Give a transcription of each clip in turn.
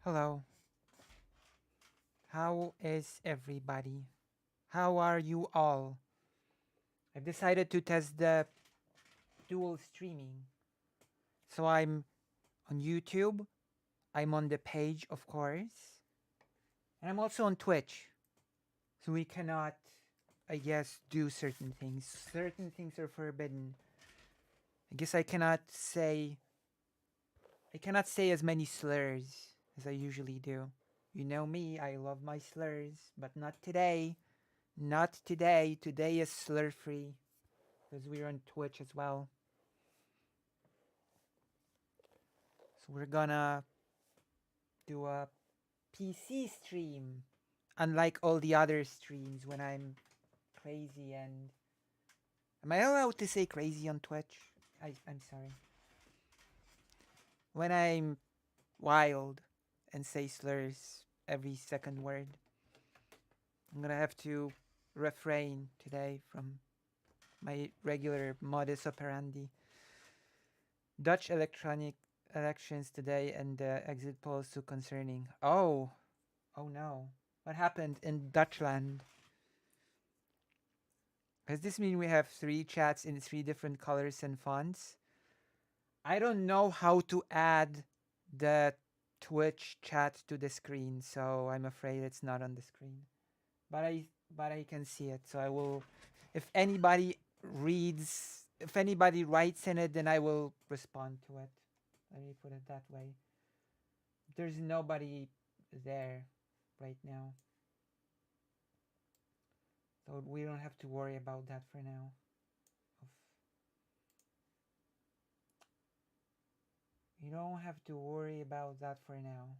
Hello. How is everybody? How are you all? I've decided to test the dual streaming. So I'm on YouTube, I'm on the page, of course, and I'm also on Twitch. So we cannot, I guess, do certain things. Certain things are forbidden. I guess I cannot say as many slurs as I usually do. You know me, I love my slurs, but not today. Not today. Today is slur free because we're on Twitch as well. So we're gonna do a PC stream, unlike all the other streams when I'm crazy and. Am I allowed to say crazy on Twitch? I'm sorry. When I'm wild and say slurs every second word, I'm gonna have to refrain today from my regular modus operandi. Dutch electronic elections today and the exit polls too concerning. Oh no. What happened in Dutchland? Does this mean we have three chats in three different colors and fonts? I don't know how to add the Twitch chat to the screen, so I'm afraid it's not on the screen. But I can see it, so I will if anybody writes in it, then I will respond to it. Let me put it that way. There's nobody there right now. So we don't have to worry about that for now. You don't have to worry about that for now.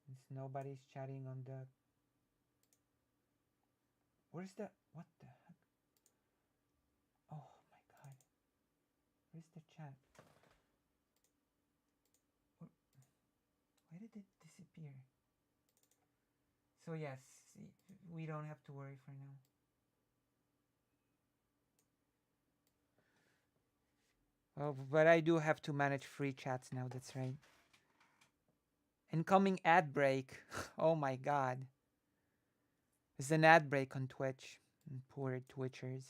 Since nobody's chatting on the. Where's the. What the heck? Oh my god. Where's the chat? Why did it disappear? So, yes, we don't have to worry for now. Oh, but I do have to manage free chats now, that's right. Incoming ad break. Oh my god. There's an ad break on Twitch. Poor Twitchers.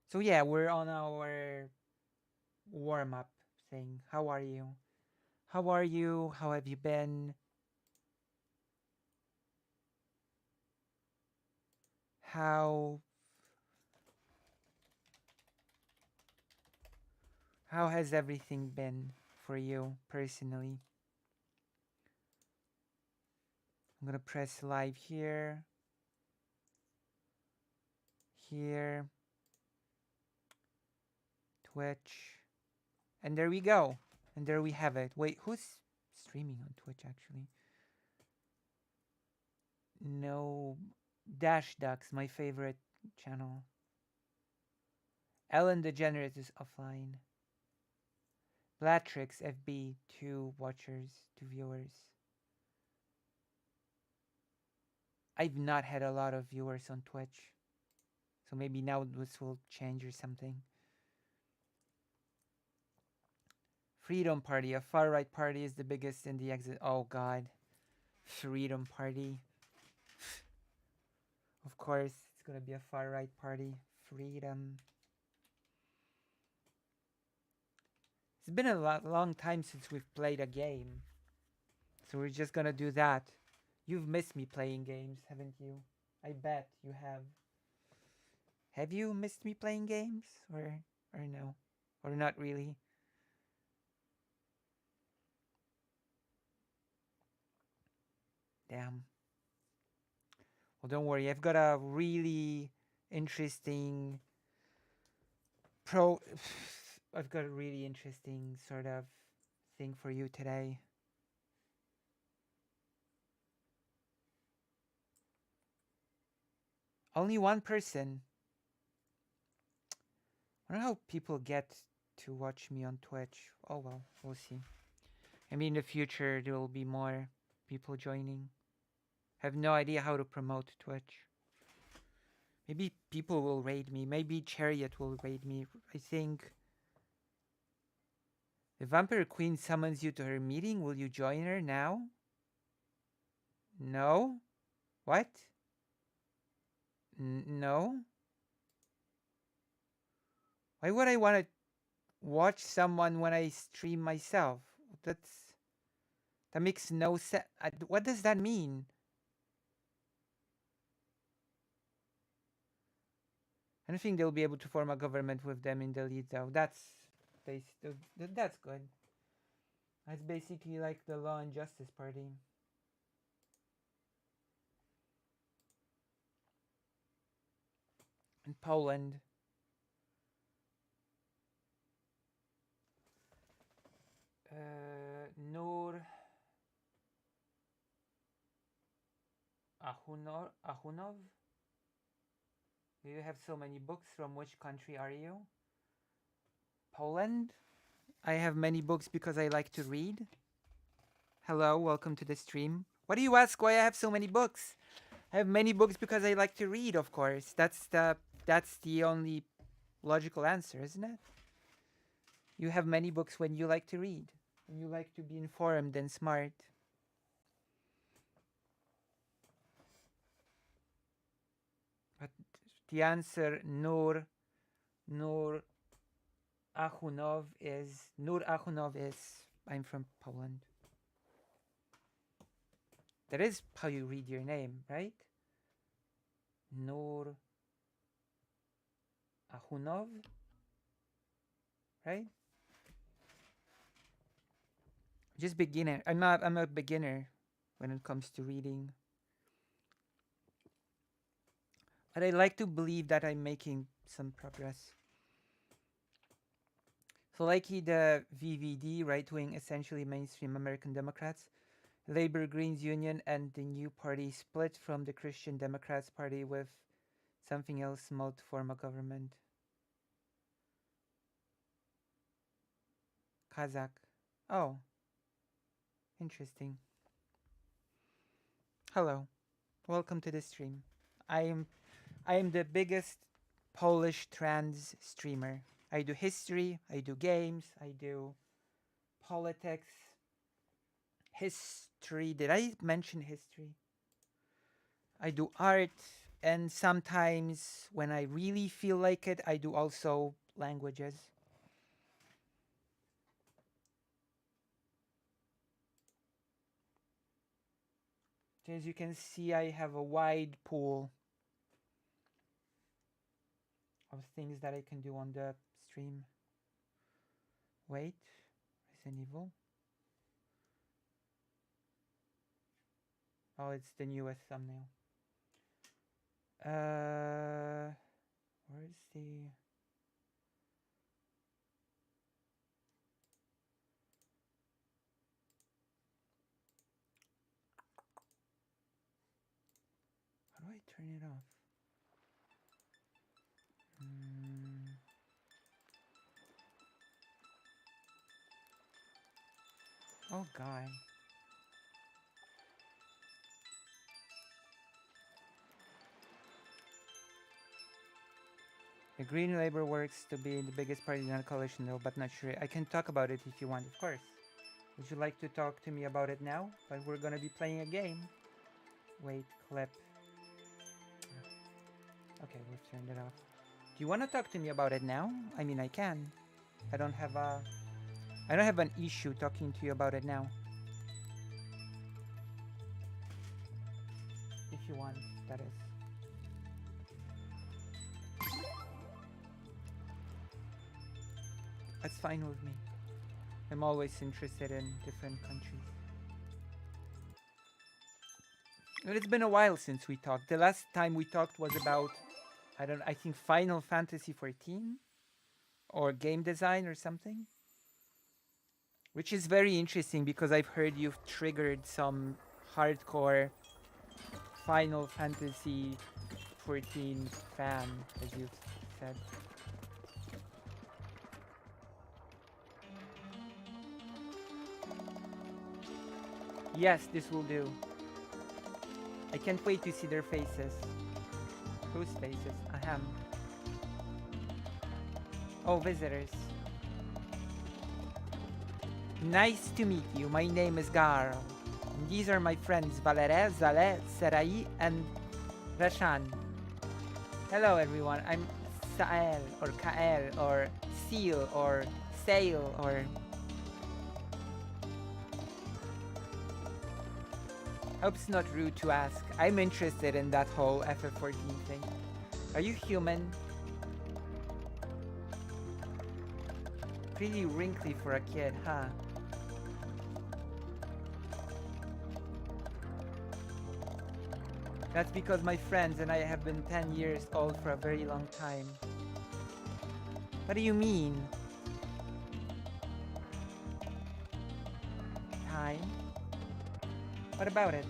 So yeah, we're on our warm up thing. How are you? How are you? How have you been? How how has everything been for you personally? I'm gonna press live here. Here. Twitch. And there we go. And there we have it. Wait, who's streaming on Twitch actually? No, Dash Ducks, my favorite channel. Ellen DeGeneres is offline. Blatrix FB, 2 watchers, 2 viewers. I've not had a lot of viewers on Twitch. So maybe now this will change or something. Freedom Party, a far right party, is the biggest in the exit. Oh god. Freedom Party. Of course, it's gonna be a far right party. Freedom. It's been a long time since we've played a game. So we're just gonna do that. You've missed me playing games, haven't you? I bet you have. Have you missed me playing games? Or no? Or not really? Damn. Well, don't worry. I've got a really interesting pro. I've got a really interesting sort of thing for you today. Only one person. I don't know how people get to watch me on Twitch. Oh well, we'll see. Maybe in the future there will be more people joining. Have no idea how to promote Twitch. Maybe people will raid me. Maybe Chariot will raid me. I think The Vampire Queen summons you to her meeting. Will you join her now? No? What? No? Why would I want to watch someone when I stream myself? That makes no sense. What does that mean? I don't think they'll be able to form a government with them in the lead, though. That's good. That's basically like the Law and Justice Party. In Poland. Nur Ahunov? You have so many books. From which country are you? Poland? I have many books because I like to read. Hello, welcome to the stream. What do you ask why I have so many books? I have many books because I like to read, of course. That's the only logical answer, isn't it? You have many books when you like to read. When you like to be informed and smart. But the answer, Nur Ahunov is I'm from Poland. That is how you read your name, right? Nur Ahunov, right? Just beginner. I'm a beginner when it comes to reading. But I like to believe that I'm making some progress. So like the VVD, right-wing, essentially mainstream American Democrats, Labor Greens Union, and the new party split from the Christian Democrats Party with something else small to form a government. Kazakh. Oh. Interesting. Hello. Welcome to the stream. I am the biggest Polish trans streamer. I do history, I do games, I do politics, history. Did I mention history? I do art, and sometimes when I really feel like it, I do also languages. As you can see, I have a wide pool of things that I can do on the stream. Wait, Resident Evil. Oh, it's the newest thumbnail. Where's the... How do I turn it off? Oh God. The Green Labor works to be the biggest party in the coalition though, but not sure. I can talk about it if you want, of course. Would you like to talk to me about it now? But we're gonna be playing a game. Wait, clip. Okay, we've turned it off. Do you want to talk to me about it now? I mean, I can. I don't have an issue talking to you about it now. If you want, that is. That's fine with me. I'm always interested in different countries. But it's been a while since we talked. The last time we talked was about, I think Final Fantasy 14 or game design or something. Which is very interesting because I've heard you've triggered some hardcore Final Fantasy 14 fan, as you've said. Yes, this will do. I can't wait to see their faces. Whose faces? Ahem. Oh, visitors. Nice to meet you. My name is Garl. And these are my friends Valere, Zale, Serai, and Rashan. Hello everyone. I'm Sael or Kael or Seal or Sail or... Hope it's not rude to ask. I'm interested in that whole FF14 thing. Are you human? Pretty wrinkly for a kid, huh? That's because my friends and I have been 10 years old for a very long time. What do you mean? Time? What about it?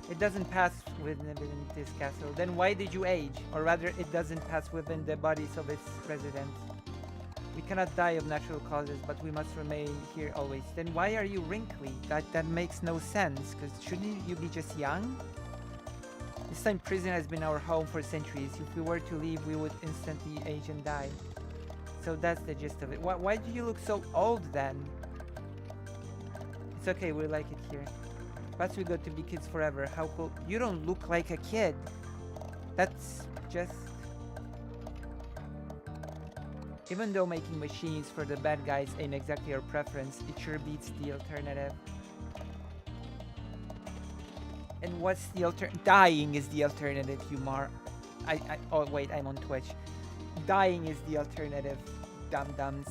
It doesn't pass within this castle. Then why did you age? Or rather, it doesn't pass within the bodies of its residents. We cannot die of natural causes, but we must remain here always. Then why are you wrinkly? That makes no sense, because shouldn't you be just young? This time prison has been our home for centuries. If we were to leave, we would instantly age and die. So that's the gist of it. Why do you look so old then? It's okay, we like it here. Plus we got to be kids forever. How cool. You don't look like a kid. That's just... Even though making machines for the bad guys ain't exactly our preference, it sure beats the alternative. And what's the dying is the alternative, Humar. Oh wait, I'm on Twitch. Dying is the alternative, dum-dums.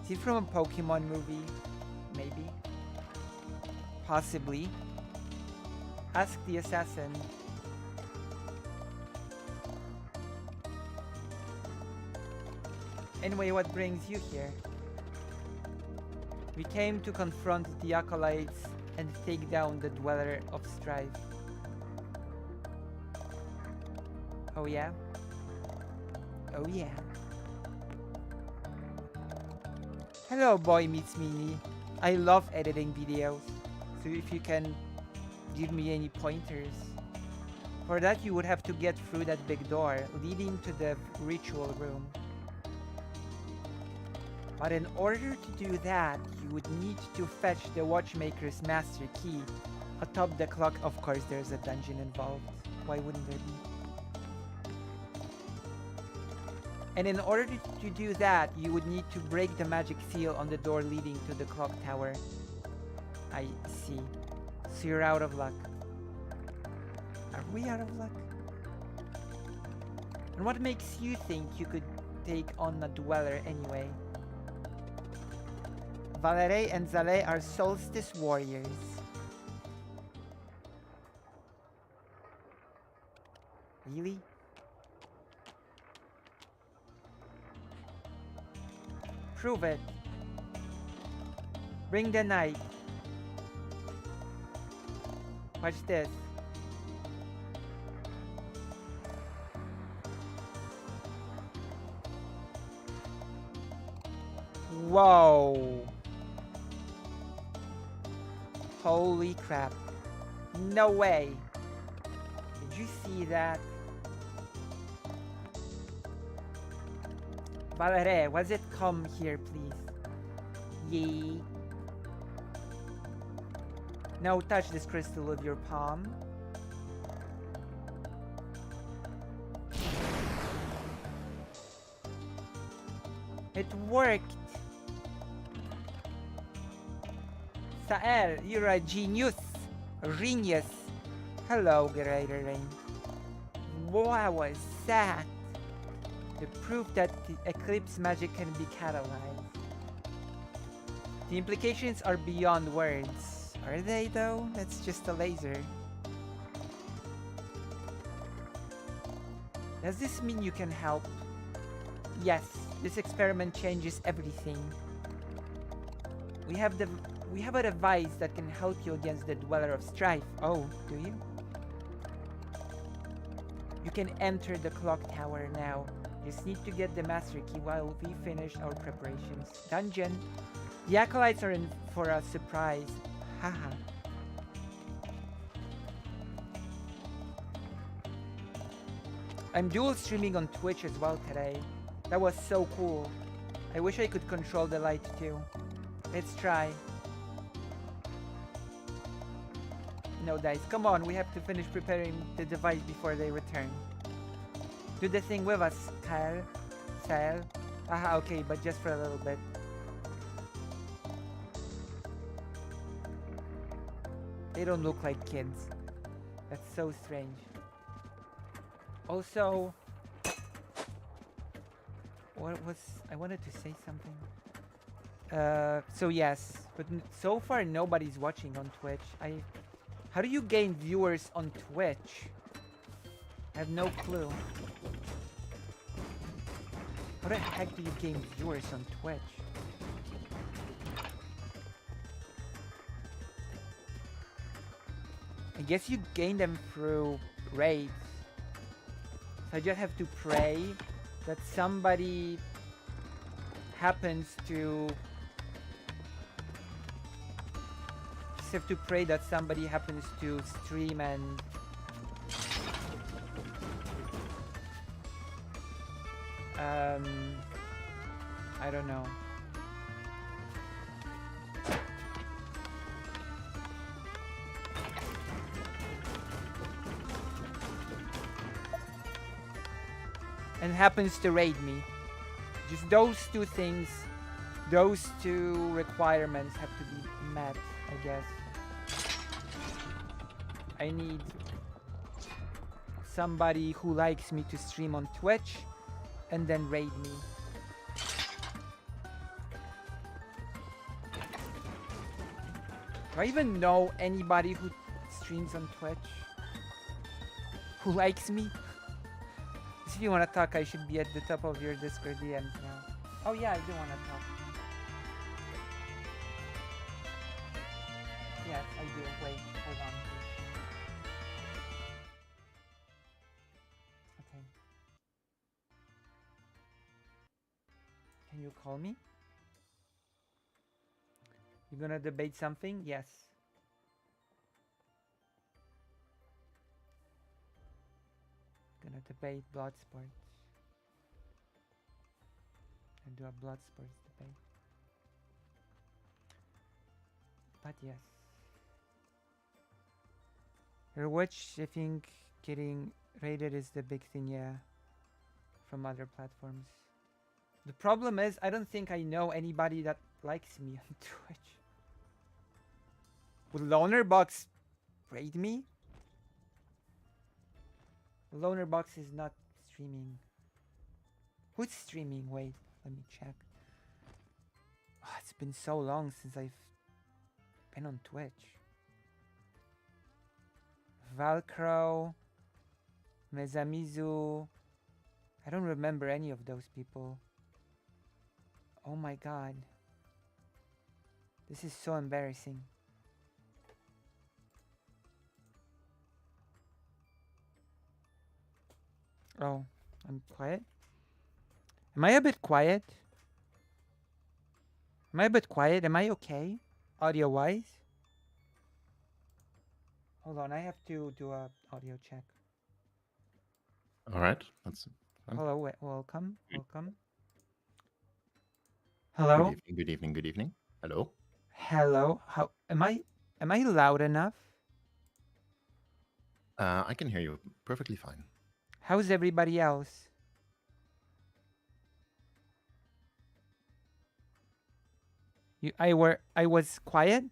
Is it from a Pokemon movie? Maybe. Possibly. Ask the assassin. Anyway, what brings you here? We came to confront the acolytes and take down the Dweller of Strife. Oh yeah? Oh yeah. Hello, Boy Meets Meanie. I love editing videos, so if you can give me any pointers. For that you would have to get through that big door leading to the ritual room. But in order to do that, you would need to fetch the watchmaker's master key. Atop the clock, of course, there's a dungeon involved. Why wouldn't there be? And in order to do that, you would need to break the magic seal on the door leading to the clock tower. I see. So you're out of luck. Are we out of luck? And what makes you think you could take on a Dweller anyway? Valere and Zale are solstice warriors. Really? Prove it. Bring the knight. Watch this. Whoa. Holy crap. No way. Did you see that? Valere, was it come here, please? Yee. Now touch this crystal with your palm. It worked. Sael, you're a genius. Genius. Hello, Greater Rain. What was that? The proof that the eclipse magic can be catalyzed. The implications are beyond words. Are they though? That's just a laser. Does this mean you can help? Yes, this experiment changes everything. We have a device that can help you against the Dweller of Strife. Oh, do you? You can enter the clock tower now. Just need to get the master key while we finish our preparations. Dungeon. The acolytes are in for a surprise. Haha. I'm dual streaming on Twitch as well today. That was so cool. I wish I could control the light too. Let's try. No dice. Come on, we have to finish preparing the device before they return. Do the thing with us, Kyle. Sal. Aha, okay, but just for a little bit. They don't look like kids. That's so strange. Also, what was... I wanted to say something. So yes, but so far nobody's watching on Twitch. How do you gain viewers on Twitch? I have no clue. How the heck do you gain viewers on Twitch? I guess you gain them through raids. So I just have to pray that somebody happens to... Just have to pray that somebody happens to stream and... I don't know. And happens to raid me. Just those two things, those two requirements have to be met, I guess. I need somebody who likes me to stream on Twitch and then raid me. Do I even know anybody who streams on Twitch? Who likes me? If you want to talk, I should be at the top of your Discord DMs now. Oh yeah, I do want to talk. Yes, I do. Wait, hold on. Okay. Can you call me? You gonna debate something? Yes. Gonna debate blood sports. And do a blood sports debate. But yes. Your watch, I think getting rated is the big thing, yeah. From other platforms. The problem is, I don't think I know anybody that likes me on Twitch. Would Lonerbox raid me? Lonerbox is not streaming. Who's streaming? Wait, let me check. Oh, it's been so long since I've been on Twitch. Valcro, Mezamizu. I don't remember any of those people. Oh my god. This is so embarrassing. Oh, I'm quiet? Am I a bit quiet? Am I a bit quiet? Am I okay? Audio-wise? Hold on, I have to do a audio check. All right, that's fine. Hello, welcome, welcome. Good Hello? evening, good evening, good evening. Hello. Hello. How am I loud enough? I can hear you perfectly fine. How's everybody else? I was quiet.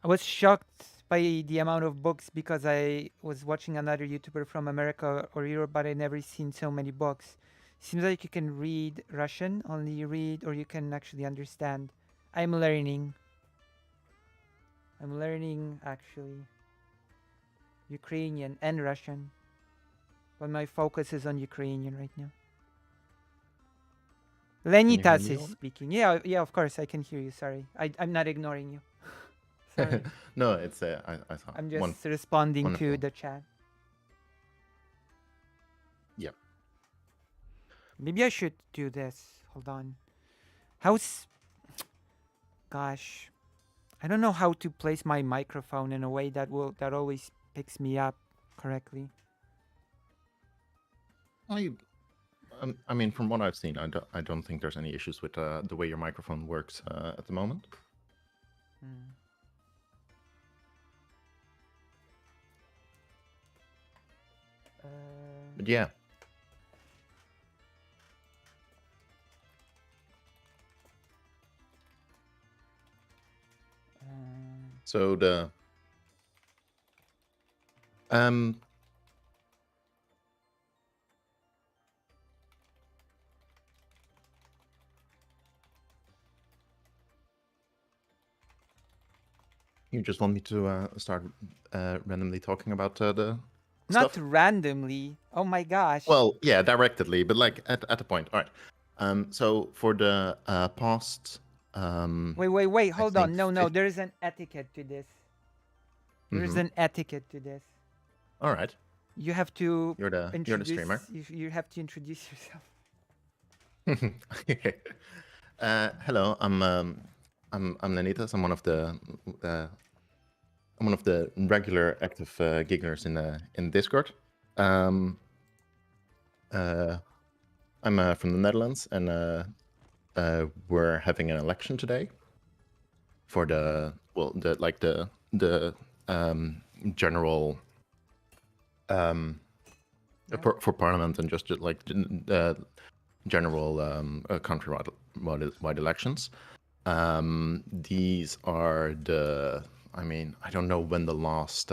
I was shocked by the amount of books because I was watching another YouTuber from America or Europe, but I never seen so many books. Seems like you can read Russian, only read, or you can actually understand. I'm learning. I'm learning actually Ukrainian and Russian, but my focus is on Ukrainian right now. Lenitas is speaking. Yeah, of course I can hear you. Sorry, I'm not ignoring you. Sorry. No, it's I saw. I'm just responding wonderful. to the chat. Yeah. Maybe I should do this. Hold on. How's... Gosh. I don't know how to place my microphone in a way that always picks me up correctly. I mean, from what I've seen, I don't think there's any issues with the way your microphone works at the moment. Hmm. But yeah, so the um you just want me to start randomly talking about the Not stuff? randomly. Oh my gosh. Well, yeah, directly, but like at a point. All right. So for the past, Wait. I Hold think on. No. There is an etiquette to this. There is Mm-hmm. an etiquette to this. All right. You have to You're the streamer. You have to introduce yourself. Okay. Hello, I'm Lenitas. I'm one of the regular active gigglers in Discord. Um, I'm from the Netherlands, and we're having an election today for the general Yeah. for parliament and just like general countrywide elections. These are I mean, I don't know when the last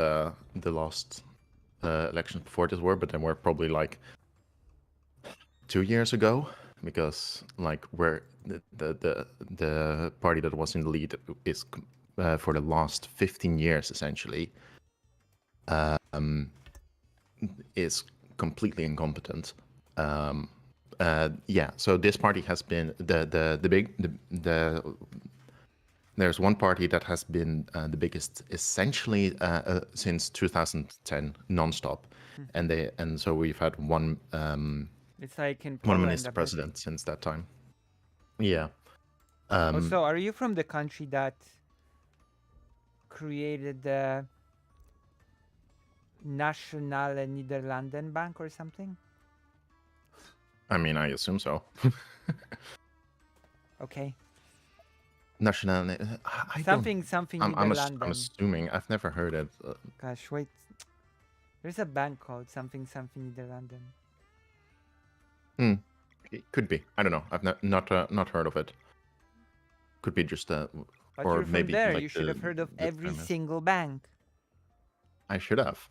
elections before this were, but they were probably like 2 years ago, because like where the party that was in the lead is for the last 15 years essentially is completely incompetent. Yeah, so this party has been there's one party that has been the biggest essentially since 2010 nonstop, and so we've had one It's like in one Poland minister a bit. president since that time. Yeah. Also, are you from the country that created the Nationale Niederlanden Bank or something? I mean, I assume so. Okay. National. I Something I'm Niederlanden. assuming. I've never heard it. Gosh, wait. There's a bank called something Niederlanden. It could be. I don't know. I've not heard of it. Could be just But or you're from maybe there. like You should have heard of the every premise. single bank. I should have.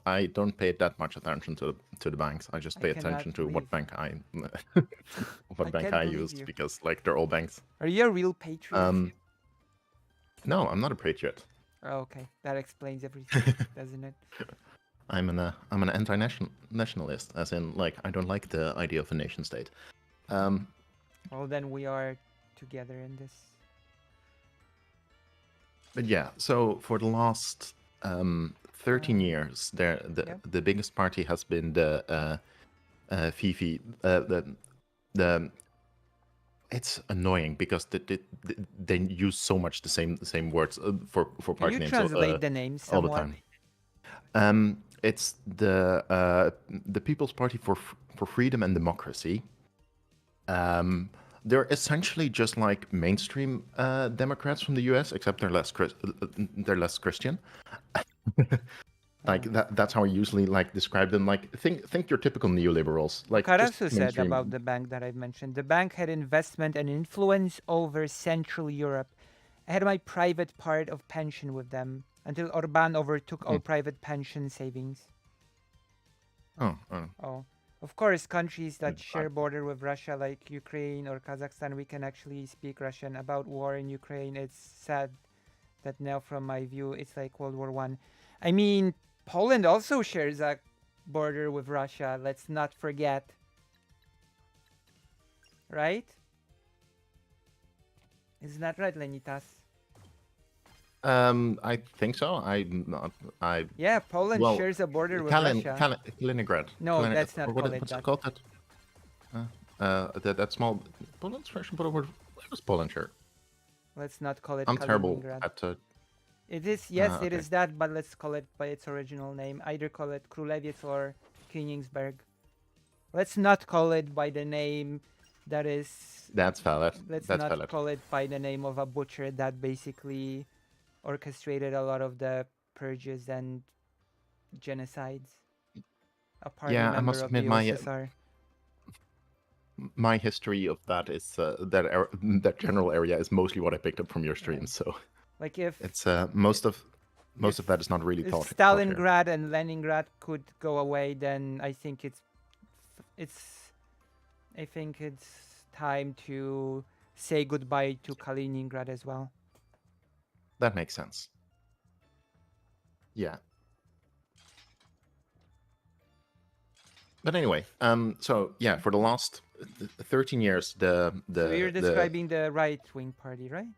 I don't pay that much attention to the banks. I just I pay cannot attention to what believe- bank I I bank can't I believe use, you. because like they're all banks. Are you a real patriot? No, I'm not a patriot. Oh, okay, that explains everything, doesn't it? I'm an anti-nationalist, as in like I don't like the idea of a nation state. Well, then we are together in this. But yeah, so for the last 13 years, the biggest party has been the Fifi. It's annoying because they use so much the same words for Can party you names translate the name all the somewhat? time. It's the People's Party for Freedom and Democracy. They're essentially just like mainstream Democrats from the U.S., except they're less Christian. Like that's how I usually like describe them. Like think your typical neoliberals. Like just Karasu said mainstream. about the bank that I mentioned. The bank had investment and influence over Central Europe. I had my private part of pension with them until Orban overtook all private pension savings. Oh. Oh, of course, countries that share border with Russia, like Ukraine or Kazakhstan, we can actually speak Russian. About war in Ukraine, it's sad that now, from my view, it's like World War One. I mean, Poland also shares a border with Russia. Let's not forget, right? Isn't that right, Lenitas? I think so. Yeah, Poland well, shares a border with Russia. Kaliningrad. No, let's not call it what's that. it called? That small Poland's version, but what was Poland here? Let's not call it I'm terrible Kaliningrad. at. It is, yes, it okay. is that, but let's call it by its original name. Either call it Kruleviec or Königsberg. Let's not call it by the name that is. That's valid. Let's That's not valid. call it by the name of a butcher that basically orchestrated a lot of the purges and genocides. A party Yeah, I member must of admit the my USSR. my history of that is that general area is mostly what I picked up from your Right. streams. So Like if it's most of if that is not really if taught here. Stalingrad and Leningrad could go away, then it's I think it's time to say goodbye to Kaliningrad as well. That makes sense. Yeah. But anyway, so yeah, for the last 13 years, So you're the describing the right wing party, right?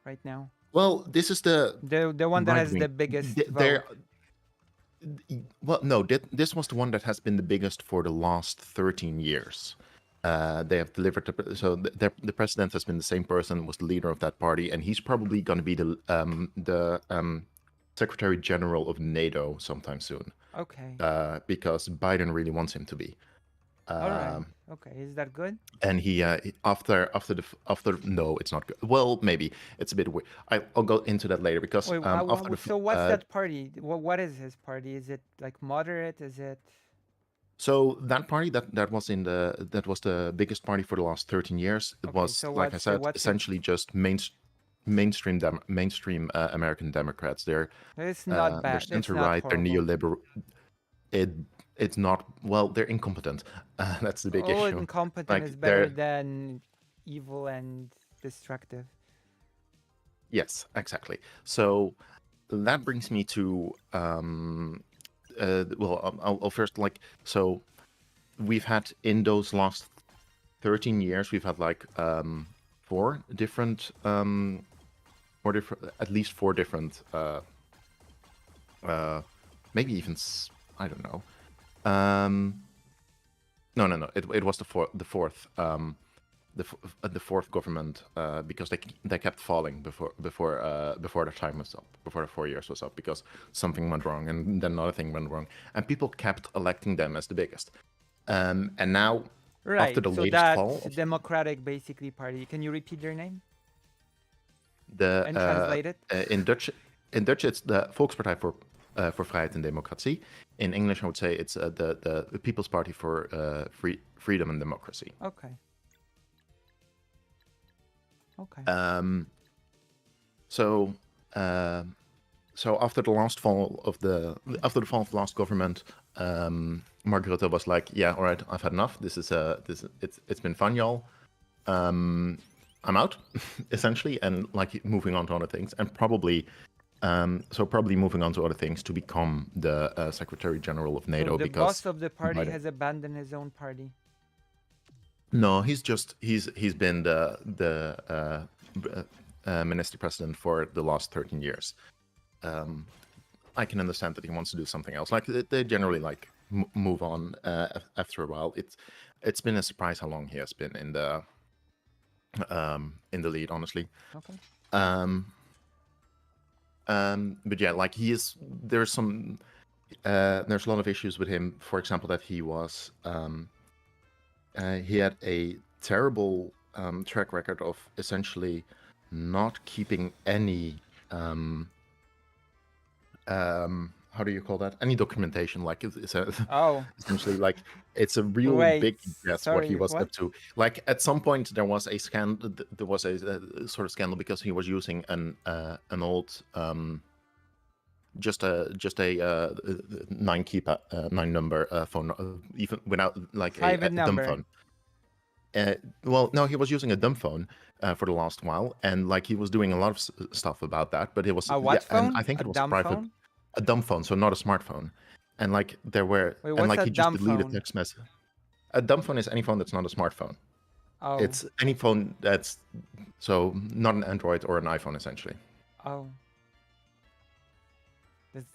Right now, well, this is the the one that right has the wing. biggest There, vote. well, no, this was the one that has been the biggest for the last 13 years. They have delivered the president has been the same person, was the leader of that party, and he's probably going to be the Secretary General of NATO sometime soon. Okay. Because Biden really wants him to be. All right. Um, Okay. Is that good? and after no, it's not good. Well, maybe it's a bit weird. I'll go into that later because Wait. after the So what's that party? What is his party? Is it like moderate? Is it? so that party that was that was the biggest party for the last 13 years. It Okay. was, So like I said, what's it? essentially just mainstream American Democrats. It's not They're bad. It's center not right. They're horrible. neoliberal. It it's not, well. They're incompetent. That's the big Oh, issue. incompetent Like is better they're than evil and destructive. Yes, exactly. So that brings me to well, I'll first so we've had in those last 13 years we've had like four different at least four different uh maybe even I don't know. No, it was the fourth the fourth government because they kept falling before the time was up, before the 4 years was up, because something went wrong and then another thing went wrong, and people kept electing them as the biggest. And now, after Right. the So latest fall that's of Democratic basically party. Can you repeat their name the and translate it? in Dutch it's the Volkspartij for Vrijheid en Democratie. In English, I would say it's the People's Party for Freedom and Democracy. Okay. Okay. So after the fall of the last government, Mark Rutte was like, "Yeah, all right, I've had enough. It's been fun, y'all. I'm out," essentially, and like moving on to other things, and probably moving on to other things to become the Secretary General of So NATO, the because boss of the party Biden. has abandoned his own party. No, he's been minister president for the last 13 years. I can understand that he wants to do something else. Like they generally like move on after a while. It's been a surprise how long he has been in the lead, honestly. Okay. But yeah, like there's a lot of issues with him. For example, that he had a terrible track record of essentially not keeping any how do you call that? Any documentation. Like it's Oh, essentially like it's a real wait. big guess what he Sorry. was What? up to. Like at some point there was a scandal. There was a sort of scandal because he was using an old just a 9 number phone, even without like Private a dumb number. phone. Well, no, he was using a dumb phone for the last while, and like he was doing a lot of stuff about that. But it was, A yeah, what and I phone? think A it was dumb private, phone? a dumb phone, so not a smartphone. And like Wait, and what's like a he just dumb deleted phone? text message. A dumb phone is any phone that's not a smartphone. Oh. It's any phone that's so not an Android or an iPhone, essentially. Oh. Does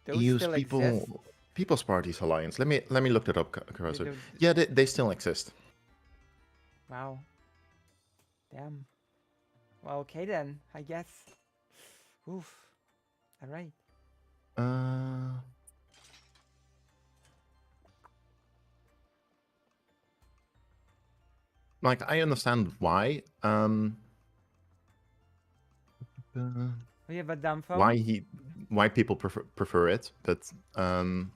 those EU's still exist? People's Parties Alliance. Let me look that up, They Cursor. do. Yeah, they still exist. Wow. Damn. Well, okay then. I guess. Oof. All right. Uh, like I understand why. We have a dumb Why phone. why people prefer it, but To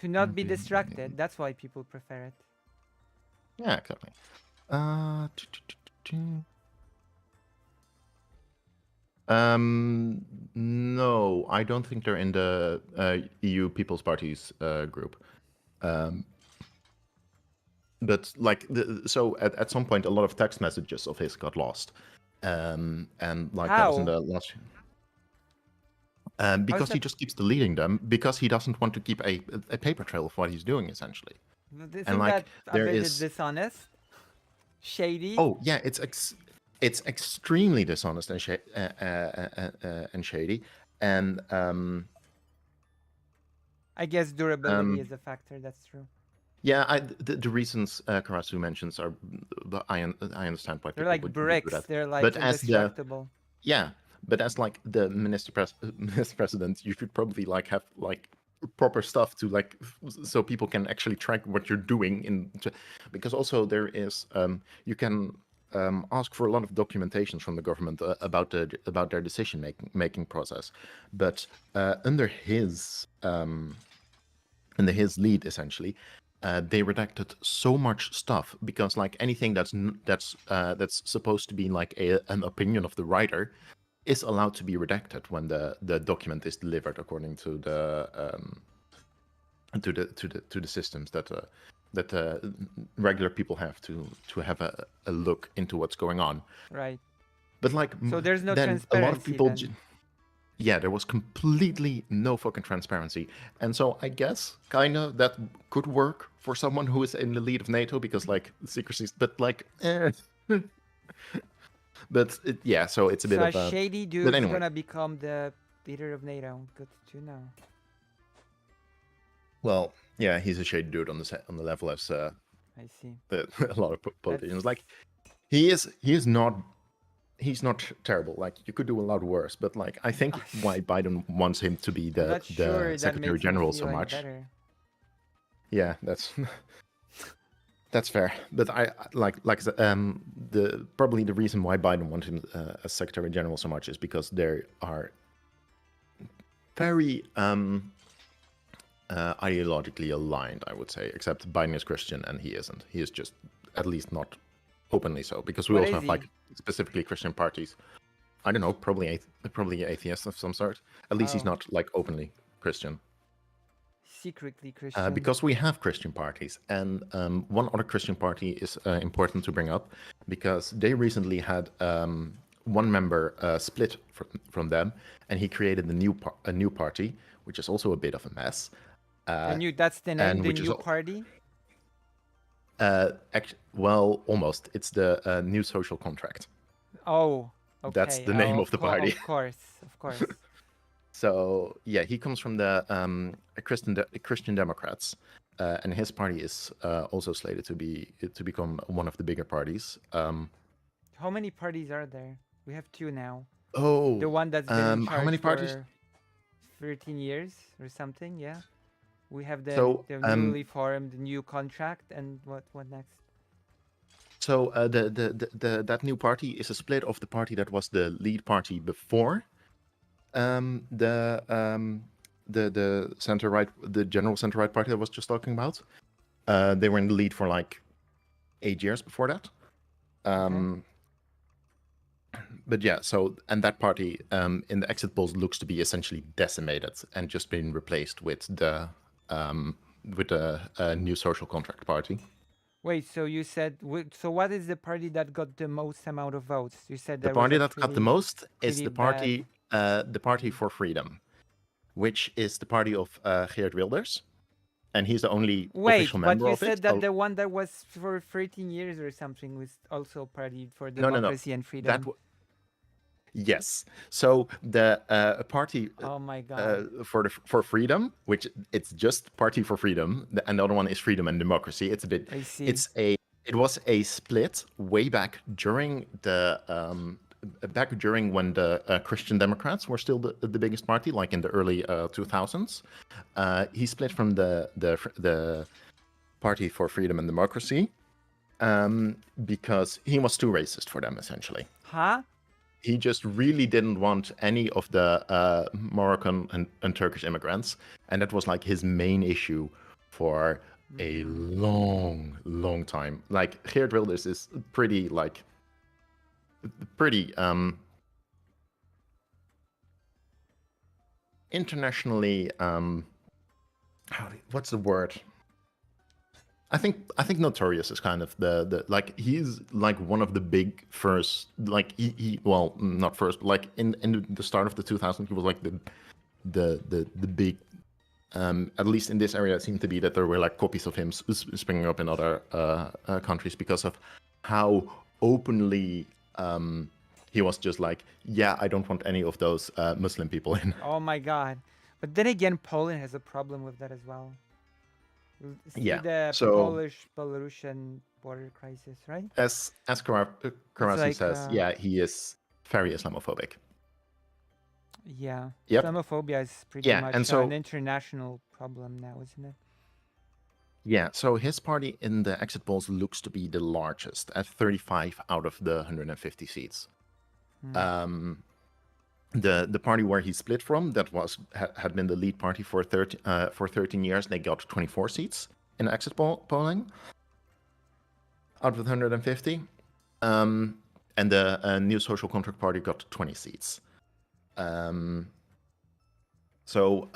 not be distracted. That's why people prefer it. yeah, exactly. No, I don't think they're in the EU People's Party's group. But like, so at some point, a lot of text messages of his got lost, and like that was in How? the last. How's Because he that? just keeps deleting them because he doesn't want to keep a paper trail of what he's doing essentially. And Isn't like that a there bit is, dishonest? Shady? oh yeah, it's extremely dishonest and and shady, and I guess durability um is a factor. That's true. yeah, the reasons Karasu mentions are, I understand why They're people like would do bricks. that, They're like but as the indestructible. yeah, but as like the minister president, you should probably like have like proper stuff to like so people can actually track what you're doing because also there is you can ask for a lot of documentation from the government about their decision making process, but under his lead essentially. They redacted so much stuff because, like, anything that's supposed to be like an opinion of the writer is allowed to be redacted when the document is delivered according to the systems that regular people have to have a look into what's going on. Right. But like So there's no then a lot of transparency people. then. Yeah, there was completely no fucking transparency. And so I guess kind of that could work for someone who is in the lead of NATO because like secrecy, but like, but yeah, so it's a bit So a of a. shady But dude's anyway, gonna become the leader of NATO. Good to know. well, yeah, he's a shady dude on the level as I see. a lot of That's politicians. Like he is not. He's not terrible. Like you could do a lot worse, but like I think why Biden wants him to be I'm the not the sure that Secretary makes me General so feel any much. better. Yeah, that's fair. But I like I said, probably the reason why Biden wants him as Secretary General so much is because they are very ideologically aligned, I would say. Except Biden is Christian and he isn't. He is just at least not openly so. Because we What also is have he? like specifically Christian parties. I don't know, probably atheist of some sort. At least he's Oh, not like openly Christian. secretly Christian. Because we have Christian parties, and one other Christian party is important to bring up because they recently had one member split from them, and he created a new party, which is also a bit of a mess, That's the name, and the which is new party? well, almost. It's the New Social Contract. Oh, That's okay. the name of the party. Of course, of course. So yeah, he comes from the Christian Democrats, and his party is also slated to become one of the bigger parties. How many parties are there? We have two now. Oh, The one that's been in how charge many parties? for 13 years or something, yeah. We have So the newly formed new contract, and what next? so that new party is a split of the party that was the lead party before the center right, the general center right party that I was just talking about. They were in the lead for like 8 years before that. But yeah, so and that party in the exit polls looks to be essentially decimated and just been replaced with the new social contract party. Wait, so you said so what is the party that got the most amount of votes? You said The there was party a that got the most is pretty bad. the Party for Freedom, which is the party of Geert Wilders, and he's the only Wait, official but member you of it. said that the one that was for 13 years or something was also party for No. democracy and That freedom. yes. So the party Oh my god. for freedom, which it's just Party for Freedom, and the other one is Freedom and Democracy. It's a bit. I see. It was a split way back during when the Christian Democrats were still the biggest party, like in the early 2000s. He split from the Party for Freedom and Democracy, because he was too racist for them, essentially. Huh? He just really didn't want any of the Moroccan and Turkish immigrants, and that was like his main issue for a long time. Like Geert Wilders is pretty internationally what's the word? I think notorious is kind of the like he's like one of the big first like he well not first but like in the start of the 2000s he was like the big at least in this area it seemed to be that there were like copies of him springing up in other countries because of how openly he was just like, yeah, I don't want any of those Muslim people in. Oh my god. But then again, Poland has a problem with that as well. See Yeah. the So Polish-Belarusian border crisis, right? as It's Karasi like, says, yeah, he is very Islamophobic. yeah, Yep. Islamophobia is pretty Yeah, much and so an international problem now, isn't it? yeah, so his party in the exit polls looks to be the largest at 35 out of the 150 seats. Hmm. The party where he split from, that had been the lead party for 13 years, they got 24 seats in exit polling out of the 150. And the New Social Contract Party got 20 seats. So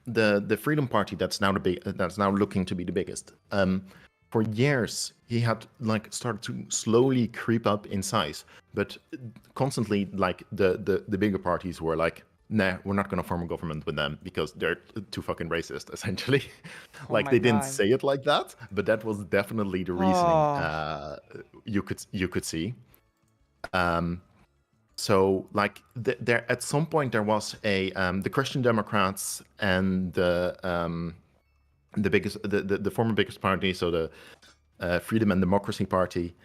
the Freedom Party, that's now looking to be the biggest. For years, he had like started to slowly creep up in size, but constantly like the bigger parties were like, nah, we're not going to form a government with them because they're too fucking racist, essentially. Oh Like my they didn't god. say it like that, but that was definitely the reasoning Oh. you could see. So like there at some point there was a the Christian Democrats and the biggest the former biggest party, so the Freedom and Democracy Party,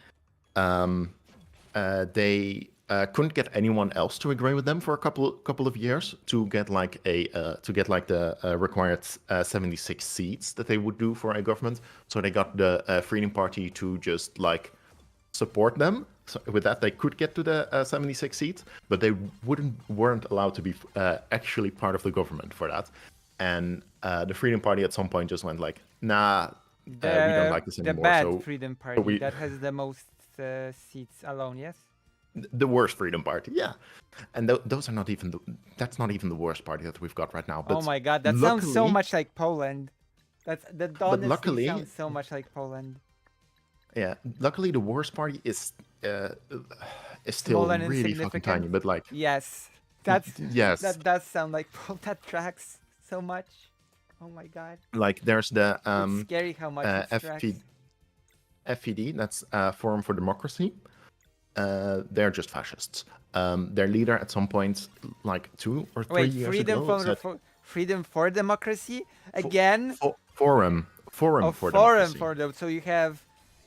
they couldn't get anyone else to agree with them for a couple of years to get like the required 76 seats that they would do for a government. So they got the Freedom Party to just like support them. So with that, they could get to the 76 seats, but they weren't allowed to be actually part of the government for that. And the Freedom Party at some point just went like, nah, we don't like this The anymore. bad So Freedom Party we that has the most seats alone, yes? the worst Freedom Party, yeah. And those are not even that's not even the worst party that we've got right now. But Oh my god, that sounds so luckily, much like Poland. That honestly luckily, sounds so much like Poland. yeah, luckily the worst party is still Small and really fucking insignificant. tiny. But like, Yes, that yes, does sound like that tracks so much. Oh my god, like there's the it's scary how much it tracks. FPD, that's Forum for Democracy. They're just fascists. Their leader at some point, like 2 or 3 Wait, years ago, said, freedom for democracy again. Forum Forum for Democracy. for them. So you have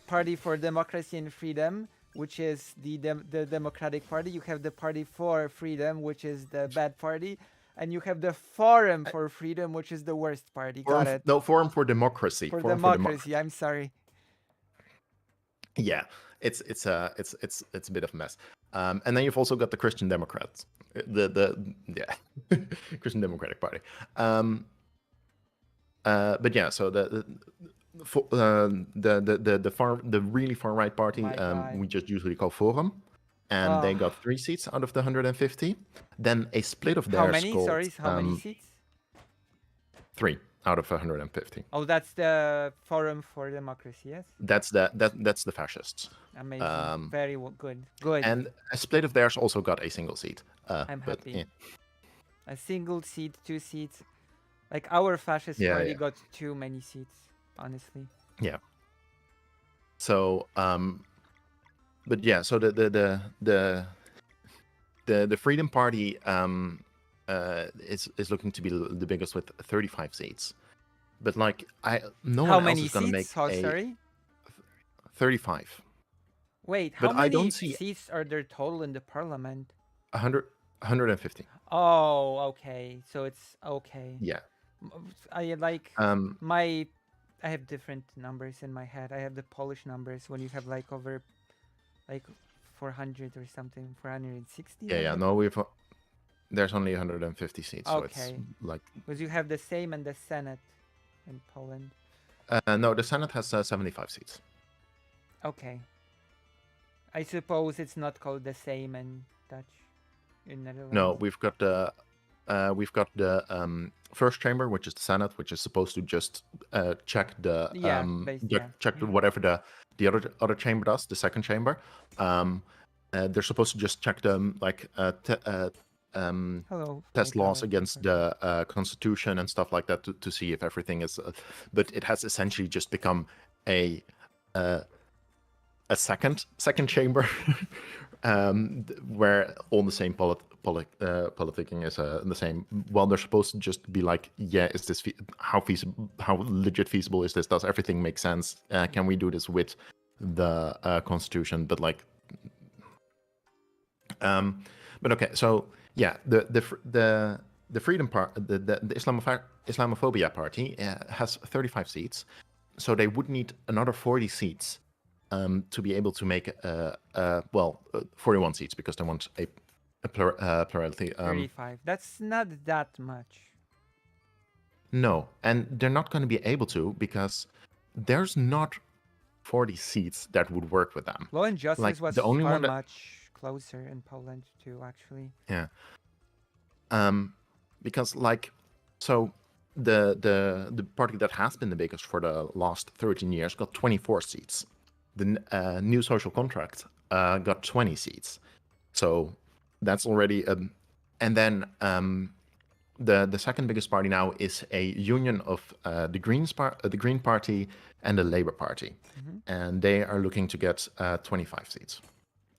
Party for Democracy and Freedom, which is the Democratic Party. You have the Party for Freedom, which is the bad party, and you have the Forum for Freedom, which is the worst party. Got it. No, Forum for Democracy. For Forum democracy. I'm sorry. Yeah, it's a bit of a mess. And then you've also got the Christian Democrats, Christian Democratic Party. But yeah, so the really far right party we just usually call Forum, and they got 3 seats out of the 150. Then a split of theirs. How many? Called, Sorry, how many seats? 3 out of 150. Oh, that's the Forum for Democracy, yes? That's the fascists. Amazing. Very good. Good. And a split of theirs also got a single seat. I'm but, happy. yeah. A single seat, 2 seats. Like our fascist party yeah. got too many seats, honestly. Yeah. So, but yeah, so the Freedom Party is looking to be the biggest with 35 seats. But like, no How one many else is going to make seats? Sorry? 35. Wait, how But many I don't see seats are there total in the parliament? 150. Oh, okay. So it's okay. Yeah. I like Um, my I have different numbers in my head. I have the Polish numbers when you have like over like 400 or something, 460. Yeah, I yeah. have. No, there's only 150 seats, so it's Okay, like because you have the same in the Senate in Poland. no, the Senate has 75 seats. Okay, I suppose it's not called the same in Dutch, in No, Netherlands. we've got the first chamber, which is the Senate, which is supposed to just check the Yeah, yeah. check whatever the other chamber does. The second chamber, they're supposed to just check them like Hello, test laws Michael. against the constitution and stuff like that to see if everything is. But it has essentially just become a uh, a second chamber where all the same politicking is the same. Well, they're supposed to just be like, yeah, is this how feasible, how legit feasible is this? Does everything make sense? Can we do this with the constitution? But like, but okay, so yeah, the freedom part, the Islamophobia party has 35 seats, so they would need another 40 seats to be able to make 41 seats because they want a plurality. 35. That's not that much. No, and they're not going to be able to because there's not 40 seats that would work with them. Law and Justice Like was the only far one that, much closer in Poland too, actually. yeah, because like, so the party that has been the biggest for the last 13 years got 24 seats. The new social contract got 20 seats, so that's already and then the second biggest party now is a union of the Green Party and the Labour Party, and they are looking to get 25 seats.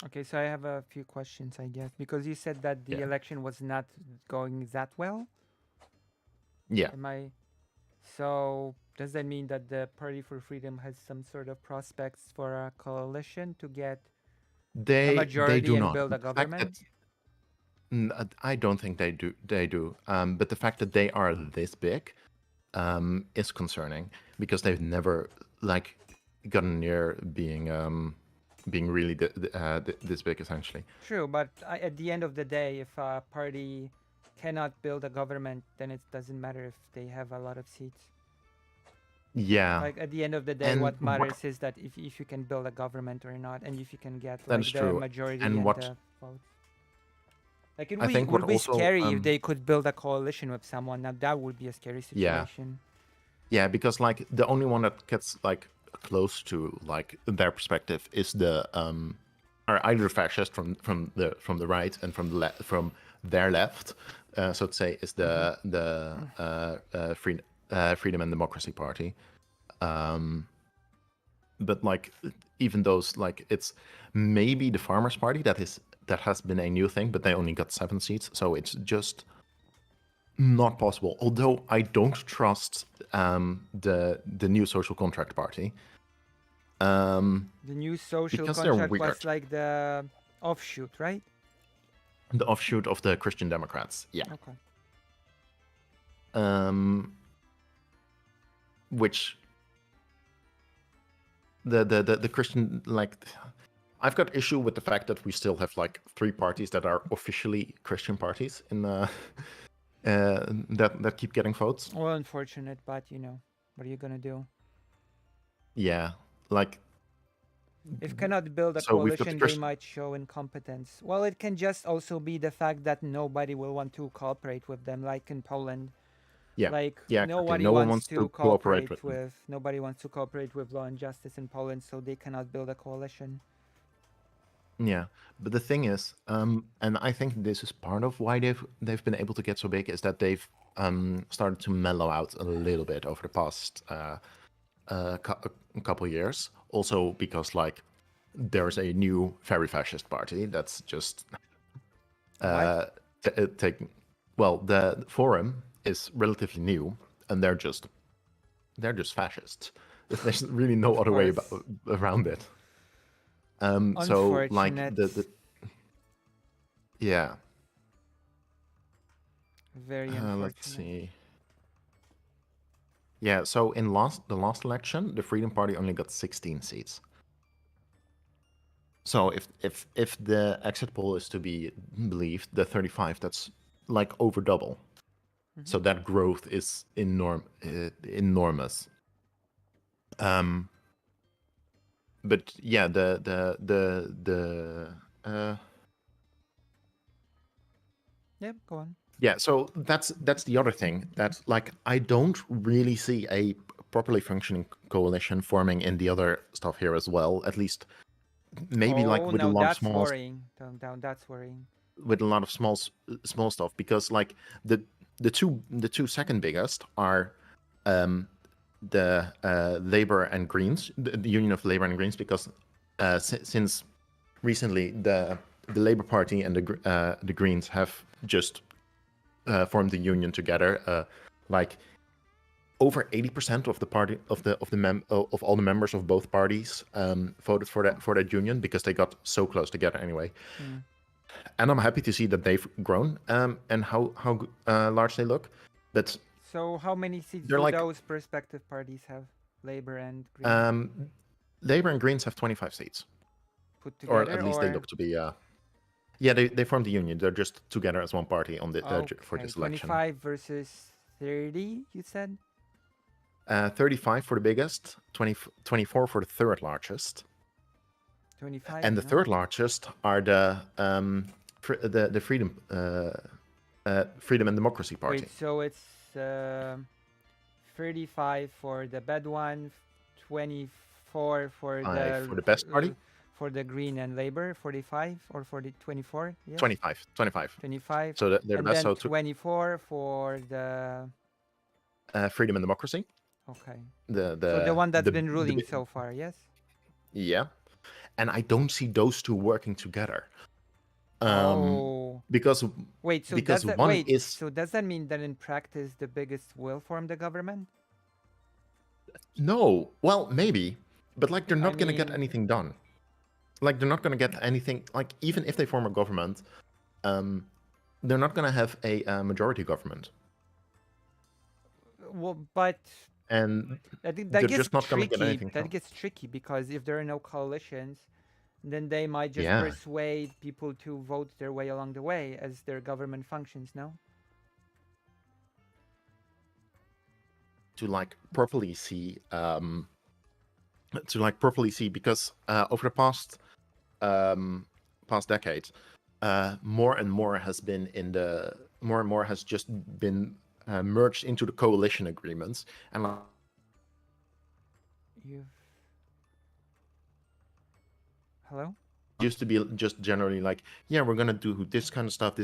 Okay, so I have a few questions, I guess, because you said that the Yeah. election was not going that well. Yeah, Am I? So does that mean that the Party for Freedom has some sort of prospects for a coalition to get a they majority do and not. build a The fact that government? I don't think they do. They do. But the fact that they are this big is concerning because they've never like gotten near being really this big essentially. True, but at the end of the day, if a party cannot build a government, then it doesn't matter if they have a lot of seats. Yeah, Like at the end of the day, and what matters is that if you can build a government or not, and if you can get that like is the true. majority And and what the votes. Like it I think what would be also scary if they could build a coalition with someone. Now that would be a scary yeah, situation. yeah, because like the only one that gets like close to like their perspective is the are either fascist from the right and from their left, so to say, is the Freedom and Democracy Party. But like even those, like it's maybe the Farmers Party that has been a new thing, but they only got 7 seats, so it's just not possible. Although I don't trust the new Social Contract Party. The new social Because they're contract weird. was like the offshoot, right? The offshoot of the Christian Democrats, yeah. Okay. Which the Christian, like, I've got issue with the fact that we still have like 3 parties that are officially Christian parties in that keep getting votes. Well, unfortunate, but what are you gonna do? Yeah, like If cannot build a so we've got the coalition, they Christian. might show incompetence. Well, it can just also be the fact that nobody will want to cooperate with them, like in Poland. Yeah, Like yeah, exactly. nobody No one wants wants to to cooperate cooperate with them. nobody wants to cooperate with Law and Justice in Poland, so they cannot build a coalition. Yeah, but the thing is, and I think this is part of why they've been able to get so big, is that they've started to mellow out a little bit over the past couple years. Also because like there's a new very fascist party that's just taking. Well, the Forum is relatively new, and they're just fascist. There's really no other way around it. So like Unfortunate. yeah. Very unfortunate. Let's see. Yeah, so in the last election, the Freedom Party only got 16 seats. So if the exit poll is to be believed, the 35, that's like over double. So that growth is enormous. But yeah, Yep, go on. yeah, so that's the other thing, that like I don't really see a properly functioning coalition forming in the other stuff here as well. At least maybe like Oh with a no, lot of that's small worrying. That's worrying. small stuff, because like the the two second biggest are the Labor and Greens, the Union of Labor and Greens, because since recently the Labor Party and the Greens have just formed the union together. Like over 80% of the party of all the members of both parties voted for that union, because they got so close together anyway. And I'm happy to see that they've grown and how large they look. But So how many seats they're do like those prospective parties have? Labor and Green Labor and Greens have 25 seats, put or together, at least they or look to be. Yeah, they formed the union. They're just together as one party on the for okay, this election. 25 versus 30, you said? 35 for the biggest, 24 for the third largest, 25. and the third largest are the Freedom and Democracy Party. Wait, so it's 35 for the bad one, 24 for For the best party, for the Green and Labor, 45 or 24? Yes. 25. 25. So they're the And best. then So 24 for the Freedom and Democracy. okay. So the one that's been ruling so far, yes? Yeah. And I don't see those two working together. Oh. Because wait, so because does that, one wait, is so does that mean that in practice the biggest will form the government? no, well maybe, but like they're I not gonna get mean- anything done. Like they're not gonna get anything. Like even if they form a government, they're not gonna have a majority government. Well, but And I think they're that gets just not gonna get tricky. anything That done. gets tricky because if there are no coalitions, then they might just Yeah. persuade people to vote their way along the way as their government functions. No. To like properly see because over the past decade, more and more has just been merged into the coalition agreements, and like, Hello? used to be just generally like, yeah, we're gonna do this kind of stuff,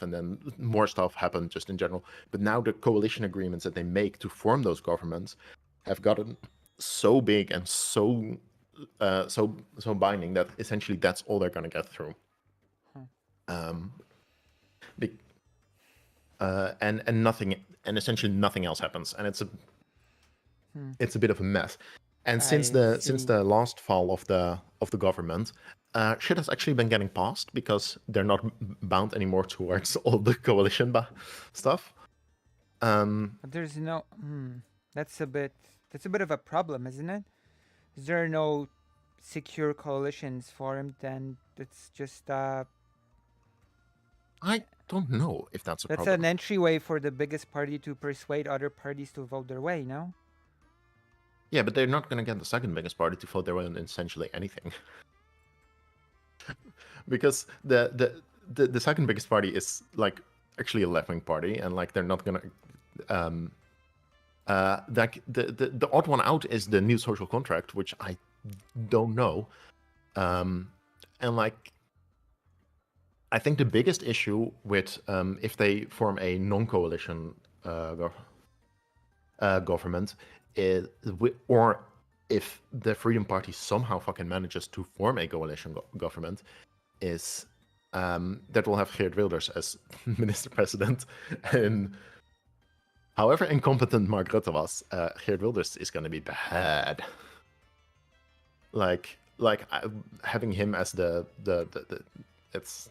and then more stuff happened just in general. But now the coalition agreements that they make to form those governments have gotten so big and so binding that essentially that's all they're gonna get through. And nothing, and essentially nothing else happens, and it's a bit of a mess. And since the last fall of the government, shit has actually been getting passed because they're not bound anymore towards all the coalition stuff. But there's no. That's a bit of a problem, isn't it? Is there no secure coalitions formed? Then it's just I don't know if that's a that's problem. an entryway for the biggest party to persuade other parties to vote their way. No. Yeah, but they're not going to get the second biggest party to vote their way on essentially anything. Because the second biggest party is like actually a left-wing party, and like they're not going to like the odd one out is the new social contract, which I don't know. And like I think the biggest issue with if they form a non-coalition government is, or if the Freedom Party somehow fucking manages to form a coalition government, is that will have Geert Wilders as minister president. And however incompetent Mark Rutte was, Geert Wilders is going to be bad. Like having him as the it's.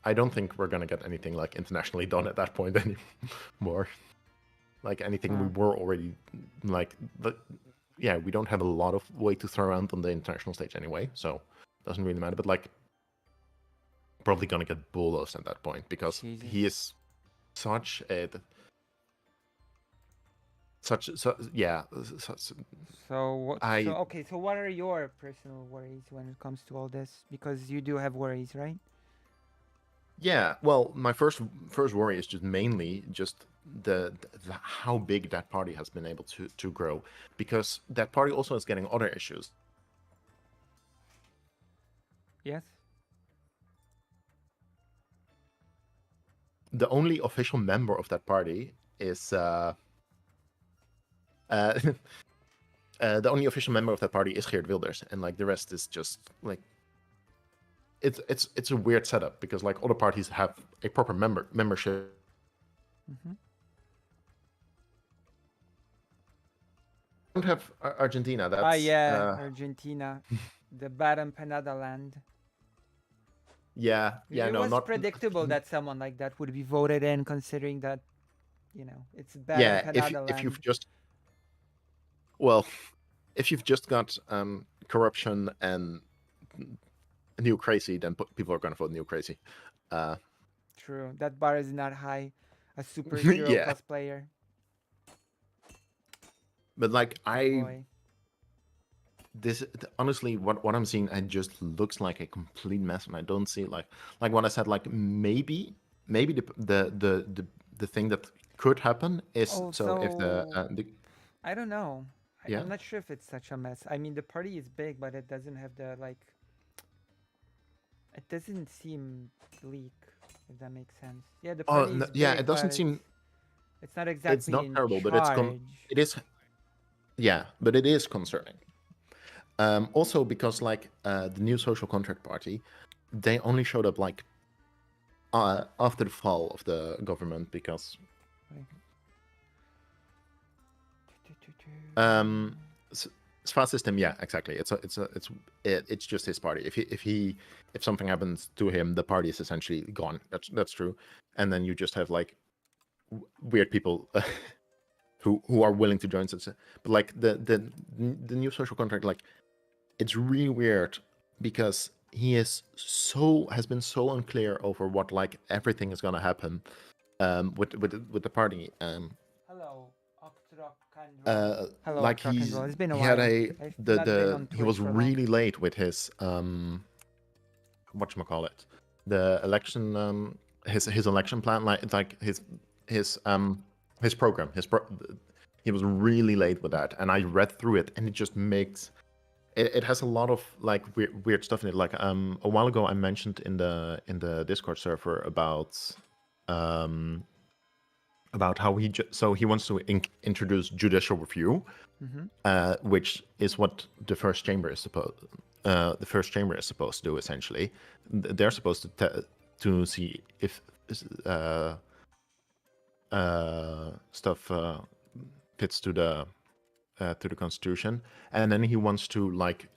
I don't think we're going to get anything like internationally done at that point anymore. Like anything we were already like, but yeah, we don't have a lot of weight to throw around on the international stage anyway, so doesn't really matter. But like, probably gonna get bulldozed at that point because Jesus. he is such a such so yeah. I Okay, so what are your personal worries when it comes to all this? Because you do have worries, right? Yeah, well, my first worry is just mainly just the how big that party has been able to grow, because that party also is getting other issues. Yes. The only official member of that party is uh, the only official member of that party is Geert Wilders, and like the rest is just like it's a weird setup because like other parties have a proper membership. Mm-hmm. Don't have Argentina. Ah, That's yeah, Argentina, the bad empanada land. yeah, It no, was not predictable that someone like that would be voted in, considering that it's bad yeah. empanada If you've land. just well, if you've just got corruption and new crazy, then people are going to vote new crazy. Uh, True, that bar is not high. A superhero yeah, cosplayer. but like Oh boy. this honestly, what I'm seeing, it just looks like a complete mess, and I don't see like what I said, like maybe the thing that could happen is so if Also, the I don't know. yeah. I'm not sure if it's such a mess. I mean, the party is big, but it doesn't have the like. It doesn't seem bleak, if that makes sense. Yeah, the Oh party is yeah, big, it but doesn't seem it's not it's exactly not in terrible, but charge. it is yeah, but it is concerning. Also because like the new social contract party, they only showed up like after the fall of the government because Right. um SPA system, yeah, exactly. It's just his party. If something happens to him, the party is essentially gone. That's true. And then you just have like weird people who are willing to join such. But like the new social contract, like it's really weird because he has been so unclear over what like everything is gonna happen with the party. Hello, Octrock and Roll. Hello, Like Octrock and Roll. It's been a he had while. a I've not been on he Twitch was for long. really late with his whatchamacallit, the election his election plan, like his his program he was really late with that, and I read through it, and it just makes it has a lot of like weird stuff in it. Like a while ago I mentioned in the Discord server about how so he wants to introduce judicial review, which is what the first chamber is supposed to do. Essentially, they're supposed to see if stuff fits to the constitution, and then he wants to like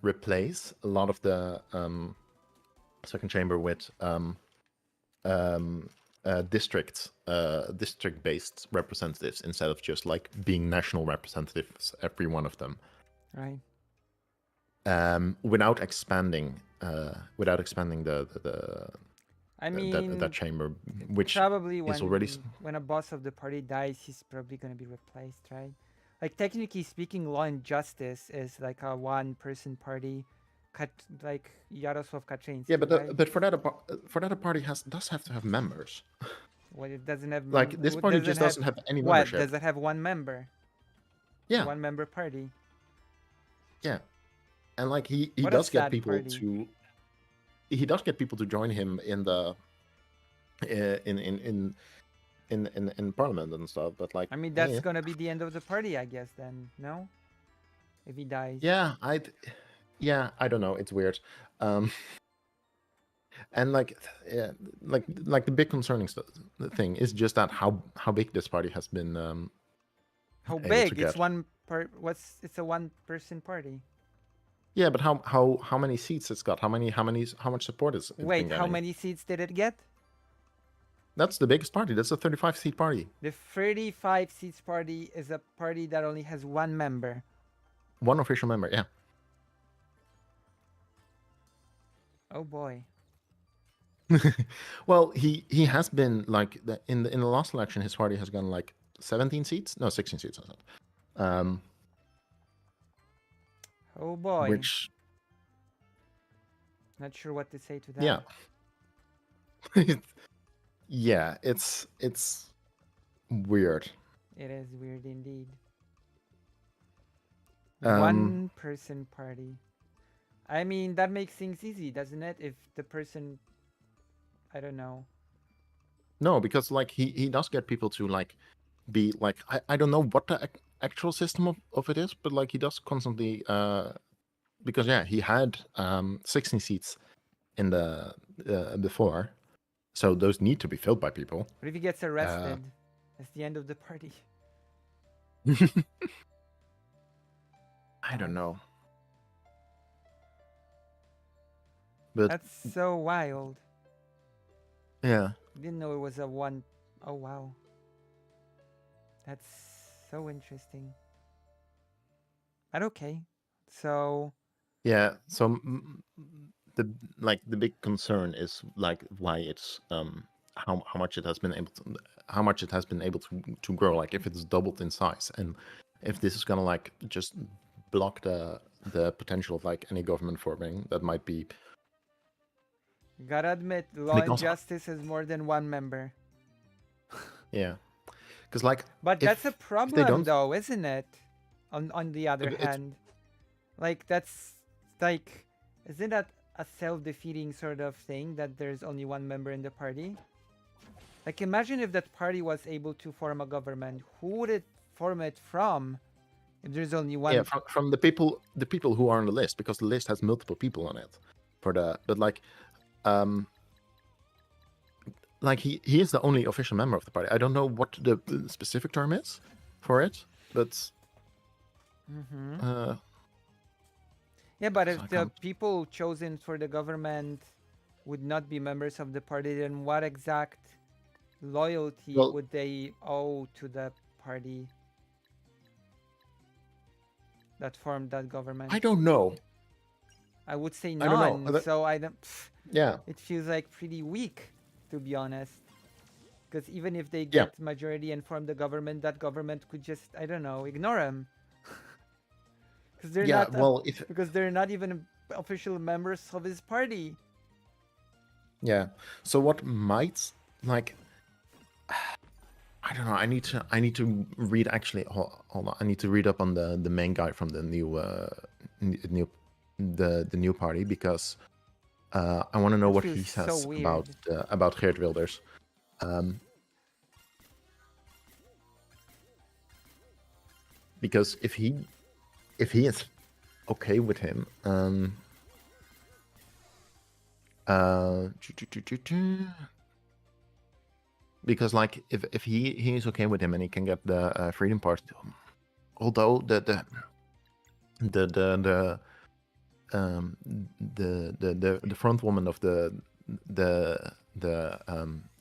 replace a lot of the second chamber with district-based representatives instead of just like being national representatives, every one of them, Right. without expanding I that mean, chamber, which probably is already when a boss of the party dies, he's probably gonna be replaced, right? Like technically speaking, Law and Justice is like a one-person party, like Yaroslav yeah, Kaczynski, but right? for that a party does have to have members. What it doesn't have Like this what party doesn't just have doesn't have any what membership. does it have one member? It's a Yeah, one-member party. yeah, and like he What a does get sad people party. to join him in the in parliament and stuff, but like I mean, that's yeah, gonna be the end of the party, I guess. Then no, if he dies. yeah, I don't know, it's weird. um and like yeah, like the big concerning thing is just that how big this party has been How able to big? It's get. one per. What's? It's a one-person party. Yeah, but how many seats it's got, how much support it's been Wait, how getting. many seats did it get? That's the biggest party. That's a 35-seat party. The 35 seats party is a party that only has one member. One official member, yeah. Oh boy. Well, he has been like in the last election, his party has gotten like 17 seats, no 16 seats, I said. Oh boy. Which Not sure what to say to that. yeah, yeah, it's weird. It is weird indeed. Um, One person party. I mean, that makes things easy, doesn't it? If the person, I don't know. No, because like he does get people to like be like I don't know what the actual system of it is, but like he does constantly because yeah, he had 16 seats in the before, so those need to be filled by people. What if he gets arrested? That's the end of the party. I don't know. But That's so wild. yeah, Didn't know it was a one. Oh wow. That's so interesting. But okay. So yeah. So the the big concern is like why it's how much it has been able to grow. Like if it's doubled in size, and if this is gonna like just block the potential of like any government forming that might be. gotta admit, Law and Justice has more than one member. Yeah, because like. But that's a problem, though, isn't it? On the other hand, like that's like, isn't that a self-defeating sort of thing that there's only one member in the party? Like, imagine if that party was able to form a government. Who would it form it from? If there's only one. Yeah, from the people who are on the list, because the list has multiple people on it. But like he is the only official member of the party. I don't know what the specific term is for it, but yeah, but if the people chosen for the government would not be members of the party, then what exact loyalty would they owe to the party that formed that government? I don't know. I would say none. I don't know. So I don't. Yeah. It feels like pretty weak, to be honest. Because even if they get majority and form the government, that government could just, I don't know, ignore them. Because they're not. Because they're not even official members of his party. Yeah. So what might like. I don't know. I need to read actually. Hold on. I need to read up on the main guy from the new party, because I want to know what he says about Geert Wilders. Because if he is okay with him, because like if he is okay with him and he can get the Freedom Party, although the front woman of the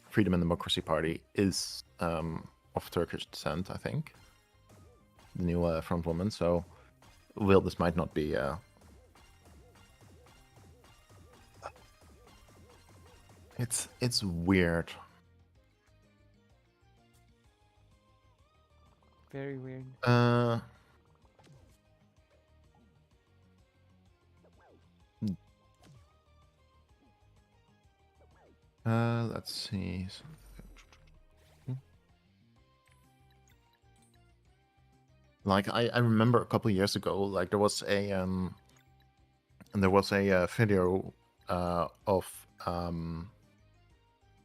Freedom and Democracy Party is of Turkish descent, I think. The new front woman, so Wilders might not be. It's weird. Very weird. Let's see. Like I remember a couple of years ago, like there was a video of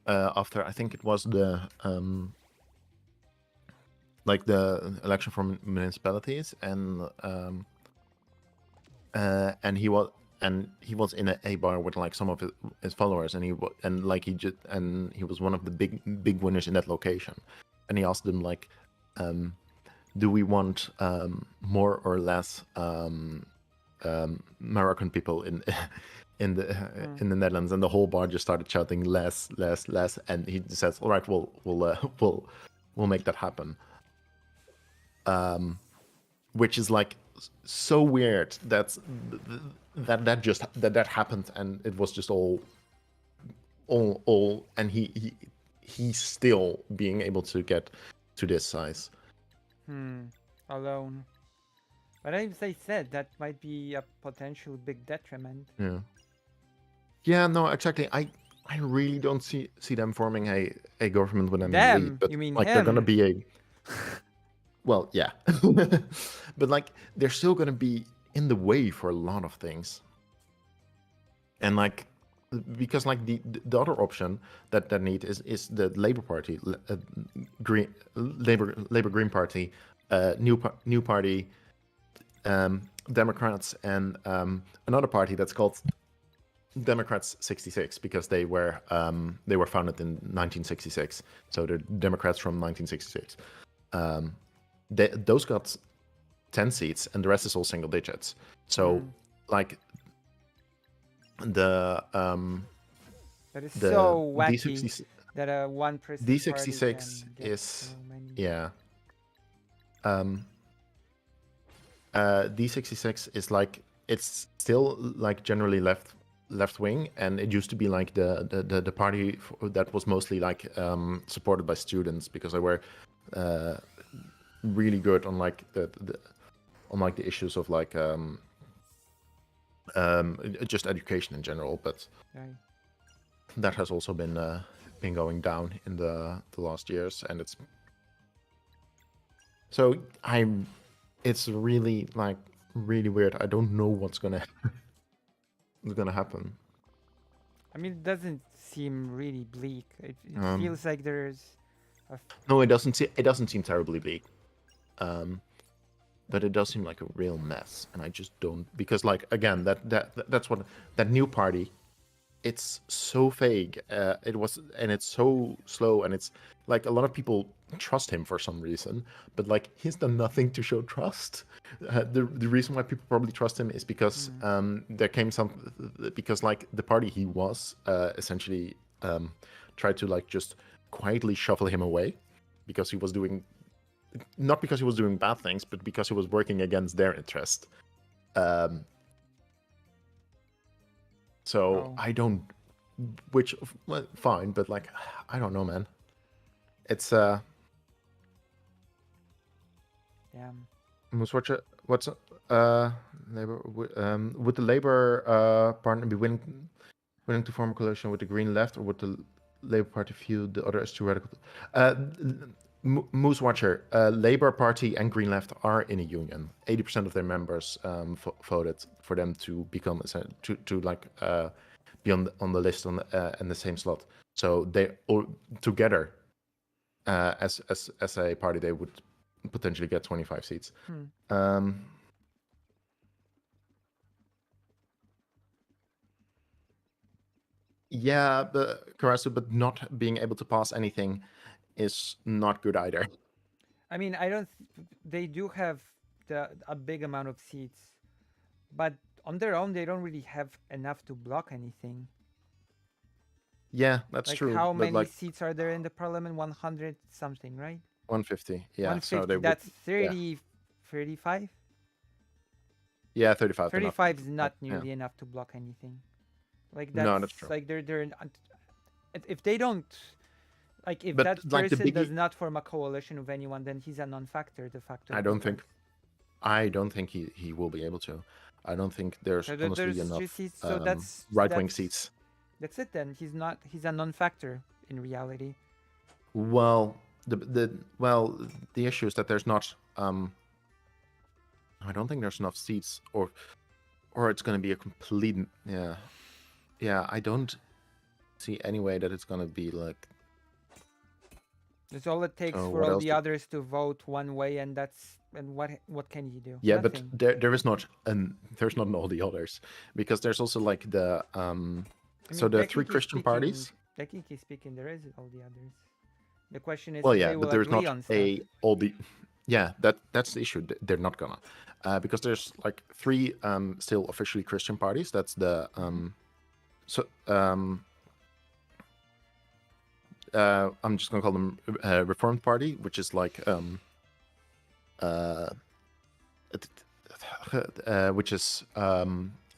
after I think it was the like the election for municipalities, and he was in a bar with like some of his followers, and he was one of the big winners in that location, and he asked them like, do we want more or less Moroccan people in the Netherlands, and the whole bar just started shouting less, less, less, and he says, "All right, we'll make that happen." Which is like so weird that that happened, and it was just all, and he's still being able to get to this size. Alone. But as I said, that might be a potential big detriment. Yeah. Yeah, no, exactly. I really don't see them forming a government with them in the lead. Them? But You mean like they're gonna him? be a well, yeah. But like they're still gonna be in the way for a lot of things. And like because like the other option that need is the Labour Party, Labour Green Party, New Party, Democrats, and another party that's called Democrats 66 because they were founded in 1966. So they're Democrats from 1966. Those got 10 seats, and the rest is all single digits. So like that is so wacky D66, that a 1% D66 is so many. yeah. D66 is like it's still like generally left wing, and it used to be like the party that was mostly like supported by students because they were really good on like the issues of like just education in general, but Right. that has also been going down in the last years, and it's really like really weird. I don't know what's gonna happen. I mean, it doesn't seem really bleak. It feels like there's No, it doesn't seem terribly bleak. But it does seem like a real mess, and I just don't, because like again that's what that new party, it's so vague. It's so slow, and it's like a lot of people trust him for some reason, but like he's done nothing to show trust. The reason why people probably trust him is because there came because like the party he was essentially tried to like just quietly shuffle him away because he was doing. Not because he was doing bad things, but because he was working against their interest. So I don't, which well, fine, but like I don't know, man. It's damn. What's Labor? Would the Labor partner be willing to form a coalition with the Green Left, or would the Labor Party view the other as too radical? Moose Watcher, Labour Party and Green Left are in a union. 80% of their members voted for them to become to like be on the list in the same slot. So they all together as a party they would potentially get 25 seats. Yeah, but Karasu, but not being able to pass anything is not good either. I mean, I don't. They do have a big amount of seats, but on their own, they don't really have enough to block anything. Yeah, that's like true. How but many like seats are there in the parliament? 100 something, right? 150. Yeah, 150. so they That's would, 30, yeah. 35. Yeah, 35. 35 is not yeah. nearly enough to block anything. Like No, that's true. Like if they don't, like if But, that like, the person biggie- does not form a coalition with anyone, then he's a non-factor de facto. I don't think he will be able to. I don't think there's So honestly there's enough just so that's right-wing that's- seats. That's it then. He's a non-factor in reality. Well, the issue is that there's not. I don't think there's enough seats, or it's going to be a complete. Yeah. I don't see any way that it's going to be like. That's all it takes So for what all else the others to vote one way, and what can you do? Yeah, Nothing. but there is not, and there's not all the others, because there's also like the I mean, so the three technically Christian speaking- parties. Technically speaking, there is all the others. The question is, Well, if yeah, they will but there's agree not on stuff. all the. Yeah, that's the issue. They're not gonna, because there's like three still officially Christian parties. That's the so I'm just gonna call them Reformed Party, which is like uh, which is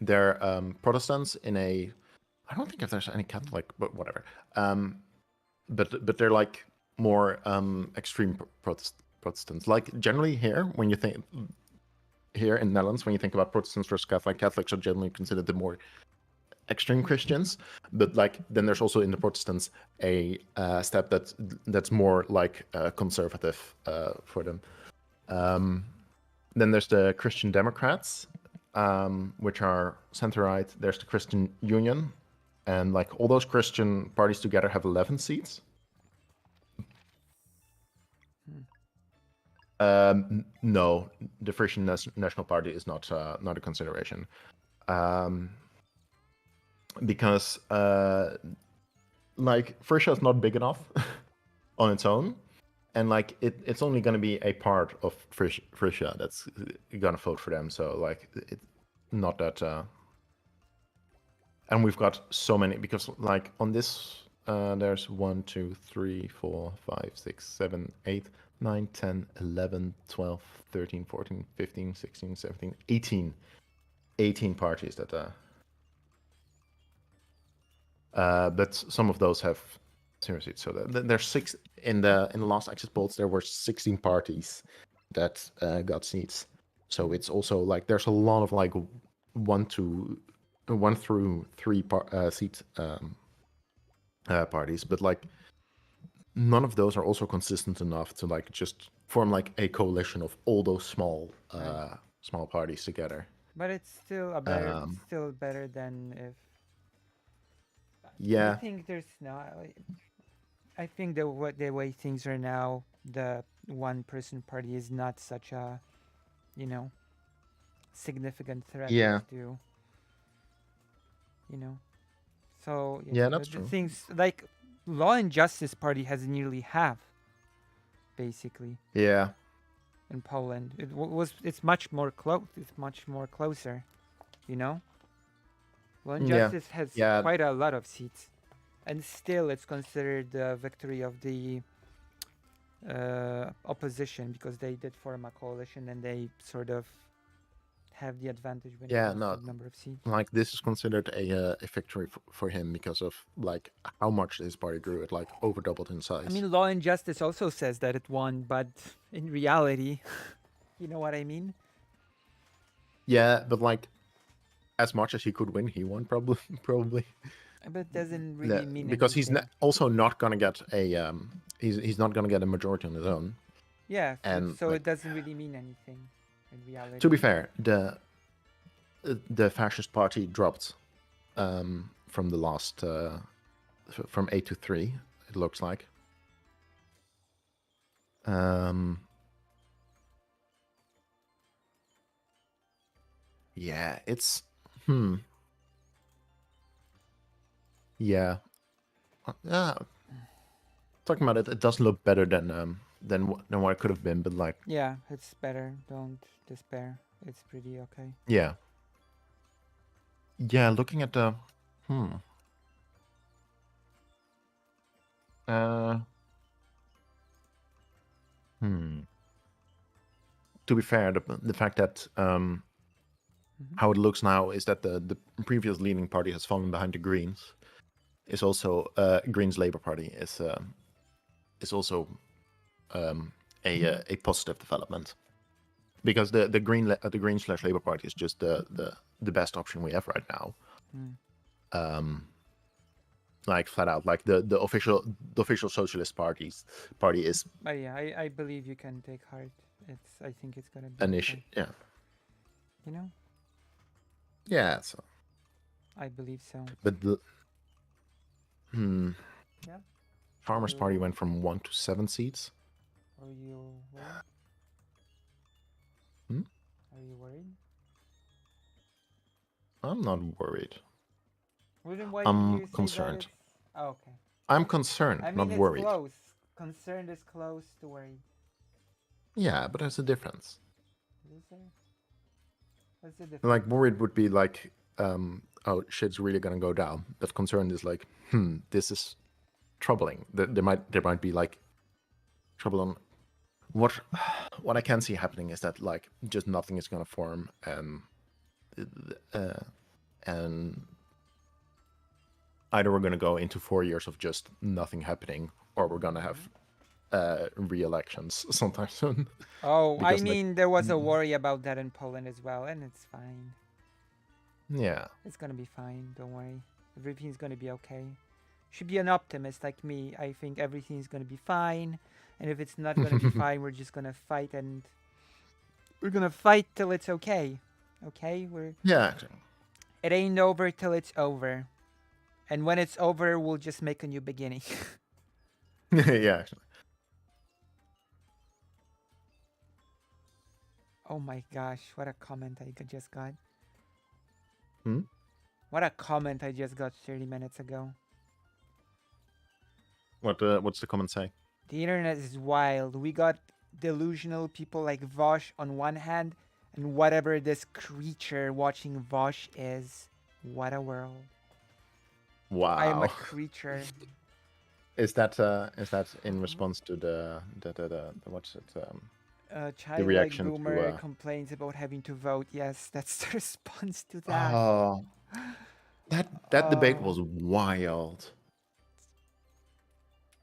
they're Protestants in a. I don't think if there's any Catholic, but whatever. But they're like more extreme Protestants. Like generally here, when you think here in the Netherlands, when you think about Protestants versus Catholics are generally considered the more extreme Christians. But like then there's also in the Protestants a step that's more like conservative for them. Then there's the Christian Democrats, which are center-right. There's the Christian Union, and like all those Christian parties together have 11 seats. No, the Christian National Party is not a consideration, because like Frisia is not big enough on its own, and like it's only going to be a part of Frisia that's going to vote for them. So like it's not that. And we've got so many because like on this there's 1, 2, 3, 4, 5, 6, 7, 8, 9, 10, 11, 12, 13, 14, 15, 16, 17, 18 parties that but some of those have 0 seats. So there's 6 in the last exit polls. There were 16 parties that got seats. So it's also like there's a lot of like 1 through 3 seat parties, but like none of those are also consistent enough to like just form like a coalition of all those small small parties together. But it's still a better. It's still better than if. I Yeah, think there's not. I think the way things are now, the one person party is not such a, you know, significant threat yeah, as to, you know. So yeah, yeah, that's the true. things like Law and Justice Party has nearly half, basically, Yeah, in Poland. It's much more close. It's much more closer, you know. Law and yeah, Justice has yeah, quite a lot of seats, and still it's considered the victory of the opposition because they did form a coalition and they sort of have the advantage when it yeah. comes to No, the number of seats. like this is considered a victory for him because of like how much his party grew. It like over doubled in I size. mean, Law and Justice also says that it won, but in reality, you know what I mean? Yeah, but like as much as he could win, he won probably probably. But it doesn't Yeah, really mean because he's anything. also not gonna get a he's not gonna get a majority on his own. Yeah, And so it like doesn't really mean anything in to reality. be fair, the fascist party dropped from the last from 8 to 3. It looks like. Yeah, it's yeah. Yeah, talking about it, it does look better than what it could have been, but like Yeah, it's better. Don't despair. It's pretty okay. yeah, yeah. Looking at the uh to be fair, the fact that how it looks now is that the previous leading party has fallen behind the Greens. Is also Greens Labour Party is also a positive development because the Green slash Labour Party is just the best option we have right now. Like flat out, like the official Socialist party is But yeah, I believe you can take heart. I think it's gonna be an issue. okay. Yeah, You know, yeah. So, I believe so. but the Yeah. Farmers Party You went from 1 to 7 seats. are you worried? Hmm? Are you worried? I'm not worried. Well, then why did I'm you say that concerned. it's? Oh, okay. I'm concerned, I not mean, it's worried. close. Concerned is close to worried. Yeah, but there's a difference. Is there? What's the difference? Like worried would be like oh, shit's really gonna go down. That concern is like, this is troubling. There might be like trouble on what I can see happening is that like just nothing is gonna form, and either we're gonna go into 4 years of just nothing happening, or we're gonna have re-elections sometime soon. Oh, I Because like, mean, there was a worry about that in Poland as well, and it's fine. yeah, It's gonna be fine. Don't worry. Everything's gonna be okay. Should be an optimist like me. I think everything's gonna be fine, and if it's not gonna be fine, we're just gonna fight, and we're gonna fight till it's okay. Okay, yeah, actually. it ain't over till it's over, and when it's over, we'll just make a new beginning. Yeah, actually. Oh my gosh, what a comment I just got. Hmm? What a comment I just got 30 minutes ago. What's the comment say? The internet is wild. We got delusional people like Vosh on one hand, and whatever this creature watching Vosh is. What a world. I am a Wow. creature. Is that in response to the what's it? A The childlike reaction boomer to complains about having to vote. Yes, that's the response to that. oh, that debate was wild.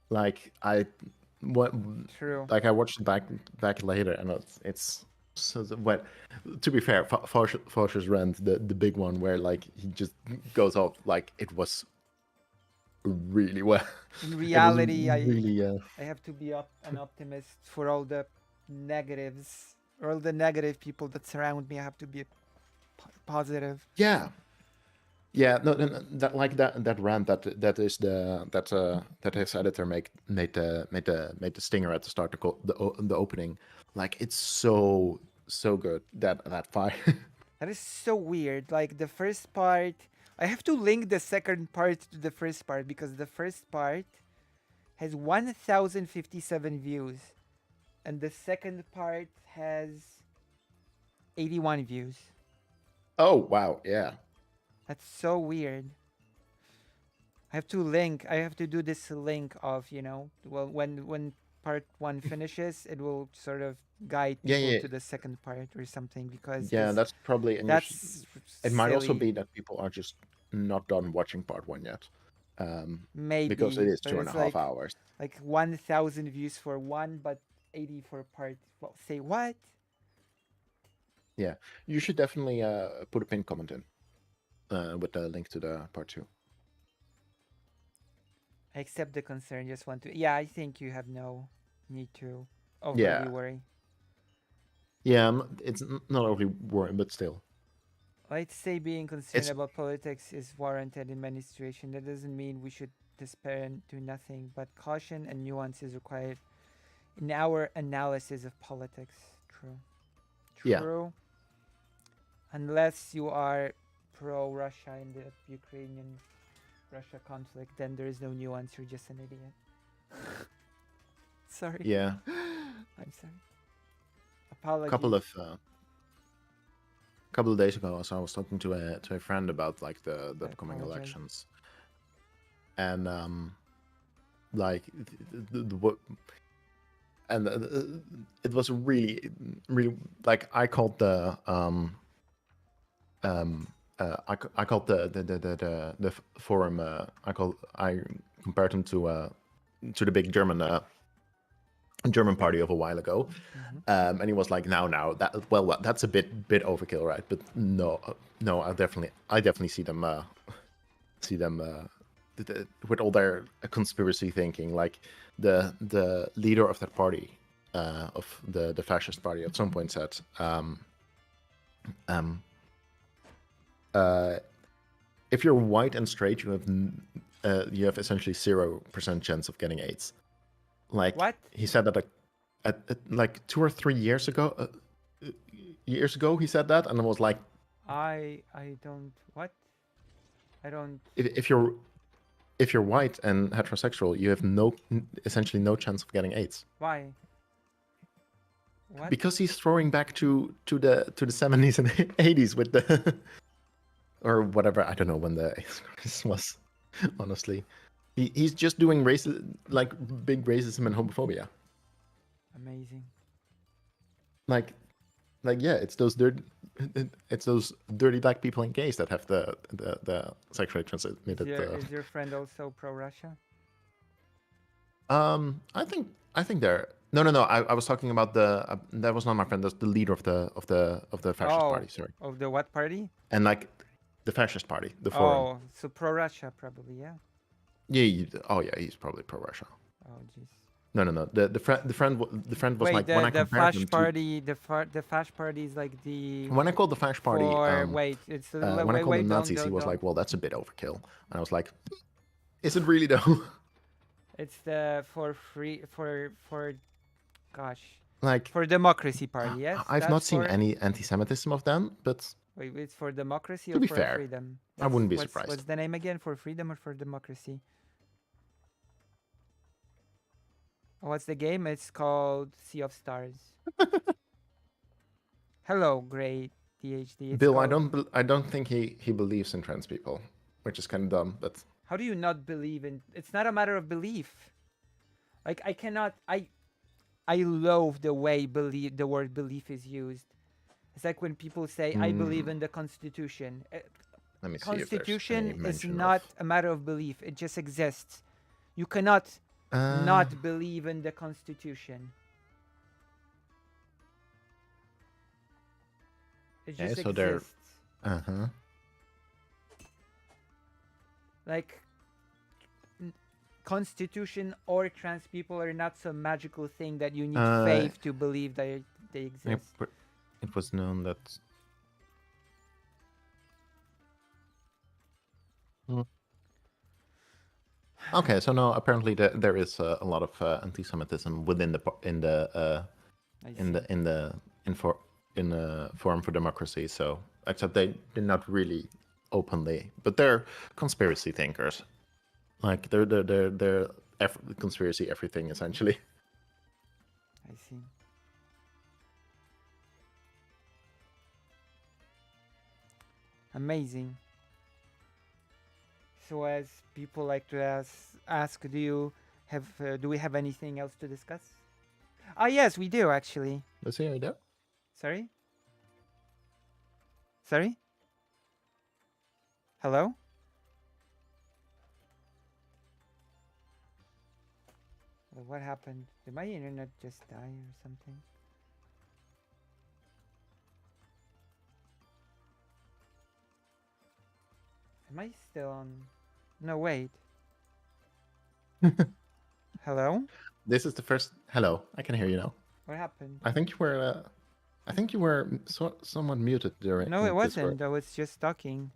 Like what True. like I watched it back later, and it's so what. To be fair, Fosh's rant, the big one where like he just goes off, like it was really well. In It was reality, really I have to be an optimist for all the negatives, or all the negative people that surround me. I have to be positive. yeah. Yeah, no, that like that rant that is that his editor made the stinger at the start to the opening, like it's so good that fight. That is so weird. Like the first part, I have to link the second part to the first part because the first part has 1,057 views, and the second part has 81 views. Oh wow, yeah, That's so weird. I have to link. I have to do this link of well, when part one finishes, it will sort of guide yeah, people yeah, to the second part or something because yeah. this That's probably, and that's it might also silly. be that people are just not done watching part one yet, um, because it Maybe, is but two and it's a half hours. like 1,000 views for one, but 80 for part. Well, say what? Yeah, you should definitely put a pin comment in with the link to the part two. I accept the concern. Just want to. Yeah, I think you have no need to overly Yeah, worry. yeah. It's not overly worrying, but still, I'd say being concerned it's about politics is warranted in many situations. That doesn't mean we should despair and do nothing, but caution and nuance is required in our analysis of politics. True. yeah. True. Unless you are pro Russia in the Ukrainian Russia conflict, then there is no nuance. You're just an idiot. Sorry. Yeah, I'm sorry. Apologies. Couple of days ago, so I was talking to a friend about like the I upcoming apologize. elections, and like what, and it was really like I called the I called the forum I compared him to the big German party of a while ago, and he was like, "Now that's a bit overkill, right?" But no, I definitely see them with all their conspiracy thinking. Like the leader of that party, of the fascist party, at some point said, "If you're white and straight, you have essentially 0% chance of getting AIDS." Like What? he said that like 2 or 3 years ago. He said that, and I was like, I don't what? I don't if you're white and heterosexual, you have essentially no chance of getting AIDS, why? What? because he's throwing back to the 70s and 80s with the or whatever. I don't know when the crisis was. Honestly, he's just doing like big racism and homophobia. Amazing. Like yeah, it's those dirty black people and gays that have the sexually transmitted. Is your friend also pro-Russia? I think they're no. I was talking about that was not my friend. That's the leader of the fascist Oh, party. Sorry, of the what party? and like the fascist party, the forum. Oh, so pro-Russia probably, yeah. Yeah. Oh yeah, he's probably pro Russia. Oh, jeez. No. The friend was Wait, like when I the compared Fash them to party, the Fash party is like the when I called the fascist party. wait, it's When I called them Nazis, he was like, "Well, that's a bit overkill." And I was like, "Is it really though?" It's the for free for gosh Like, for democracy party. Yes, I've that's not seen for, any anti-Semitism of them, but wait, it's for democracy to or be for fair, freedom? I wouldn't be What's surprised. the name again? For freedom or for democracy? What's the game? It's called Sea of Stars. Hello, great DHD. It's Bill, called... I don't think he believes in trans people, which is kind of dumb. But How do you not believe in? It's not a matter of belief. Like I cannot. I loathe the way the word belief is used. It's like when people say I believe in the Constitution. let me see if there's any Constitution is mention not a matter of belief. It just exists. You cannot of. not believe in the Constitution. It Yeah, just so they're exists. Like Constitution or trans people are not some magical thing that you need faith to believe that they exist. It was known that. Okay, so no, apparently there is a lot of anti-Semitism within the in the Forum for Democracy. So except they're not really openly, but they're conspiracy thinkers. Like they're conspiracy everything essentially. I see. Amazing. So as people like to ask, do we have anything else to discuss? Ah, yes, we do actually. Let's see how you do. Sorry? Sorry? Hello? What happened? Did my internet just die or something? Am I still on? No, wait. Hello? This is the first. Hello, I can hear you now. What happened? I think you were somewhat muted during. No, it Discord. wasn't. I was just talking.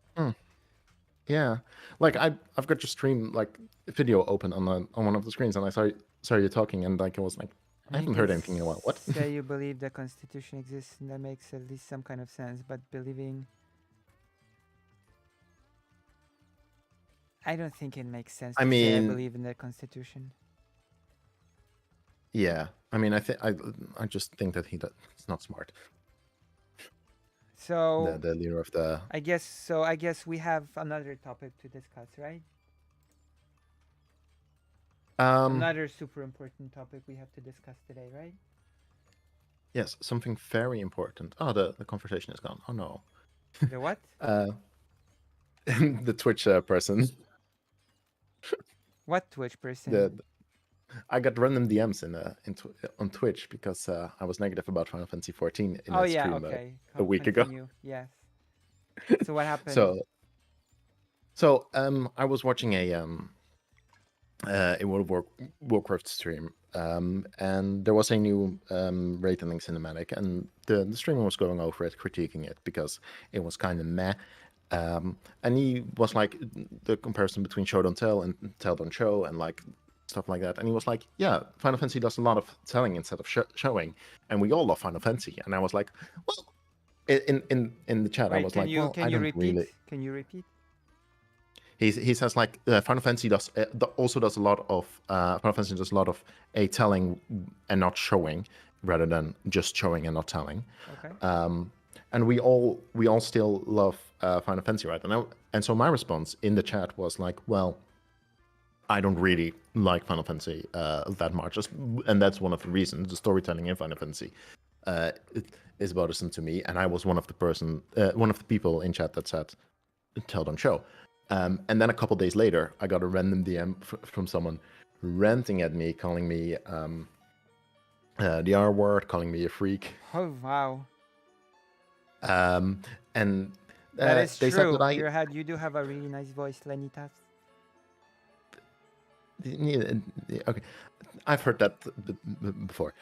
Yeah, like I've got your stream like video open on one of the screens, and I saw you talking, and like I was like, I haven't heard anything in a while. What? Say you believe the Constitution exists, and that makes at least some kind of sense. But believing, I don't think it makes sense. I To say I mean- believe in the Constitution. Yeah, I mean, I just think that he's not smart. So The leader of the. I guess we have another topic to discuss, right? Another super important topic we have to discuss today, right? Yes, something very important. Oh, the conversation is gone. Oh no. The what? The Twitch person. What Twitch person? I got random DMs on Twitch because I was negative about Final Fantasy 14 in a stream a week ago. Yes. So what happened? So I was watching a World of Warcraft stream, and there was a new Wraith Ending cinematic, and the streamer was going over it, critiquing it because it was kind of meh. And he was like the comparison between show don't tell and tell don't show, and like stuff like that. And he was like, "Yeah, Final Fantasy does a lot of telling instead of showing, and we all love Final Fantasy." And I was like, "Well," in the chat, Wait, I was like, "Well, can I you don't repeat? really." Can you repeat? He says like Final Fantasy also does a lot of Final Fantasy does a lot of telling and not showing rather than just showing and not telling. Okay. And we all still love Final Fantasy, right? And so my response in the chat was like, well, I don't really like Final Fantasy that much, and that's one of the reasons. The storytelling in Final Fantasy it is bothersome to me, and I was one of the people in chat that said, "Tell don't show." And then a couple days later, I got a random DM from someone ranting at me, calling me the R word, calling me a freak. Oh wow, And that is they said true. that You do have a really nice voice, Lenitas. yeah, okay, I've heard that before.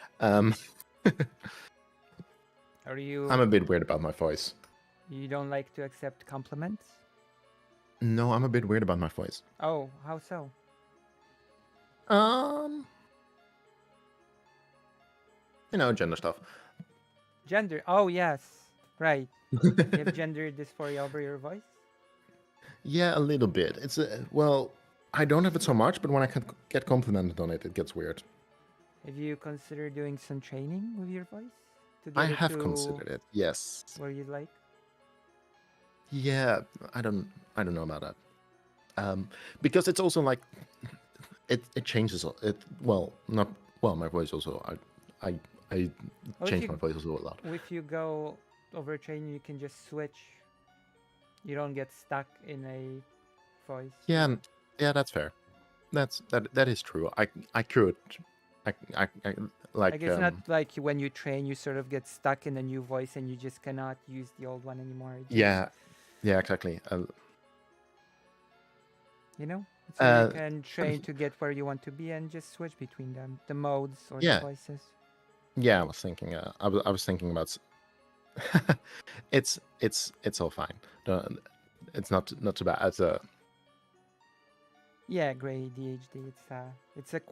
Are you? I'm a bit weird about my voice. You don't like to accept compliments? No, I'm a bit weird about my voice. Oh, how so? Gender stuff. Gender. Oh yes, right. You have gender dysphoria over your voice. Yeah, a little bit. It's well, I don't have it so much, but when I can get complimented on it, it gets weird. Have you considered doing some training with your voice to I get it have to considered it. Yes. where you'd like? Yeah, I don't know about that. Because it's also like it changes it. Well, not well. My voice also. I Well, change my voice also a lot. If you go over training, you can just switch. You don't get stuck in a voice. Yeah, that's fair. That is true. I could. I like. Like it's not like when you train, you sort of get stuck in a new voice and you just cannot use the old one anymore. Yeah, exactly. You know, so you can train to get where you want to be and just switch between them, the modes or the voices. Yeah, I was thinking. I was thinking about. It's all fine. It's not too bad. Yeah, Grey DHD.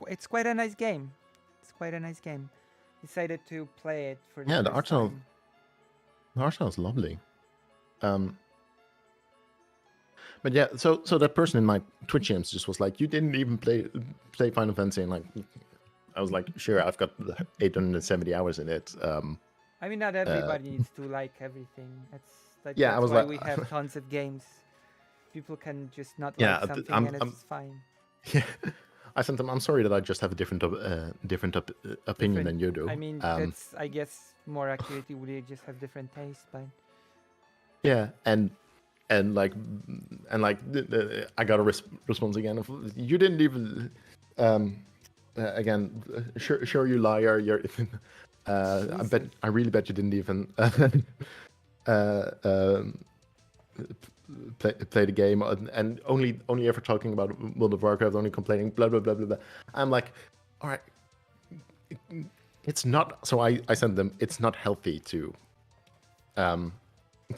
It's quite a nice game. It's quite a nice game. Decided to play it for the the first art time. The art style is lovely. But yeah, so that person in my Twitch games just was like, "You didn't even play Final Fantasy," and like, I was like, "Sure, I've got 870 hours in it." I mean, not everybody needs to like everything. That's why we have tons of games. People can just not like something, and it's fine. Yeah, I sent them. I'm sorry that I just have a different opinion than you do. I mean, that's I guess more accurately we just have different tastes, but yeah, and like I got a response again of, "You didn't even again, sure you liar, you're I really bet you didn't even play the game, and only ever talking about World of Warcraft, only complaining, blah blah blah blah blah." I'm like, all right, it's not. So I sent them. It's not healthy to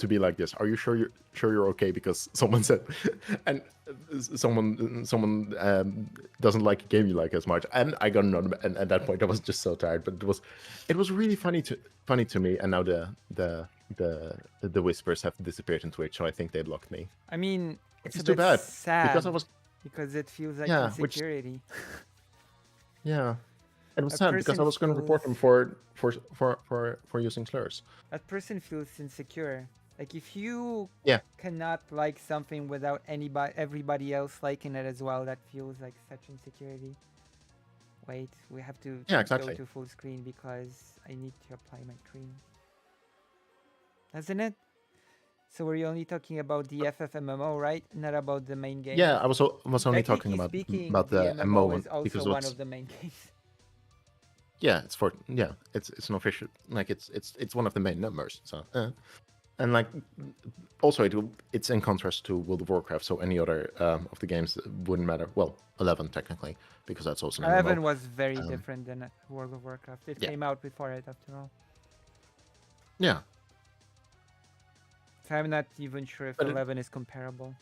be like this. Are you sure you're okay? Because someone said, and someone doesn't like a game you like as much. And I got another. And at that point, I was just so tired. But it was really funny to me. And now the whispers have disappeared in Twitch, so I think they blocked me. I mean, it's too bad sad because it feels like insecurity. It was sad because I was going to report him for using slurs. That person feels insecure. Like if you cannot like something without everybody else liking it as well, that feels like such insecurity. Wait, we have to go to full screen because I need to apply my cream. Hasn't it? So we're only talking about the FFMMO, right? Not about the main game. Yeah, I was only talking about the MMO is also because one of the main games. Yeah, it's an official, like it's one of the main numbers. So and like also it's in contrast to World of Warcraft, so any other of the games wouldn't matter. Well, 11 technically, because that's also an 11 MMO. was very different than World of Warcraft. It came out before it, after all. Yeah. So I'm not even sure if 11 is comparable.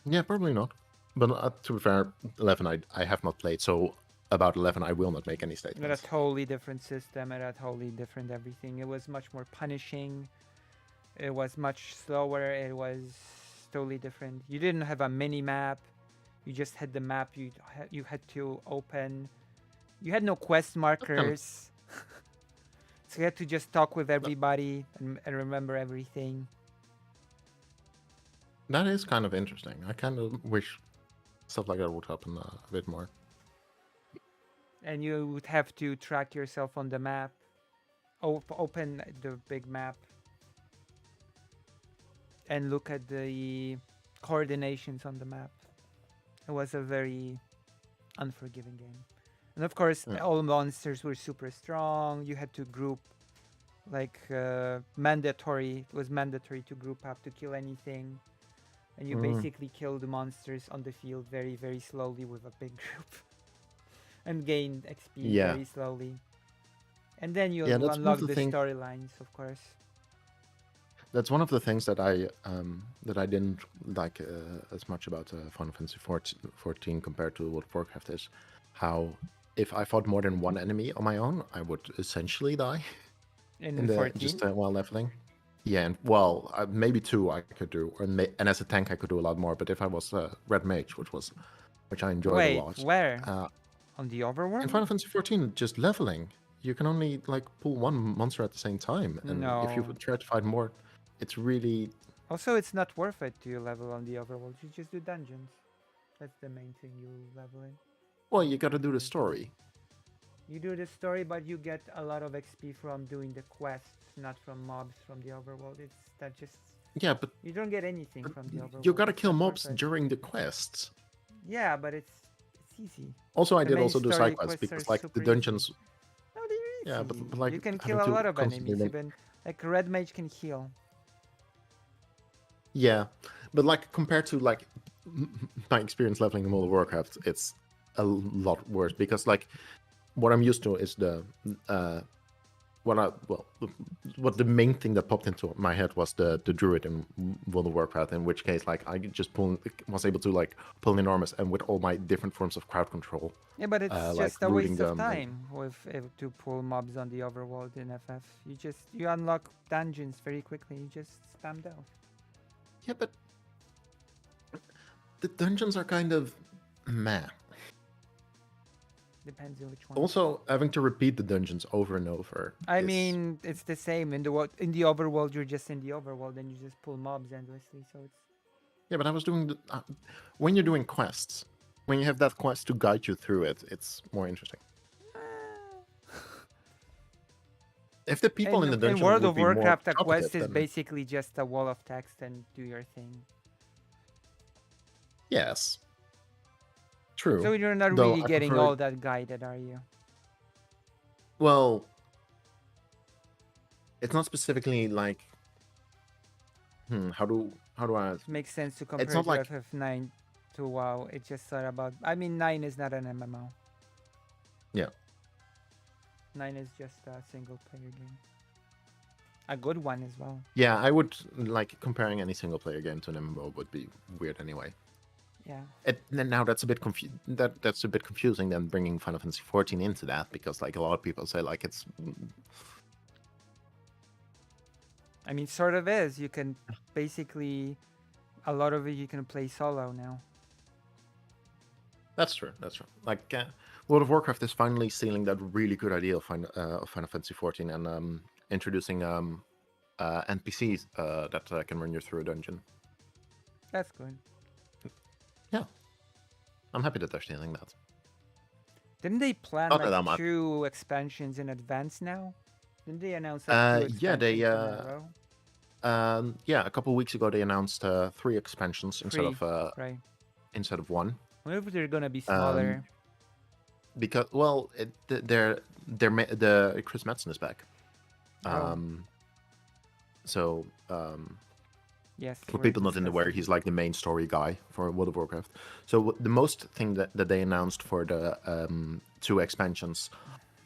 Yeah, probably not. But to be fair, 11 I have not played, so about 11 I will not make any statements. It had a totally different system, it had totally different everything. It was much more punishing, it was much slower, it was totally different. You didn't have a mini map, you just had the map you had to open. You had no quest markers. So you had to just talk with everybody and remember everything. That is kind of interesting. I kind of wish stuff like that would happen a bit more. And you would have to track yourself on the map. Open the big map and look at the coordinations on the map. It was a very unforgiving game. And of course, Yeah. all monsters were super strong. You had to group, like mandatory. It was mandatory to group up to kill anything, and you basically kill the monsters on the field very, very slowly with a big group, and gain XP Yeah. very slowly. And then you Yeah, that's one of unlock the the things. storylines, of course. That's one of the things that I didn't like as much about Final Fantasy 14 compared to what Warcraft is. How if I fought more than one enemy on my own, I would essentially die In in the 14, just while leveling. Yeah, and well, maybe two I could do, and as a tank I could do a lot more. But if I was Red Mage, which I enjoyed a wait, lot, where? uh, On the in overworld? Final Fantasy 14, just leveling, you can only like pull one monster at the same time, and if you No. try to fight more, it's really Also, it's not worth it to level on the overworld. You just do dungeons. That's the main thing you level in. well, you got to do the story. You do the story, but you get a lot of XP from doing the quests, not from mobs from the overworld. It's that just Yeah, but you don't get anything from the overworld. you got to It's kill not mobs worth it. during the quests. Yeah, but it's easy. Also, I The did main also do story side quests quests are because like super the dungeons. easy. No, they're Yeah, easy. but like You can having kill a to lot of constantly enemies. Even like Red Mage can heal. yeah, but like compared to like my experience leveling in World of Warcraft, it's a lot worse because like what I'm used to is the what the main thing that popped into my head was the druid in World of Warcraft. In which case, like I just was able to like pull enormous and with all my different forms of crowd control. Yeah, but it's Like just a rooting waste of them and time with to pull mobs on the overworld in FF. You unlock dungeons very quickly. You just spam down. yeah, but the dungeons are kind of meh. Depends on which one. Also, having to repeat the dungeons over and over. I mean, it's the same in the overworld. You're just in the overworld and you just pull mobs endlessly. So it's yeah, but I was doing when you're doing quests, when you have that quest to guide you through it, it's more interesting. If the people in the dungeon World would of be more Warcraft, a talkative, quest is then basically just a wall of text and do your thing. yes, true. So you're not Though really I getting prefer, all that guided, are you? well, it's not specifically like, how do I? It makes sense to It's compare not to like FF9 to WoW. It's just about. I mean, 9 is not an MMO. yeah. 9 is just a single player game. A good one as well. Yeah, I would like comparing any single player game to an MMO would be weird anyway. Yeah. Now that's a bit that's a bit confusing then bringing Final Fantasy 14 into that because like a lot of people say like it's I mean, sort of is. You can basically a lot of it you can play solo now. that's true. That's true. Like World of Warcraft is finally stealing that really good idea of Final Fantasy 14 and introducing NPCs that can run you through a dungeon. That's good. Yeah, I'm happy that they're stealing that. Didn't they plan Not that like I'm 2 expansions in advance now? Didn't they announce like 2 yeah, expansions they in a row? yeah, a couple of weeks ago they announced 3 expansions Right. instead of 1. I wonder if they're gonna be Um, smaller. because well, the Chris Metzen is back. Oh. So Yes. for we're people not in the aware, discussing. he's like the main story guy for World of Warcraft. So the most thing that they announced for the 2 expansions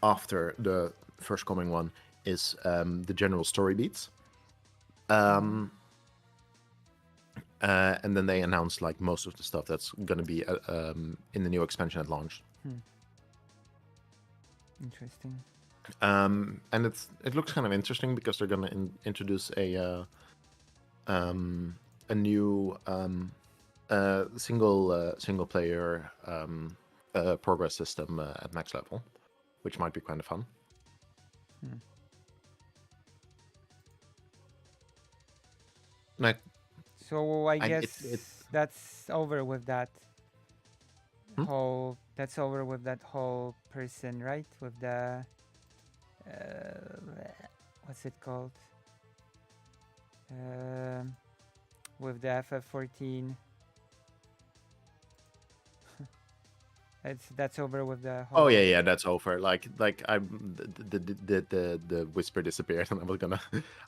after the first coming one is the general story beats. And then they announced like most of the stuff that's going to be in the new expansion at launch. Interesting. And it looks kind of interesting because they're going to introduce a new single player progress system at max level, which might be kind of fun. Like So I And guess that's over with that Hmm? whole. That's over with that whole person, right? With the what's it called? Um, with the FF14. That's over with the Oh whole. yeah, that's over. Like I the whisper disappeared, and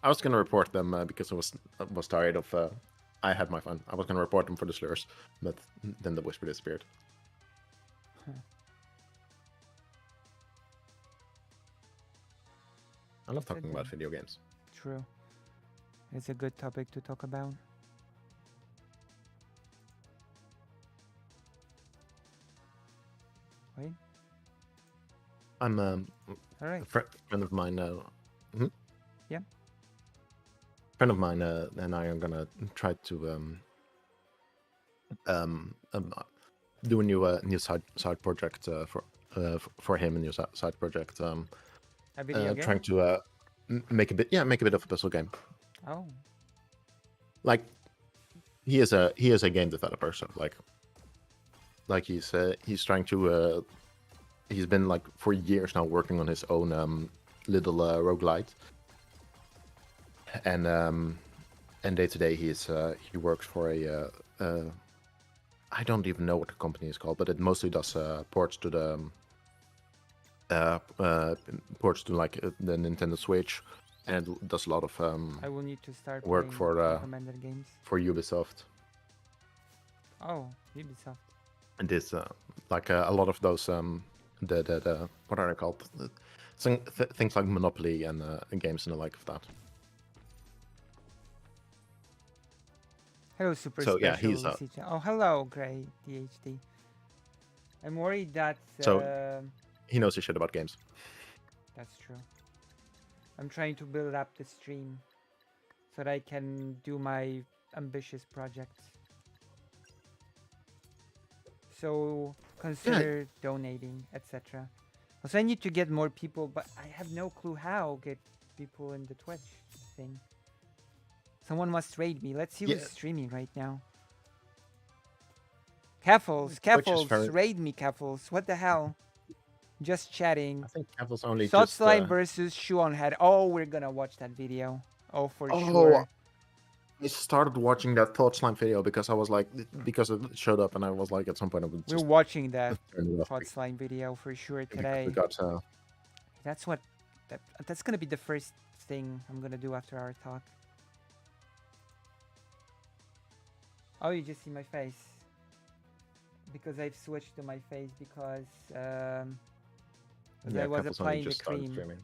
I was gonna report them because I was tired of. I had my fun. I was gonna report them for the slurs, but then the whisper disappeared. Huh. I love It's a talking good. about video games. True. It's a good topic to talk about. Wait. I'm All right. a friend of mine. Mhm. Yeah. Friend of mine and I are gonna try to um, um, do a new side project for him, a new side project. A video Trying game. to make a bit of a puzzle game. Oh. Like he is a game developer, so like he's trying to he's been like for years now working on his own little roguelite, and day to day he works for a I don't even know what the company is called, but it mostly does ports to the ports to like the Nintendo Switch, and it does a lot of I will need to start work playing for recommended games. Ubisoft. Oh, Ubisoft. And this like a lot of those the what are they called? Things like Monopoly and games and the like of that. Hello, Super So yeah, Special. he's Oh, hello, Grey DHD. I'm worried that so he knows his shit about games. that's true. I'm trying to build up the stream so that I can do my ambitious projects. So consider donating, etc. Also, I need to get more people, but I have no clue how get people in the Twitch thing. Someone must raid me. Let's see Yeah. who's streaming right now. Caffles, Twitch is raid me, Caffles. What the hell? Just chatting. I think Apple's only Salt just. Slime versus Shoe on Head. Oh, we're gonna watch that video. Oh, for Oh, sure. I started watching that Thought Slime video because I was like, because it showed up, and I was like, at some point I would We're just watching the turn it off. Hot Slime video for sure because today. we got That's what. That's gonna be the first thing I'm gonna do after our talk. Oh, you just see my face. Because I've switched to my face because I was Apple's only applying the just started cream. streaming.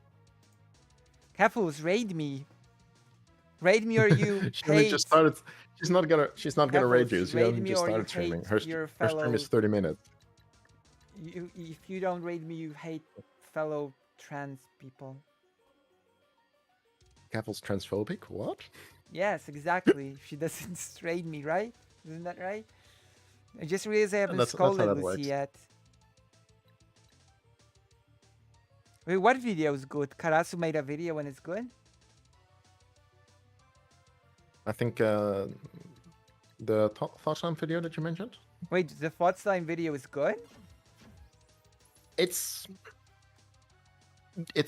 Caffles, raid me. Raid me or you She hate. only just started. She's not gonna raid you. Caffles, She raid only me just or you started streaming. hate Her your her stream fellow. is 30 minutes. If you don't raid me, you hate fellow trans people. Apple's transphobic? What? Yes, exactly. She doesn't raid me, right? Isn't that right? I just realized I haven't That's how scolded that Lucy works. yet. Wait, what video is good? Karasu made a video and it's good? I think the Thought Slime video that you mentioned. Wait, the Thought Slime video is good? It's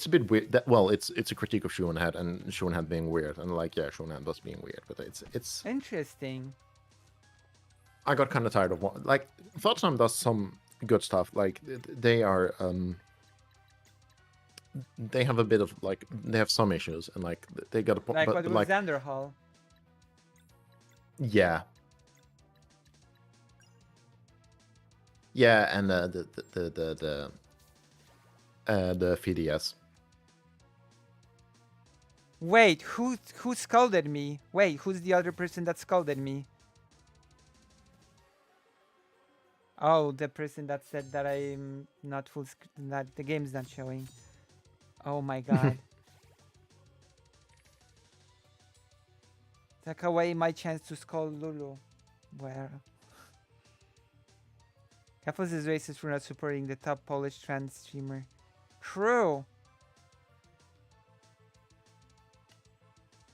a bit weird. Well, it's a critique of Shoenhead and Shoenhead being weird, and like yeah, Shoenhead was being weird, but it's. Interesting. I got kind of tired of like Thought Slime does some good stuff. Like they are they have a bit of like they have some issues, and like they got a point. Like But what with like Xander Hall. yeah, yeah, and the VDS. Wait, who scolded me? Wait, who's the other person that scolded me? Oh, the person that said that I'm not that the game's not showing. Oh my god. Take away my chance to scold Lulu. Where? Kefos is racist for not supporting the top Polish trans streamer. True.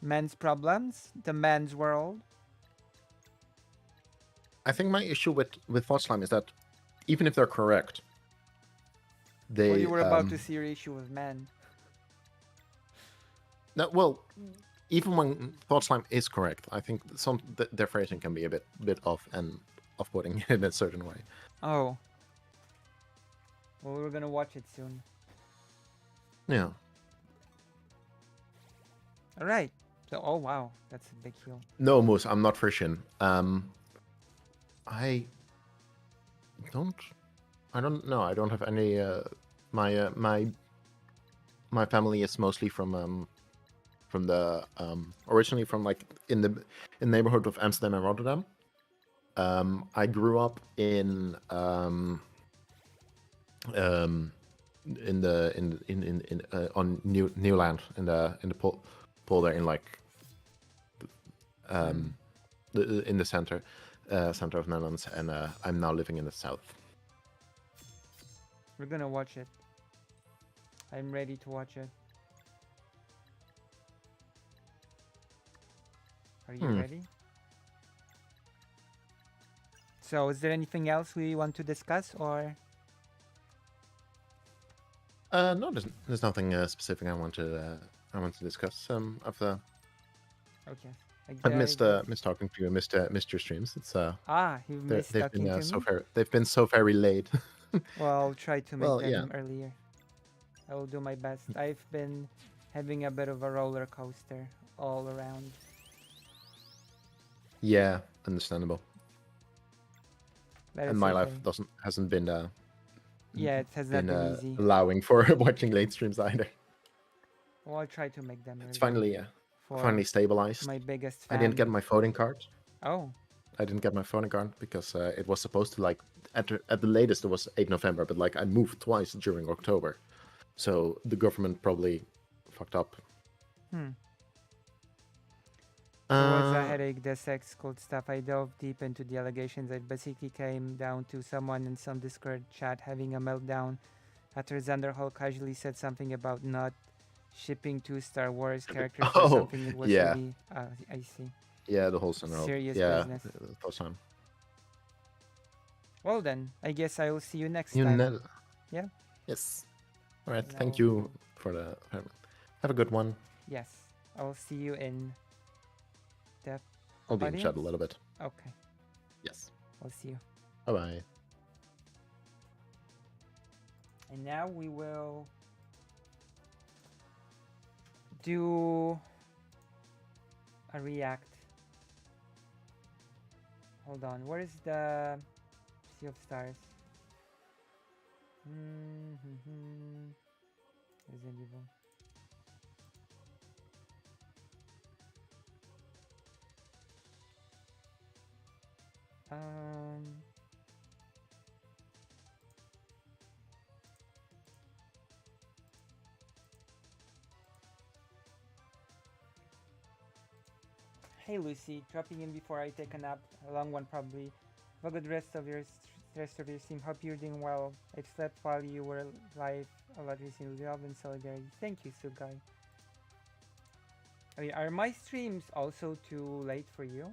Men's problems? The men's world? I think my issue with Thought Slime is that even if they're correct, Well, they you were about to see your issue with man. no, well, even when Thought Slime is correct, I think their phrasing can be a bit off and off-putting in a certain way. Oh. Well, we're gonna watch it soon. Yeah. All right. So, oh wow, that's a big heal. No, Moose, I'm not Frisian. I don't know. I don't have any. My family is mostly from the originally from like in the neighborhood of Amsterdam and Rotterdam. I grew up in on New Land in the polder in like in the center of Netherlands, and I'm now living in the south. We're gonna watch it. I'm ready to watch it. Are you ready? So, is there anything else we want to discuss, or? No, there's nothing specific I want to discuss. Okay. I've missed talking to you, missed your streams. It's you've missed they've talking been to me? they've been so very late. Well, I'll try to make Well, them earlier. I will do my best. I've been having a bit of a roller coaster all around. Yeah, understandable. But And it's my okay. life hasn't been Yeah, it has not been easy. allowing for watching late streams either. Well, I'll try to make them It's earlier. finally stabilized. My biggest I fan. didn't get my voting card. Oh. I didn't get my voting card because it was supposed to like at the latest it was 8 November, but like I moved twice during October, so the government probably fucked up. It was a headache, the sex cult stuff. I dove deep into the allegations. It basically came down to someone in some Discord chat having a meltdown after Xander Hall casually said something about not shipping 2 Star Wars characters or something. It was really... I see. Yeah, the whole Xander serious business. First time. Well then, I guess I will see you next time. Yeah? Yes. Alright, thank you for the... Have a good one. Yes. I will see you in... I'll be in chat a little bit. Okay. Yes. I'll see you. Bye-bye. And now we will do a react. Hold on. Where is the Sea of Stars? Resident Evil. Hey Lucy, dropping in before I take a nap, a long one probably. Have a good rest of your stream. Hope you're doing well. I've slept while you were live a lot recently. Love and solidarity. Thank you, Sugai. I mean, are my streams also too late for you?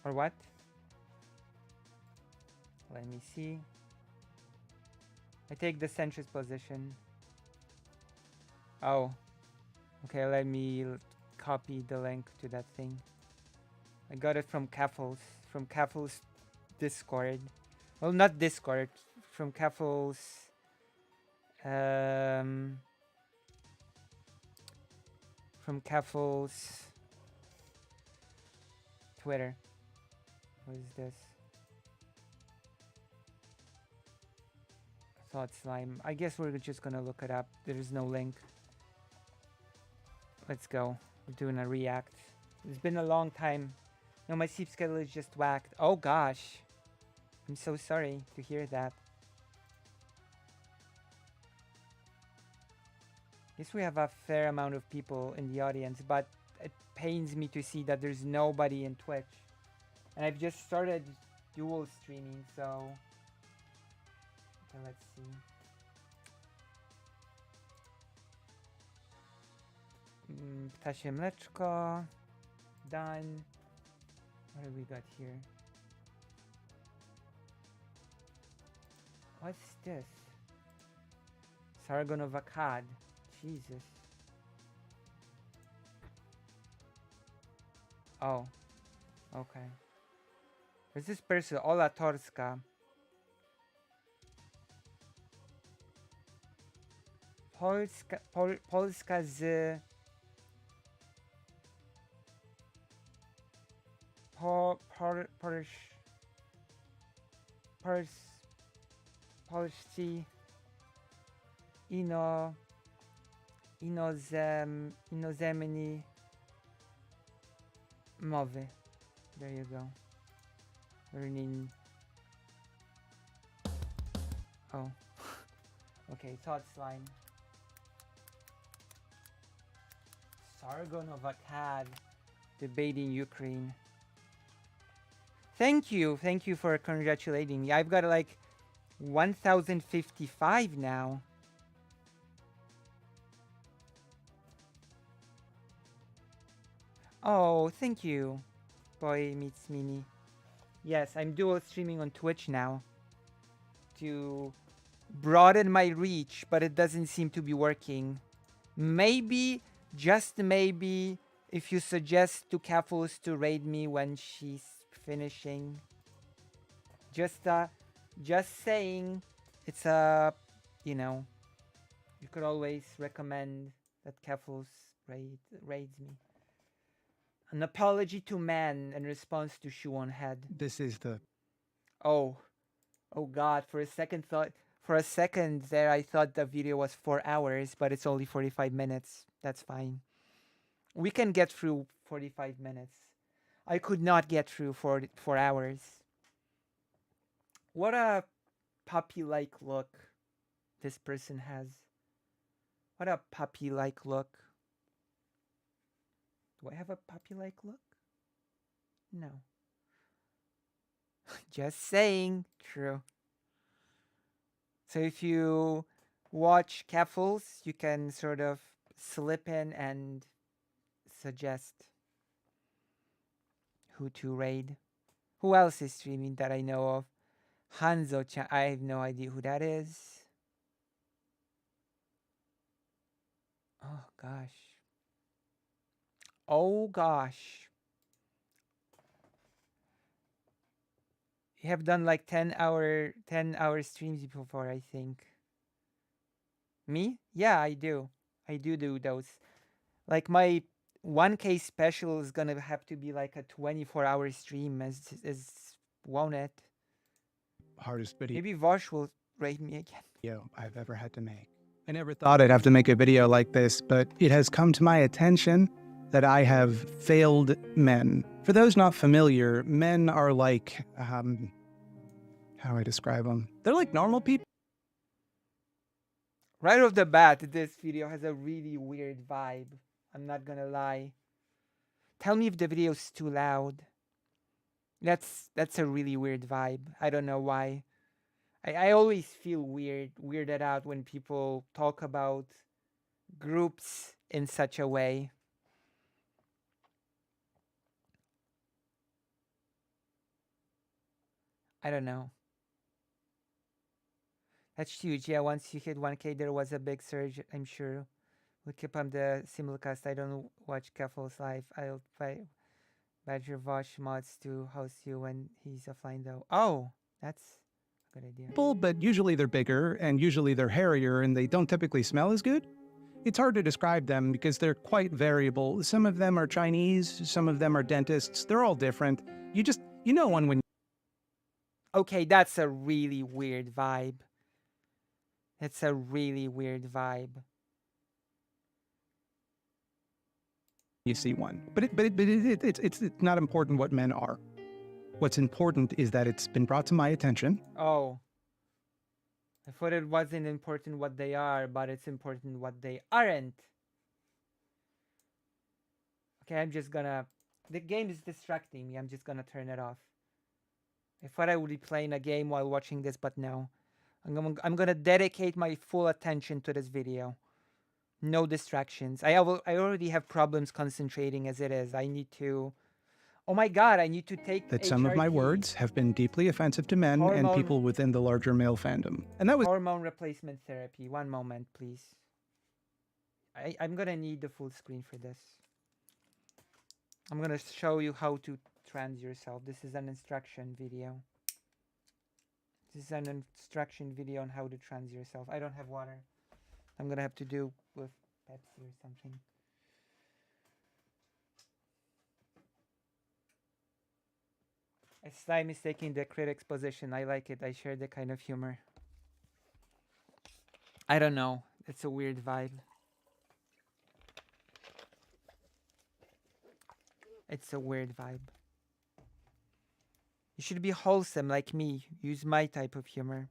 Or what? Let me see. I take the centrist position. Oh. Okay, let me copy the link to that thing. I got it from Kaffle's Discord. Well, not Discord, from Kaffle's Twitter. What is this? Thought Slime. I guess we're just gonna look it up. There's no link. Let's go. We're doing a react. It's been a long time. No, my sleep schedule is just whacked. Oh gosh. I'm so sorry to hear that. Guess we have a fair amount of people in the audience, but it pains me to see that there's nobody in Twitch. And I've just started dual streaming, so Okay, let's see. Ptasie mleczko. Done. What have we got here? What's this? Sargon of Akkad. Jesus. Oh. Okay. Where's this person? Ola Torska. Polska z... Polski... Inozemni... Mowy. There you go. Learning... Oh. Okay, thought slime. Sargon of Akkad. Debating Ukraine. Thank you for congratulating me. I've got like 1055 now. Oh, thank you, Boy Meets Mini. Yes, I'm dual streaming on Twitch now to broaden my reach, but it doesn't seem to be working. Maybe, just maybe, if you suggest to Kafus to raid me when she's finishing. Just saying, it's you know, you could always recommend that Kefus raids me. An apology to man in response to Shoe on Head. This is the... Oh God, for a second there I thought the video was 4 hours, but it's only 45 minutes. That's fine. We can get through 45 minutes. I could not get through 4 hours. What a puppy-like look this person has. What a puppy-like look. Do I have a puppy-like look? No. Just saying. True. So if you watch Caffles, you can sort of slip in and suggest who to raid. Who else is streaming that I know of? Hanzo-chan. I have no idea who that is. Oh gosh. Oh gosh. You have done like 10-hour streams before, I think. Me? Yeah, I do. I do those. Like my 1K special is gonna have to be like a 24-hour stream, as won't it? hardest video Maybe Vosh will raid me again. I've ever had to make. I never thought I'd have to make a video like this, but it has come to my attention that I have failed men. For those not familiar, men are like, how do I describe them? They're like normal people. Right off the bat, this video has a really weird vibe. I'm not gonna lie. Tell me if the video is too loud. That's a really weird vibe. I don't know why. I always feel weirded out when people talk about groups in such a way. I don't know. That's huge. Yeah, once you hit 1K, there was a big surge, I'm sure. We'll keep on the simulcast. I don't watch Keffel's live. I'll badger Vosh mods to host you when he's offline, though. Oh, that's a good idea. But usually they're bigger, and usually they're hairier, and they don't typically smell as good. It's hard to describe them because they're quite variable. Some of them are Chinese, some of them are dentists. They're all different. You know one when... Okay, that's a really weird vibe. That's a really weird vibe. You see one. But it's not important what men are. What's important is that it's been brought to my attention. Oh. I thought it wasn't important what they are, but it's important what they aren't. Okay, I'm just gonna... The game is distracting me. I'm just gonna turn it off. I thought I would be playing a game while watching this, but no. I'm gonna dedicate my full attention to this video. No distractions. I already have problems concentrating as it is. I need to. Oh my god! I need to take that some of my HRT. words have been deeply offensive to men and Hormone- people within the larger male fandom. And that was Hormone replacement therapy. One moment, please. I'm gonna need the full screen for this. I'm gonna show you how to trans yourself. This is an instruction video. This is an instruction video on how to trans yourself. I don't have water. I'm gonna have to do with Pepsi or something. Slime is taking the critic's position. I like it. I share the kind of humor. I don't know. It's a weird vibe. It's a weird vibe. You should be wholesome like me. Use my type of humor.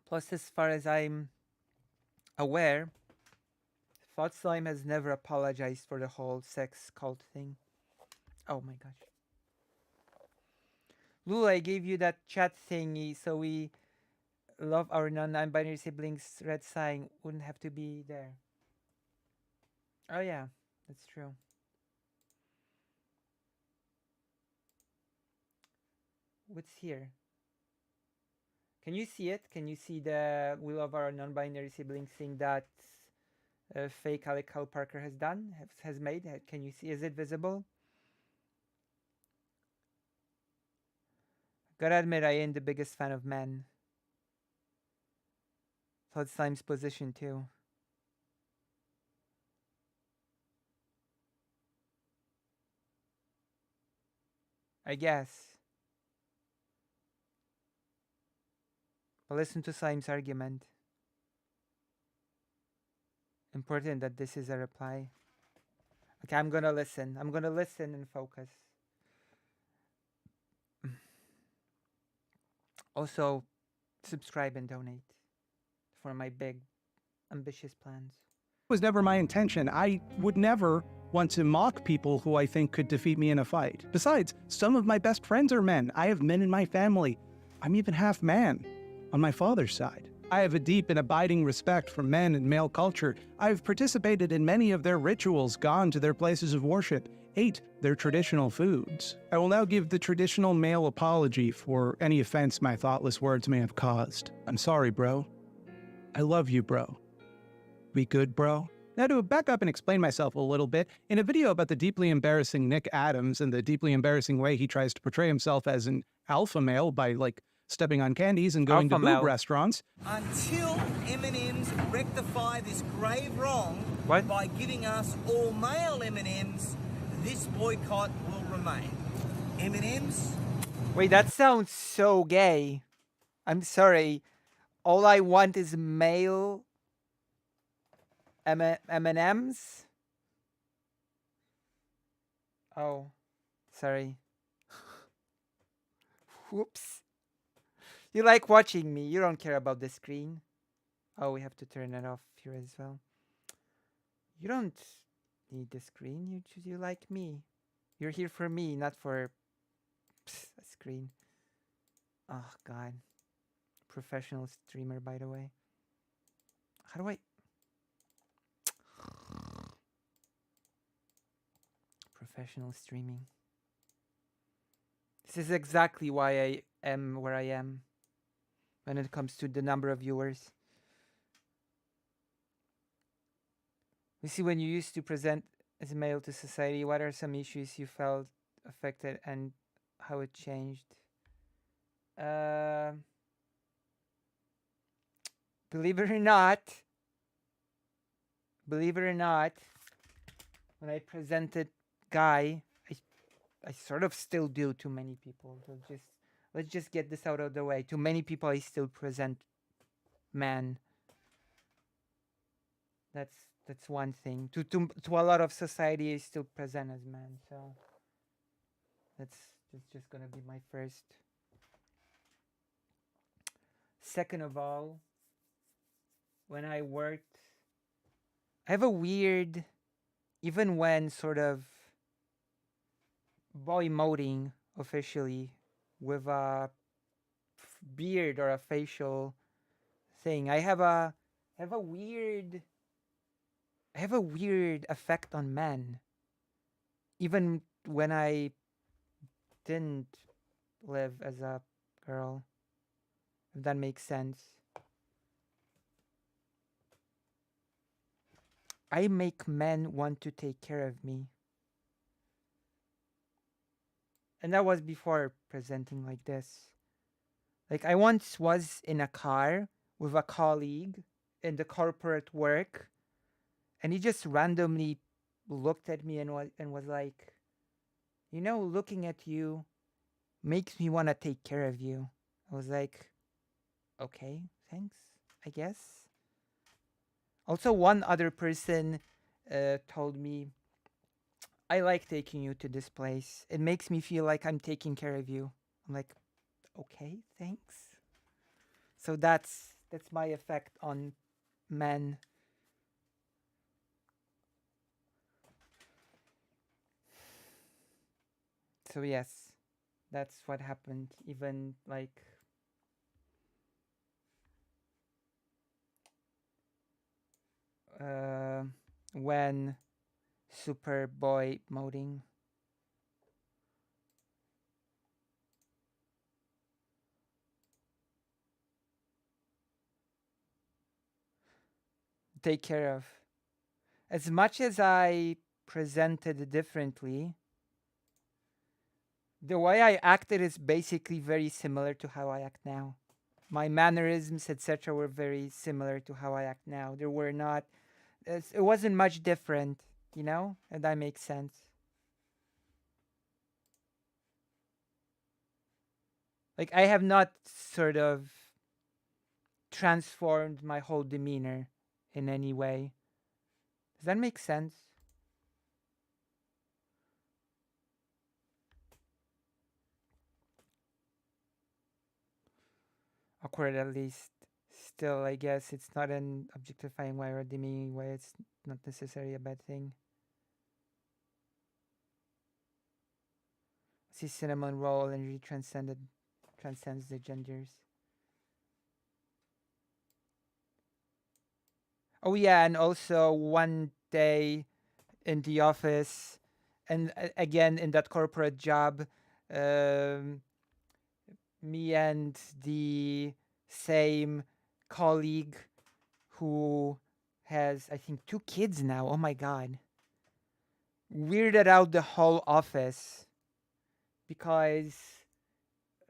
Plus, as far as I'm aware, Thought Slime has never apologized for the whole sex cult thing. Oh my gosh. Lula, I gave you that chat thingy so we love our non-binary siblings. Red sign wouldn't have to be there. Oh yeah, that's true. What's here? Can you see it? Can you see the we love our non-binary siblings thing that fake Alec Hal Parker has done, has made? Can you see? Is it visible? Gotta admit, I ain't the biggest fan of men. Thought Slime's position too. I guess. But listen to Slime's argument. Important that this is a reply. Okay, I'm gonna listen. I'm gonna listen and focus. Also, subscribe and donate for my big, ambitious plans. was never my intention. I would never want to mock people who I think could defeat me in a fight. Besides, some of my best friends are men. I have men in my family. I'm even half man on my father's side. I have a deep and abiding respect for men and male culture. I've participated in many of their rituals, gone to their places of worship, ate their traditional foods. I will now give the traditional male apology for any offense my thoughtless words may have caused. I'm sorry, bro. I love you, bro. We good, bro? Now to back up and explain myself a little bit, in a video about the deeply embarrassing Nick Adams and the deeply embarrassing way he tries to portray himself as an alpha male by, like, stepping on candies and going Alpha to male. boob restaurants. Until M&M's rectify this grave wrong What? by giving us all male M&M's, this boycott will remain. M&M's? Wait, that sounds so gay. I'm sorry. All I want is male M&Ms. Oh, sorry. Whoops. You like watching me. You don't care about the screen. Oh, we have to turn it off here as well. You don't need the screen. You like me. You're here for me, not for a screen. Oh, God. Professional streamer, by the way. How do I... Professional streaming. This is exactly why I am where I am when it comes to the number of viewers. You see, when you used to present as a male to society, what are some issues you felt affected and how it changed? Believe it or not, when I presented guy, I sort of still do to many people. So let's just get this out of the way. To many people, I still present man. That's one thing. To a lot of society, I still present as man. So that's just gonna be my first Second of all, when I worked, I have a weird, even when sort of boy moding officially with a beard or a facial thing, have a weird I have a weird effect on men, even when I didn't live as a girl, if that makes sense. I make men want to take care of me. And that was before presenting like this. Like, I once was in a car with a colleague in the corporate work, and he just randomly looked at me and was like, you know, looking at you makes me want to take care of you. I was like, okay, thanks, I guess. Also, one other person told me, I like taking you to this place. It makes me feel like I'm taking care of you. I'm like, okay, thanks. So that's my effect on men. So yes, that's what happened. Even like uh, when Superboy moding. Take care of. As much as I presented differently, the way I acted is basically very similar to how I act now. My mannerisms, etc., were very similar to how I act now. There were not, it wasn't much different, you know, and that makes sense. Like, I have not sort of transformed my whole demeanor in any way. Does that make sense? Awkward, at least. Still, I guess it's not an objectifying way or demeaning way. It's not necessarily a bad thing. See, cinnamon roll energy transcends the genders. Oh yeah, and also one day in the office, and again in that corporate job, um, me and the same colleague who has, I think, 2 kids now. Oh my god. Weirded out the whole office because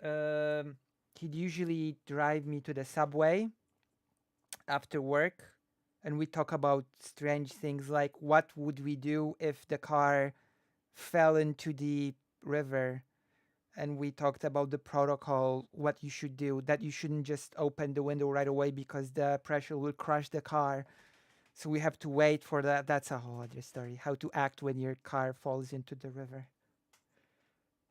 he'd usually drive me to the subway after work, and we talk about strange things like what would we do if the car fell into the river, and we talked about the protocol, what you should do, that you shouldn't just open the window right away because the pressure will crush the car. So we have to wait for that. That's a whole other story. How to act when your car falls into the river.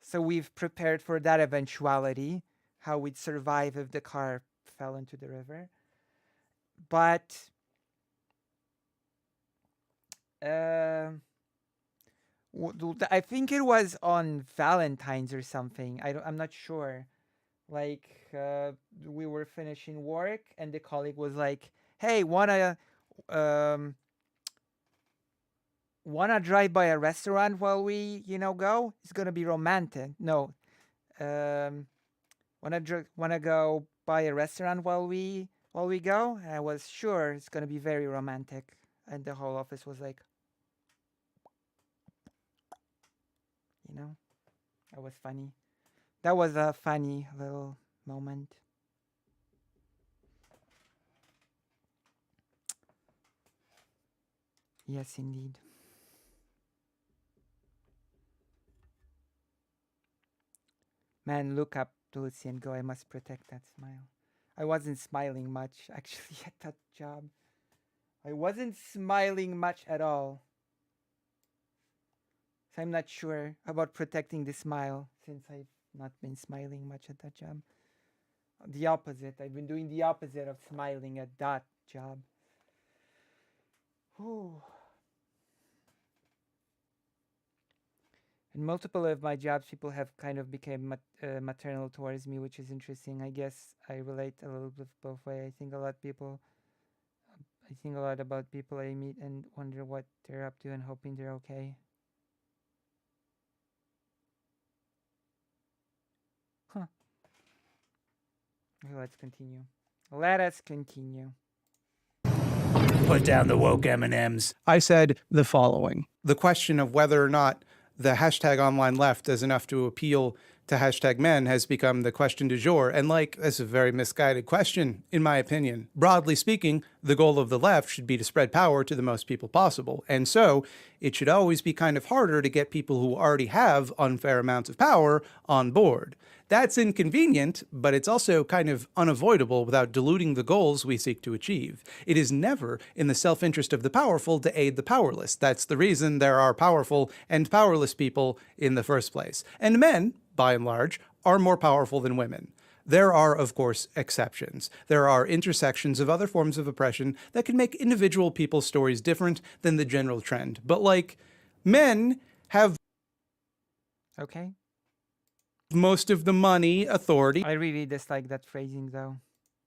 So we've prepared for that eventuality, how we'd survive if the car fell into the river. But uh, I think it was on Valentine's or something. I'm not sure. Like we were finishing work, and the colleague was like, "Hey, um, wanna drive by a restaurant while we, go? It's gonna be romantic." No, um, wanna go by a restaurant while we go? And I was sure it's gonna be very romantic, and the whole office was like, that was funny. That was a funny little moment. Yes, indeed. Man, look up to Lucy and go, I must protect that smile. I wasn't smiling much, actually, at that job. I wasn't smiling much at all. So I'm not sure about protecting the smile since I've not been smiling much at that job. The opposite. I've been doing the opposite of smiling at that job. Whew. In multiple of my jobs, people have kind of become maternal towards me, which is interesting. I guess I relate a little bit both way. I think a lot about people I meet and wonder what they're up to and hoping they're okay. Huh. Okay, let's continue. Let us continue. Put down the woke M&Ms. I said the following. The question of whether or not the hashtag online left is enough to appeal to hashtag men has become the question du jour. And that's a very misguided question, in my opinion. Broadly speaking, the goal of the left should be to spread power to the most people possible. And so it should always be kind of harder to get people who already have unfair amounts of power on board. That's inconvenient, but it's also kind of unavoidable without diluting the goals we seek to achieve. It is never in the self-interest of the powerful to aid the powerless. That's the reason there are powerful and powerless people in the first place. And men, by and large, are more powerful than women. There are, of course, exceptions. There are intersections of other forms of oppression that can make individual people's stories different than the general trend. But men have Okay. most of the money, authority, I really dislike that phrasing though.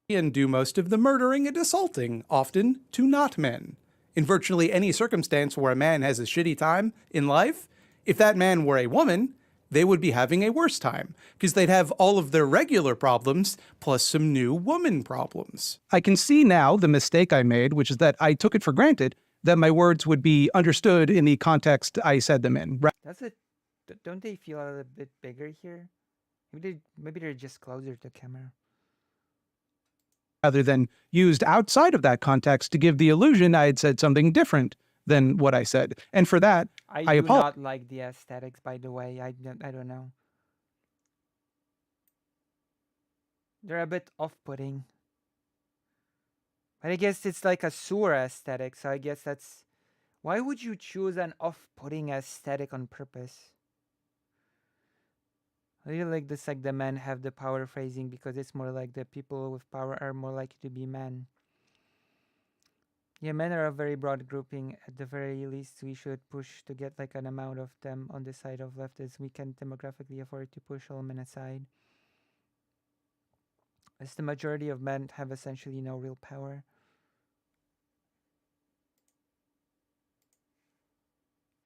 and do most of the murdering and assaulting, often to not men. In virtually any circumstance where a man has a shitty time in life, if that man were a woman, they would be having a worse time, because they'd have all of their regular problems plus some new woman problems. I can see now the mistake I made, which is that I took it for granted that my words would be understood in the context I said them in. Does it? Don't they feel a little bit bigger here? Maybe they're just closer to camera. Rather than used outside of that context to give the illusion I had said something different than what I said. And for that, I I do apologize. not like the aesthetics, by the way. I don't know. They're a bit off-putting. But I guess it's like a sewer aesthetic, so I guess that's... Why would you choose an off-putting aesthetic on purpose? I really like this, like the men have the power phrasing, because it's more like the people with power are more likely to be men. Yeah, men are a very broad grouping. At the very least, we should push to get an amount of them on the side of leftists. We can demographically afford to push all men aside, as the majority of men have essentially no real power.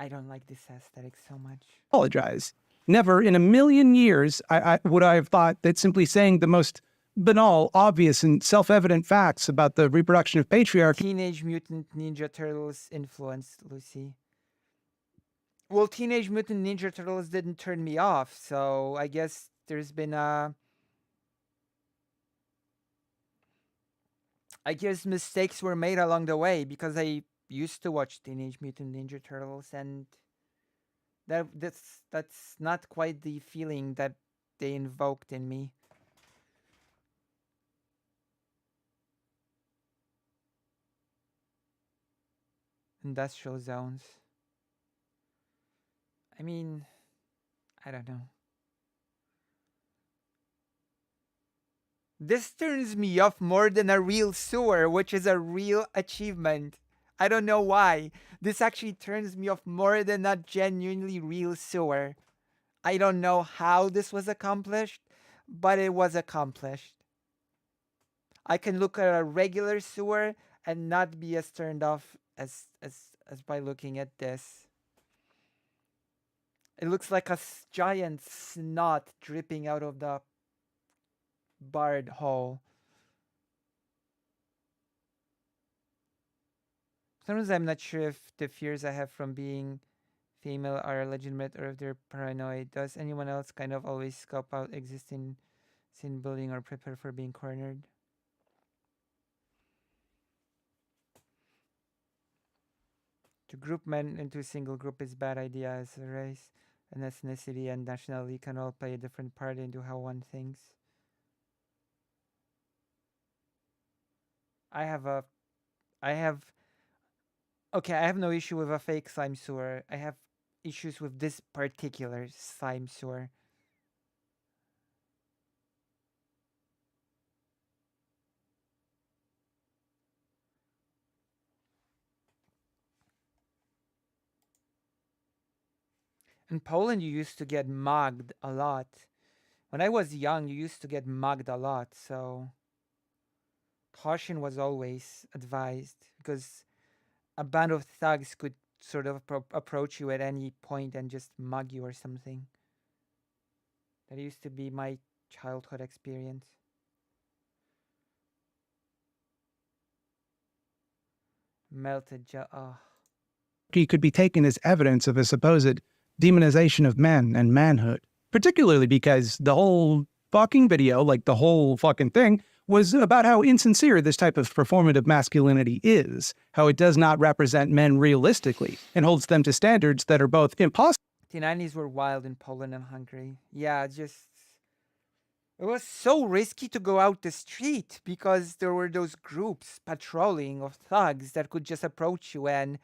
I don't like this aesthetic so much. Apologize. Never in a million years would I have thought that simply saying the most banal, obvious, and self-evident facts about the reproduction of patriarchy. Teenage Mutant Ninja Turtles influenced Lucy. Well, Teenage Mutant Ninja Turtles didn't turn me off, so I guess there's been I guess mistakes were made along the way, because I used to watch Teenage Mutant Ninja Turtles, and that's not quite the feeling that they invoked in me. Industrial zones. I mean, I don't know. This turns me off more than a real sewer, which is a real achievement. I don't know why. This actually turns me off more than a genuinely real sewer. I don't know how this was accomplished, but it was accomplished. I can look at a regular sewer and not be as turned off as by looking at this. It looks like a giant snot dripping out of the barred hole. Sometimes I'm not sure if the fears I have from being female are legitimate or if they're paranoid. Does anyone else kind of always scope out existing scene building or prepare for being cornered? To group men into a single group is a bad idea, as a race and ethnicity and nationality can all play a different part into how one thinks. I have no issue with a fake slime sewer. I have issues with this particular slime sewer. In Poland, you used to get mugged a lot. When I was young, you used to get mugged a lot, so caution was always advised because a band of thugs could sort of approach you at any point and just mug you or something. That used to be my childhood experience. Melted oh. Could be taken as evidence of a supposed demonization of men and manhood, particularly because the whole fucking video, like the whole fucking thing, was about how insincere this type of performative masculinity is, how it does not represent men realistically, and holds them to standards that are both impossible. The 90s were wild in Poland and Hungary. Yeah, just it was so risky to go out the street because there were those groups patrolling of thugs that could just approach you and,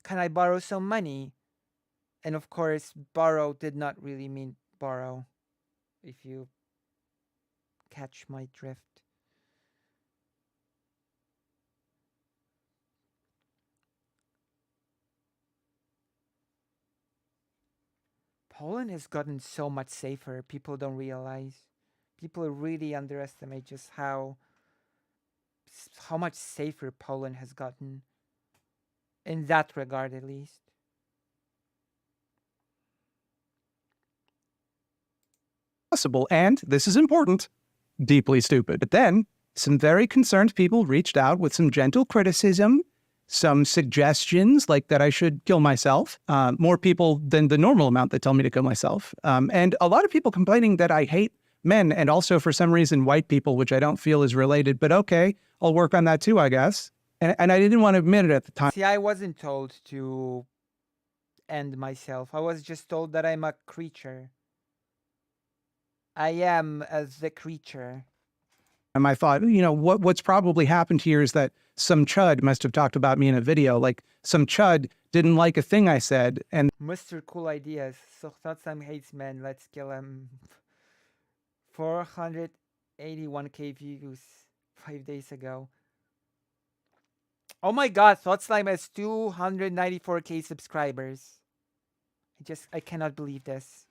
can I borrow some money? And of course, borrow did not really mean borrow, if you catch my drift. Poland has gotten so much safer. People don't realize. People really underestimate just how much safer Poland has gotten. In that regard, at least. Possible, and this is important, deeply stupid. But then, some very concerned people reached out with some gentle criticism, some suggestions like that I should kill myself, more people than the normal amount that tell me to kill myself, and a lot of people complaining that I hate men and also for some reason white people, which I don't feel is related, but okay, I'll work on that too, I guess. And I didn't want to admit it at the time. See, I wasn't told to end myself. I was just told that I'm a creature. I am as the creature. And I thought, you know, what's probably happened here is that some chud must have talked about me in a video. Like some chud didn't like a thing I said, and Mr. Cool Ideas. So Thoughtsam hates men. Let's kill him. 481k views 5 days ago. Oh my god, Thought Slime has 294k subscribers. I cannot believe this.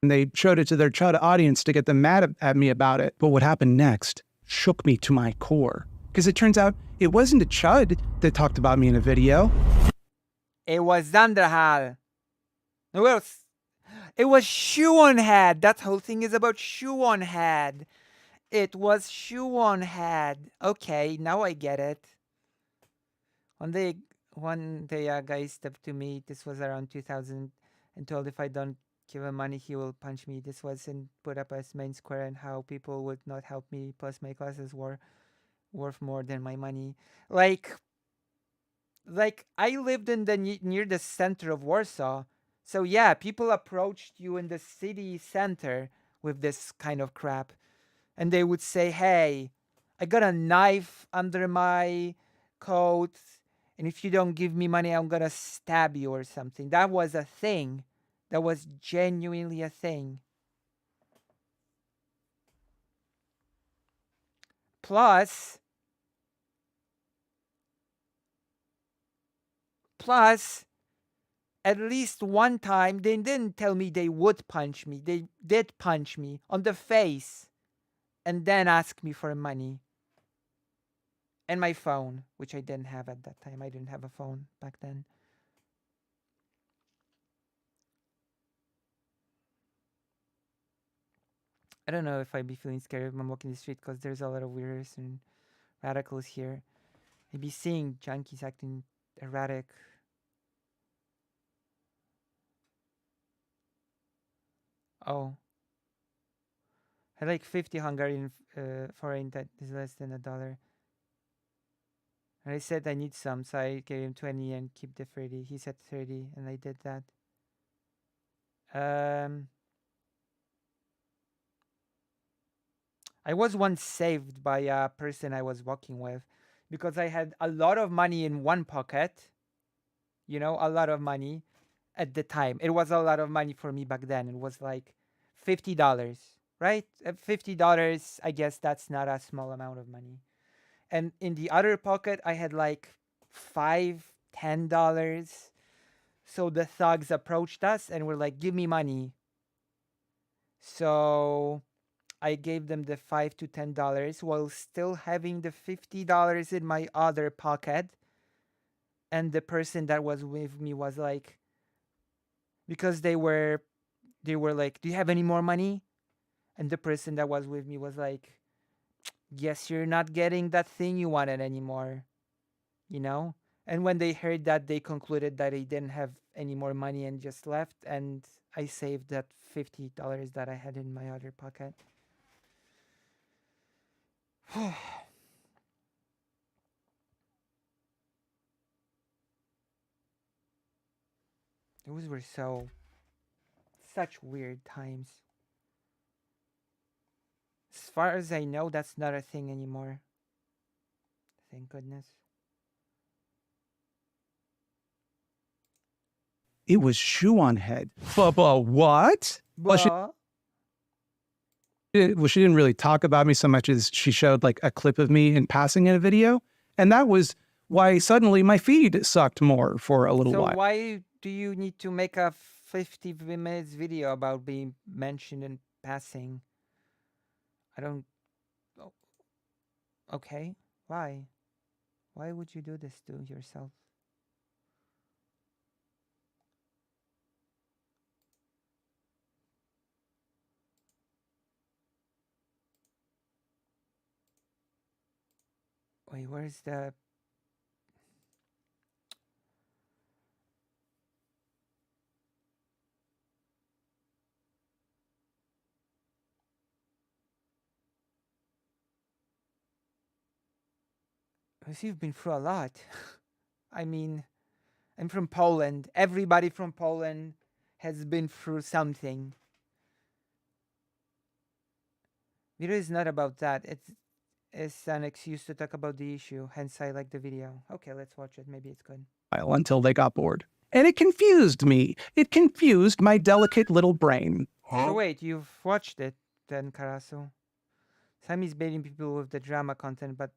they showed it to their chud audience to get them mad at me about it. But what happened next shook me to my core. Because it turns out it wasn't a chud that talked about me in a video. It was Zanderhal. It was Shoe on Head. That whole thing is about Shoe on Head. It was Shoe on Head. Okay, now I get it. One day a guy stepped to me. This was around 2000 and told if I don't give him money, he will punch me. This was in put up as main square and how people would not help me. Plus my classes were worth more than my money. Like I lived in the near the center of Warsaw. So yeah, people approached you in the city center with this kind of crap. And they would say, hey, I got a knife under my coat. And if you don't give me money, I'm going to stab you or something. That was a thing. That was genuinely a thing. Plus, at least one time, they didn't tell me they would punch me. They did punch me on the face and then ask me for money. And my phone, which I didn't have at that time. I didn't have a phone back then. I don't know if I'd be feeling scared when I'm walking the street because there's a lot of weirdos and radicals here. I'd be seeing junkies acting erratic. Oh. I like 50 Hungarian foreign, that is less than $1. And I said I need some, so I gave him 20 and keep the 30. He said 30, and I did that. I was once saved by a person I was walking with because I had a lot of money in one pocket. You know, a lot of money at the time. It was a lot of money for me back then. It was like $50, right? $50, I guess that's not a small amount of money. And in the other pocket, I had like $5, $10. So the thugs approached us and were like, give me money. So I gave them the $5 to $10 while still having the $50 in my other pocket. And the person that was with me was like, because they were like, do you have any more money? And the person that was with me was like, guess you're not getting that thing you wanted anymore, you know? And when they heard that, they concluded that I didn't have any more money and just left. And I saved that $50 that I had in my other pocket. Those were such weird times. As far as I know, that's not a thing anymore. Thank goodness. It was shoe on head. But what? Well, she didn't really talk about me so much as she showed like a clip of me in passing in a video. And that was why suddenly my feed sucked more for a little while. So why do you need to make a 50 minutes video about being mentioned in passing? I don't... Okay, why? Why would you do this to yourself? Wait, where's the... Because you've been through a lot. I mean, I'm from Poland. Everybody from Poland has been through something. Video is not about that. It's an excuse to talk about the issue. Hence, I like the video. Okay, let's watch it. Maybe it's good. Until they got bored. And it confused me. It confused my delicate little brain. So wait, you've watched it then, Karasu? Sammy's baiting people with the drama content, but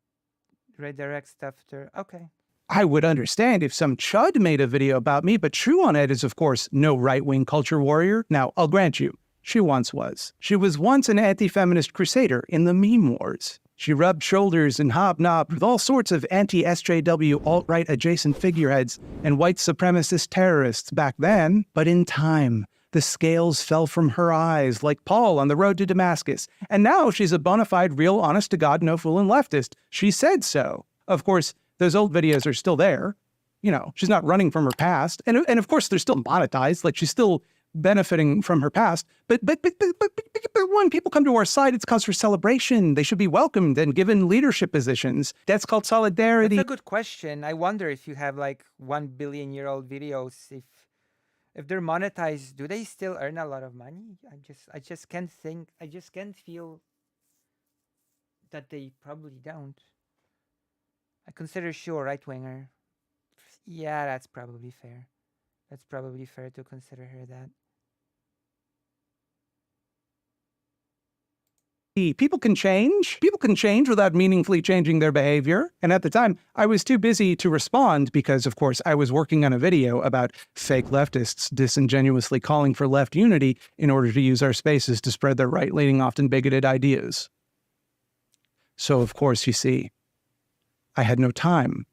redirect stuff to... Okay. I would understand if some chud made a video about me, but True on Ed is, of course, no right-wing culture warrior. Now, I'll grant you, she once was. She was once an anti-feminist crusader in the meme wars. She rubbed shoulders and hobnobbed with all sorts of anti-SJW alt-right adjacent figureheads and white supremacist terrorists back then, but in time, the scales fell from her eyes like Paul on the road to Damascus, and now she's a bona fide, real, honest-to-God, no-fooling leftist. She said so. Of course, those old videos are still there. You know, she's not running from her past. And of course, they're still monetized. Like, she's still benefiting from her past. But when people come to our side, it's cause for celebration. They should be welcomed and given leadership positions. That's called solidarity. That's a good question. I wonder if you have, like, 1 billion-year-old videos, if they're monetized, do they still earn a lot of money? I just can't think. I just can't feel that they probably don't. I consider Shu a right-winger. Yeah, that's probably fair. That's probably fair to consider her that. People can change. People can change without meaningfully changing their behavior. And at the time, I was too busy to respond because, of course, I was working on a video about fake leftists disingenuously calling for left unity in order to use our spaces to spread their right-leaning, often bigoted ideas. So, of course, you see, I had no time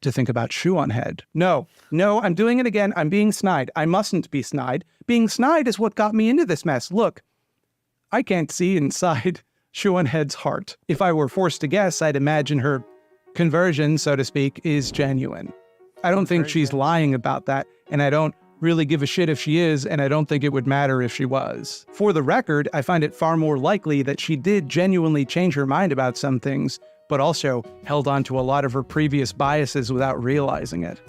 to think about Shoe on Head. No, I'm doing it again. I'm being snide. I mustn't be snide. Being snide is what got me into this mess. Look, I can't see inside Shoe on Head's heart. If I were forced to guess, I'd imagine her conversion, so to speak, is genuine. I don't think she's lying about that, and I don't really give a shit if she is, and I don't think it would matter if she was. For the record, I find it far more likely that she did genuinely change her mind about some things, but also held on to a lot of her previous biases without realizing it.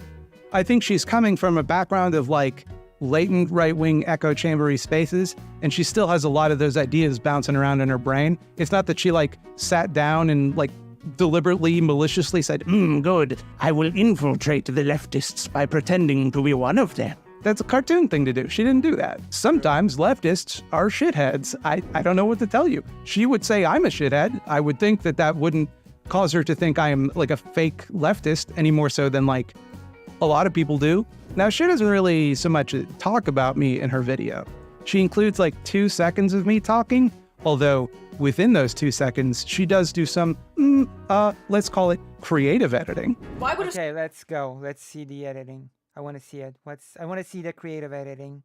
I think she's coming from a background of, like, latent right-wing echo chambery spaces, and she still has a lot of those ideas bouncing around in her brain. It's not that she, like, sat down and, like, deliberately, maliciously said, good, I will infiltrate the leftists by pretending to be one of them. That's a cartoon thing to do. She didn't do that. Sometimes leftists are shitheads. I don't know what to tell you. She would say I'm a shithead. I would think that that wouldn't cause her to think I am, like, a fake leftist any more so than, like, a lot of people do. Now, she doesn't really so much talk about me in her video. She includes like 2 seconds of me talking, although within those 2 seconds, she does do some, let's call it creative editing. Why would a Okay, let's go. Let's see the editing. I want to see it. I want to see the creative editing.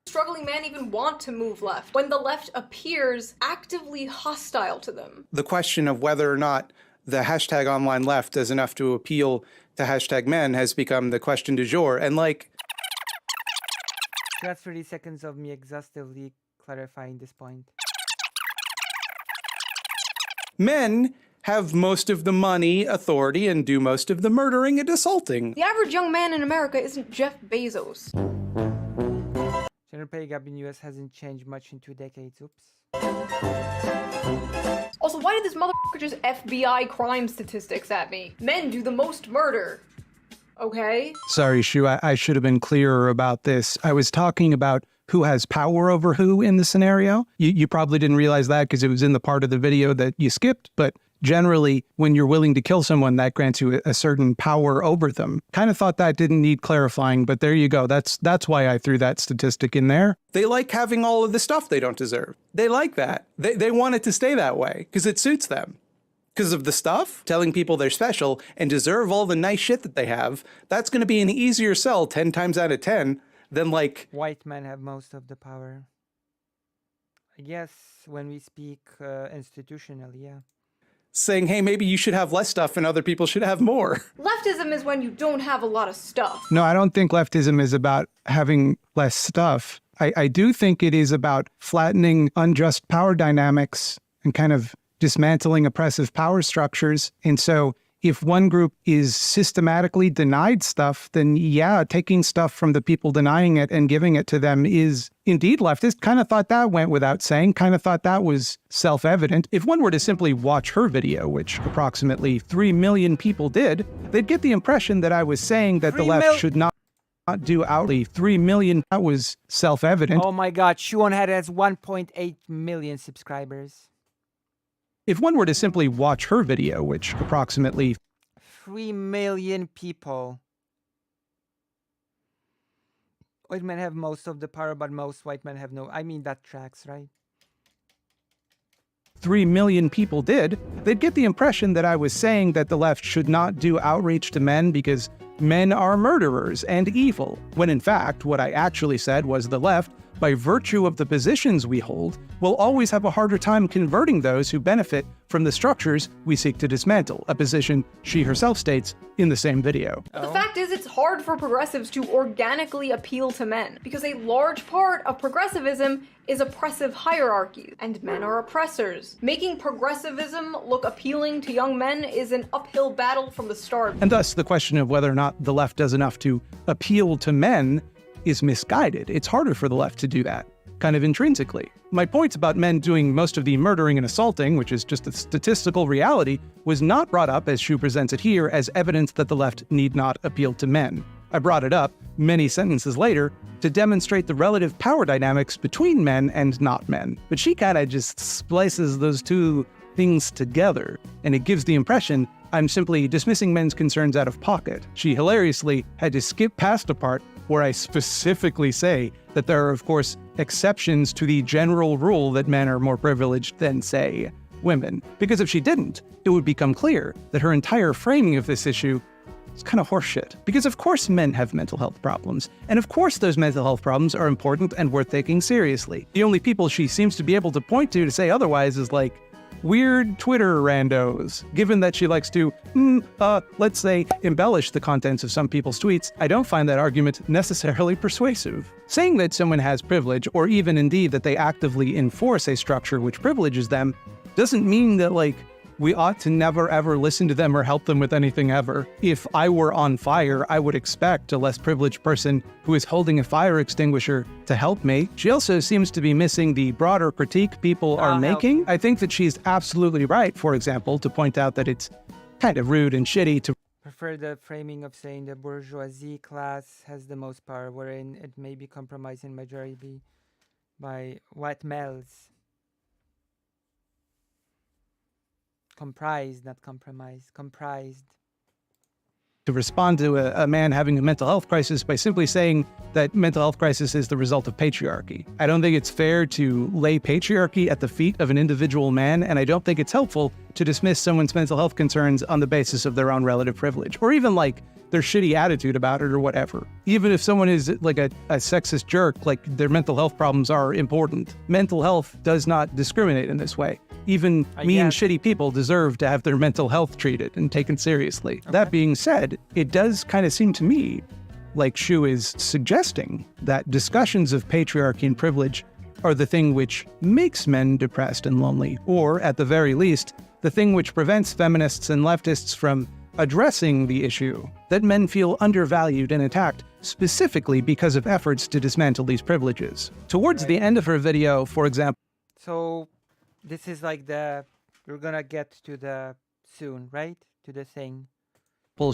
struggling man even want to move left when the left appears actively hostile to them? The question of whether or not the hashtag online left does enough to appeal to hashtag men has become the question du jour. And like, That's 30 seconds of me exhaustively clarifying this point. men have most of the money, authority, and do most of the murdering and assaulting. The average young man in America isn't Jeff Bezos. Gender pay gap in US hasn't changed much in 2 decades. Oops. Also, why did this motherfucker just FBI crime statistics at me? Men do the most murder. Okay? Sorry, Shu, I should have been clearer about this. I was talking about who has power over who in the scenario. You probably didn't realize that because it was in the part of the video that you skipped, but generally, when you're willing to kill someone, that grants you a certain power over them. Kind of thought that didn't need clarifying, but there you go. That's why I threw that statistic in there. They like having all of the stuff they don't deserve. They like that. They want it to stay that way because it suits them. Because of the stuff, telling people they're special and deserve all the nice shit that they have, that's going to be an easier sell 10 times out of 10 than like... White men have most of the power. I guess when we speak institutionally, yeah. saying, hey, maybe you should have less stuff and other people should have more. Leftism is when you don't have a lot of stuff. No, I don't think leftism is about having less stuff. I do think it is about flattening unjust power dynamics and kind of dismantling oppressive power structures. And so if one group is systematically denied stuff, then yeah, taking stuff from the people denying it and giving it to them is indeed leftist. Kind of thought that went without saying, kind of thought that was self-evident. If one were to simply watch her video, which approximately 3 million people did, they'd get the impression that I was saying that the left should not do outly 3 million. That was self-evident. Oh my god, Shuonhead has 1.8 million subscribers. If one were to simply watch her video, which approximately 3 million people. White men have most of the power, but most white men have no. I mean, that tracks, right? 3 million people did, they'd get the impression that I was saying that the left should not do outreach to men because men are murderers and evil, when in fact, what I actually said was the left, by virtue of the positions we hold, will always have a harder time converting those who benefit from the structures we seek to dismantle, a position she herself states in the same video. But the fact is, it's hard for progressives to organically appeal to men, because a large part of progressivism is oppressive hierarchies, and men are oppressors. Making progressivism look appealing to young men is an uphill battle from the start. And thus, the question of whether or not the left does enough to appeal to men is misguided. It's harder for the left to do that, kind of intrinsically. My point about men doing most of the murdering and assaulting, which is just a statistical reality, was not brought up, as Shu presents it here, as evidence that the left need not appeal to men. I brought it up many sentences later to demonstrate the relative power dynamics between men and not men. But she kind of just splices those two things together, and it gives the impression I'm simply dismissing men's concerns out of pocket. She hilariously had to skip past a part where I specifically say that there are, of course, exceptions to the general rule that men are more privileged than, say, women. Because if she didn't, it would become clear that her entire framing of this issue is kind of horseshit. Because of course men have mental health problems, and of course those mental health problems are important and worth taking seriously. The only people she seems to be able to point to say otherwise is like, weird Twitter randos. Given that she likes to, let's say, embellish the contents of some people's tweets, I don't find that argument necessarily persuasive. Saying that someone has privilege, or even indeed that they actively enforce a structure which privileges them, doesn't mean that, like, we ought to never ever listen to them or help them with anything ever. If I were on fire, I would expect a less privileged person who is holding a fire extinguisher to help me. She also seems to be missing the broader critique people are making. I think that she's absolutely right, for example, to point out that it's kind of rude and shitty to Prefer the framing of saying the bourgeoisie class has the most power, wherein it may be compromised in majority by white males. Comprised, not compromised. Comprised. to respond to a man having a mental health crisis by simply saying that mental health crisis is the result of patriarchy. I don't think it's fair to lay patriarchy at the feet of an individual man, and I don't think it's helpful to dismiss someone's mental health concerns on the basis of their own relative privilege, or even like their shitty attitude about it or whatever. Even if someone is like a sexist jerk, like their mental health problems are important. Mental health does not discriminate in this way. Even mean, shitty people deserve to have their mental health treated and taken seriously. Okay. That being said, it does kind of seem to me like Shu is suggesting that discussions of patriarchy and privilege are the thing which makes men depressed and lonely, or at the very least, the thing which prevents feminists and leftists from addressing the issue that men feel undervalued and attacked specifically because of efforts to dismantle these privileges. Towards the end of her video, for example... So, this is like we're gonna get to the soon, right? To the thing.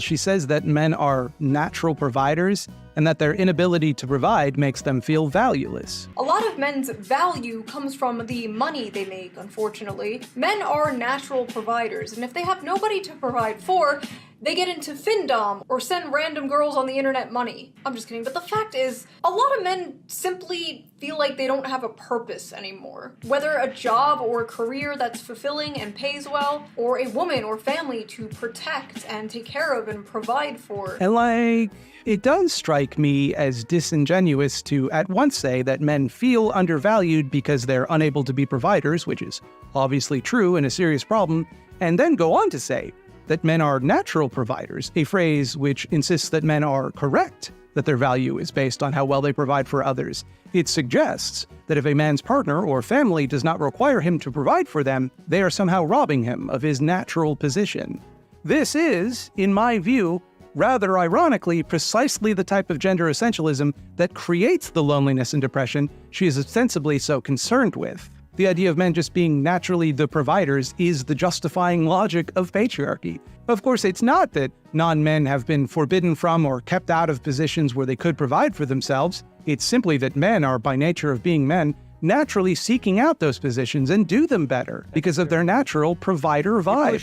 She says that men are natural providers and that their inability to provide makes them feel valueless. A lot of men's value comes from the money they make, unfortunately. Men are natural providers, and if they have nobody to provide for, they get into findom or send random girls on the internet money. I'm just kidding, but the fact is, a lot of men simply feel like they don't have a purpose anymore. Whether a job or a career that's fulfilling and pays well, or a woman or family to protect and take care of and provide for. And like, it does strike me as disingenuous to at once say that men feel undervalued because they're unable to be providers, which is obviously true and a serious problem, and then go on to say that men are natural providers, a phrase which insists that men are correct, that their value is based on how well they provide for others. It suggests that if a man's partner or family does not require him to provide for them, they are somehow robbing him of his natural position. This is, in my view, rather ironically, precisely the type of gender essentialism that creates the loneliness and depression she is ostensibly so concerned with. The idea of men just being naturally the providers is the justifying logic of patriarchy. Of course, it's not that non-men have been forbidden from or kept out of positions where they could provide for themselves. It's simply that men are, by nature of being men, naturally seeking out those positions and do them better because of their natural provider vibe. People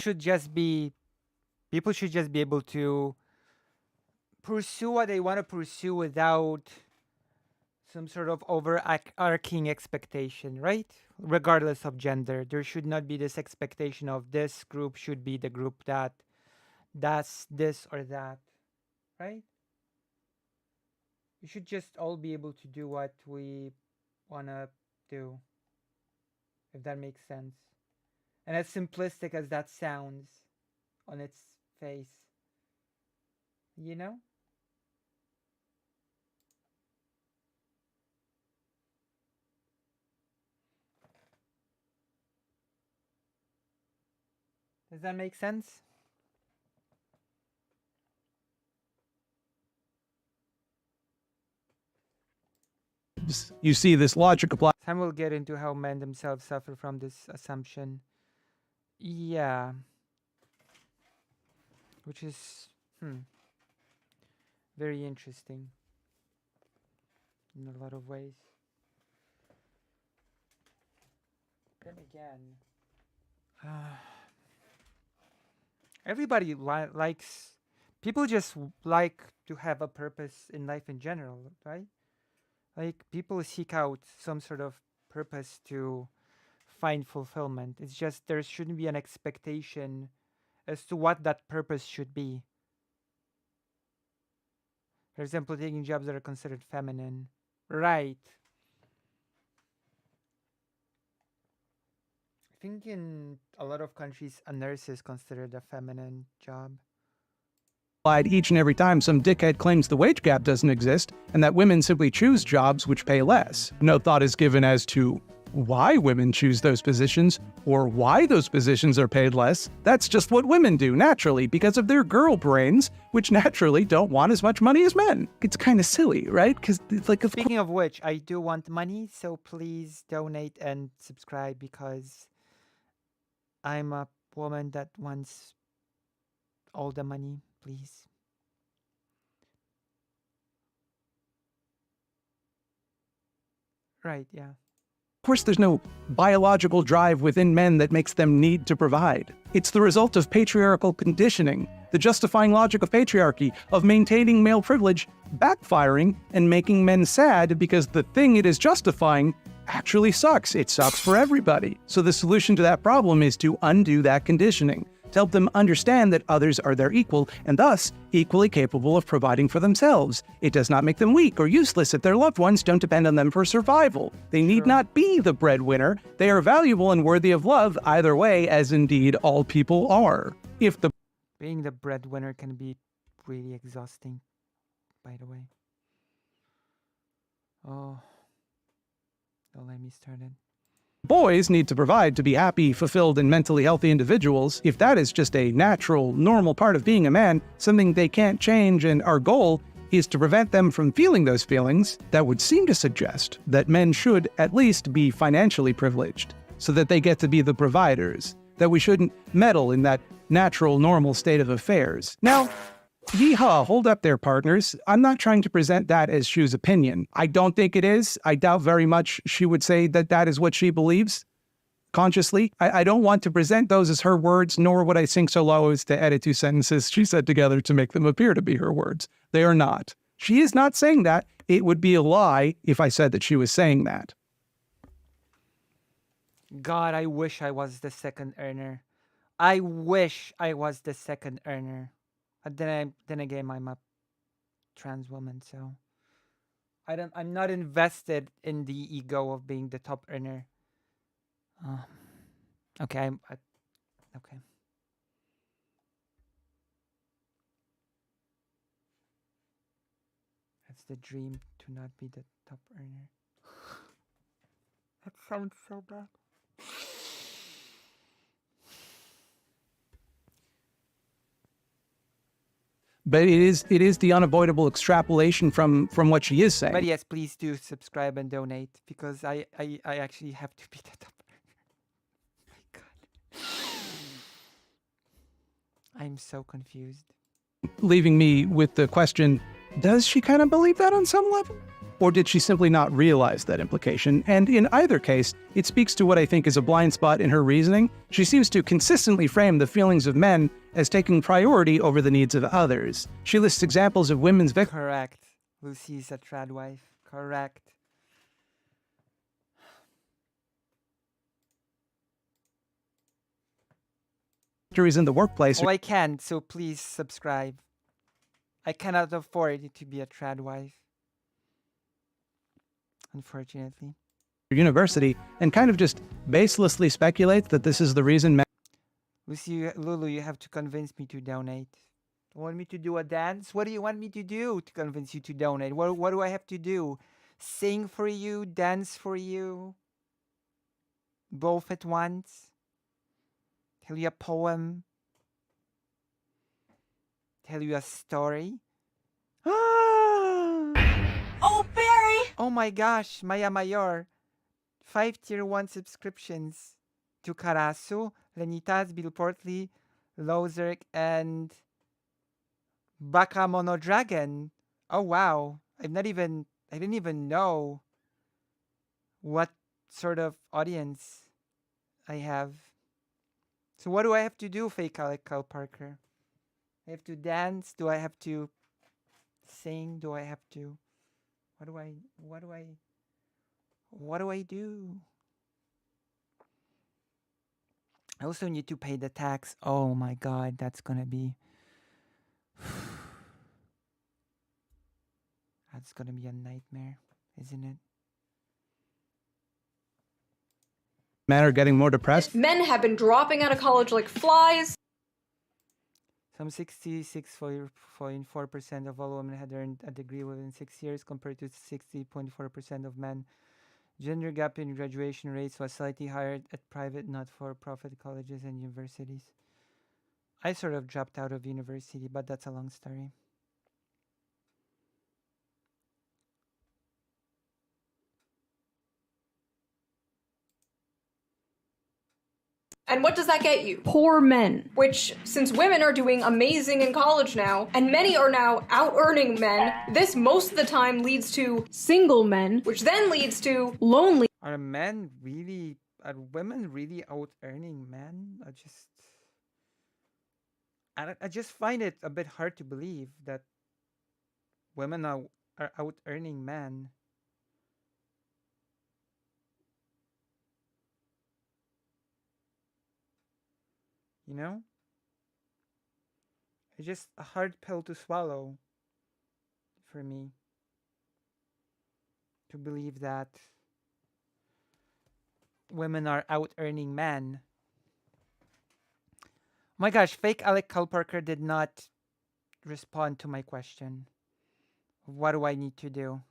should just be able to pursue what they want to pursue without some sort of overarching expectation, right? Regardless of gender, there should not be this expectation of this group should be the group that does this or that, right? We should just all be able to do what we want to do, if that makes sense. And as simplistic as that sounds on its face, you know? Does that make sense? You see this logic apply. Time will get into how men themselves suffer from this assumption. Yeah. Which is very interesting in a lot of ways. Then again, everybody likes, people just like to have a purpose in life in general, right? Like, people seek out some sort of purpose to find fulfillment. It's just there shouldn't be an expectation as to what that purpose should be. For example, taking jobs that are considered feminine. Right. I think in a lot of countries, a nurse is considered a feminine job. Each and every time some dickhead claims the wage gap doesn't exist and that women simply choose jobs which pay less. No thought is given as to why women choose those positions or why those positions are paid less. That's just what women do naturally because of their girl brains, which naturally don't want as much money as men. It's kind of silly, right? Because it's like, speaking of which, I do want money, so please donate and subscribe because I'm a woman that wants all the money. Please. Right, yeah. course, there's no biological drive within men that makes them need to provide. It's the result of patriarchal conditioning, the justifying logic of patriarchy, of maintaining male privilege, backfiring and making men sad because the thing it is justifying actually sucks. It sucks for everybody. So the solution to that problem is to undo that conditioning, to help them understand that others are their equal and thus equally capable of providing for themselves. It does not make them weak or useless if their loved ones don't depend on them for survival. They need not be the breadwinner. They are valuable and worthy of love either way, as indeed all people are. If the Being the breadwinner can be really exhausting, by the way. Oh, don't let me start it. boys need to provide to be happy, fulfilled, and mentally healthy individuals, if that is just a natural, normal part of being a man, something they can't change, and our goal is to prevent them from feeling those feelings, that would seem to suggest that men should at least be financially privileged, so that they get to be the providers, that we shouldn't meddle in that natural, normal state of affairs. Now, yeehaw, hold up there, partners. I'm not trying to present that as Shu's opinion. I don't think it is. I doubt very much she would say that that is what she believes consciously. I don't want to present those as her words, nor would I sink so low as to edit two sentences she said together to make them appear to be her words. They are not. She is not saying that. It would be a lie if I said that she was saying that. God, I wish I was the second earner. I wish I was the second earner. But then again, I'm a trans woman, so I'm not invested in the ego of being the top earner. Okay, okay. That's the dream, to not be the top earner. That sounds so bad. But it is the unavoidable extrapolation from what she is saying. But yes, please do subscribe and donate, because I actually have to be the top earner. My God. I'm so confused. Leaving me with the question, does she kind of believe that on some level? Or did she simply not realize that implication? And in either case, it speaks to what I think is a blind spot in her reasoning. She seems to consistently frame the feelings of men as taking priority over the needs of others. She lists examples of women's Correct. Lucy's a trad wife. Correct. victories in the workplace. Oh, I can't, so please subscribe. I cannot afford to be a trad wife, unfortunately. University, and kind of just baselessly speculates that this is the reason Lulu, you have to convince me to donate. You want me to do a dance? What do you want me to do to convince you to donate? What do I have to do? Sing for you? Dance for you? Both at once? Tell you a poem? Tell you a story? Oh, Barry! Oh my gosh, Maya Mayor. 5 tier 1 subscriptions to Karasu, Lenitas, Bill Portley, Lozerk, and Baka Mono Dragon. Oh wow. I didn't even know what sort of audience I have. So what do I have to do, Fake Alec Kyle Parker? I have to dance? Do I have to sing? Do I have to... What do I do? I also need to pay the tax. Oh my God, that's gonna be... That's gonna be a nightmare, isn't it? men are getting more depressed. Men have been dropping out of college like flies. Some 66.4% of all women had earned a degree within 6 years, compared to 60.4% of men. Gender gap in graduation rates was slightly higher at private, not-for-profit colleges and universities. I sort of dropped out of university, but that's a long story. And what does that get you? Poor men. Which, since women are doing amazing in college now, and many are now out-earning men, this most of the time leads to single men, which then leads to lonely. Are women really out earning men? I just find it a bit hard to believe that women are out earning men. You know? It's just a hard pill to swallow for me to believe that women are out earning men. My gosh, fake Alec Culparker did not respond to my question. What do I need to do?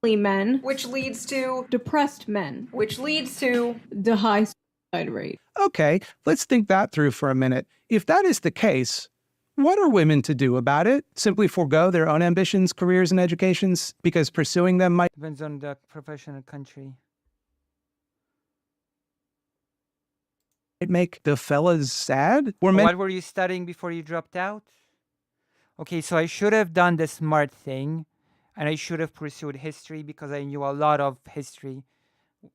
Men, which leads to depressed men, which leads to the high suicide rate. Okay, let's think that through for a minute. If that is the case, what are women to do about it? Simply forego their own ambitions, careers, and educations because pursuing them might Depends on the professional country. make the fellas sad? Or men What were you studying before you dropped out? Okay, so I should have done the smart thing and I should have pursued history because I knew a lot of history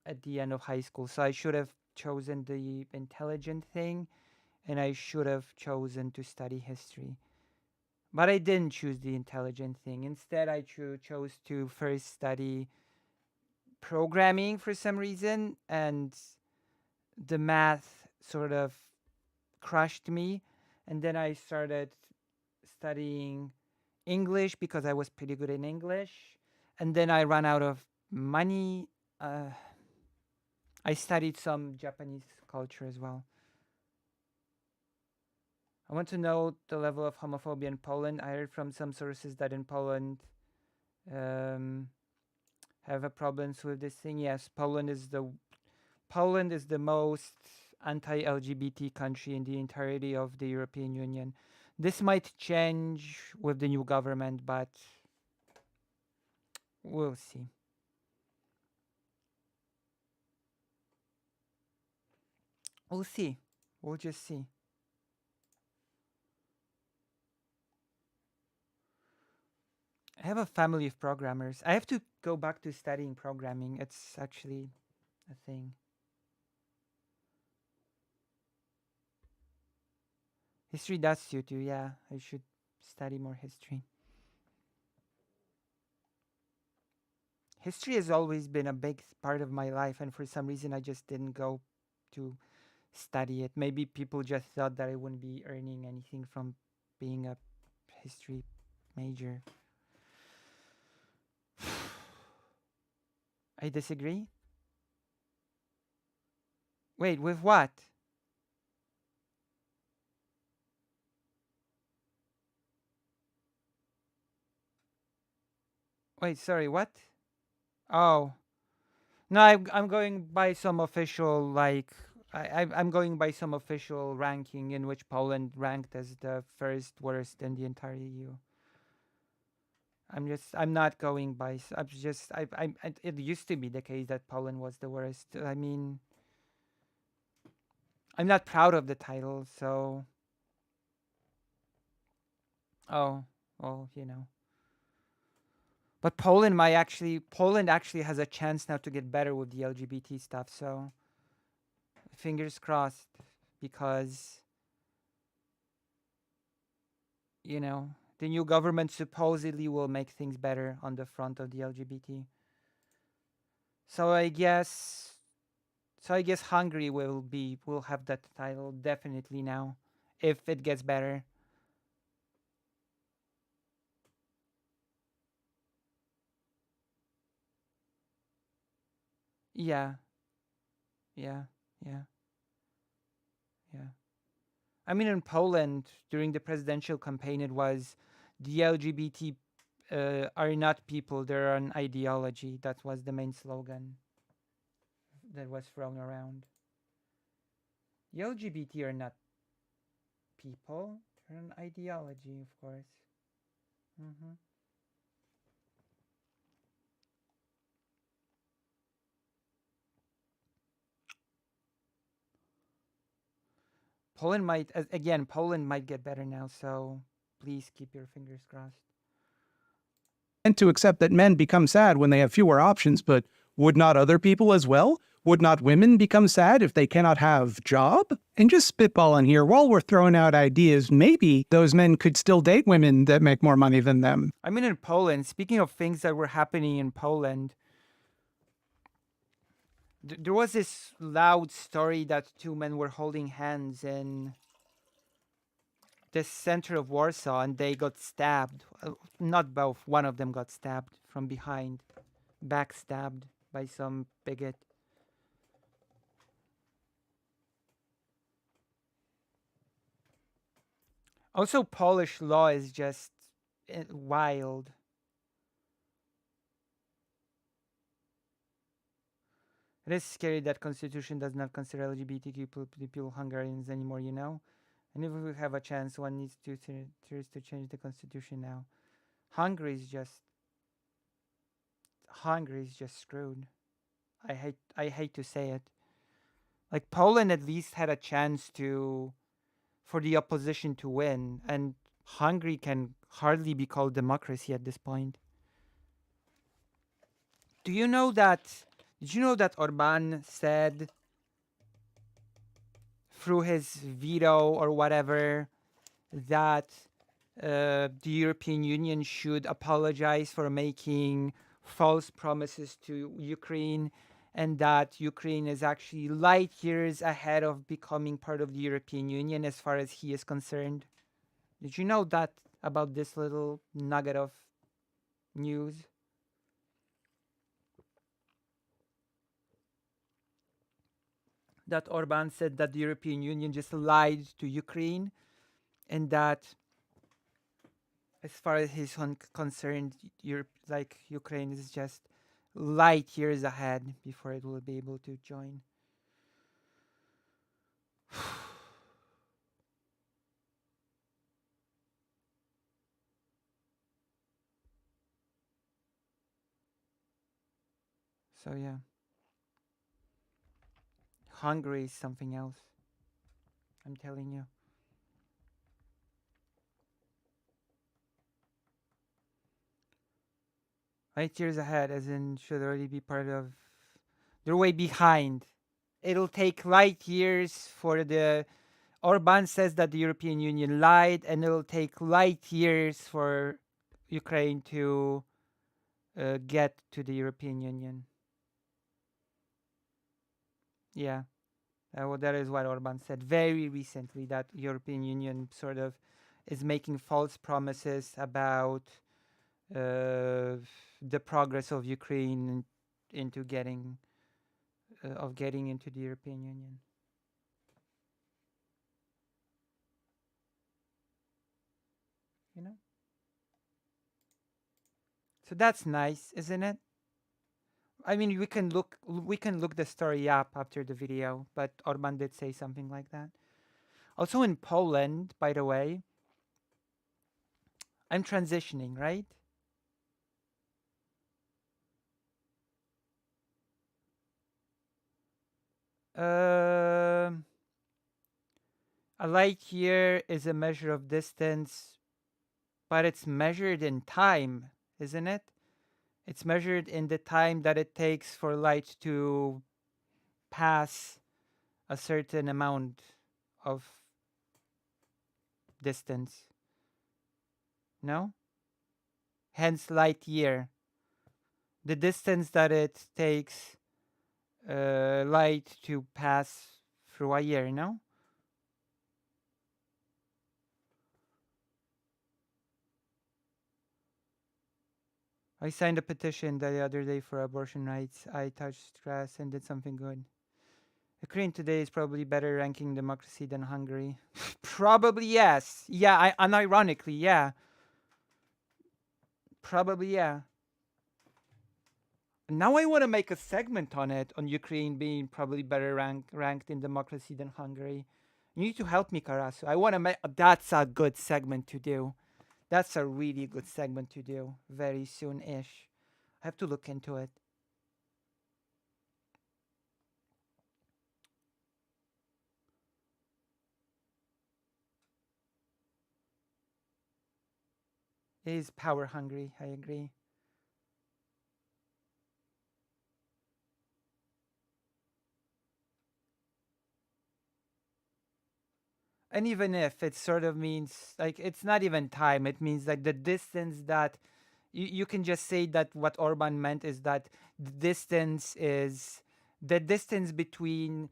at the end of high school. So I should have chosen the intelligent thing and I should have chosen to study history. But I didn't choose the intelligent thing. Instead, I chose to first study programming for some reason, and the math sort of crushed me. And then I started studying English because I was pretty good in English. And then I ran out of money. I studied some Japanese culture as well. I want to know the level of homophobia in Poland. I heard from some sources that in Poland have a problems with this thing. Yes, Poland is the most anti-LGBT country in the entirety of the European Union. This might change with the new government, but we'll see. We'll see. We'll just see. I have a family of programmers. I have to go back to studying programming. It's actually a thing. History does suit you, yeah. I should study more history. History has always been a big part of my life, and for some reason I just didn't go to study it. Maybe people just thought that I wouldn't be earning anything from being a history major. I disagree. Wait, with what? Wait, sorry, what? Oh. No, I'm going by some official, like, I'm going by some official ranking in which Poland ranked as the first worst in the entire EU. I'm not going by, it used to be the case that Poland was the worst. I mean, I'm not proud of the title, so. Oh, well, you know. But Poland actually has a chance now to get better with the LGBT stuff, so fingers crossed, because you know, the new government supposedly will make things better on the front of the LGBT. So I guess Hungary will have that title definitely now if it gets better. Yeah. Yeah. Yeah. Yeah. I mean, in Poland during the presidential campaign, it was the LGBT are not people; they're an ideology. That was the main slogan that was thrown around. The LGBT are not people; they're an ideology, of course. Hmm. Poland might, again, Poland might get better now, so please keep your fingers crossed. And to accept that men become sad when they have fewer options, but would not other people as well? Would not women become sad if they cannot have job? And just spitballing here, while we're throwing out ideas, maybe those men could still date women that make more money than them. I mean, in Poland, speaking of things that were happening in Poland, there was this loud story that two men were holding hands in the center of Warsaw and they got stabbed. Not both, one of them got stabbed from behind, backstabbed by some bigot. Also, Polish law is just wild. It is scary that constitution does not consider LGBTQ people Hungarians anymore, you know? And if we have a chance, one needs to change the constitution now. Hungary is just screwed. I hate to say it. Like Poland at least had a chance for the opposition to win, and Hungary can hardly be called democracy at this point. Did you know that Orbán said through his veto or whatever that the European Union should apologize for making false promises to Ukraine, and that Ukraine is actually light years ahead of becoming part of the European Union as far as he is concerned? Did you know that about this little nugget of news? That Orbán said that the European Union just lied to Ukraine, and that as far as he's concerned, Ukraine is just light years ahead before it will be able to join. So yeah. Hungary is something else. I'm telling you. Light years ahead, as in should already be part of. They're way behind. It'll take light years for the. Orbán says that the European Union lied, and it'll take light years for Ukraine to get to the European Union. Yeah. Well, that is what Orbán said very recently, that European Union sort of is making false promises about the progress of Ukraine into getting into the European Union. You know? So that's nice, isn't it? I mean, we can look the story up after the video, but Orbán did say something like that. Also in Poland, by the way, I'm transitioning, right? A light year is a measure of distance, but it's measured in time, isn't it? It's measured in the time that it takes for light to pass a certain amount of distance. No? Hence light year. The distance that it takes light to pass through a year, no? I signed a petition the other day for abortion rights. I touched grass and did something good. Ukraine today is probably better ranking democracy than Hungary. Probably yes. Yeah, unironically, yeah. Probably yeah. Now I want to make a segment on it, on Ukraine being probably better ranked in democracy than Hungary. You need to help me, Karasu. I want to make. That's a good segment to do. That's a really good segment to do very soon-ish. I have to look into it. Is power hungry. I agree. And even if it sort of means like it's not even time, it means like the distance that you can just say that what Orban meant is that the distance between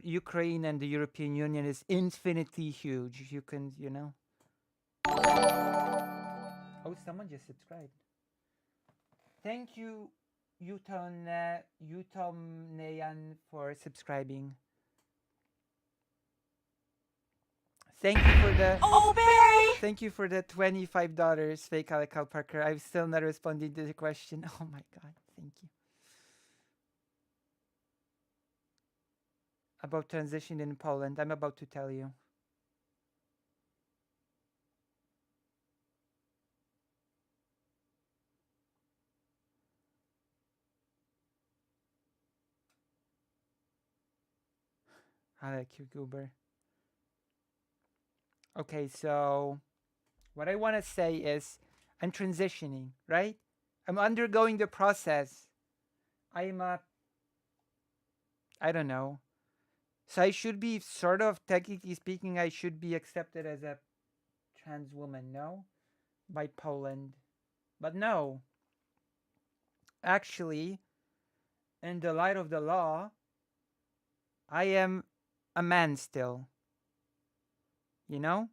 Ukraine and the European Union is infinitely huge. You can, you know. Oh, someone just subscribed. Thank you, Utom Nayan, for subscribing. Thank you for the Oh, Barry! thank you for the $25, fake Alec Parker. I've still not responded to the question. Oh my god, thank you. About transition in Poland, I'm about to tell you. Alec Goober. Okay, so what I want to say is I'm transitioning, right? I'm undergoing the process. I'm a, I don't know. So I should be sort of, technically speaking, I should be accepted as a trans woman, no? By Poland. But no. Actually, in the light of the law, I am a man still. You know?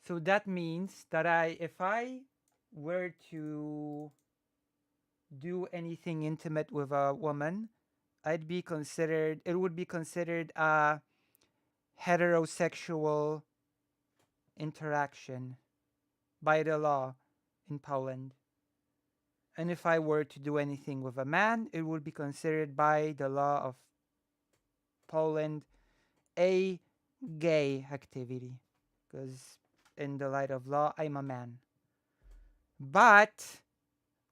So that means that if I were to do anything intimate with a woman, it would be considered a heterosexual interaction by the law in Poland. And if I were to do anything with a man, it would be considered by the law of Poland a gay activity. Because in the light of law, I'm a man. But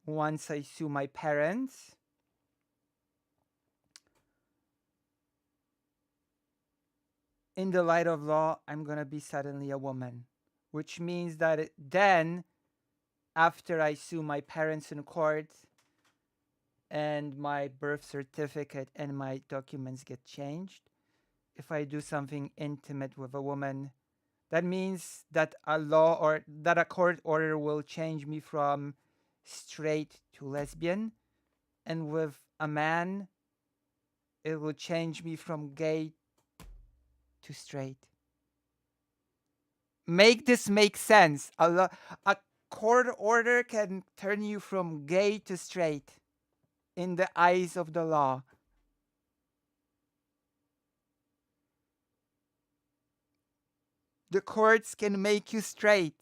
once I sue my parents, in the light of law, I'm gonna be suddenly a woman. Which means that then, after I sue my parents in court, and my birth certificate and my documents get changed, if I do something intimate with a woman, that means that a law or that a court order will change me from straight to lesbian, and with a man, it will change me from gay to straight. Make this make sense. A court order can turn you from gay to straight in the eyes of the law. The courts can make you straight.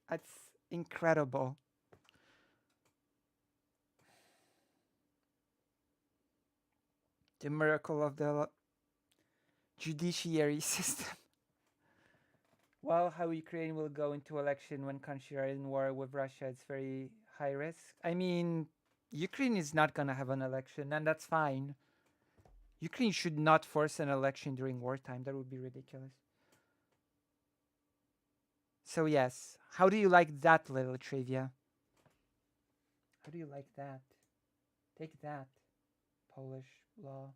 That's incredible. The miracle of the judiciary system. Well, how Ukraine will go into election when countries are in war with Russia, it's very high risk. I mean, Ukraine is not going to have an election, and that's fine. Ukraine should not force an election during wartime. That would be ridiculous. So, yes, how do you like that little trivia? How do you like that? Take that, Polish law.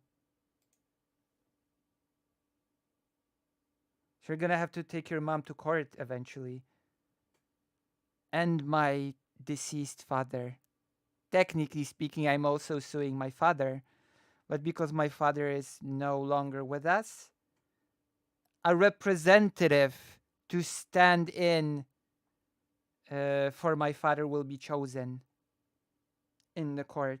So you're gonna have to take your mom to court eventually. And my deceased father. Technically speaking, I'm also suing my father. But because my father is no longer with us, a representative to stand in for my father will be chosen in the court.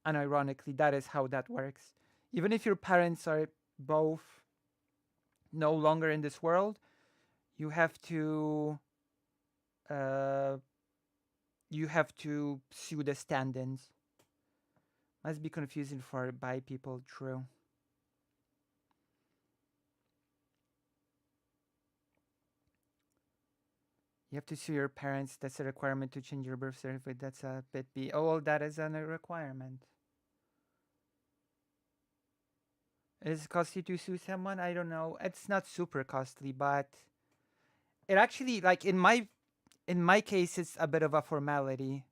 And ironically, that is how that works. Even if your parents are both no longer in this world, you have to sue the stand-ins. Must be confusing for bi people, true. You have to sue your parents. That's a requirement to change your birth certificate. That's a bit B. Oh, well, that is a requirement. Is it costly to sue someone? I don't know. It's not super costly, but it actually, like, in my In my case, it's a bit of a formality.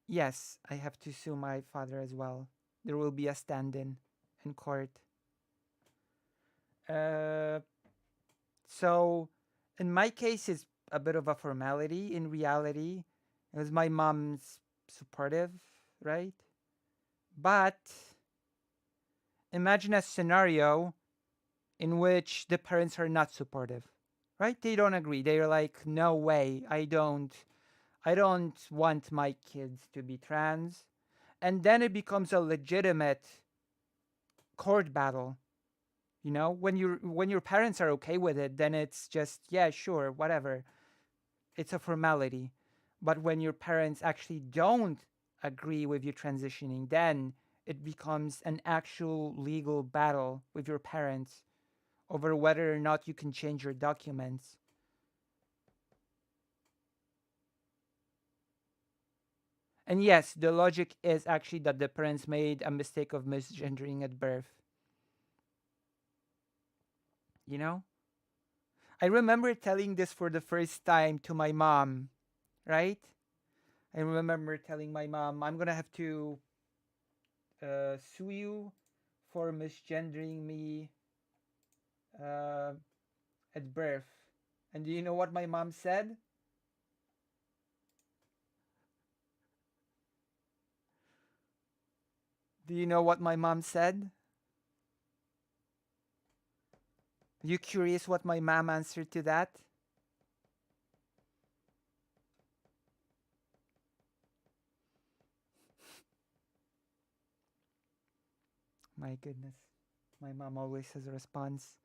Yes, I have to sue my father as well. There will be a stand-in in court. Uh, so, in my case, it's a bit of a formality. In reality, it was my mom's supportive, right? But imagine a scenario in which the parents are not supportive, right? They don't agree. They're like, no way, I don't want my kids to be trans. And then it becomes a legitimate court battle. You know, when your parents are okay with it, then it's just, yeah, sure, whatever. It's a formality. But when your parents actually don't agree with you transitioning, then it becomes an actual legal battle with your parents over whether or not you can change your documents. And yes, the logic is actually that the parents made a mistake of misgendering at birth. You know? I remember telling this for the first time to my mom, right? I remember telling my mom, I'm gonna have to sue you for misgendering me uh, at birth. And do you know what my mom said? Do you know what my mom said? Are you curious what my mom answered to that? My goodness. My mom always has a response.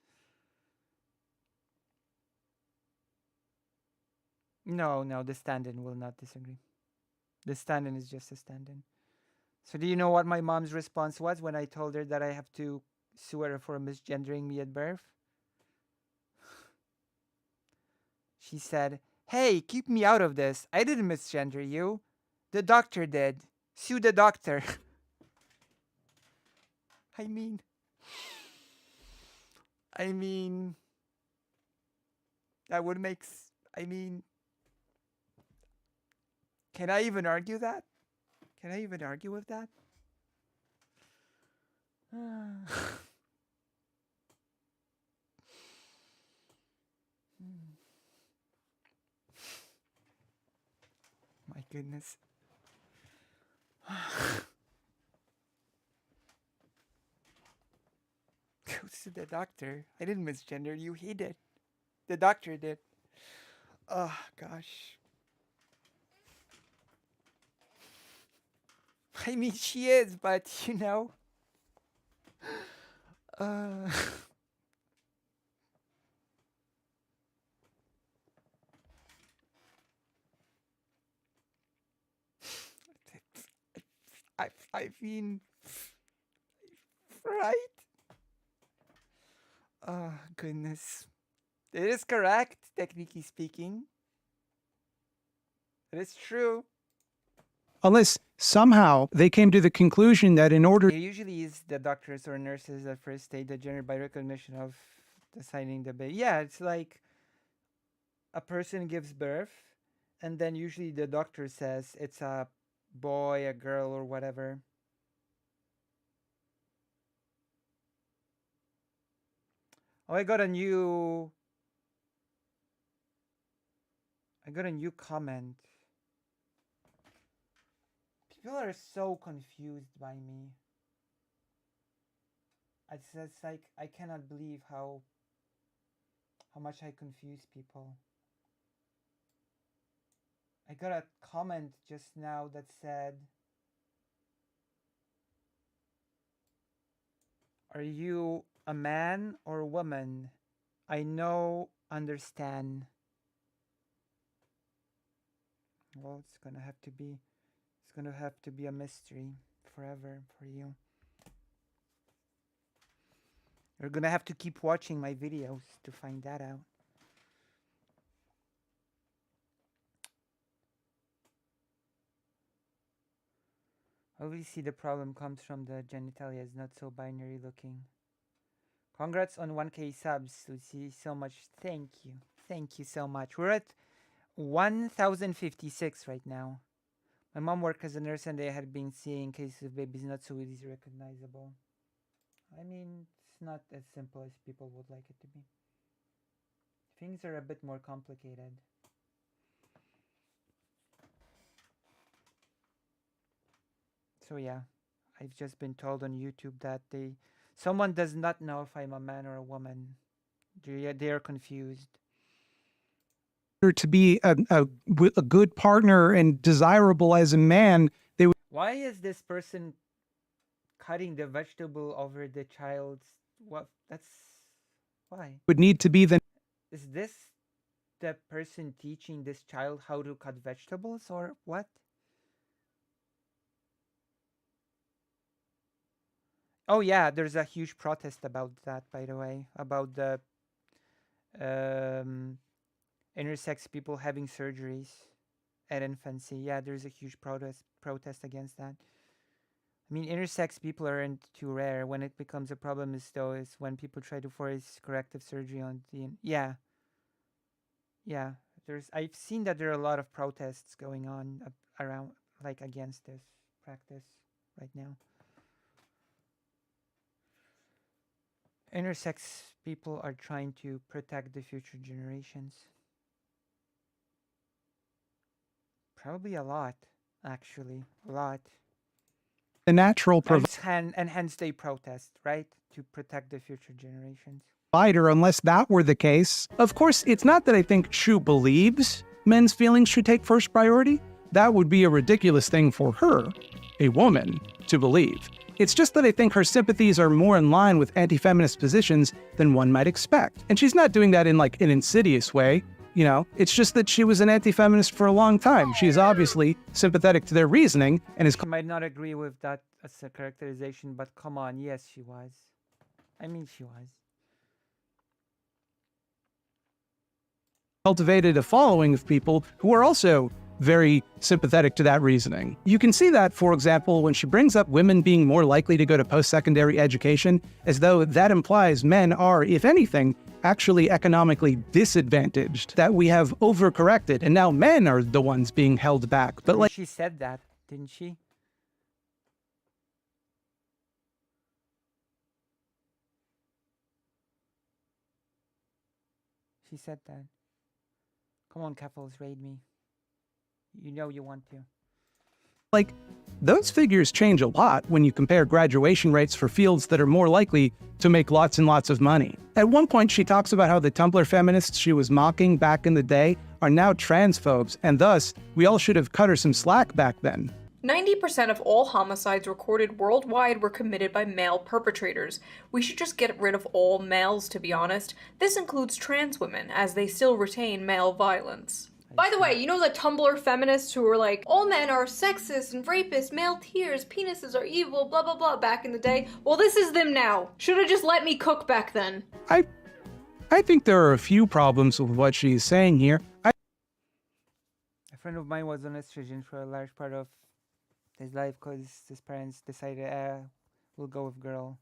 No, no, the stand-in will not disagree. The stand-in is just a stand-in. So do you know what my mom's response was when I told her that I have to sue her for misgendering me at birth? She said, "Hey, keep me out of this. I didn't misgender you. The doctor did. Sue the doctor." I mean, I mean, that would make. I mean, can I even argue that? Can I even argue with that? My goodness. Goes to the doctor. I didn't misgender you. He did. The doctor did. Oh gosh. I mean, she is, but you know. Uh, I mean, right? Oh goodness. It is correct, technically speaking. It is true. Unless somehow they came to the conclusion that in order It usually is the doctors or nurses that first state the gender by recognition of deciding the baby. Yeah, it's like a person gives birth, and then usually the doctor says it's a boy, a girl, or whatever. Oh, I got a new comment. People are so confused by me. It's like I cannot believe how much I confuse people. I got a comment just now that said, "Are you a man or a woman? I know, understand." Well, it's gonna have to be a mystery forever for you. You're gonna have to keep watching my videos to find that out. Obviously, the problem comes from the genitalia is not so binary looking. Congrats on 1K subs, Lucy. So much. Thank you. Thank you so much. 1,056 right now. My mom worked as a nurse and they had been seeing cases of babies not so easily recognizable. I mean, it's not as simple as people would like it to be. Things are a bit more complicated. So yeah, I've just been told on YouTube that someone does not know if I'm a man or a woman. They are confused. To be a good partner and desirable as a man, they Why is this person cutting the vegetable over the child's? What? That's why. would need to be the Is this the person teaching this child how to cut vegetables or what? Oh yeah, there's a huge protest about that, by the way, about the intersex people having surgeries at infancy. Yeah, there's a huge protest against that. I mean, intersex people aren't too rare. When it becomes a problem is when people try to force corrective surgery on yeah. I've seen that there are a lot of protests going on around, like, against this practice right now. Intersex people are trying to protect the future generations. Probably a lot, actually. A lot. natural And hence they protest, right? To protect the future generations. provider unless that were the case. Of course, it's not that I think Shu believes men's feelings should take first priority. That would be a ridiculous thing for her, a woman, to believe. It's just that I think her sympathies are more in line with anti-feminist positions than one might expect. And she's not doing that in like an insidious way. You know, it's just that she was an anti-feminist for a long time. She is obviously sympathetic to their reasoning and is I might not agree with that as a characterization, but come on, yes, she was. I mean, she was. cultivated a following of people who are also very sympathetic to that reasoning. You can see that, for example, when she brings up women being more likely to go to post-secondary education, as though that implies men are, if anything, actually economically disadvantaged, that we have overcorrected, and now men are the ones being held back. But like She said that, didn't she? She said that. Come on, Keffels, raid me. You know you want to. Like, those figures change a lot when you compare graduation rates for fields that are more likely to make lots and lots of money. At one point, she talks about how the Tumblr feminists she was mocking back in the day are now transphobes, and thus, we all should have cut her some slack back then. 90% of all homicides recorded worldwide were committed by male perpetrators. We should just get rid of all males, to be honest. This includes trans women, as they still retain male violence. By the way, you know the Tumblr feminists who were like, all men are sexist and rapists, male tears, penises are evil, blah blah blah back in the day? Well, this is them now. Should've just let me cook back then. I think there are a few problems with what she's saying here. A friend of mine was on estrogen for a large part of his life because his parents decided, we'll go with girl.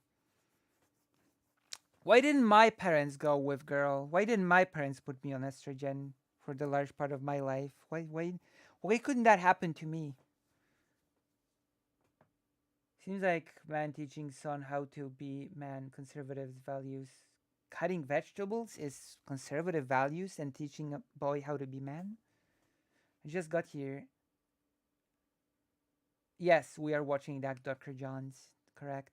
Why didn't my parents go with girl? Why didn't my parents put me on estrogen for the large part of my life? Why couldn't that happen to me? Seems like man teaching son how to be man, conservative values. Cutting vegetables is conservative values and teaching a boy how to be man? I just got here. Yes, we are watching that, Dr. Johns. Correct.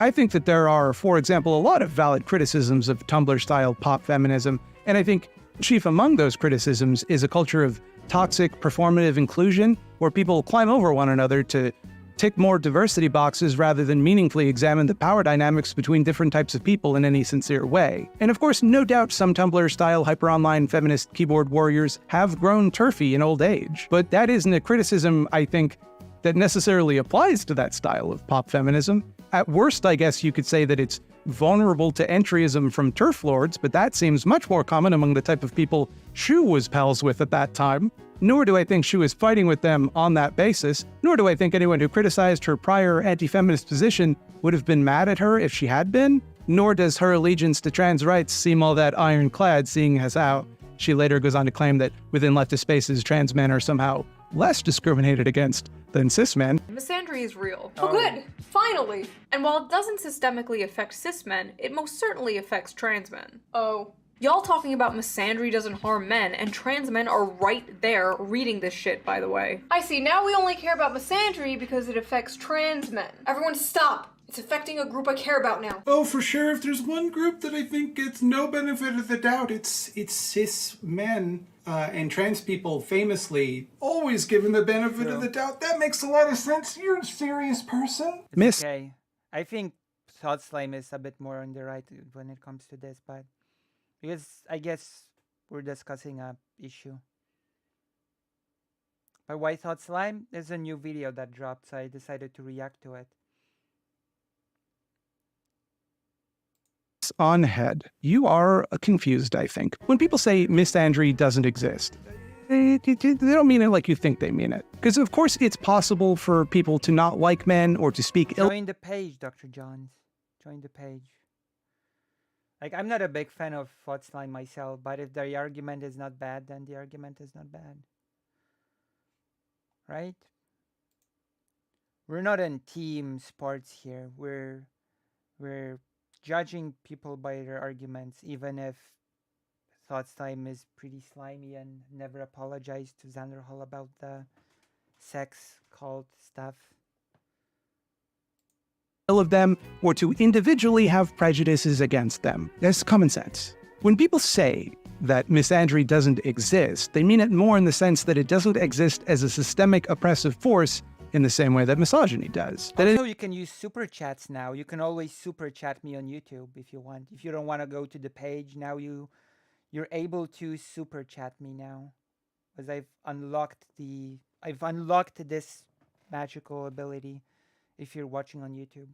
I think that there are, for example, a lot of valid criticisms of Tumblr-style pop feminism, and I think chief among those criticisms is a culture of toxic performative inclusion, where people climb over one another to tick more diversity boxes rather than meaningfully examine the power dynamics between different types of people in any sincere way. And of course, no doubt some Tumblr-style hyper-online feminist keyboard warriors have grown turfy in old age, but that isn't a criticism, I think, that necessarily applies to that style of pop feminism. At worst, I guess you could say that it's vulnerable to entryism from turf lords, but that seems much more common among the type of people Shu was pals with at that time. Nor do I think Shu is fighting with them on that basis, nor do I think anyone who criticized her prior anti-feminist position would have been mad at her if she had been, nor does her allegiance to trans rights seem all that ironclad, seeing as how She later goes on to claim that within leftist spaces, trans men are somehow less discriminated against than cis men. Misandry is real. Oh, good! Finally! And while it doesn't systemically affect cis men, it most certainly affects trans men. Oh. Y'all talking about misandry doesn't harm men, and trans men are right there reading this shit, by the way. I see, now we only care about misandry because it affects trans men. Everyone stop! It's affecting a group I care about now. Oh, for sure, if there's one group that I think gets no benefit of the doubt, it's cis men. And trans people famously always given the benefit of the doubt. That makes a lot of sense. You're a serious person. It's okay. I think Thought Slime is a bit more on the right when it comes to this, but because I guess we're discussing a issue. But why Thought Slime? There's a new video that dropped, so I decided to react to it. On head. You are confused, I think. When people say misandry doesn't exist, they don't mean it like you think they mean it. Because of course it's possible for people to not like men or to speak ill. Join the page, Dr. Johns. Join the page. Like, I'm not a big fan of Thought Slime myself, but if the argument is not bad, then the argument is not bad. Right? We're not in team sports here. We're judging people by their arguments, even if Thought Slime is pretty slimy and never apologized to Xander Hall about the sex cult stuff. Of them or to individually have prejudices against them. That's common sense. When people say that misandry doesn't exist, they mean it more in the sense that it doesn't exist as a systemic oppressive force in the same way that misogyny does. Also, you can use super chats now. You can always super chat me on YouTube if you want. If you don't want to go to the page, now you're able to super chat me now, because I've unlocked this magical ability if you're watching on YouTube.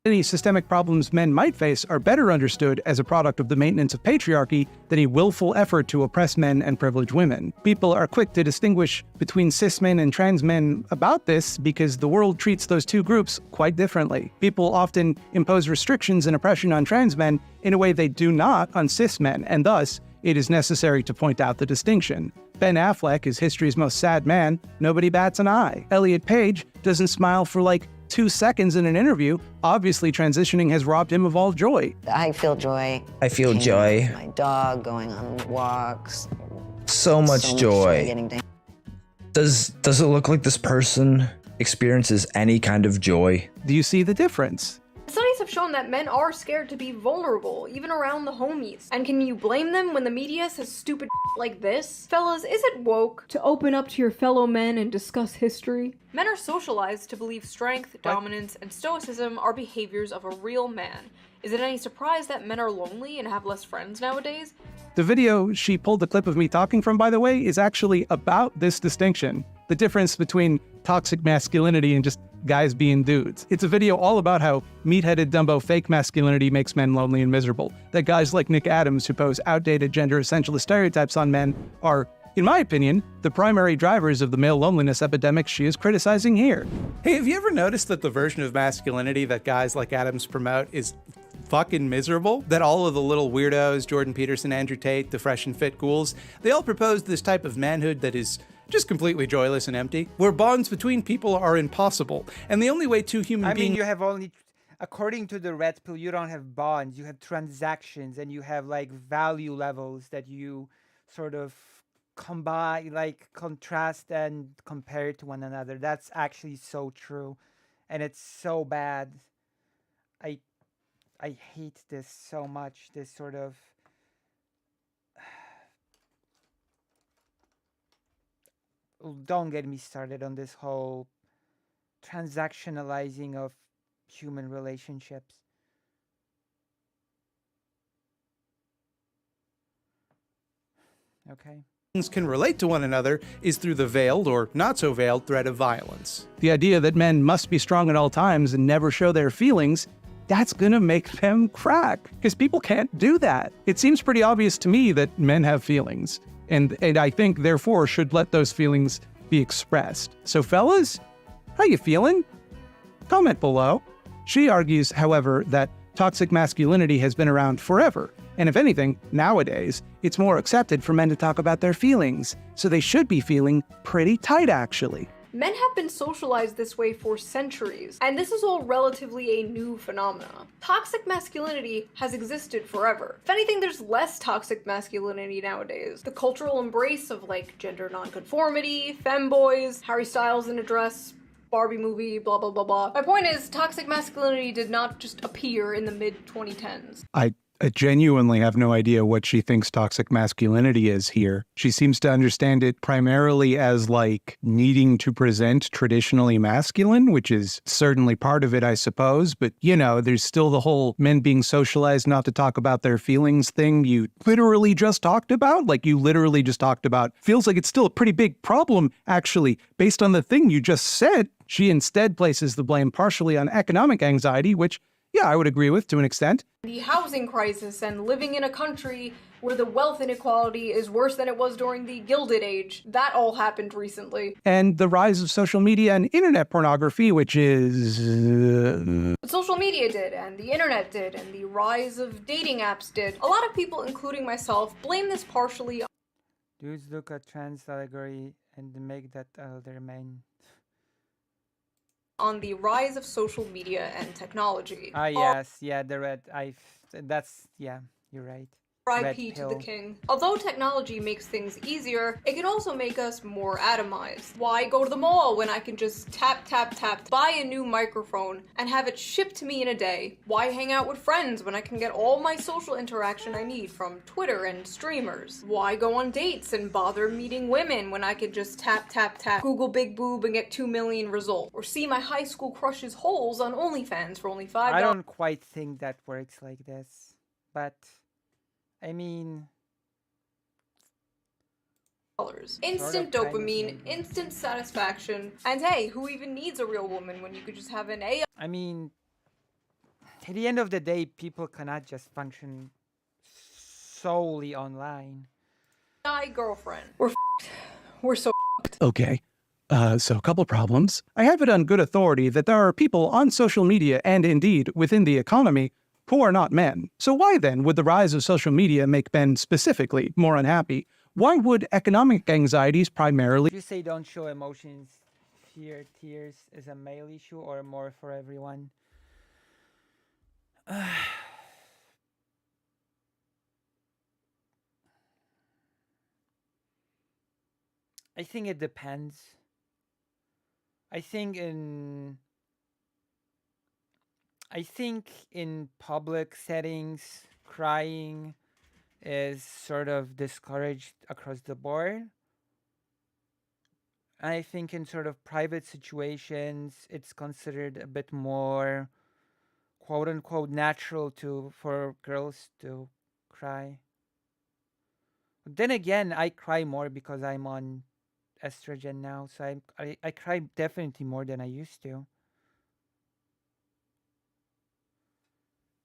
Any systemic problems men might face are better understood as a product of the maintenance of patriarchy than a willful effort to oppress men and privilege women. People are quick to distinguish between cis men and trans men about this because the world treats those two groups quite differently. People often impose restrictions and oppression on trans men in a way they do not on cis men, and thus, it is necessary to point out the distinction. Ben Affleck is history's most sad man. Nobody bats an eye. Elliot Page doesn't smile for like 2 seconds in an interview. Obviously, transitioning has robbed him of all joy. I feel joy. I feel joy. My dog, going on walks. So much joy. Getting down. Does it look like this person experiences any kind of joy? Do you see the difference? Studies have shown that men are scared to be vulnerable, even around the homies. And can you blame them when the media says stupid like this? Fellas, is it woke to open up to your fellow men and discuss history? Men are socialized to believe strength, dominance, and stoicism are behaviors of a real man. Is it any surprise that men are lonely and have less friends nowadays? The video she pulled the clip of me talking from, by the way, is actually about this distinction. The difference between toxic masculinity and just guys being dudes. It's a video all about how meat-headed Dumbo fake masculinity makes men lonely and miserable. That guys like Nick Adams who pose outdated gender essentialist stereotypes on men are, in my opinion, the primary drivers of the male loneliness epidemic she is criticizing here. Hey, have you ever noticed that the version of masculinity that guys like Adams promote is fucking miserable? That all of the little weirdos, Jordan Peterson, Andrew Tate, the fresh and fit ghouls, they all propose this type of manhood that is just completely joyless and empty, where bonds between people are impossible, and the only way two human beings... you have only, according to the red pill, you don't have bonds, you have transactions, and you have like value levels that you sort of combine, like contrast and compare to one another. That's actually so true, and it's so bad. I hate this so much, this sort of... Don't get me started on this whole transactionalizing of human relationships. Okay. can relate to one another is through the veiled or not so veiled threat of violence. The idea that men must be strong at all times and never show their feelings, that's gonna make them crack, because people can't do that. It seems pretty obvious to me that men have feelings, and I think therefore should let those feelings be expressed. So fellas, how you feeling? Comment below. She argues, however, that Toxic masculinity has been around forever, and if anything, nowadays, it's more accepted for men to talk about their feelings, so they should be feeling pretty tight actually. Men have been socialized this way for centuries, and this is all relatively a new phenomena. Toxic masculinity has existed forever. If anything, there's less toxic masculinity nowadays. The cultural embrace of like gender nonconformity, femboys, Harry Styles in a dress, Barbie movie, blah blah blah blah. My point is, toxic masculinity did not just appear in the mid-2010s. I genuinely have no idea what she thinks toxic masculinity is here. She seems to understand it primarily as like needing to present traditionally masculine, which is certainly part of it, I suppose. But, you know, there's still the whole men being socialized not to talk about their feelings thing you literally just talked about. Like you literally just talked about. Feels like it's still a pretty big problem, actually, based on the thing you just said. She instead places the blame partially on economic anxiety, which, yeah, I would agree with to an extent. The housing crisis and living in a country where the wealth inequality is worse than it was during the Gilded Age. That all happened recently. And the rise of social media and internet pornography, which is... But social media did, and the internet did, and the rise of dating apps did. A lot of people, including myself, blame this partially Dudes look at trans allegory and make that their main. on the rise of social media and technology. Ah, yes, yeah, the red. That's, yeah, you're right. RIP to the king. Although technology makes things easier, it can also make us more atomized. Why go to the mall when I can just tap, tap, tap, buy a new microphone, and have it shipped to me in a day? Why hang out with friends when I can get all my social interaction I need from Twitter and streamers? Why go on dates and bother meeting women when I can just tap, tap, tap, Google big boob and get 2 million results? Or see my high school crush's holes on OnlyFans for only $5. I don't quite think that works like this, but I mean, instant sort of, dopamine, instant satisfaction, and hey, who even needs a real woman when you could just have an AI? I mean, at the end of the day, people cannot just function solely online. Girlfriend. We're f***ed. We're so f***ed. Okay. So a couple problems. I have it on good authority that there are people on social media and indeed within the economy who are not men. So why then would the rise of social media make men specifically more unhappy? Why would economic anxieties primarily... Would you say don't show emotions, fear, tears is a male issue or more for everyone? I think it depends. I think in public settings, crying is sort of discouraged across the board. I think in sort of private situations, it's considered a bit more quote unquote natural for girls to cry. But then again, I cry more because I'm on estrogen now, so I cry definitely more than I used to.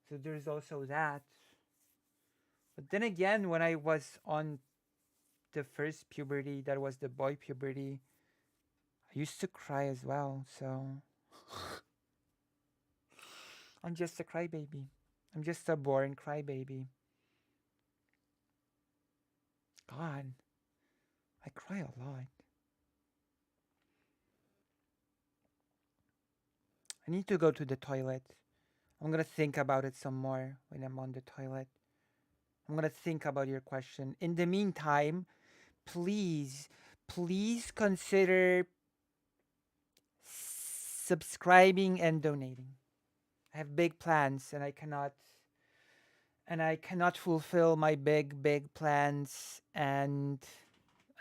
So there's also that. But then again, when I was on the first puberty, that was the boy puberty, I used to cry as well, so I'm just a crybaby. I'm just a boring crybaby. God, I cry a lot. I need to go to the toilet. I'm gonna think about it some more when I'm on the toilet. I'm gonna think about your question. In the meantime, please consider subscribing and donating. I have big plans and I cannot fulfill my big plans and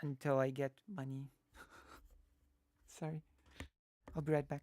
until I get money. Sorry. I'll be right back.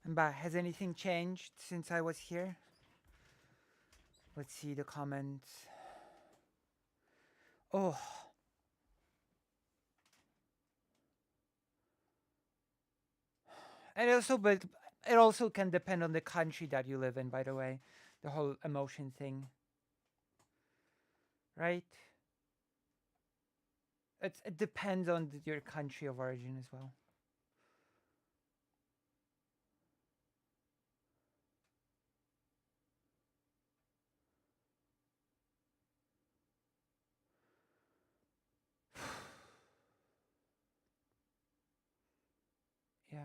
I'm back. Has anything changed since I was here? Let's see the comments. Oh. But it also can depend on the country that you live in, by the way. The whole emotion thing. Right? It depends on your country of origin as well. Yeah.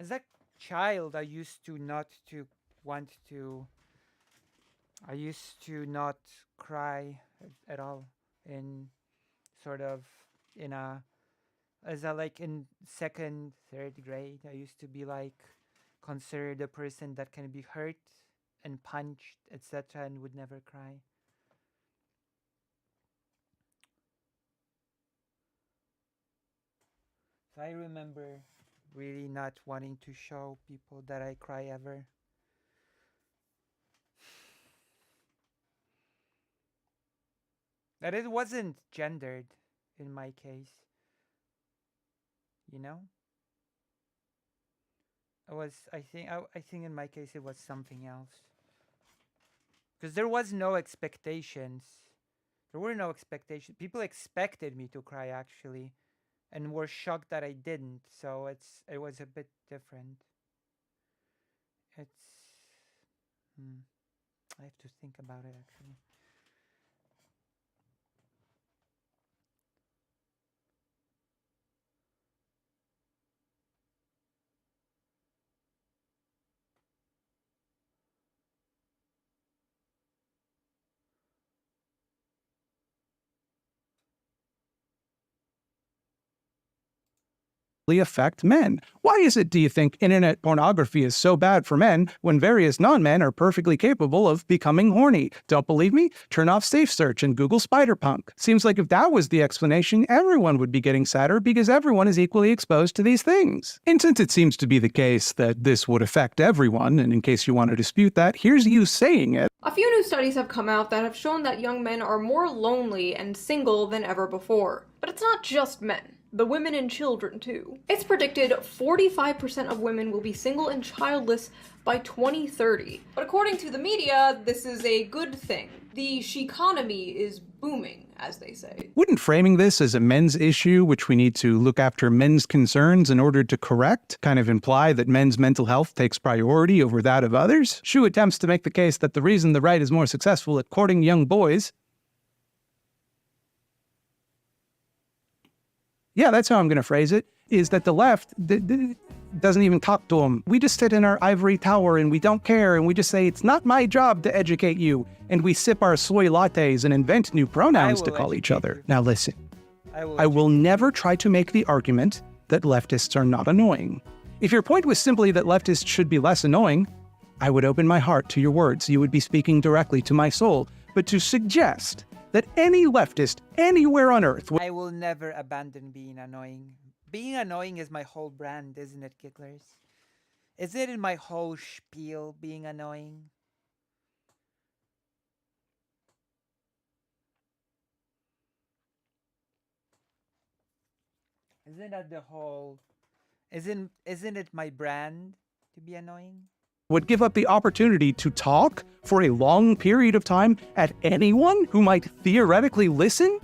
As a child, I used to not to want to. I used to not cry at all in sort of in a as a like in second, third grade. I used to be like considered a person that can be hurt and punched, etc., and would never cry. So I remember really not wanting to show people that I cry ever. That it wasn't gendered in my case. You know? I think in my case it was something else. Because there was no expectations. There were no expectations. People expected me to cry actually, and were shocked that I didn't. So it was a bit different. I have to think about it actually. Affect men. Why is it, do you think, internet pornography is so bad for men when various non-men are perfectly capable of becoming horny? Don't believe me? Turn off Safe Search and Google Spider-Punk. Seems like if that was the explanation, everyone would be getting sadder because everyone is equally exposed to these things. And since it seems to be the case that this would affect everyone, and in case you want to dispute that, here's you saying it. A few new studies have come out that have shown that young men are more lonely and single than ever before. But it's not just men. The women and children, too. It's predicted 45% of women will be single and childless by 2030. But according to the media, this is a good thing. The she-economy is booming, as they say. Wouldn't framing this as a men's issue, which we need to look after men's concerns in order to correct, kind of imply that men's mental health takes priority over that of others? Shu attempts to make the case that the reason the right is more successful at courting young boys yeah, that's how I'm going to phrase it, is that the left doesn't even talk to them. We just sit in our ivory tower and we don't care and we just say, it's not my job to educate you. And we sip our soy lattes and invent new pronouns to call each other. Now listen, I will never try to make the argument that leftists are not annoying. If your point was simply that leftists should be less annoying, I would open my heart to your words. You would be speaking directly to my soul. But to suggest that any leftist anywhere on earth I will never abandon being annoying. Being annoying is my whole brand, isn't it, Gigglers? Isn't it in my whole spiel, being annoying? Isn't that the whole... Isn't it my brand to be annoying? Would give up the opportunity to talk for a long period of time at anyone who might theoretically listen?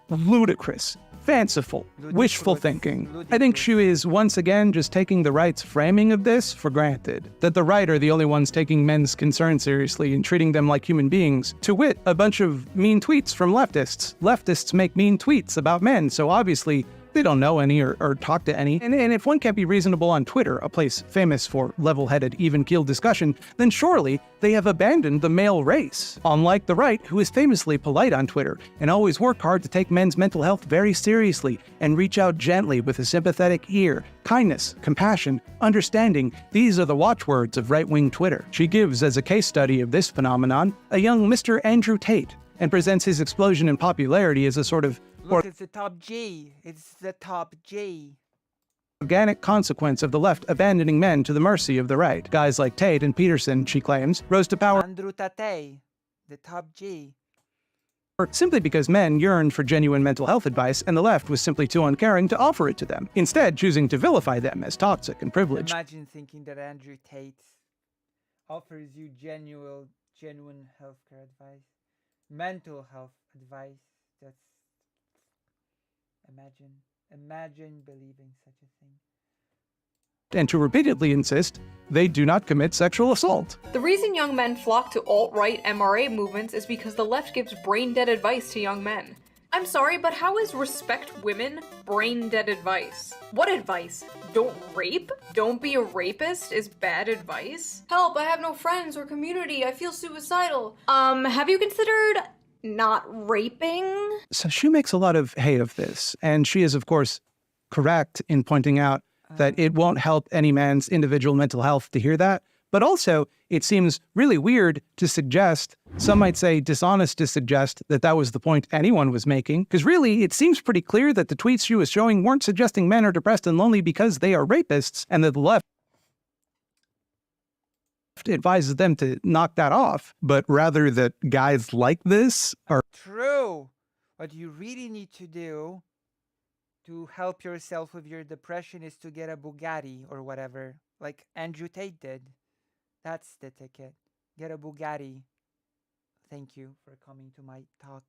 Ludicrous, fanciful, wishful thinking. I think Shu is once again just taking the right's framing of this for granted. That the right are the only ones taking men's concerns seriously and treating them like human beings. To wit, a bunch of mean tweets from leftists. Leftists make mean tweets about men, so obviously they don't know any or talk to any. And if one can't be reasonable on Twitter, a place famous for level-headed, even-keeled discussion, then surely they have abandoned the male race. Unlike the right, who is famously polite on Twitter and always work hard to take men's mental health very seriously and reach out gently with a sympathetic ear. Kindness, compassion, understanding, these are the watchwords of right-wing Twitter. She gives, as a case study of this phenomenon, a young Mr. Andrew Tate, and presents his explosion in popularity as a sort of Look, it's the top G. It's the top G. Organic consequence of the left abandoning men to the mercy of the right. Guys like Tate and Peterson, she claims, rose to power Andrew Tate, the top G. simply because men yearned for genuine mental health advice and the left was simply too uncaring to offer it to them, instead choosing to vilify them as toxic and privileged. Imagine thinking that Andrew Tate offers you genuine healthcare advice, mental health advice. That's imagine believing such a thing. And to repeatedly insist they do not commit sexual assault. The reason young men flock to alt-right MRA movements is because the left gives brain-dead advice to young men. I'm sorry, but how is respect women brain-dead advice? What advice? Don't rape? Don't be a rapist is bad advice? Help, I have no friends or community, I feel suicidal. Have you considered not raping? So she makes a lot of hay of this, and she is, of course, correct in pointing out that it won't help any man's individual mental health to hear that. But also, it seems really weird to suggest, some might say dishonest to suggest, that that was the point anyone was making. Because really, it seems pretty clear that the tweets she was showing weren't suggesting men are depressed and lonely because they are rapists, and that the left advises them to knock that off, but rather that guys like this are... True. What you really need to do to help yourself with your depression is to get a Bugatti or whatever, like Andrew Tate did. That's the ticket. Get a Bugatti. Thank you for coming to my talk.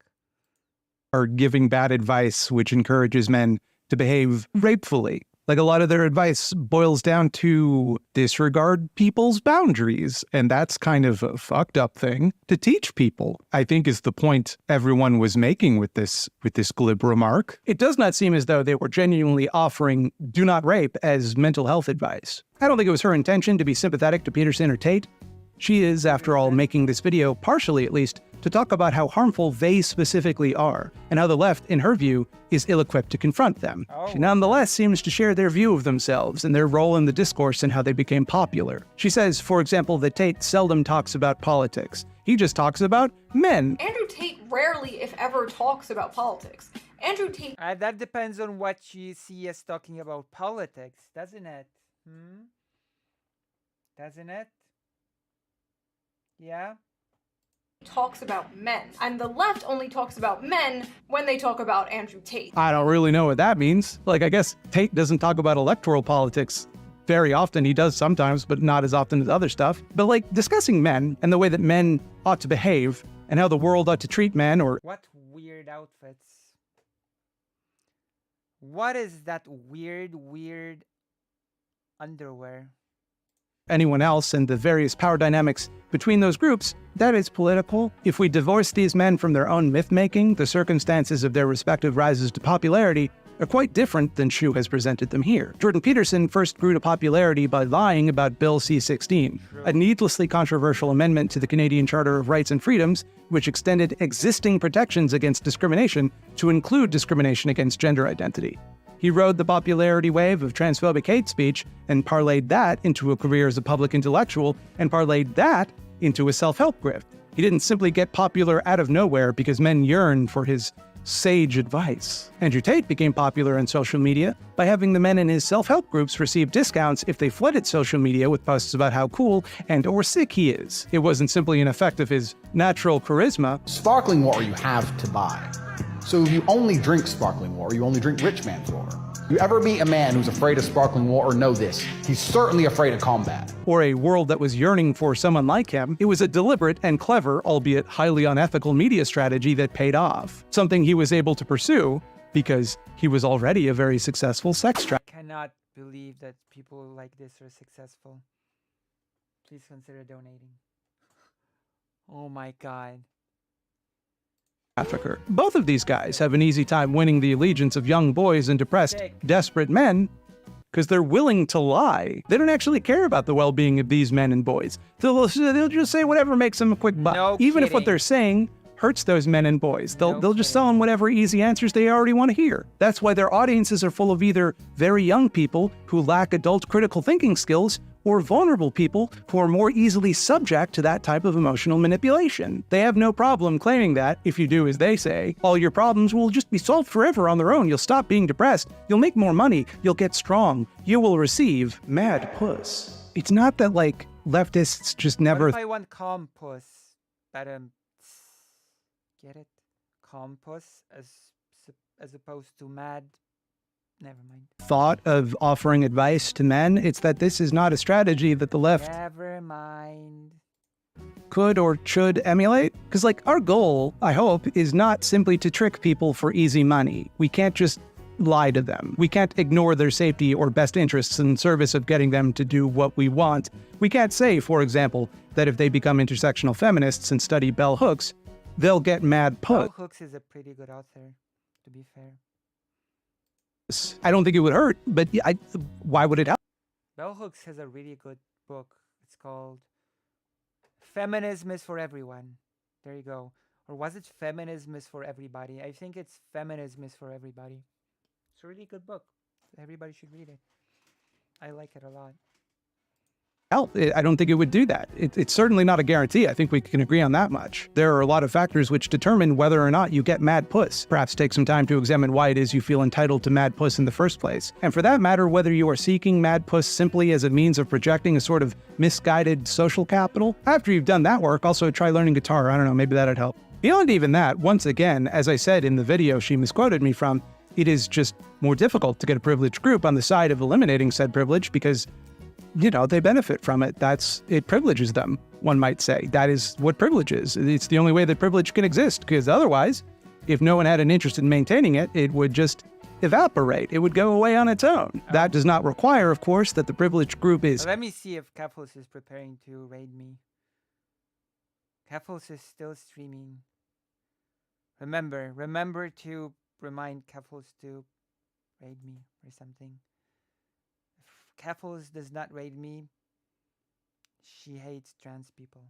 are giving bad advice, which encourages men to behave rapefully. Like, a lot of their advice boils down to disregard people's boundaries. And that's kind of a fucked up thing to teach people, I think, is the point everyone was making with this glib remark. It does not seem as though they were genuinely offering do not rape as mental health advice. I don't think it was her intention to be sympathetic to Peterson or Tate. She is, after all, making this video, partially at least, to talk about how harmful they specifically are, and how the left, in her view, is ill-equipped to confront them. She nonetheless seems to share their view of themselves and their role in the discourse and how they became popular. She says, for example, that Tate seldom talks about politics. He just talks about men. Andrew Tate rarely, if ever, talks about politics. Andrew Tate... that depends on what you see as talking about politics, doesn't it? Doesn't it? Yeah? talks about men, and the left only talks about men when they talk about Andrew Tate. I don't really know what that means. Like, I guess Tate doesn't talk about electoral politics very often. He does sometimes, but not as often as other stuff. But like, discussing men and the way that men ought to behave and how the world ought to treat men, or... What weird outfits? What is that weird underwear? Anyone else, and the various power dynamics between those groups, that is political. If we divorce these men from their own myth-making, the circumstances of their respective rises to popularity are quite different than Shu has presented them here. Jordan Peterson first grew to popularity by lying about Bill C-16, a needlessly controversial amendment to the Canadian Charter of Rights and Freedoms, which extended existing protections against discrimination to include discrimination against gender identity. He rode the popularity wave of transphobic hate speech and parlayed that into a career as a public intellectual and parlayed that into a self-help grift. He didn't simply get popular out of nowhere because men yearned for his sage advice. Andrew Tate became popular on social media by having the men in his self-help groups receive discounts if they flooded social media with posts about how cool and or sick he is. It wasn't simply an effect of his natural charisma. Sparkling water you have to buy. So if you only drink sparkling water, you only drink rich man's water. You ever meet a man who's afraid of sparkling water, know this: he's certainly afraid of combat. Or a world that was yearning for someone like him. It was a deliberate and clever, albeit highly unethical media strategy that paid off. Something he was able to pursue because he was already a very successful sex trafficker. I cannot believe that people like this are successful. Please consider donating. Oh my God. Both of these guys have an easy time winning the allegiance of young boys and depressed, desperate men because they're willing to lie. They don't actually care about the well-being of these men and boys. They'll just say whatever makes them a quick buck. Even if what they're saying hurts those men and boys. They'll just tell them whatever easy answers they already want to hear. That's why their audiences are full of either very young people who lack adult critical thinking skills or vulnerable people who are more easily subject to that type of emotional manipulation. They have no problem claiming that, if you do as they say, all your problems will just be solved forever on their own. You'll stop being depressed, you'll make more money, you'll get strong, you will receive mad puss. It's not that, like, leftists just never... What if I want calm puss? But, get it? Calm puss as opposed to mad... Never mind. Thought of offering advice to men, it's that this is not a strategy that the left Never mind. could or should emulate. Because, like, our goal, I hope, is not simply to trick people for easy money. We can't just lie to them. We can't ignore their safety or best interests in service of getting them to do what we want. We can't say, for example, that if they become intersectional feminists and study bell hooks, they'll get mad puss. Bell Hooks is a pretty good author, to be fair. I don't think it would hurt, but why would it help? Bell Hooks has a really good book. It's called Feminism is for Everyone. There you go. Or was it Feminism is for Everybody? I think it's Feminism is for Everybody. It's a really good book. Everybody should read it. I like it a lot. I don't think it would do that. It's certainly not a guarantee. I think we can agree on that much. There are a lot of factors which determine whether or not you get mad puss. Perhaps take some time to examine why it is you feel entitled to mad puss in the first place. And for that matter, whether you are seeking mad puss simply as a means of projecting a sort of misguided social capital. After you've done that work, also try learning guitar. I don't know, maybe that'd help. Beyond even that, once again, as I said in the video she misquoted me from, it is just more difficult to get a privileged group on the side of eliminating said privilege because, you know, they benefit from it. It privileges them, one might say. That is what privilege is. It's the only way that privilege can exist, because otherwise, if no one had an interest in maintaining it, it would just evaporate. It would go away on its own. That does not require, of course, that the privileged group is... Let me see if Keflos is preparing to raid me. Keflos is still streaming. Remember to remind Keflos to raid me or something. If Keflos does not raid me, she hates trans people.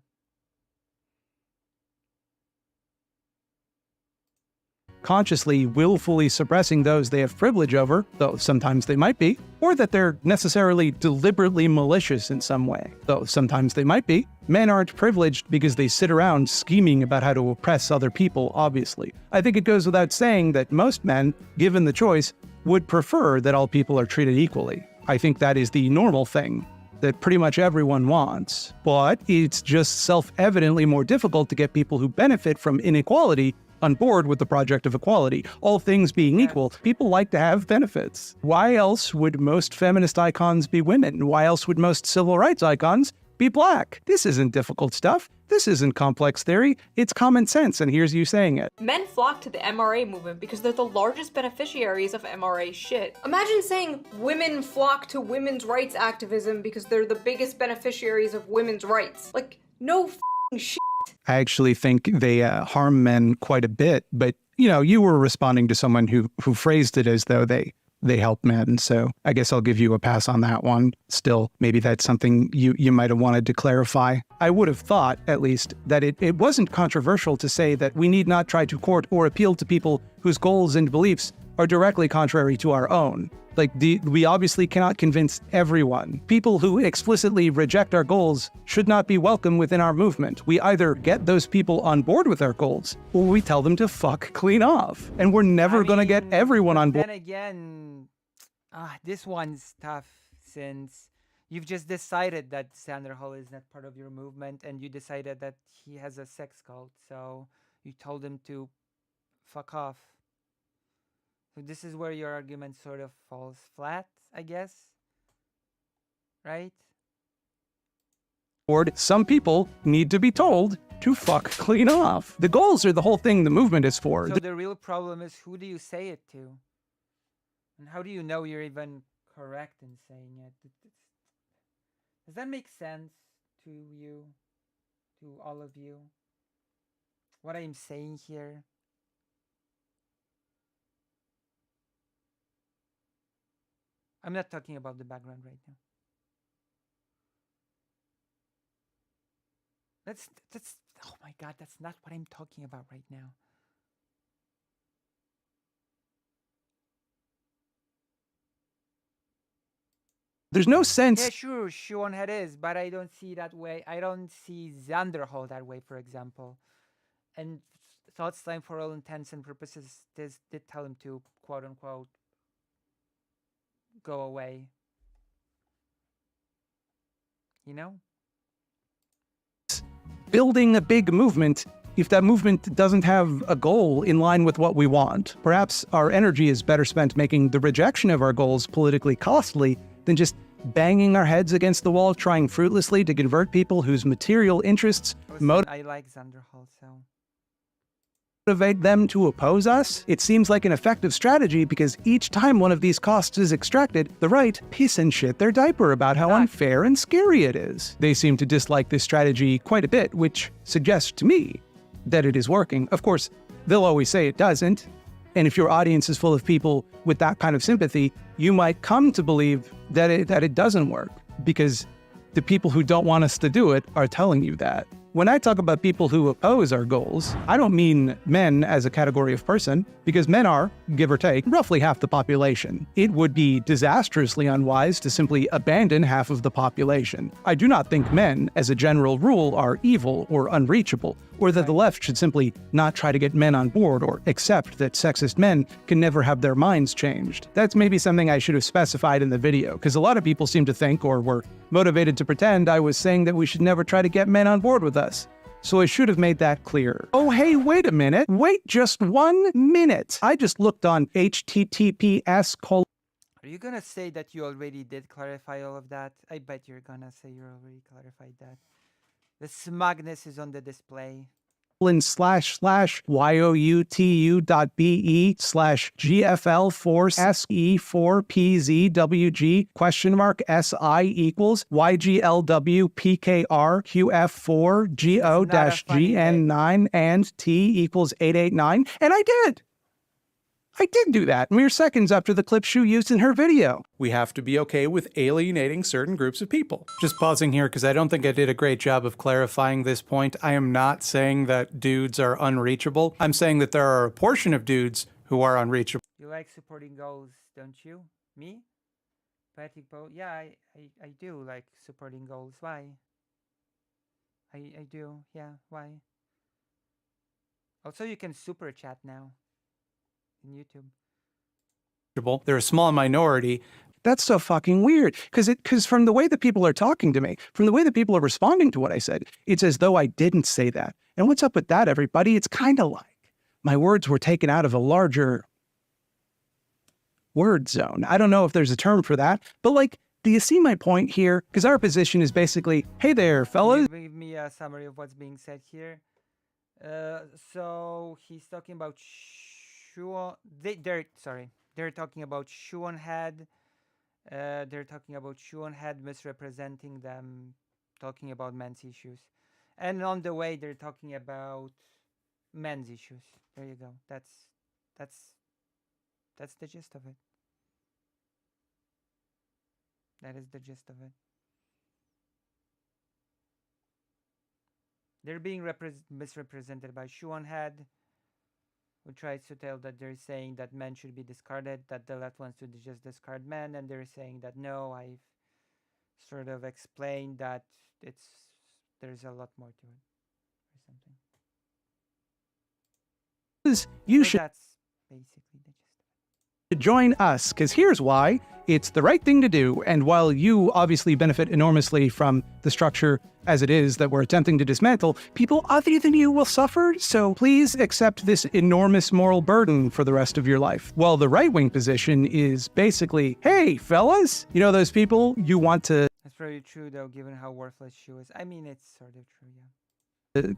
Consciously, willfully suppressing those they have privilege over, though sometimes they might be, or that they're necessarily deliberately malicious in some way, though sometimes they might be. Men aren't privileged because they sit around scheming about how to oppress other people, obviously. I think it goes without saying that most men, given the choice, would prefer that all people are treated equally. I think that is the normal thing that pretty much everyone wants. But it's just self-evidently more difficult to get people who benefit from inequality on board with the project of equality. All things being equal, people like to have benefits. Why else would most feminist icons be women? Why else would most civil rights icons be black? This isn't difficult stuff. This isn't complex theory. It's common sense, and here's you saying it. Men flock to the MRA movement because they're the largest beneficiaries of MRA shit. Imagine saying women flock to women's rights activism because they're the biggest beneficiaries of women's rights. Like, no f***ing shit. I actually think they harm men quite a bit, but, you know, you were responding to someone who phrased it as though they help men, so I guess I'll give you a pass on that one. Still, maybe that's something you might have wanted to clarify. I would have thought, at least, that it wasn't controversial to say that we need not try to court or appeal to people whose goals and beliefs are directly contrary to our own. Like, we obviously cannot convince everyone. People who explicitly reject our goals should not be welcome within our movement. We either get those people on board with our goals, or we tell them to fuck clean off. And we're never gonna get everyone on board. Then again, this one's tough since you've just decided that Sander Hall is not part of your movement and you decided that he has a sex cult, so you told him to fuck off. So this is where your argument sort of falls flat, I guess. Right? Some people need to be told to fuck clean off. The goals are the whole thing the movement is for. So the real problem is, who do you say it to? And how do you know you're even correct in saying it? Does that make sense to you? To all of you? What I'm saying here? I'm not talking about the background right now. That's oh my god, that's not what I'm talking about right now. There's no sense. Yeah, sure, Sean head is, but I don't see that way. I don't see Xanderhall that way, for example. And Thought's time, for all intents and purposes, this did tell him to, quote unquote, go away. You know? Building a big movement if that movement doesn't have a goal in line with what we want. Perhaps our energy is better spent making the rejection of our goals politically costly than just banging our heads against the wall, trying fruitlessly to convert people whose material interests I like Xanderhall, so... motivate them to oppose us. It seems like an effective strategy because each time one of these costs is extracted, the right piss and shit their diaper about how unfair and scary it is. They seem to dislike this strategy quite a bit, which suggests to me that it is working. Of course, they'll always say it doesn't. And if your audience is full of people with that kind of sympathy, you might come to believe that it doesn't work because the people who don't want us to do it are telling you that. When I talk about people who oppose our goals, I don't mean men as a category of person, because men are, give or take, roughly half the population. It would be disastrously unwise to simply abandon half of the population. I do not think men, as a general rule, are evil or unreachable, or that the left should simply not try to get men on board or accept that sexist men can never have their minds changed. That's maybe something I should have specified in the video, because a lot of people seem to think, or were motivated to pretend, I was saying that we should never try to get men on board with us. So I should have made that clear. Oh, hey, wait a minute. Wait just 1 minute. I just looked on https:// Are you gonna say that you already did clarify all of that? I bet you're gonna say you already clarified that. The smugness is on the display. YOUTU.BE/GFL4SE4PZWG?mark SI equals YGLWPKR QF4GO-GN9 and T equals 889. And I did. I did do that mere seconds after the clip Shu used in her video. We have to be okay with alienating certain groups of people. Just pausing here because I don't think I did a great job of clarifying this point. I am not saying that dudes are unreachable. I'm saying that there are a portion of dudes who are unreachable. You like supporting goals, don't you? Me? Patrick Bo? Yeah, I do like supporting goals. Why? I do, yeah, why? Also, you can super chat now. In YouTube. They're a small minority. That's so fucking weird. Because from the way that people are talking to me, from the way that people are responding to what I said, it's as though I didn't say that. And what's up with that, everybody? It's kind of like my words were taken out of a larger word zone. I don't know if there's a term for that, but like, do you see my point here? Because our position is basically, hey there, fellas. Give me a summary of what's being said here. So he's talking about they're talking about Shuon Head. They're talking about Shuon Head misrepresenting them, talking about men's issues. And on the way they're talking about men's issues. There you go. That's the gist of it. That is the gist of it. They're being misrepresented by Shuon Head, who tries to tell that they're saying that men should be discarded, that the left wants to just discard men, and they're saying that no, I've sort of explained that there's a lot more to it, or something. You so should that's basically the gist of it. Join us, because here's why. It's the right thing to do, and while you obviously benefit enormously from the structure as it is that we're attempting to dismantle, people other than you will suffer, so please accept this enormous moral burden for the rest of your life. While the right-wing position is basically, hey, fellas, you know those people you want to... That's very true, though, given how worthless she was. I mean, it's sort of true, yeah.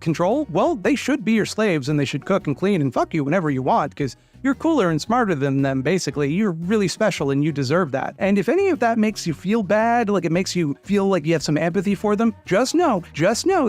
Control? Well, they should be your slaves and they should cook and clean and fuck you whenever you want because you're cooler and smarter than them, basically. You're really special and you deserve that. And if any of that makes you feel bad, like it makes you feel like you have some empathy for them, just know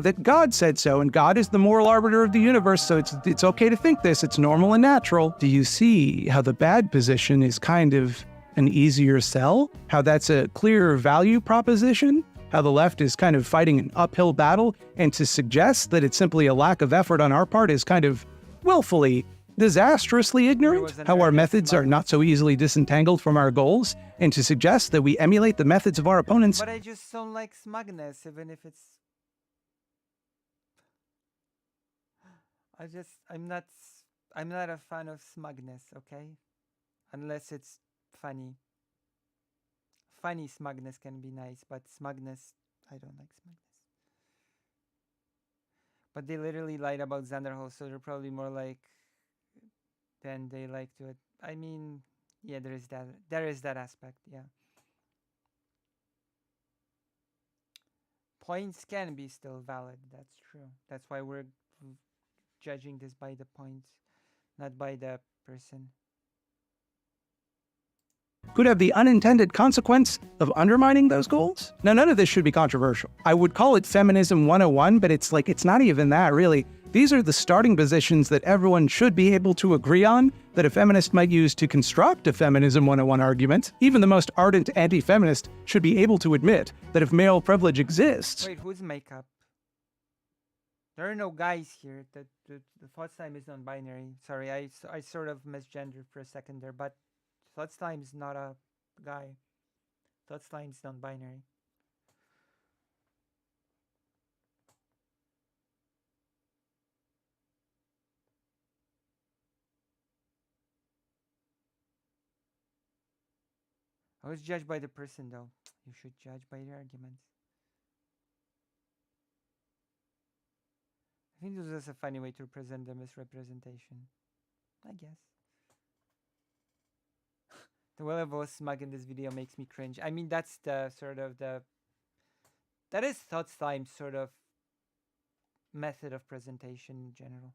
that God said so and God is the moral arbiter of the universe, so it's okay to think this. It's normal and natural. Do you see how the bad position is kind of an easier sell? How that's a clearer value proposition? How the left is kind of fighting an uphill battle, and to suggest that it's simply a lack of effort on our part is kind of willfully disastrously ignorant, how our methods are not so easily disentangled from our goals, and to suggest that we emulate the methods of our opponents. But I just don't like smugness, even if it's... I'm not a fan of smugness, okay? Unless it's funny. Funny smugness can be nice, but smugness, I don't like smugness. But they literally lied about Xanderho, so they're probably more like than they like to it. I mean, yeah, there is that aspect, yeah. Points can be still valid, that's true. That's why we're judging this by the points, not by the person. Could have the unintended consequence of undermining those goals? Now, none of this should be controversial. I would call it Feminism 101, but it's not even that, really. These are the starting positions that everyone should be able to agree on, that a feminist might use to construct a Feminism 101 argument. Even the most ardent anti-feminist should be able to admit that if male privilege exists... Wait, who's makeup? There are no guys here. The thoughts time is non-binary. Sorry, I sort of misgendered for a second there, but thoughts time is not a guy. Thoughts time is non-binary. I was judged by the person, though. You should judge by the arguments. I think this is a funny way to present the misrepresentation. I guess. The way I was smug in this video makes me cringe. I mean, that's the sort of the... That is Thoughts Time sort of method of presentation in general.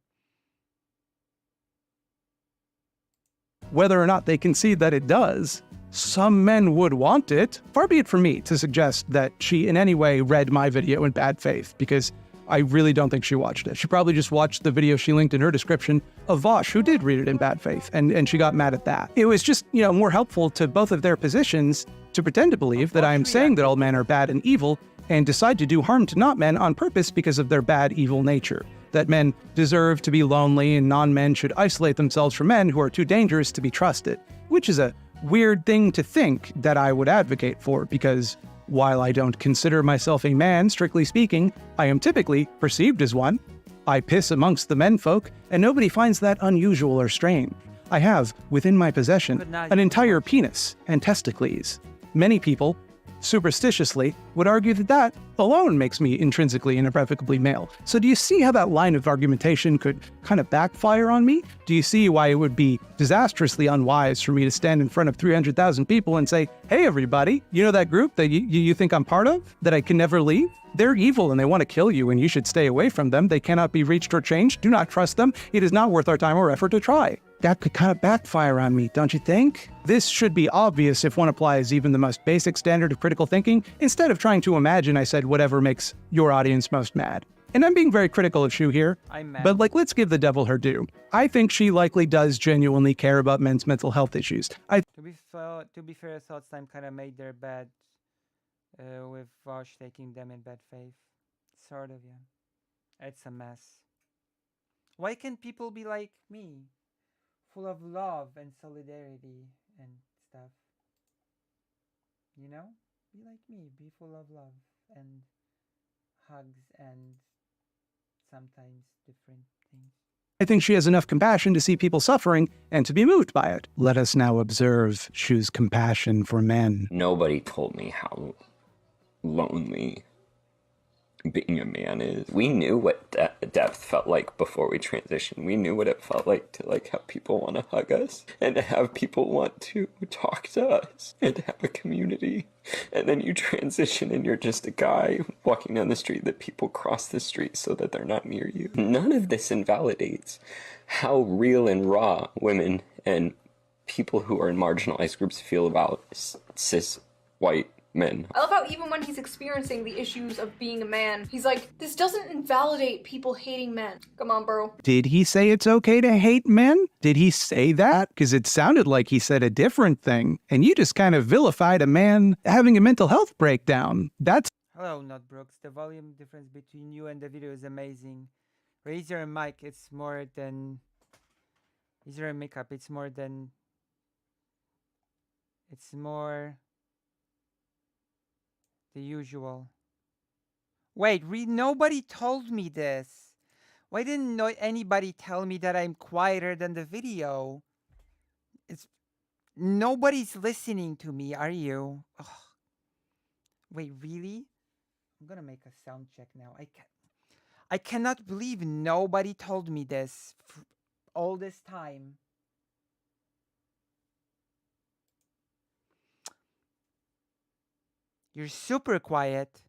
Whether or not they concede that it does, some men would want it. Far be it from me to suggest that she in any way read my video in bad faith, because I really don't think she watched it. She probably just watched the video she linked in her description of Vosh, who did read it in bad faith, and she got mad at that. It was just, more helpful to both of their positions to pretend to believe that I'm saying that all men are bad and evil, and decide to do harm to not men on purpose because of their bad, evil nature. That men deserve to be lonely and non-men should isolate themselves from men who are too dangerous to be trusted, which is a weird thing to think that I would advocate for, because while I don't consider myself a man, strictly speaking, I am typically perceived as one. I piss amongst the menfolk, and nobody finds that unusual or strange. I have, within my possession, an entire penis and testicles. Many people, superstitiously, would argue that that alone makes me intrinsically and irrevocably male. So do you see how that line of argumentation could kind of backfire on me? Do you see why it would be disastrously unwise for me to stand in front of 300,000 people and say, hey everybody, you know that group that you think I'm part of, that I can never leave? They're evil and they want to kill you and you should stay away from them. They cannot be reached or changed. Do not trust them. It is not worth our time or effort to try. That could kind of backfire on me, don't you think? This should be obvious if one applies even the most basic standard of critical thinking, instead of trying to imagine I said whatever makes your audience most mad. And I'm being very critical of Shu here, but let's give the devil her due. I think she likely does genuinely care about men's mental health issues. To be fair, Thoughts Time kind of made their bed with Vosh taking them in bad faith. Sort of, yeah. It's a mess. Why can't people be like me? Full of love and solidarity and stuff. You know? Be like me. Be full of love and hugs and sometimes different things. I think she has enough compassion to see people suffering and to be moved by it. Let us now observe Shu's compassion for men. Nobody told me how lonely being a man is. We knew what depth felt like before we transitioned. We knew what it felt like to have people want to hug us and to have people want to talk to us and to have a community. And then you transition and you're just a guy walking down the street that people cross the street so that they're not near you. None of this invalidates how real and raw women and people who are in marginalized groups feel about cis white men. I love how even when he's experiencing the issues of being a man, he's like, this doesn't invalidate people hating men. Come on, bro. Did he say it's okay to hate men? Did he say that? Because it sounded like he said a different thing, and you just kind of vilified a man having a mental health breakdown. That's... Hello, Nutbrooks. The volume difference between you and the video is amazing. Raise your mic. It's more than Is there a makeup? It's more than... It's more... the usual. Wait, nobody told me this. Why didn't anybody tell me that I'm quieter than the video? It's... Nobody's listening to me, are you? Ugh. Wait, really? I'm gonna make a sound check now. I cannot believe nobody told me this all this time. You're super quiet.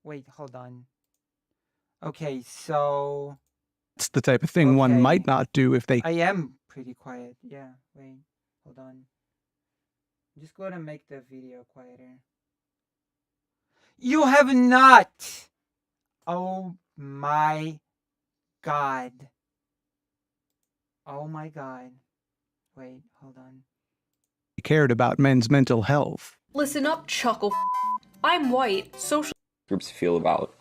Wait, hold on. Okay, so... It's the type of thing one might not do if they... I am pretty quiet. Yeah, wait, hold on. I'm just gonna make the video quieter. You have not! Oh my god. Oh my god. Wait, hold on. cared about men's mental health. Listen up, chuckle. I'm white, social Groups feel about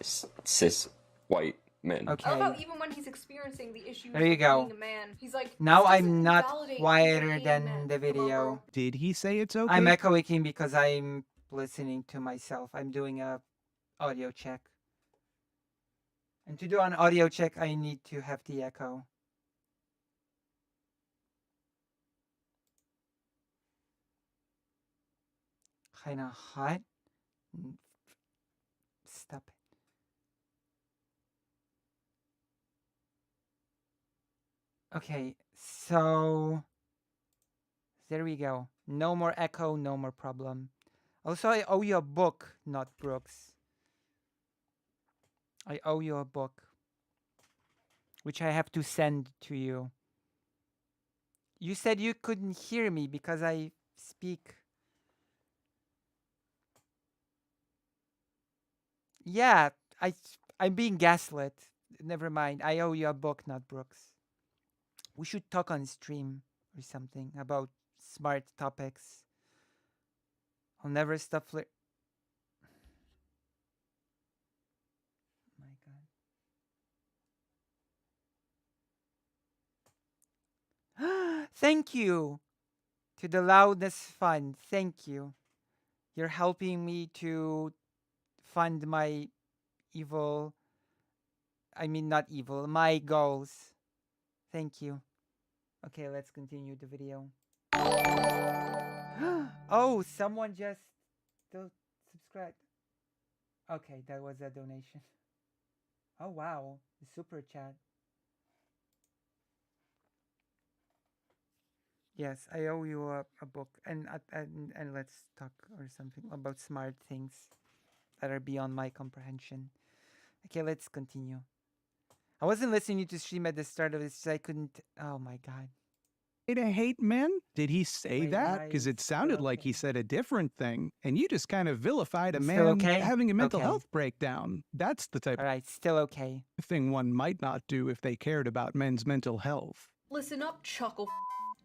cis white men. Okay. How about even when he's experiencing the issues There you of go. being a man, he's like, Now "This I'm doesn't not validate quieter being a than man." the video. Did he say it's okay? I'm echoing because I'm listening to myself. I'm doing a audio check. And to do an audio check, I need to have the echo. Kinda hot. Stop it. Okay, so there we go. No more echo, no more problem. Also, I owe you a book, not Brooks. I owe you a book, which I have to send to you. You said you couldn't hear me because I speak. Yeah, I'm being gaslit. Never mind. I owe you a book, not Brooks. We should talk on stream or something about smart topics. I'll never stop my God. Thank you to the Loudness Fund. Thank you. You're helping me to fund my evil, I mean not evil, my goals. Thank you. Okay, let's continue the video. Oh, someone just subscribed. Okay, that was a donation. Oh wow, the super chat. Yes, I owe you a book, and let's talk or something about smart things that are beyond my comprehension. Okay, let's continue. I wasn't listening to stream at the start of this, so I couldn't. Oh my god. To hate men? Did he say Wait, that? Because it sounded like he said a different thing, and you just kind of vilified a I'm man still okay? having a mental Okay. health breakdown. That's the type All right, still okay. of thing one might not do if they cared about men's mental health. Listen up, chuckle.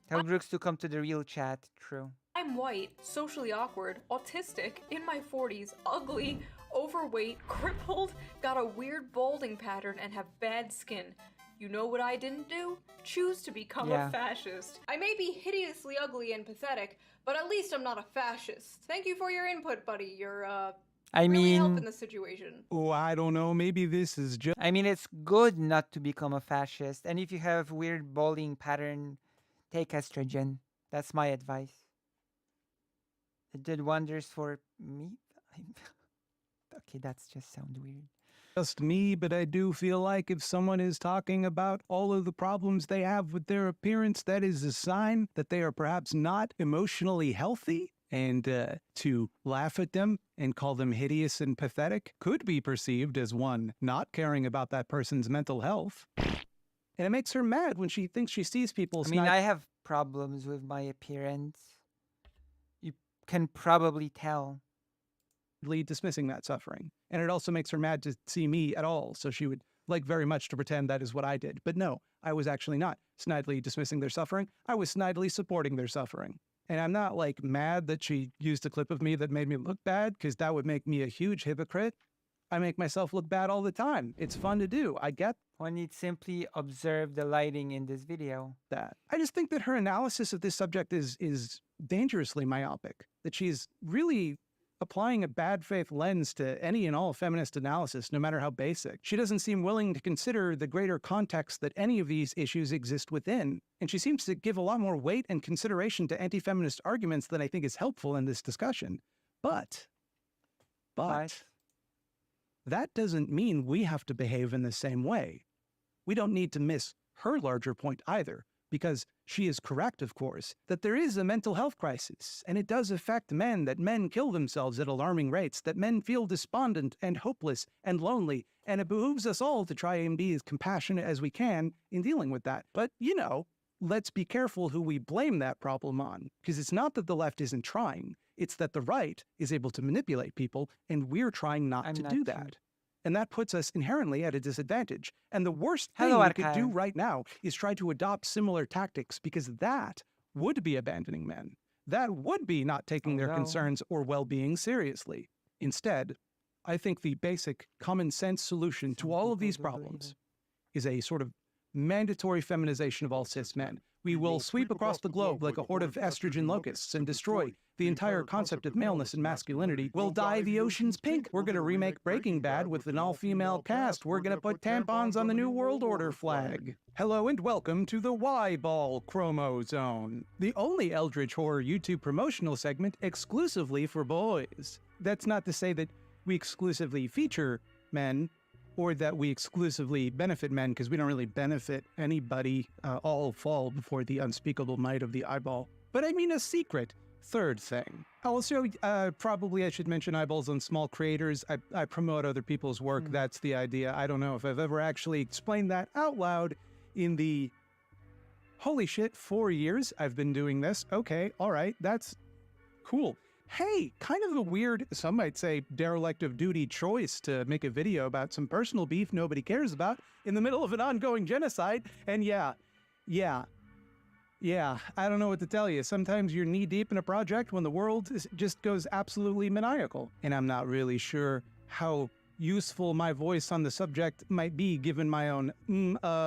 Tell Brooks to come to the real chat. True. I'm white, socially awkward, autistic, in my 40s, ugly, overweight, crippled, got a weird balding pattern, and have bad skin. You know what I didn't do? Choose to become Yeah. a fascist. I may be hideously ugly and pathetic, but at least I'm not a fascist. Thank you for your input, buddy. You're, I really mean, helping the situation. Oh, I don't know. Maybe this is just... I mean, it's good not to become a fascist. And if you have weird balding pattern, take estrogen. That's my advice. It did wonders for me. Okay, that's just sound weird. Just me, but I do feel like if someone is talking about all of the problems they have with their appearance, that is a sign that they are perhaps not emotionally healthy. And to laugh at them and call them hideous and pathetic could be perceived as one not caring about that person's mental health. And it makes her mad when she thinks she sees people. I mean, I have problems with my appearance. You can probably tell. Dismissing that suffering. And it also makes her mad to see me at all. So she would like very much to pretend that is what I did. But no, I was actually not snidely dismissing their suffering. I was snidely supporting their suffering. And I'm not like mad that she used a clip of me that made me look bad, because that would make me a huge hypocrite. I make myself look bad all the time. It's fun to do. I get One needs simply observe the lighting in this video. that. I just think that her analysis of this subject is dangerously myopic, that she's really applying a bad faith lens to any and all feminist analysis, no matter how basic. She doesn't seem willing to consider the greater context that any of these issues exist within. And she seems to give a lot more weight and consideration to anti-feminist arguments than I think is helpful in this discussion. But that doesn't mean we have to behave in the same way. We don't need to miss her larger point either, because she is correct, of course, that there is a mental health crisis, and it does affect men, that men kill themselves at alarming rates, that men feel despondent and hopeless and lonely, and it behooves us all to try and be as compassionate as we can in dealing with that. But, you know, let's be careful who we blame that problem on, because it's not that the left isn't trying, it's that the right is able to manipulate people, and we're trying not to do that. And that puts us inherently at a disadvantage. And the worst thing we could do right now is try to adopt similar tactics, because that would be abandoning men. That would be not taking their concerns or well-being seriously. Instead, I think the basic common sense solution to all of these problems is a sort of mandatory feminization of all cis men. We will sweep across the globe like a horde of estrogen locusts and destroy the entire concept of maleness and masculinity. We'll dye the oceans pink. We're going to remake Breaking Bad with an all-female cast. We're going to put tampons on the New World Order flag. Hello and welcome to the Y-Ball Chromozone, the only Eldritch Horror YouTube promotional segment exclusively for boys. That's not to say that we exclusively feature men, or that we exclusively benefit men, because we don't really benefit anybody. All fall before the unspeakable might of the eyeball. But I mean a secret third thing. Also, probably I should mention eyeballs on small creators. I promote other people's work. That's the idea. I don't know if I've ever actually explained that out loud in the, holy shit, 4 years I've been doing this. Okay, all right, that's cool. Hey, kind of a weird, some might say, derelict of duty choice to make a video about some personal beef nobody cares about in the middle of an ongoing genocide. And yeah, I don't know what to tell you. Sometimes you're knee-deep in a project when the world just goes absolutely maniacal. And I'm not really sure how useful my voice on the subject might be, given my own,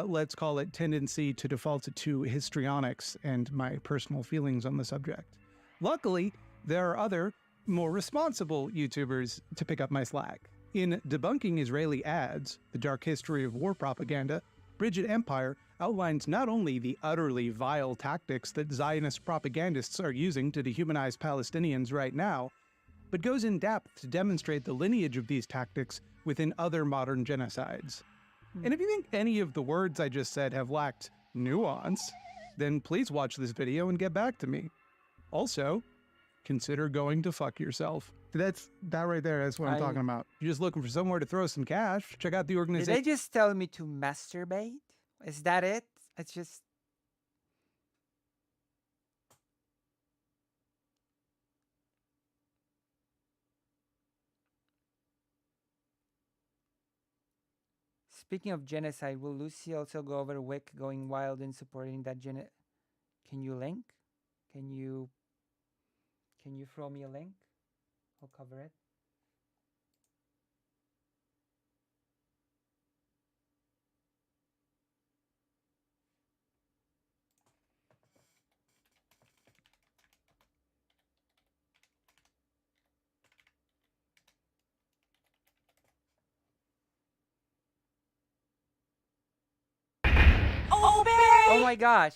let's call it, tendency to default to histrionics and my personal feelings on the subject. Luckily, there are other, more responsible YouTubers to pick up my slack. In Debunking Israeli Ads, The Dark History of War Propaganda, Bridget Empire outlines not only the utterly vile tactics that Zionist propagandists are using to dehumanize Palestinians right now, but goes in depth to demonstrate the lineage of these tactics within other modern genocides. And if you think any of the words I just said have lacked nuance, then please watch this video and get back to me. Also, consider going to fuck yourself. That right there, that's what I'm talking about. You're just looking for somewhere to throw some cash. Check out the organization. Did they just tell me to masturbate? Is that it? It's just... Speaking of genocide, will Lucy also go over Wick going wild in supporting that Can you link? Can you throw me a link? I'll cover it. Oh, Barry! Oh my gosh!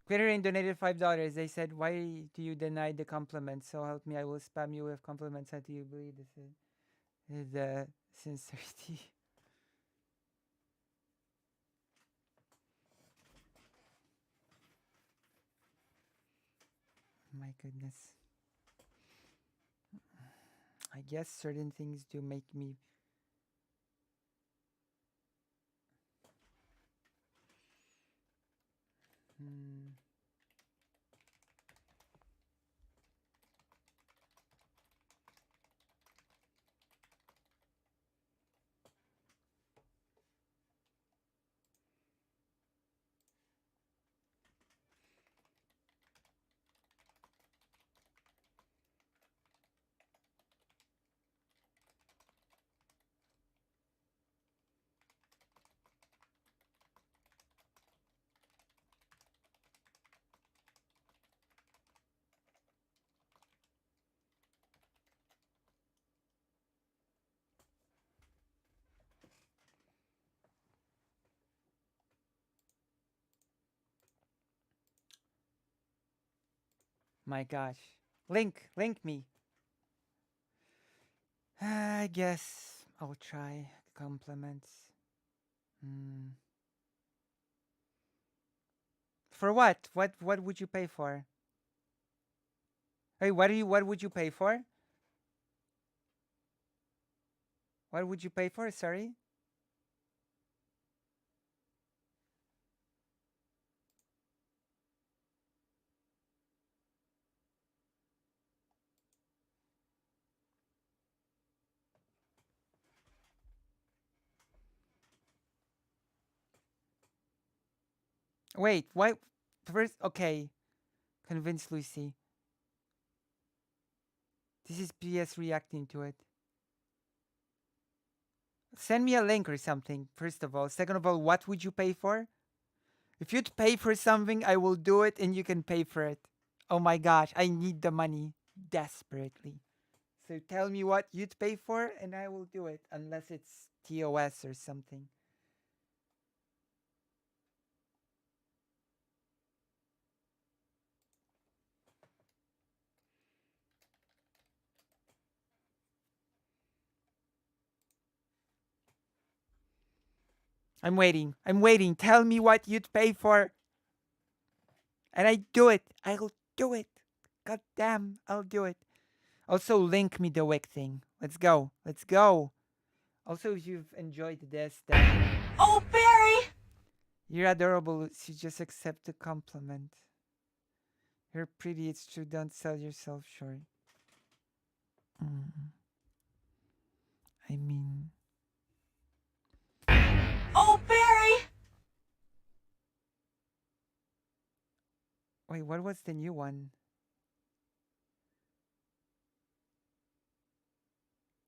Crittering donated $5. They said, why do you deny the compliment? So help me, I will spam you with compliments until you believe this is the sincerity. My goodness. I guess certain things do make me... My gosh. Link me. I guess I'll try compliments. For what? What would you pay for? Hey, what would you pay for? What would you pay for? Sorry? Wait, what? First, okay. Convince Lucy. This is PS reacting to it. Send me a link or something, first of all. Second of all, what would you pay for? If you'd pay for something, I will do it and you can pay for it. Oh my gosh, I need the money desperately. So tell me what you'd pay for and I will do it, unless it's TOS or something. I'm waiting. I'm waiting. Tell me what you'd pay for. And I do it. I'll do it. God damn, I'll do it. Also, link me the wick thing. Let's go. Let's go. Also, if you've enjoyed this, then Oh, Barry! you're adorable. So just accept the compliment. You're pretty. It's true. Don't sell yourself short. I mean, Oh, Barry! wait, what was the new one?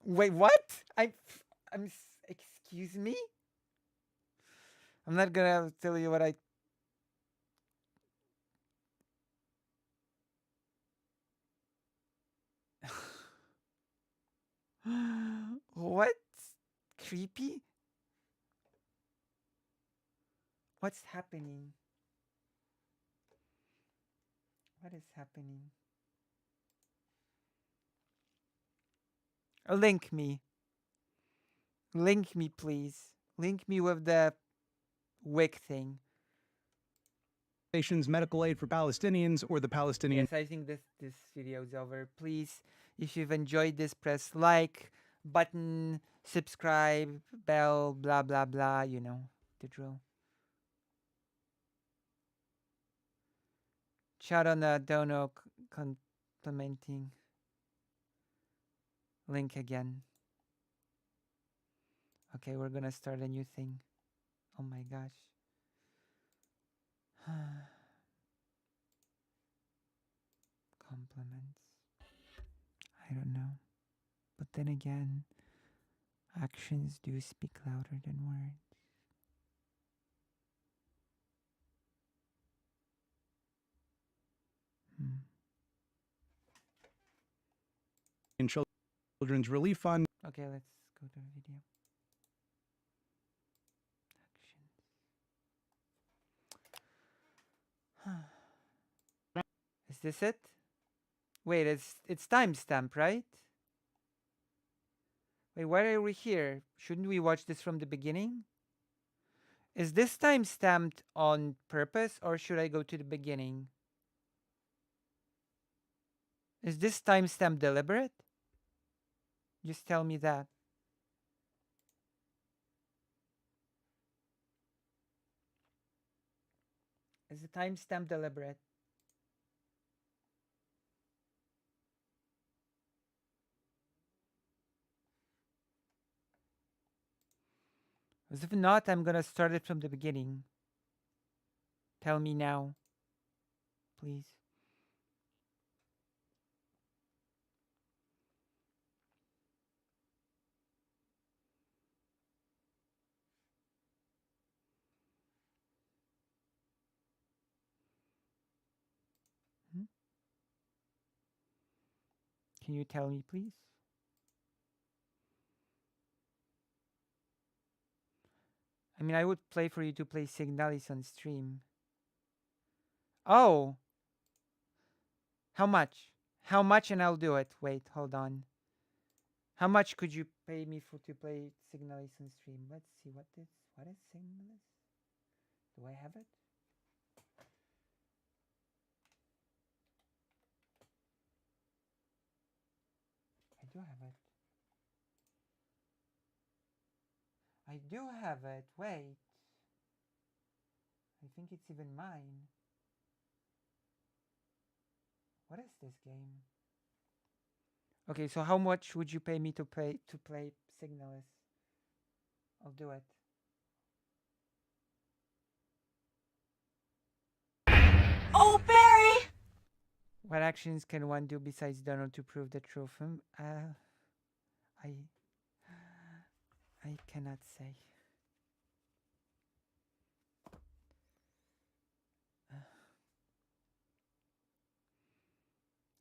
Wait, what? Excuse me? I'm not gonna tell you what I. What? Creepy? What's happening? What is happening? Link me. Link me, please. Link me with the wick thing. Nations medical aid for Palestinians or the Palestinian. Yes, I think this video is over. Please, if you've enjoyed this, press like button, subscribe, bell, blah blah blah. You know the drill. Shout on the dono complimenting. Link again. Okay, we're gonna start a new thing. Oh my gosh. Compliments. I don't know. But then again, actions do speak louder than words. Children's Relief Fund. Okay, let's go to the video. Is this it? Wait, it's timestamp, right? Wait, why are we here? Shouldn't we watch this from the beginning? Is this time stamped on purpose or should I go to the beginning? Is this timestamp deliberate? Just tell me that. Is the timestamp deliberate? As if not, I'm gonna start it from the beginning. Tell me now, please. Can you tell me, please? I mean, I would play for you to play Signalis on stream. Oh! How much? How much and I'll do it. Wait, hold on. How much could you pay me for to play Signalis on stream? Let's see what is Signalis? Do I have it? I do have it. I do have it. Wait. I think it's even mine. What is this game? Okay, so how much would you pay me to play Signalis? I'll do it. Oh, Barry! What actions can one do besides Donald to prove the truth? I cannot say.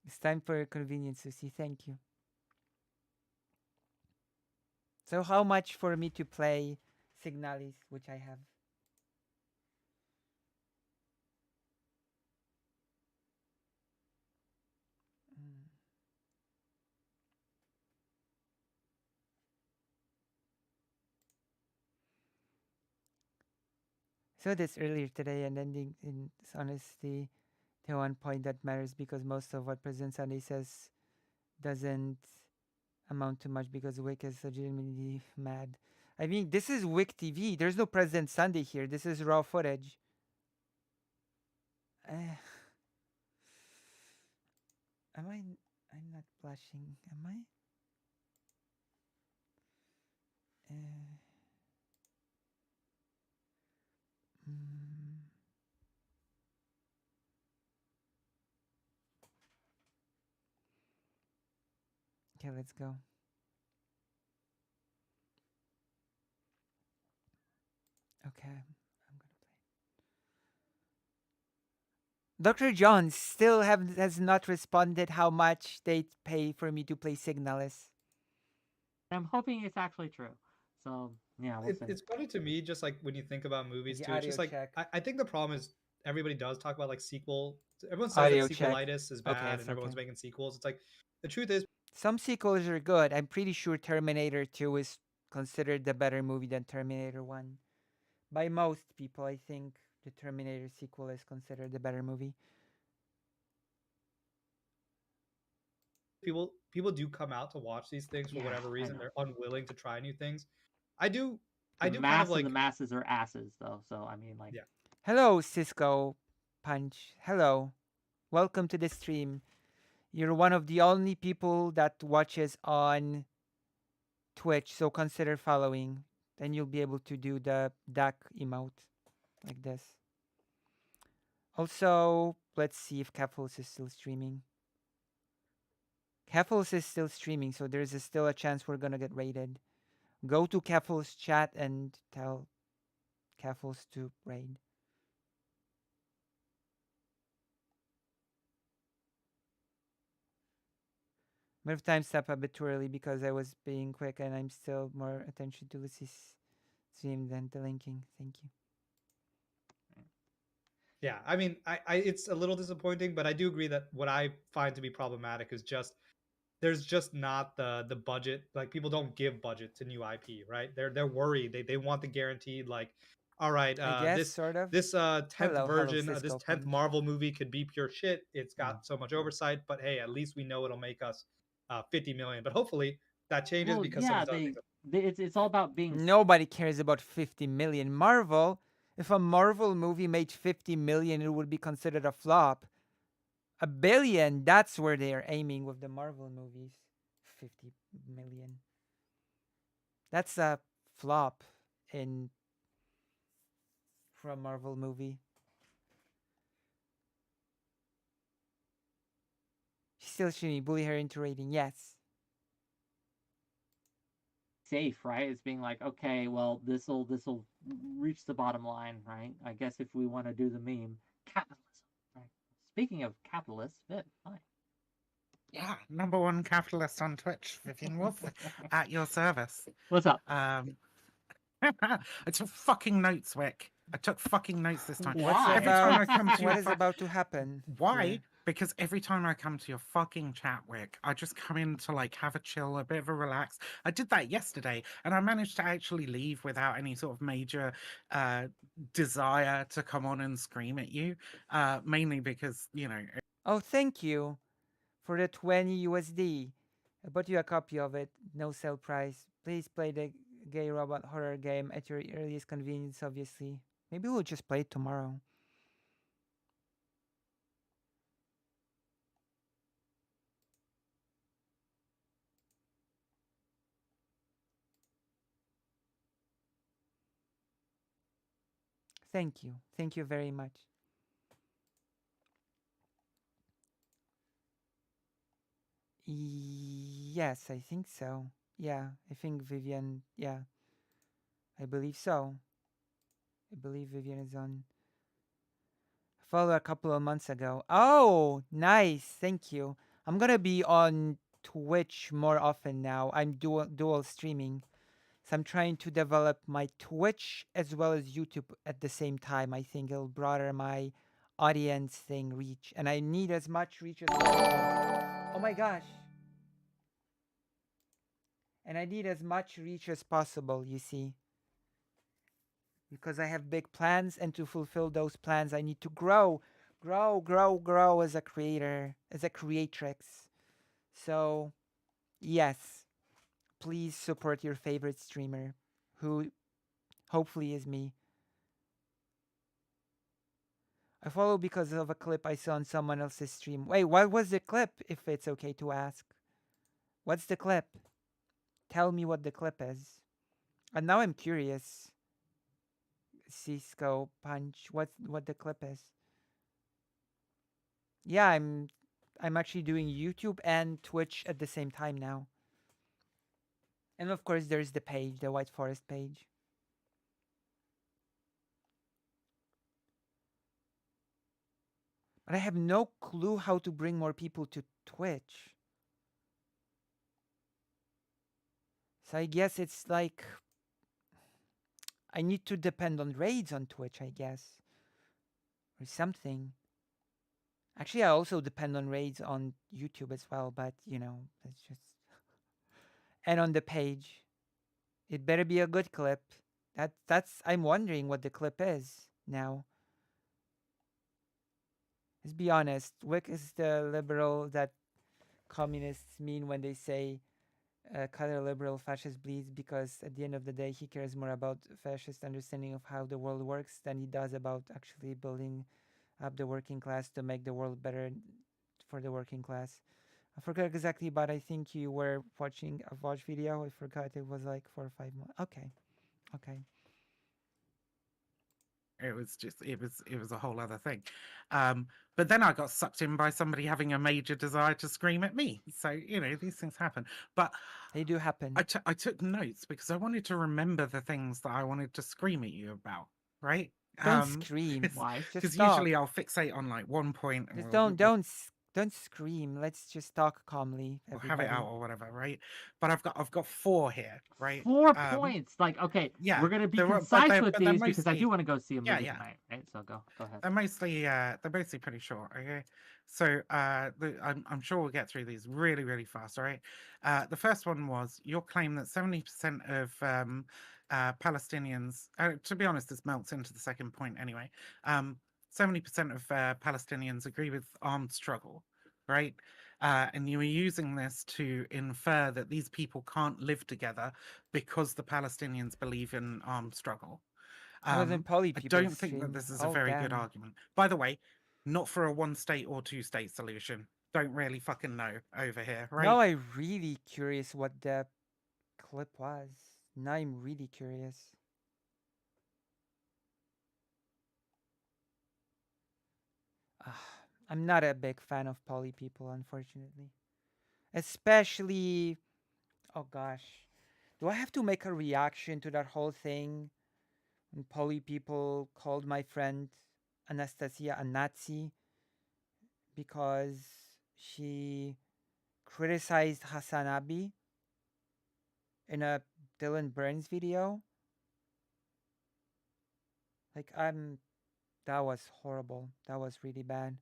It's time for your convenience, Susie. Thank you. So how much for me to play Signalis, which I have? So this earlier today and ending in honesty, the one point that matters because most of what President Sunday says doesn't amount to much because Wick is legitimately mad. I mean, this is Wick TV. There's no President Sunday here. This is raw footage. Am I? I'm not blushing. Am I? Okay, let's go. Okay, I'm gonna play. Dr. John still has not responded how much they pay for me to play Signalis. I'm hoping it's actually true. So yeah, we'll see. It's funny to me, just like when you think about movies The too. It's just like check. I think the problem is everybody does talk about like sequel. Everyone says Audio that check. sequelitis is bad and everyone's making sequels. It's like the truth is Some sequels are good. I'm pretty sure Terminator 2 is considered the better movie than Terminator 1. By most people, I think the Terminator sequel is considered the better movie. people do come out to watch these things for whatever reason. They're unwilling to try new things. I do The masses are asses though. So I mean, like, yeah. Hello, Cisco Punch. Hello. Welcome to the stream. You're one of the only people that watches on Twitch, so consider following. Then you'll be able to do the duck emote like this. Also, let's see if Capfuls is still streaming. Capfuls is still streaming, so there's still a chance we're gonna get raided. Go to Capfuls chat and tell Capfuls to raid. Might have time step a bit too early because I was being quick and I'm still more attention to Lucy's stream than the linking. Thank you. Yeah, I mean, I it's a little disappointing, but I do agree that what I find to be problematic is just there's just not the budget. Like people don't give budget to new IP, right? They're worried. They want the guaranteed like, all right, I guess, this sort of. this 10th version, Cisco this 10th Punch. Marvel movie could be pure shit. It's got so much oversight, but hey, at least we know it'll make us 50 million. But hopefully that changes because some of these other things it's all about being. Nobody cares about 50 million. Marvel, if a Marvel movie made 50 million, it would be considered a flop. A billion, that's where they are aiming with the Marvel movies. 50 million. That's a flop for a Marvel movie. She's still streaming. Bully her into rating. Yes. Safe, right? It's being like, okay, well, this'll reach the bottom line, right? I guess if we want to do the meme, capitalism, right? Speaking of capitalists, Viv, hi. Yeah, #1 capitalist on Twitch, Vivian Wolf, at your service. What's up? I took fucking notes, Wick. I took fucking notes this time. What's Every time I come to what is about to happen? Why? Yeah. because every time I come to your fucking chat, Wick, I just come in to like have a chill, a bit of a relax. I did that yesterday, and I managed to actually leave without any sort of major desire to come on and scream at you. Mainly because, you know. Oh, thank you for the 20 USD. I bought you a copy of it, no sale price. Please play the gay robot horror game at your earliest convenience, obviously. Maybe we'll just play it tomorrow. Thank you. Thank you very much. Yes, I think so. Yeah, I think Vivian, yeah. I believe so. I believe Vivian is on. I followed a couple of months ago. Oh, nice. Thank you. I'm gonna be on Twitch more often now. I'm dual streaming. So I'm trying to develop my Twitch as well as YouTube at the same time. I think it'll broaden my audience thing reach. And I need as much reach as possible. Oh my gosh. And I need as much reach as possible, you see. Because I have big plans, and to fulfill those plans, I need to grow as a creator, as a creatrix. So, yes, please support your favorite streamer, who hopefully is me. I follow because of a clip I saw on someone else's stream. Wait, what was the clip, if it's okay to ask? What's the clip? Tell me what the clip is. And now I'm curious. Cisco Punch, what the clip is. Yeah, I'm actually doing YouTube and Twitch at the same time now. And of course there's the page, the White Forest page. But I have no clue how to bring more people to Twitch. So I guess it's like I need to depend on raids on Twitch, I guess. Or something. Actually, I also depend on raids on YouTube as well, but you know, that's just. And on the page. It better be a good clip. That's I'm wondering what the clip is now. Let's be honest. Wick is the liberal that communists mean when they say color liberal fascist bleeds, because at the end of the day he cares more about fascist understanding of how the world works than he does about actually building up the working class to make the world better for the working class. I forgot exactly, but I think you were watching a watch video. I forgot, it was like 4 or 5 months. Okay. It was a whole other thing. But then I got sucked in by somebody having a major desire to scream at me. So, you know, these things happen. But they do happen. I took notes because I wanted to remember the things that I wanted to scream at you about, right? Don't scream. Why? Because usually I'll fixate on like one point. Just don't scream. Let's just talk calmly. Or have it out or whatever, right? But I've got 4 here, right? 4 points. Like, okay, yeah, we're gonna be they're- concise with but they're these because I mostly- do want to go see a movie yeah. tonight, right? So go ahead. They're mostly pretty short, okay? So I'm sure we'll get through these really, really fast, all right? The first one was your claim that 70% of Palestinians, to be honest, this melts into the second point anyway. 70% of Palestinians agree with armed struggle, right? And you were using this to infer that these people can't live together because the Palestinians believe in armed struggle. I don't think that this is a very good argument. By the way, not for a 1-state or 2-state solution. Don't really fucking know over here, right? Now I'm really curious what the clip was. Now I'm really curious. I'm not a big fan of poly people, unfortunately. Especially, oh gosh. Do I have to make a reaction to that whole thing? When poly people called my friend Anastasia a Nazi because she criticized Hassan Abi in a Dylan Burns video. Like, that was horrible. That was really bad.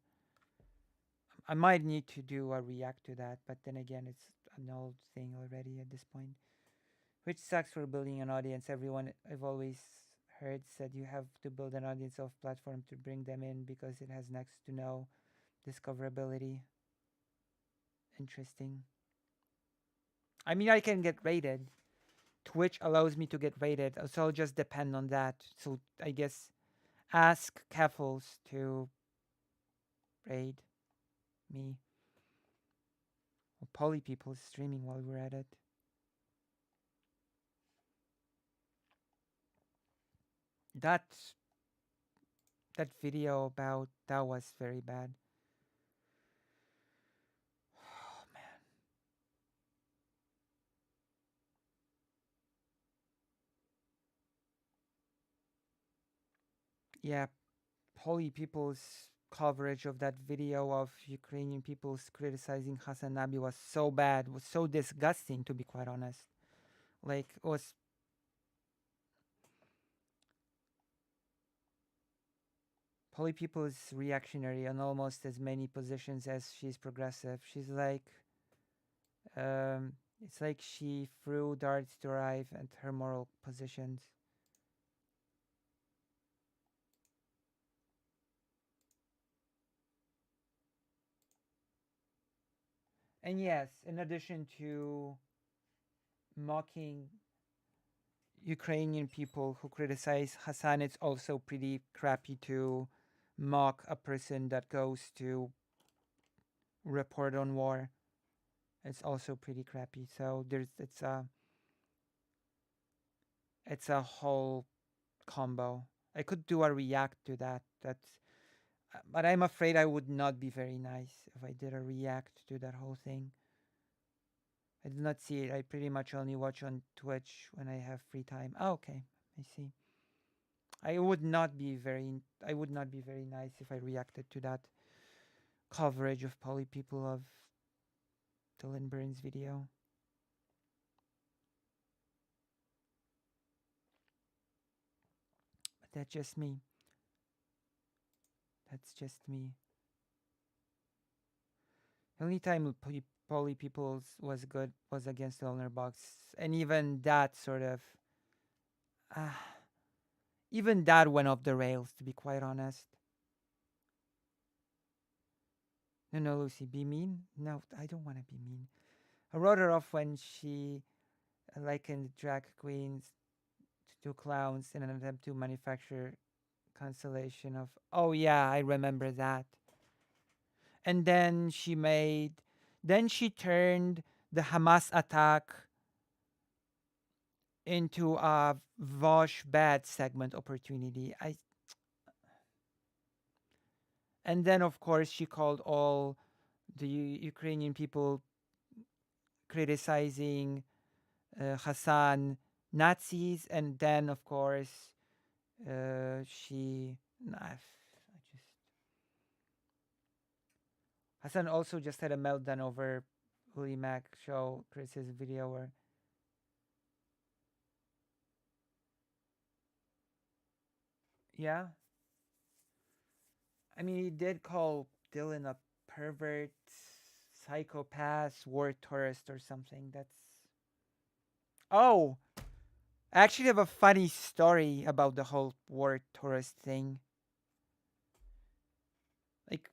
I might need to do a react to that, but then again, it's an old thing already at this point. Which sucks for building an audience. Everyone I've always heard said you have to build an audience of platform to bring them in because it has next to no discoverability. Interesting. I mean, I can get rated. Twitch allows me to get rated, so I'll just depend on that. So I guess ask Keffels to raid me. Well, Poly People is streaming while we're at it. That video about that was very bad. Oh man. Yeah, Poly People's coverage of that video of Ukrainian peoples criticizing Hassan Nabi was so bad, was so disgusting, to be quite honest. Like, it was. Poly People is reactionary on almost as many positions as she's progressive. She's like, it's like she threw darts to arrive at her moral positions. And yes, in addition to mocking Ukrainian people who criticize Hassan, it's also pretty crappy to mock a person that goes to report on war. It's also pretty crappy. So it's a whole combo. I could do a react to that. But I'm afraid I would not be very nice if I did a react to that whole thing. I did not see it. I pretty much only watch on Twitch when I have free time. Oh, okay, I see. I would not be very nice if I reacted to that coverage of Poly People of Dylan Burns' video. But that's just me. That's just me. The only time Poly Peoples was good was against the owner box, and even that sort of, even that went off the rails. To be quite honest. No, Lucy, be mean? No, I don't want to be mean. I wrote her off when she likened drag queens to clowns in an attempt to manufacture constellation of. Oh yeah, I remember that. And then she turned the Hamas attack into a Vosh bad segment opportunity. And then of course she called all the Ukrainian people criticizing Hassan Nazis, and then of course Hassan also just had a meltdown over Willie Mac show Chris's video where yeah. I mean, he did call Dylan a pervert, psychopath, war tourist or something. Oh, I actually have a funny story about the whole war tourist thing. Like,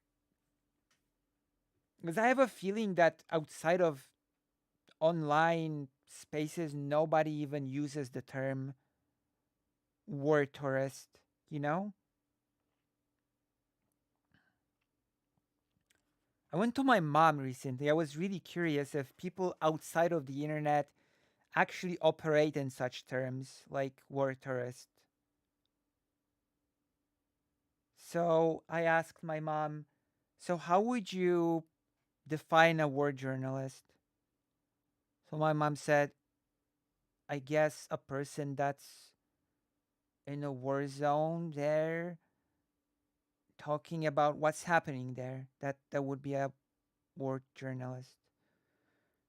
because I have a feeling that outside of online spaces, nobody even uses the term war tourist, you know? I went to my mom recently. I was really curious if people outside of the internet actually operate in such terms like war tourist. So I asked my mom, so how would you define a war journalist? So my mom said, I guess a person that's in a war zone there talking about what's happening there. That would be a war journalist.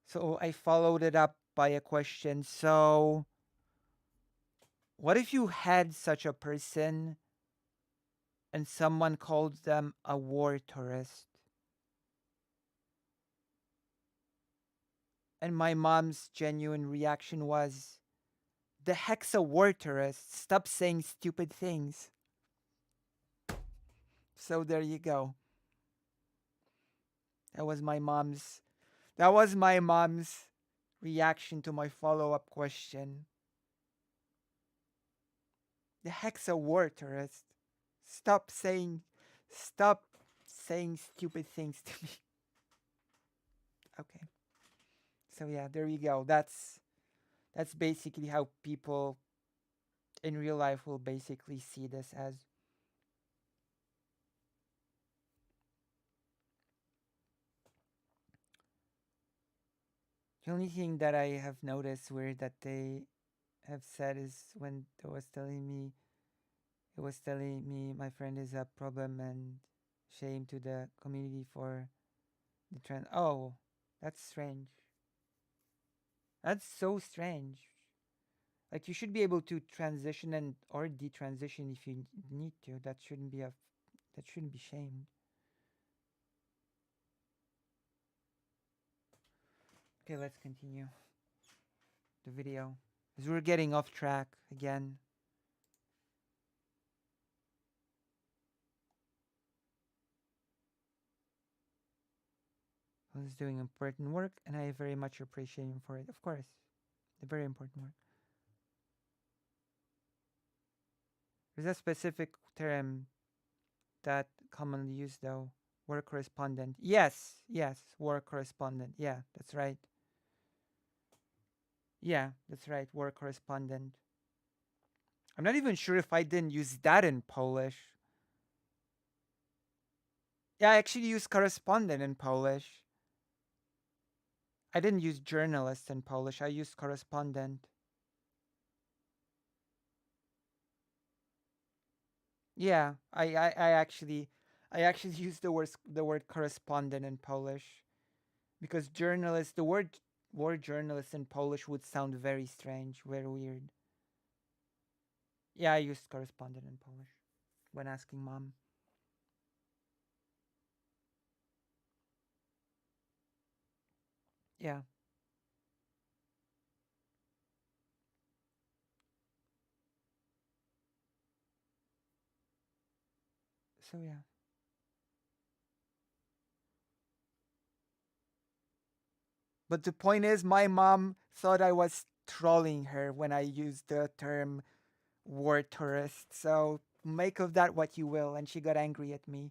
So I followed it up by a question. So what if you had such a person and someone called them a war tourist? And my mom's genuine reaction was, the heck's a war tourist. Stop saying stupid things. So there you go. That was my mom's reaction to my follow-up question. The heck's a war tourist. Stop saying stupid things to me. Okay. So yeah, there you go. That's basically how people in real life will basically see this as. The only thing that I have noticed weird that they have said is when it was telling me my friend is a problem and shame to the community for the trend. Oh, that's strange. That's so strange. Like you should be able to transition and or detransition if you need to. That shouldn't be shamed. Okay, let's continue the video. As we're getting off track again. He's doing important work, and I very much appreciate him for it. Of course, the very important work. There's a specific term that commonly used though. War correspondent. Yes, war correspondent. Yeah, that's right. Yeah, that's right. War correspondent. I'm not even sure if I didn't use that in Polish. Yeah, I actually use correspondent in Polish. I didn't use journalist in Polish. I used correspondent. Yeah, I actually use the word correspondent in Polish because journalist the word journalist in Polish would sound very strange, very weird. Yeah, I used correspondent in Polish when asking mom. Yeah. So yeah. But the point is my mom thought I was trolling her when I used the term war tourist. So make of that what you will, and she got angry at me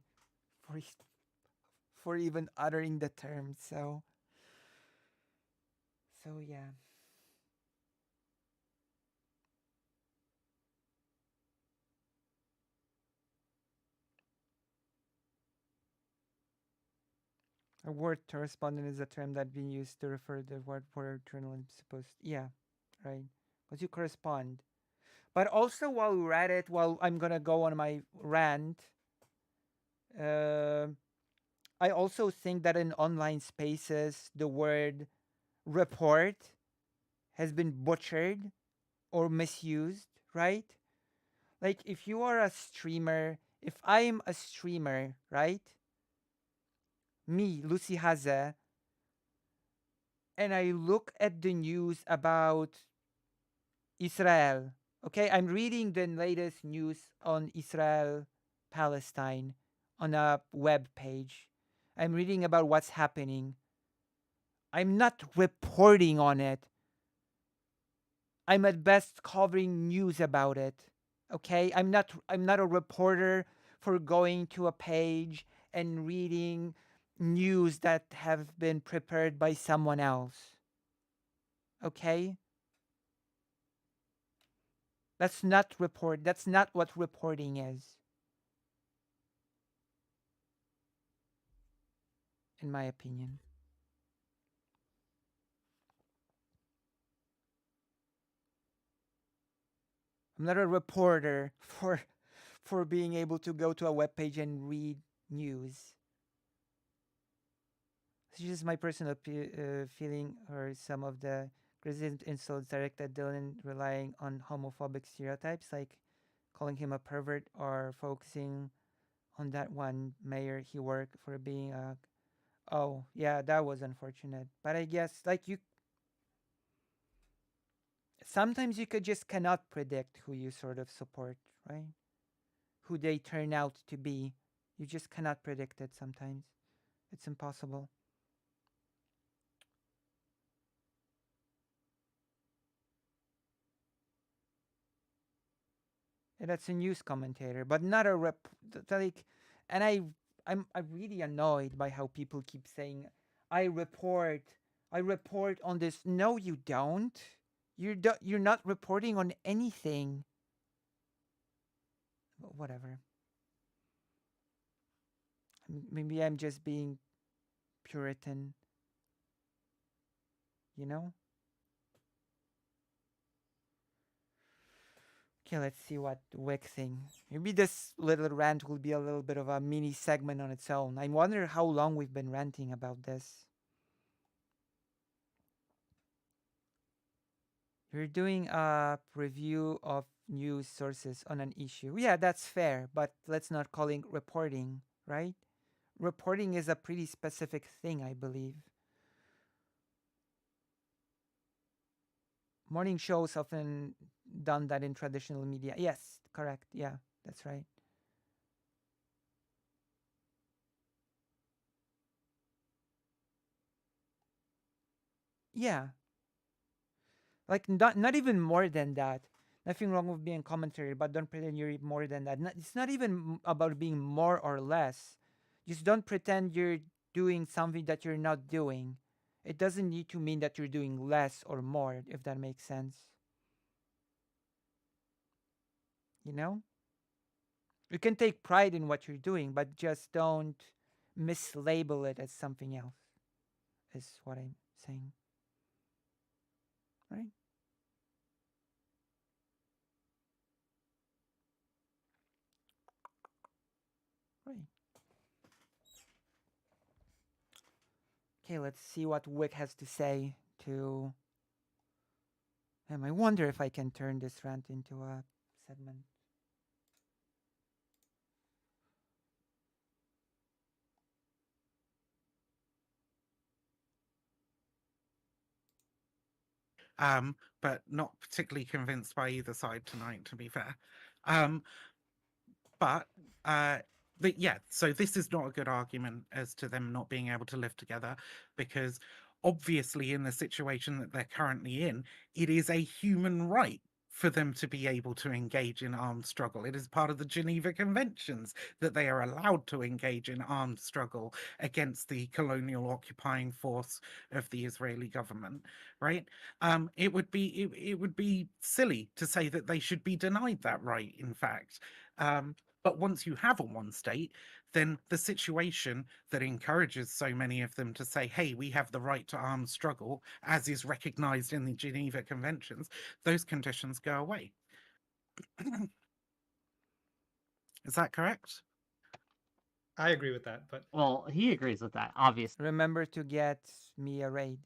for even uttering the term. So yeah. A word correspondent is a term that been used to refer to the word for journalism supposed. Yeah, right. Because you correspond. But also while we're at it, while I'm gonna go on my rant, uh, I also think that in online spaces the word report has been butchered or misused, right? Like if you are a streamer, if I'm a streamer, right? Me, Lucy Haze, and I look at the news about Israel. Okay, I'm reading the latest news on Israel Palestine on a web page. I'm reading about what's happening. I'm not reporting on it. I'm at best covering news about it. Okay? I'm not a reporter for going to a page and reading news that have been prepared by someone else. Okay? That's not what reporting is. In my opinion. I'm not a reporter for being able to go to a webpage and read news. It's just my personal feeling, or some of the recent insults directed at Dylan relying on homophobic stereotypes, like calling him a pervert or focusing on that one mayor he worked for being a. Oh, yeah, that was unfortunate. But I guess, like, sometimes you could just cannot predict who you sort of support, right? Who they turn out to be. You just cannot predict it sometimes. It's impossible. And that's a news commentator, but not a like. And I'm really annoyed by how people keep saying, "I report, I report on this." No, you don't. You're not reporting on anything. Whatever. Maybe I'm just being Puritan. You know. Okay, let's see what Wick thinks. Maybe this little rant will be a little bit of a mini segment on its own. I wonder how long we've been ranting about this. You're doing a review of news sources on an issue. Yeah, that's fair, but let's not call it reporting, right? Reporting is a pretty specific thing, I believe. Morning shows often done that in traditional media. Yes, correct. Yeah, that's right. Yeah. Like not even more than that. Nothing wrong with being commentary, but don't pretend you're more than that. It's not even about being more or less. Just don't pretend you're doing something that you're not doing. It doesn't need to mean that you're doing less or more, if that makes sense. You know? You can take pride in what you're doing, but just don't mislabel it as something else, is what I'm saying. Right? Right. Okay, let's see what Wick has to say to. I wonder if I can turn this rant into a segment. But not particularly convinced by either side tonight, to be fair. Um, but yeah, so this is not a good argument as to them not being able to live together, because obviously in the situation that they're currently in, it is a human right for them to be able to engage in armed struggle. It is part of the Geneva Conventions that they are allowed to engage in armed struggle against the colonial occupying force of the Israeli government, right? It would be silly to say that they should be denied that right, in fact. But once you have a one state, then the situation that encourages so many of them to say, hey, we have the right to armed struggle, as is recognized in the Geneva Conventions, those conditions go away. Is that correct? I agree with that, but well, he agrees with that, obviously. Remember to get me a raid.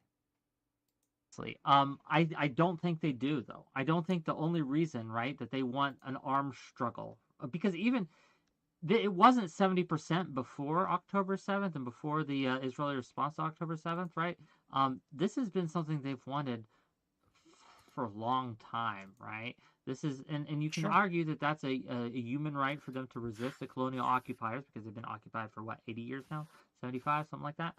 I don't think they do, though. I don't think the only reason, right, that they want an armed struggle, because even it wasn't 70% before October 7th and before the Israeli response to October 7th, right? This has been something they've wanted for a long time, right? This is, and you can argue that that's a human right for them to resist the colonial occupiers, because they've been occupied for what, 80 years now, 75, something like that.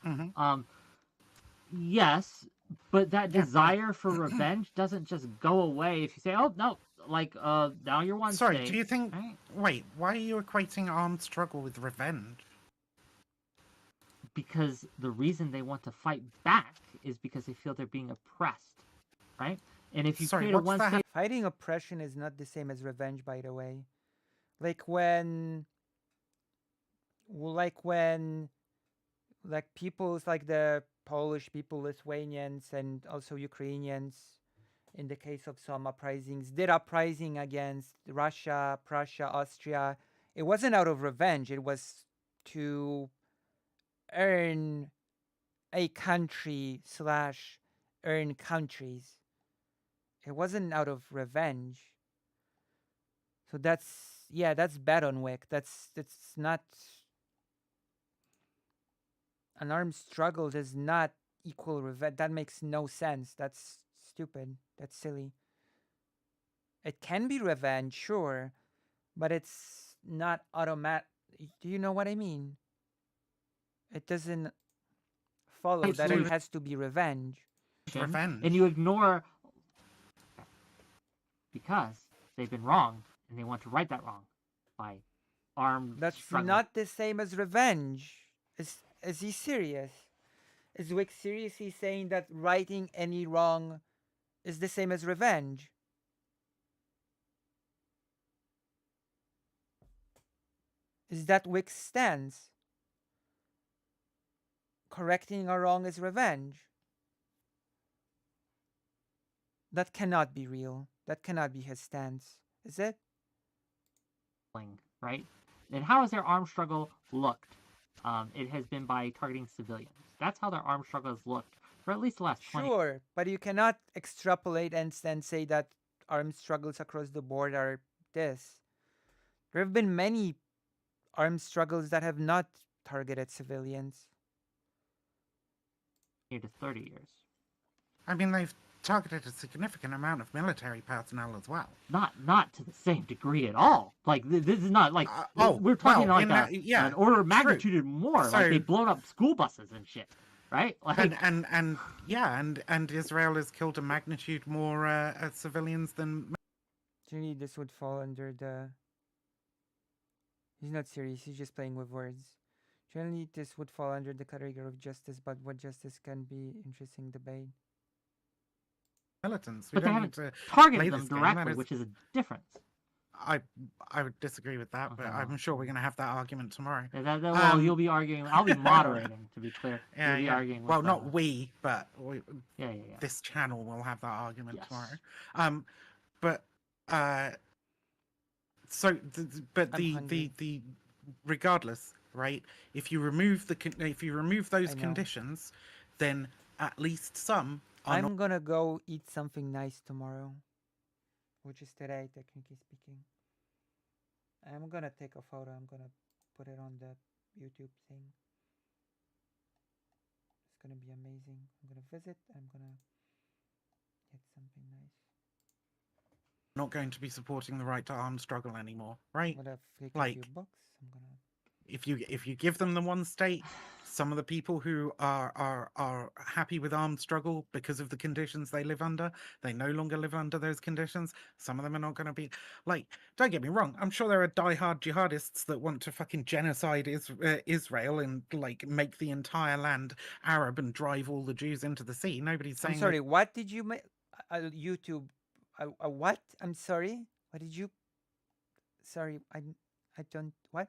Yes, but that desire for revenge doesn't just go away if you say, "Oh no, like now you're one Sorry, state." do you think? Right? Wait, why are you equating armed struggle with revenge? Because the reason they want to fight back is because they feel they're being oppressed, right? And if you create a one state, fighting oppression is not the same as revenge, by the way. Like when peoples like the Polish people, Lithuanians, and also Ukrainians, in the case of some uprisings, did uprising against Russia, Prussia, Austria. It wasn't out of revenge. It was to earn a country / earn countries. It wasn't out of revenge. So that's bad on Wick. That's not an armed struggle does not equal revenge. That makes no sense. That's stupid. That's silly. It can be revenge, sure, but it's not automatic. Do you know what I mean? It doesn't follow that it has to be revenge. Revenge. And you ignore because they've been wronged and they want to right that wrong by armed That's struggle. not the same as revenge. Is he serious? Is Wick seriously saying that righting any wrong is the same as revenge? Is that Wick's stance? Correcting a wrong is revenge. That cannot be real. That cannot be his stance, is it? Right? And how has their armed struggle looked? It has been by targeting civilians. That's how their armed struggle has looked for at least the last 20 Sure, but you cannot extrapolate and then say that armed struggles across the board are this. There have been many armed struggles that have not targeted civilians. to 30 years. I mean, they've targeted a significant amount of military personnel as well. Not to the same degree at all. Like this is not like we're talking like an order of magnitude more. So, like they've blown up school buses and shit, right? Like and Israel has killed a magnitude more civilians than. Generally, this would fall under the. He's not serious. He's just playing with words. Generally, this would fall under the category of justice, but what justice can be interesting debate. Militants. But they haven't targeted them directly, which is a difference. I would disagree with that, but I'm sure we're going to have that argument tomorrow. Well, you'll be arguing. I'll be moderating, to be clear. You'll be arguing. Well, not we, but yeah. This channel will have that argument tomorrow. The regardless, right? If you remove those conditions, then at least some. I'm gonna go eat something nice tomorrow, which is today, technically speaking. I'm gonna take a photo. I'm gonna put it on the YouTube thing. It's gonna be amazing. I'm gonna visit. I'm gonna get something nice. Not going to be supporting the right to armed struggle anymore, right? I'm gonna take a Like, few bucks. I'm gonna. If you give them the one state, some of the people who are happy with armed struggle because of the conditions they live under, they no longer live under those conditions. Some of them are not going to be like. Don't get me wrong. I'm sure there are diehard jihadists that want to fucking genocide Israel and like make the entire land Arab and drive all the Jews into the sea. Nobody's saying. I'm sorry. What did you make? YouTube. What? I'm sorry. What did you? Sorry. I don't. What?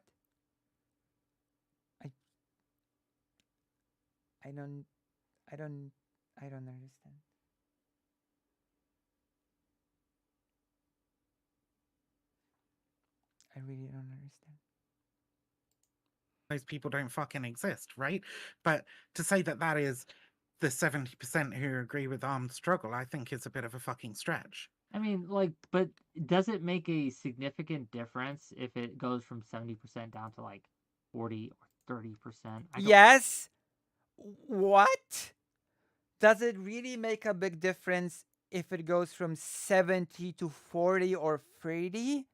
I don't understand. I really don't understand. Those people don't fucking exist, right? But to say that is the 70% who agree with armed struggle, I think is a bit of a fucking stretch. I mean, like, but does it make a significant difference if it goes from 70% down to like 40 or 30%? Yes. What? Does it really make a big difference if it goes from 70 to 40 or 30?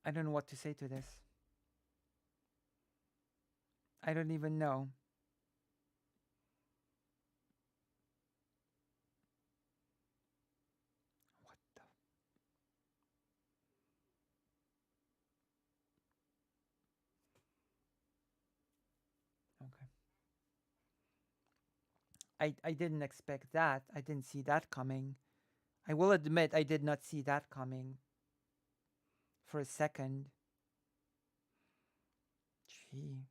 I don't know what to say to this. I don't even know. What the? Okay. I didn't expect that. I didn't see that coming. I will admit I did not see that coming. For a second. Gee.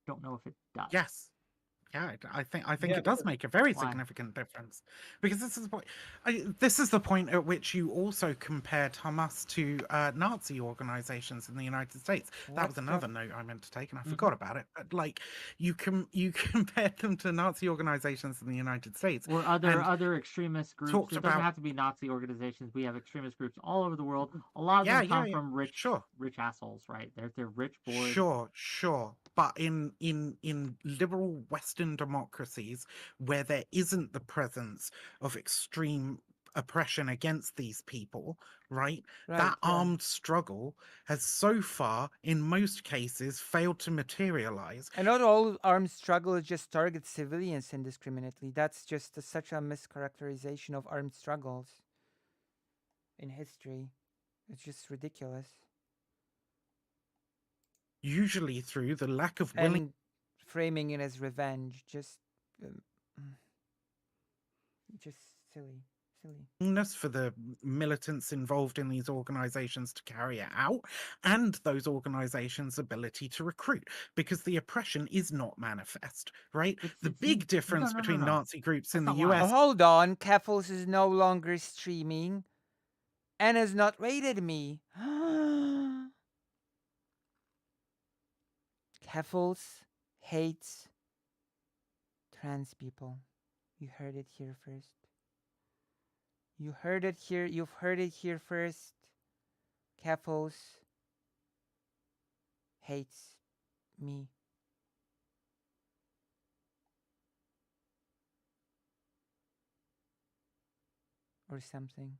Don't know if it does. Yes. Yeah, I think Yeah, it does make a very Why? significant difference, because this is the point. This is the point at which you also compared Hamas to Nazi organizations in the United States. That What was the another note I meant to take, and I Mhm. forgot about it. But like, you compared them to Nazi organizations in the United States, Or and other extremist groups. talked It doesn't about have to be Nazi organizations. We have extremist groups all over the world. A lot of yeah, them yeah, come yeah, from rich sure. assholes, right? They're rich boys. Sure. But in liberal Western democracies where there isn't the presence of extreme oppression against these people, right? Right, That yeah. armed struggle has so far, in most cases, failed to materialize. And not all armed struggle just targets civilians indiscriminately. That's just such a mischaracterization of armed struggles in history. It's just ridiculous. Usually through the lack of And framing it as revenge, um, just silly. willingness for the militants involved in these organizations to carry it out, and those organizations' ability to recruit, because the oppression is not manifest, right? The big difference between Nazi groups in the Oh, US. hold on, Keffels is no longer streaming and has not rated me. Keffels hates trans people. You heard it here first. You've heard it here first. Keffels hates me. Or something.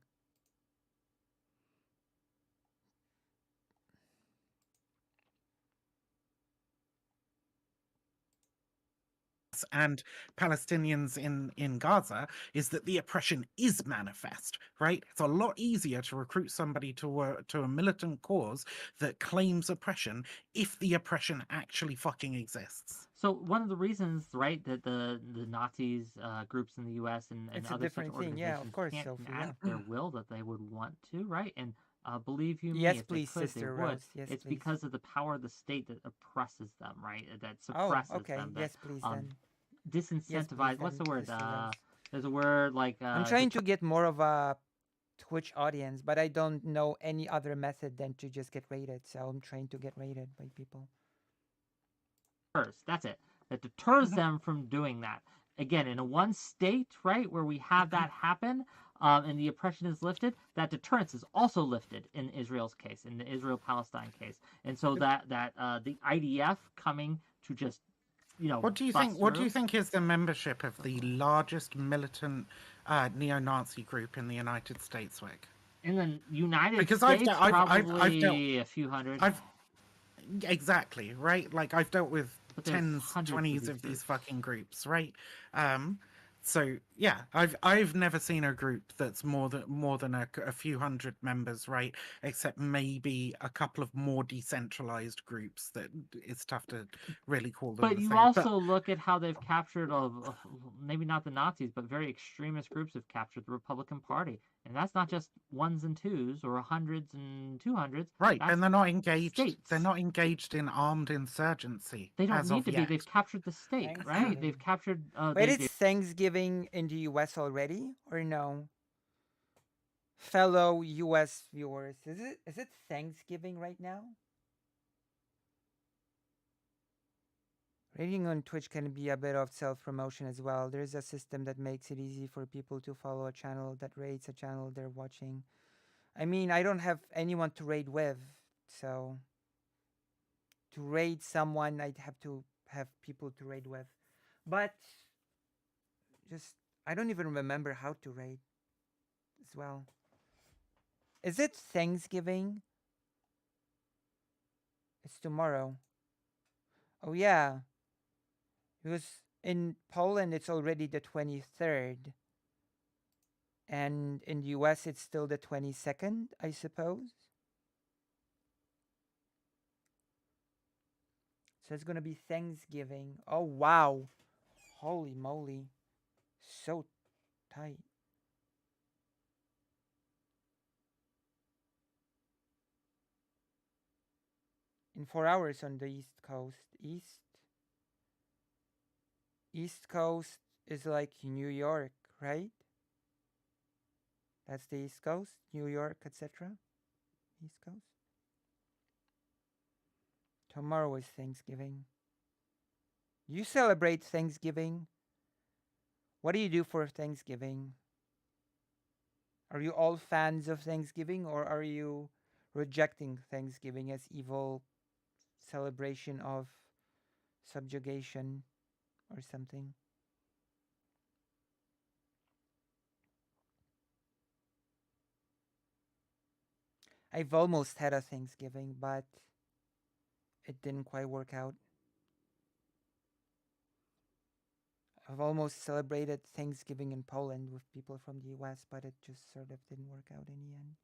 And Palestinians in Gaza is that the oppression is manifest, right? It's a lot easier to recruit somebody to a militant cause that claims oppression if the oppression actually fucking exists. So one of the reasons, right, that the Nazis groups in the U.S. and It's a other such different thing, yeah, of organizations course, can't Sophie, enact yeah. their will that they would want to, right? And believe you me, Yes, if please, they could, they Sister would. Rose. Yes, It's please. because of the power of the state that oppresses them, right? That Oh, suppresses okay. them. That Yes, please then. disincentivize. What's then, the word? Sister Rose. There's a word like. I'm trying to get more of a Twitch audience, but I don't know any other method than to just get rated. So I'm trying to get rated by people. That's it. That deters them from doing that. Again, in a one state, right, where we have that happen, and the oppression is lifted, that deterrence is also lifted in Israel's case, in the Israel-Palestine case, and so that the IDF coming to just, What do you think? What do you think is the membership of the largest militant neo-Nazi group in the United States, Wick? In the United Because States, I've probably dealt a few hundred. Exactly, right? Like I've dealt with But there's tens, hundreds of 20s these of these groups. fucking groups, right? So yeah, I've never seen a group that's more than a few hundred members, right? Except maybe a couple of more decentralized groups that it's tough to really call them. But the you same. also look at how they've captured, maybe not the Nazis, but very extremist groups have captured the Republican Party. And that's not just ones and twos or hundreds and 200s. Right, That's and they're not engaged. states. They're not engaged in armed insurgency. They don't as need of to be. yet. They've captured the state, right? They've captured. Wait, it's Thanksgiving in the US already, or no? Fellow US viewers, is it Thanksgiving right now? Rating on Twitch can be a bit of self-promotion as well. There's a system that makes it easy for people to follow a channel that rates a channel they're watching. I mean, I don't have anyone to raid with, so to raid someone, I'd have to have people to raid with. But just, I don't even remember how to raid as well. Is it Thanksgiving? It's tomorrow. Oh yeah. Because in Poland it's already the 23rd. And in the US it's still the 22nd, I suppose. So it's gonna be Thanksgiving. Oh wow. Holy moly. So tight. In 4 hours on the East Coast. East Coast is like New York, right? That's the East Coast, New York, etc. East Coast. Tomorrow is Thanksgiving. You celebrate Thanksgiving? What do you do for Thanksgiving? Are you all fans of Thanksgiving, or are you rejecting Thanksgiving as evil celebration of subjugation or something? I've almost had a Thanksgiving, but it didn't quite work out. I've almost celebrated Thanksgiving in Poland with people from the US, but it just sort of didn't work out in the end.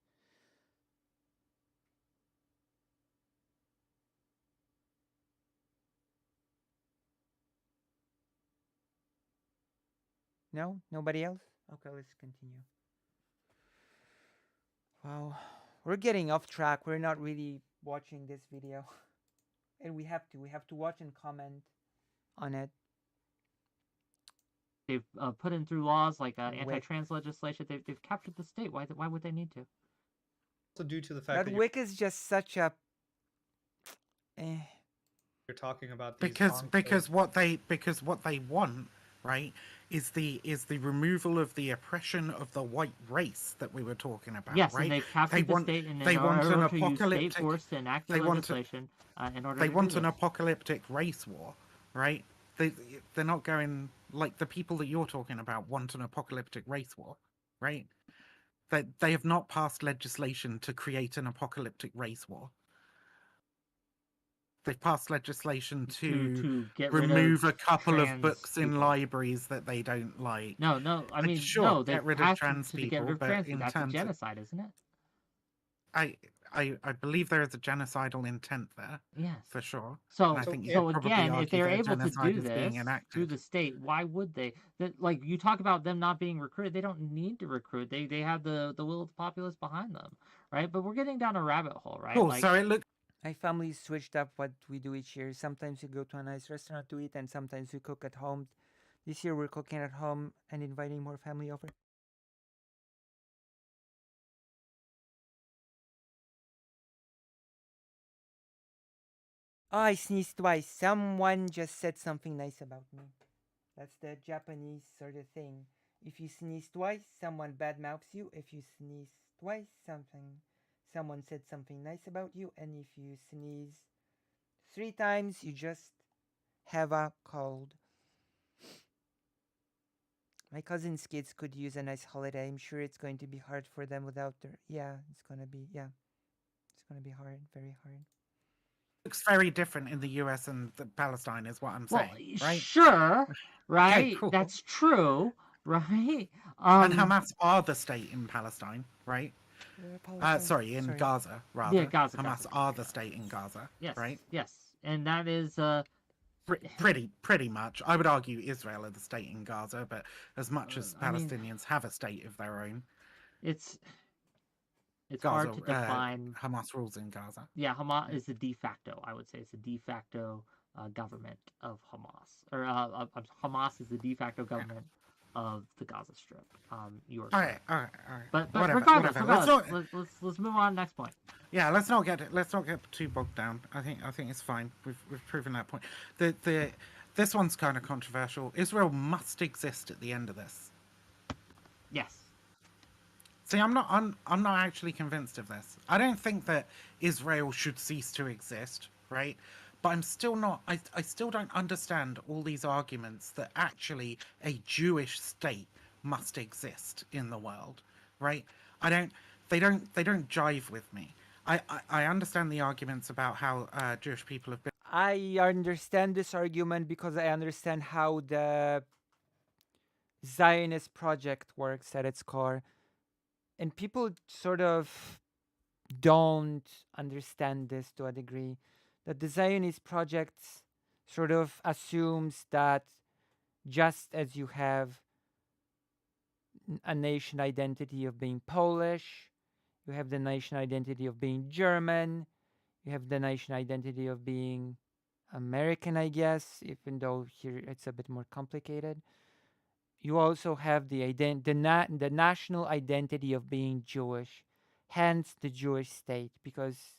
No? Nobody else? Okay, let's continue. Wow. We're getting off track. We're not really watching this video. And we have to. We have to watch and comment on it. They've put in through laws like anti-trans legislation. They've captured the state. Why would they need to? Also due to the fact That that WIC is just such a... you're talking about these because what they want, right, is the removal of the oppression of the white race that we were talking about. Yes, right? and they've captured the state in order to use state force to enact legislation in order. They to want do an this. apocalyptic race war, right? They're not going like the people that you're talking about want an apocalyptic race war, right? They have not passed legislation to create an apocalyptic race war. They've passed legislation to get rid remove of a couple of trans books in people. libraries that they don't like. No, I But mean, sure, no, they've get rid of passed trans to people, get rid of but trans in people. That's a terms of, genocide, isn't it? I believe there is a genocidal intent there. Yes, for sure. So, And I think so you'd probably again, if argue they're that able to genocide do is being this enacted. through the state, why would they? Like you talk about them not being recruited, they don't need to recruit. They have the will of the populace behind them, right? But we're getting down a rabbit hole, right? Cool. Like, So it looks. My family switched up what we do each year. Sometimes we go to a nice restaurant to eat, and sometimes we cook at home. This year we're cooking at home and inviting more family over. Oh, I sneezed twice. Someone just said something nice about me. That's the Japanese sort of thing. If you sneeze twice, someone badmouths you. If you sneeze twice, someone said something nice about you. And if you sneeze 3 times, you just have a cold. My cousin's kids could use a nice holiday. I'm sure it's going to be hard for them without their... it's going to be hard, very hard. Looks very different in the US and Palestine, is what I'm saying, right? Sure, right? Okay, cool. That's true, right? And Hamas are the state in Palestine, right? Sorry, in Sorry. Gaza, rather. Yeah, Gaza. Hamas are the state in Gaza, Yes, right? yes, and that is pretty much. I would argue Israel are the state in Gaza, but as much as Palestinians have a state of their own, it's Gaza, hard to define. Hamas rules in Gaza. Yeah, Hamas is the de facto. I would say it's the de facto government of Hamas, or Hamas is the de facto government of the Gaza Strip. You are all right. But whatever, regardless, whatever. Let's move on. Next point. Yeah, let's not get too bogged down. I think it's fine. We've proven that point. This one's kind of controversial. Israel must exist at the end of this. Yes. See, I'm not actually convinced of this. I don't think that Israel should cease to exist, right? But I'm still not. I still don't understand all these arguments that actually a Jewish state must exist in the world, right? They don't jive with me. I understand the arguments about how Jewish people have been. I understand this argument because I understand how the Zionist project works at its core. And people sort of don't understand this to a degree. That the Zionist project sort of assumes that just as you have a nation identity of being Polish, you have the nation identity of being German, you have the nation identity of being American, I guess, even though here it's a bit more complicated. You also have the national identity of being Jewish, hence the Jewish state, because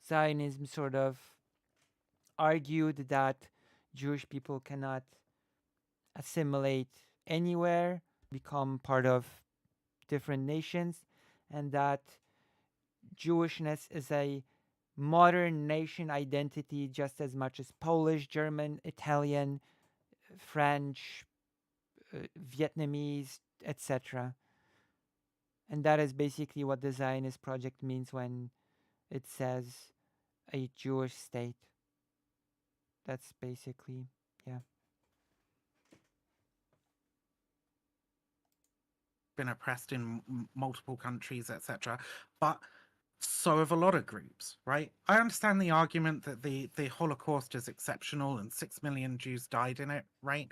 Zionism sort of argued that Jewish people cannot assimilate anywhere, become part of different nations, and that Jewishness is a modern nation identity just as much as Polish, German, Italian, French, Vietnamese, etc. And that is basically what the Zionist project means when it says a Jewish state. That's basically, yeah. Been oppressed in multiple countries, etc. But so have a lot of groups, right? I understand the argument that the Holocaust is exceptional and 6 million Jews died in it, right?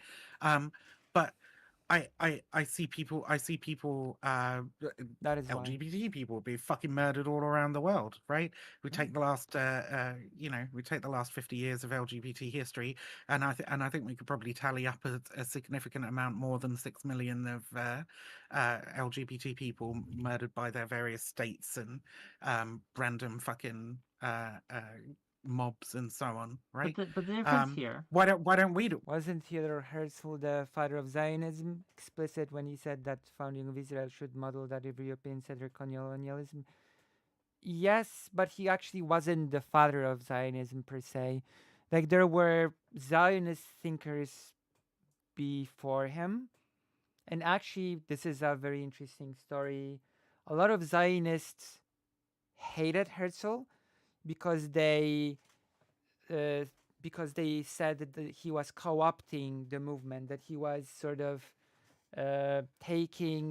But I see people that is LGBT people be fucking murdered all around the world, right? We take the last we take the last 50 years of LGBT history, and I think we could probably tally up a significant amount more than 6 million of LGBT people murdered by their various states and random fucking mobs and so on, right? But the difference here. Why don't we do? Wasn't Theodor Herzl the father of Zionism explicit when he said that founding of Israel should model that of European-centered colonialism? Yes, but he actually wasn't the father of Zionism per se. Like there were Zionist thinkers before him, and actually this is a very interesting story. A lot of Zionists hated Herzl because they said that he was co-opting the movement, that he was sort of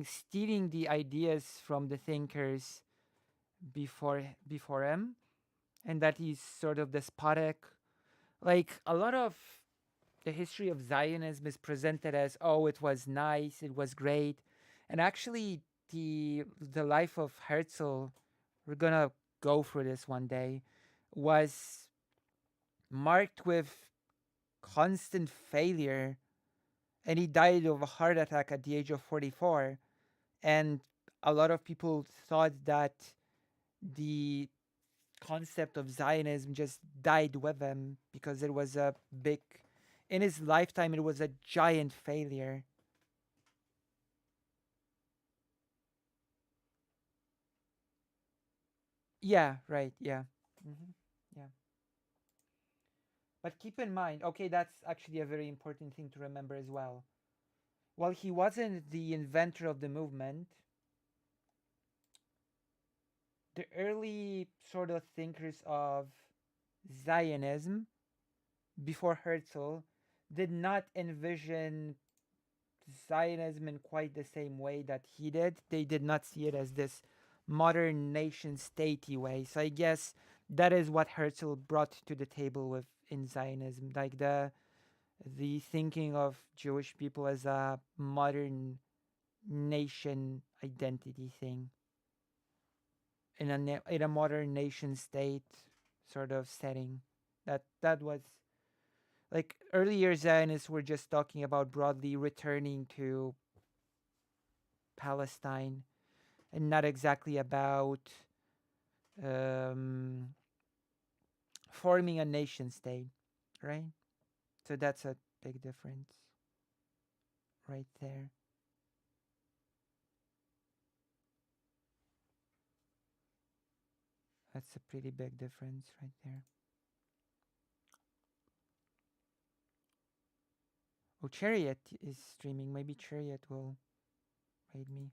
stealing the ideas from the thinkers before him, and that he's sort of despotic. Like a lot of the history of Zionism is presented as, oh, it was nice, it was great, and actually the life of Herzl, we're gonna go through this one day, was marked with constant failure, and he died of a heart attack at the age of 44. And a lot of people thought that the concept of Zionism just died with him because it was in his lifetime, it was a giant failure. Yeah, right, yeah. Yeah. But keep in mind, okay, that's actually a very important thing to remember as well. While he wasn't the inventor of the movement, the early sort of thinkers of Zionism before Herzl did not envision Zionism in quite the same way that he did. They did not see it as this modern nation statey way. So I guess that is what Herzl brought to the table with in Zionism, like the thinking of Jewish people as a modern nation identity thing in a modern nation state sort of setting. That was like earlier Zionists were just talking about broadly returning to Palestine and not exactly about forming a nation state, right? So that's a big difference right there. That's a pretty big difference right there. Oh, Chariot is streaming. Maybe Chariot will raid me.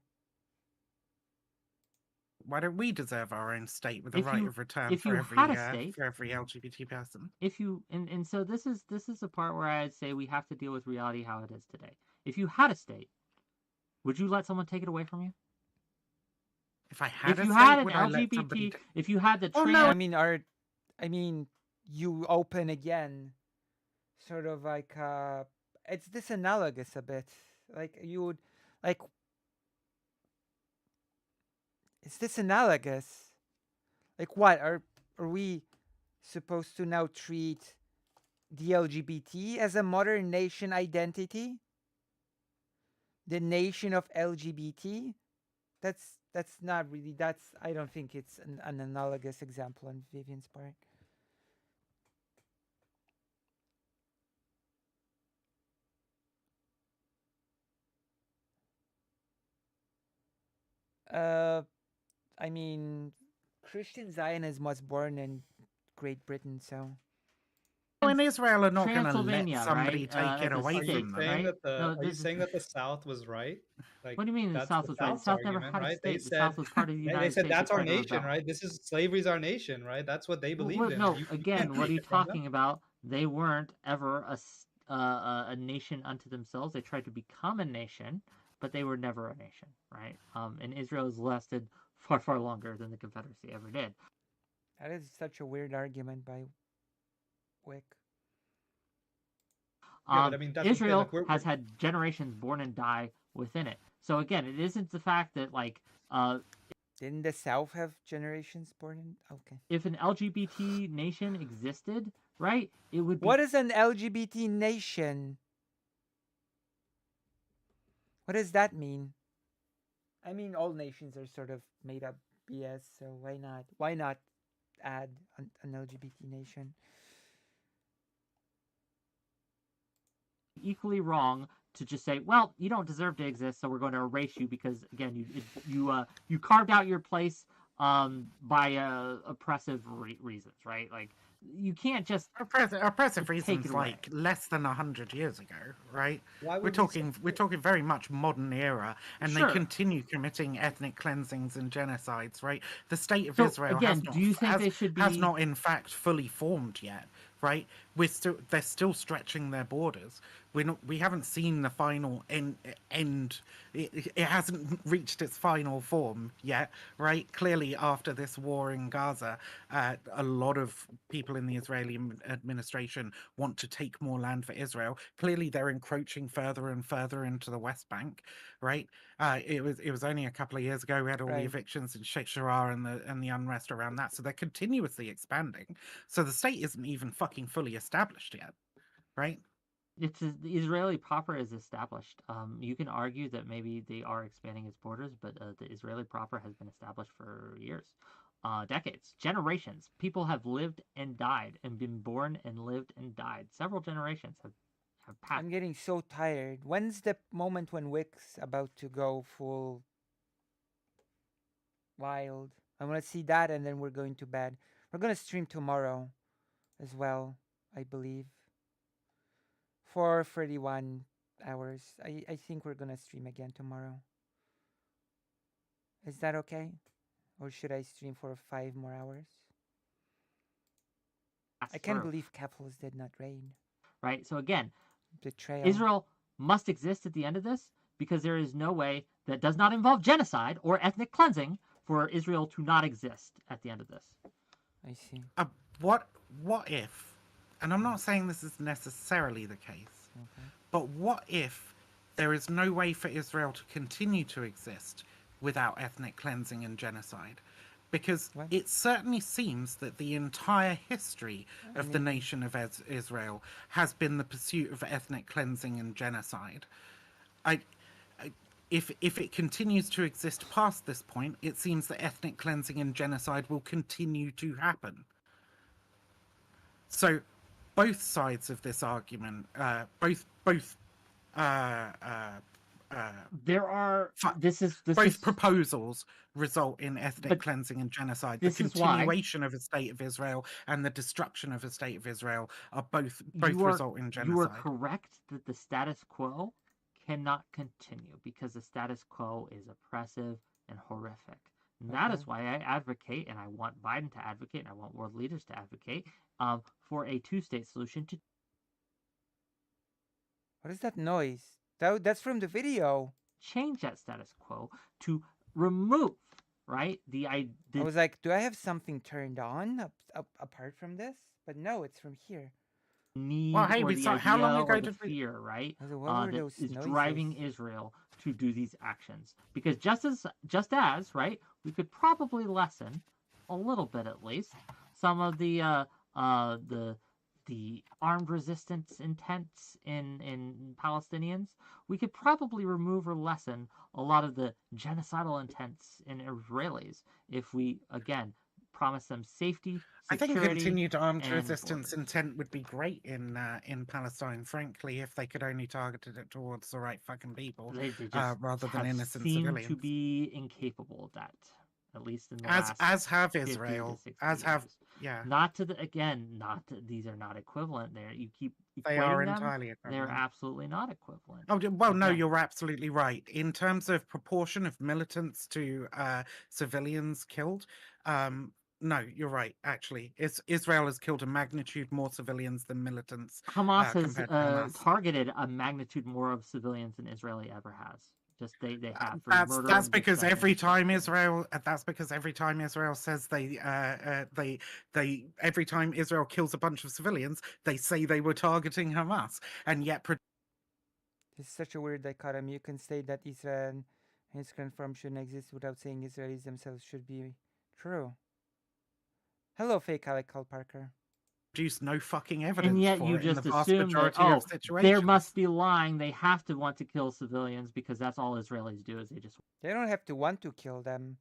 Why don't we deserve our own state with a If right you- of return if for you every had a state- for every LGBT person? If you and so this is the part where I'd say we have to deal with reality how it is today. If you had a state, would you let someone take it away from you? If I had If a you state, had an would I let somebody LGBT, if you had the Oh, trans, no. I mean, you open again, sort of like it's disanalogous a bit. Like you would, like, it's disanalogous. Like, what are we supposed to now treat the LGBT as a modern nation identity, the nation of LGBT. That's not really. That's I don't think it's an analogous example on Vivian's part. Uh, I mean, Christian Zionism was born in Great Britain, so. In Israel are not going to let Transylvania, somebody right? take it As a away state, from them. Saying right? that the No, are you this is saying that the South was right? Like what do you mean the that's South the was right? The South's South never argument, had a right? They state. The said South was part of the they United said States. that's They our tried to nation, rebel. right? This is slavery's our nation, right? That's what they believed in. No, You can't again, what are take you it from them. talking about? They weren't ever a nation unto themselves. They tried to become a nation, but they were never a nation, right? And Israel has lasted far, far longer than the Confederacy ever did. That is such a weird argument by Wick. Yeah, but I mean, that's Israel the thing, like, has had generations born and die within it. So again, it isn't the fact that didn't the South have generations born in? Okay. If an LGBT nation existed, right, it would be. What is an LGBT nation? What does that mean? I mean, all nations are sort of made up BS, so why not? Why not add an LGBT nation? Equally wrong to just say, well, you don't deserve to exist, so we're going to erase you because again, you carved out your place by oppressive reasons, right? Like you can't just oppressive reasons away. like less than 100 years ago, right? Why We're would talking very much modern era, and Sure. they continue committing ethnic cleansings and genocides, right? The state of So, Israel again, has not, do you think they should has be- not in fact fully formed yet, right? They're still stretching their borders. We haven't seen the final end. It hasn't reached its final form yet, right? Clearly, after this war in Gaza, a lot of people in the Israeli administration want to take more land for Israel. Clearly, they're encroaching further and further into the West Bank, right? It was only a couple of years ago we had all the evictions in Sheikh Jarrah and the unrest around that, so they're continuously expanding. So the state isn't even fucking fully established yet, right? The Israeli proper is established. You can argue that maybe they are expanding its borders, but the Israeli proper has been established for years, decades, generations. People have lived and died, and been born and lived and died. Several generations have passed. I'm getting so tired. When's the moment when Wick's about to go full wild? I want to see that, and then we're going to bed. We're going to stream tomorrow as well, I believe. For 31 hours. I think we're going to stream again tomorrow. Is that okay? Or should I stream for 5 more hours? I can't believe Capitals did not raid. Right? So again, betrayal. Israel must exist at the end of this because there is no way that does not involve genocide or ethnic cleansing for Israel to not exist at the end of this. I see. What if, and I'm not saying this is necessarily the case, but what if there is no way for Israel to continue to exist without ethnic cleansing and genocide? Because it certainly seems that the entire history of the nation of Israel has been the pursuit of ethnic cleansing and genocide. If it continues to exist past this point, it seems that ethnic cleansing and genocide will continue to happen. So, both sides of this argument, both proposals result in ethnic cleansing and genocide. The continuation of a state of Israel and the destruction of a state of Israel are both result in genocide. You are correct that the status quo cannot continue because the status quo is oppressive and horrific. And that is why I advocate, and I want Biden to advocate, and I want world leaders to advocate for a two-state solution to. What is that noise? That's from the video. Change that status quo to remove, right? I was like, do I have something turned on apart from this? But no, it's from here. Well, hey, we saw how long ago did we fear, right? That is driving Israel to do these actions because just as right, we could probably lessen a little bit at least some of the the armed resistance intents in Palestinians, we could probably remove or lessen a lot of the genocidal intents in Israelis if we, again, promise them safety, I think security, continued armed and resistance borders. intent would be great in Palestine, frankly, if they could only targeted it towards the right fucking people, They just rather than have innocent seemed civilians. to be incapable of that, at least in the As last have 50 Israel, to 60 as have years. yeah. Not to the again, not to, these are not equivalent. There, you keep They are equating them. entirely They're equivalent. absolutely not equivalent. Oh well, no, Again. you're absolutely right. In terms of proportion of militants to civilians killed, no, you're right. Actually, Israel has killed a magnitude more civilians than militants. Hamas has compared to Hamas. targeted a magnitude more of civilians than Israeli ever has. Just they have for That's murdering, because every dismembering, time Israel. That's because every time Israel says they every time Israel kills a bunch of civilians, they say they were targeting Hamas, and yet. This is such a weird dichotomy. You can say that Israel and its confirm shouldn't exist without saying Israelis themselves should be true. Hello, fake Alec Carl Parker. Produce no fucking evidence and yet for you it in just the vast assume that majority of situations. there must be lying. They have to want to kill civilians because that's all Israelis do. Is They don't have to want to kill them.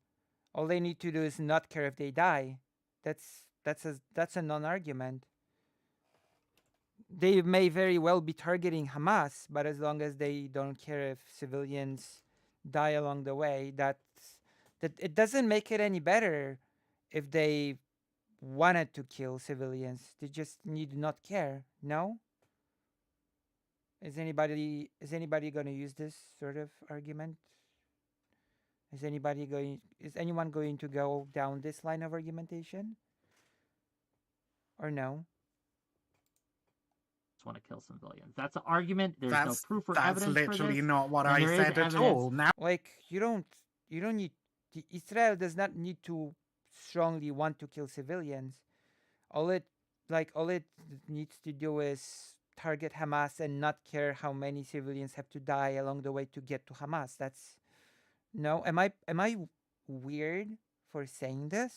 All they need to do is not care if they die. That's a non-argument. They may very well be targeting Hamas, but as long as they don't care if civilians die along the way, that it doesn't make it any better if they wanted to kill civilians. They just need to not care. No? Is anybody going to use this sort of argument? Is anyone going to go down this line of argumentation? Or no? want to kill civilians. That's an argument. There's no proof or That's evidence literally for this. not what and I there is said at evidence. all. Now, like you don't need Israel does not need to strongly want to kill civilians. All it needs to do is target Hamas and not care how many civilians have to die along the way to get to Hamas. That's no. Am I weird for saying this?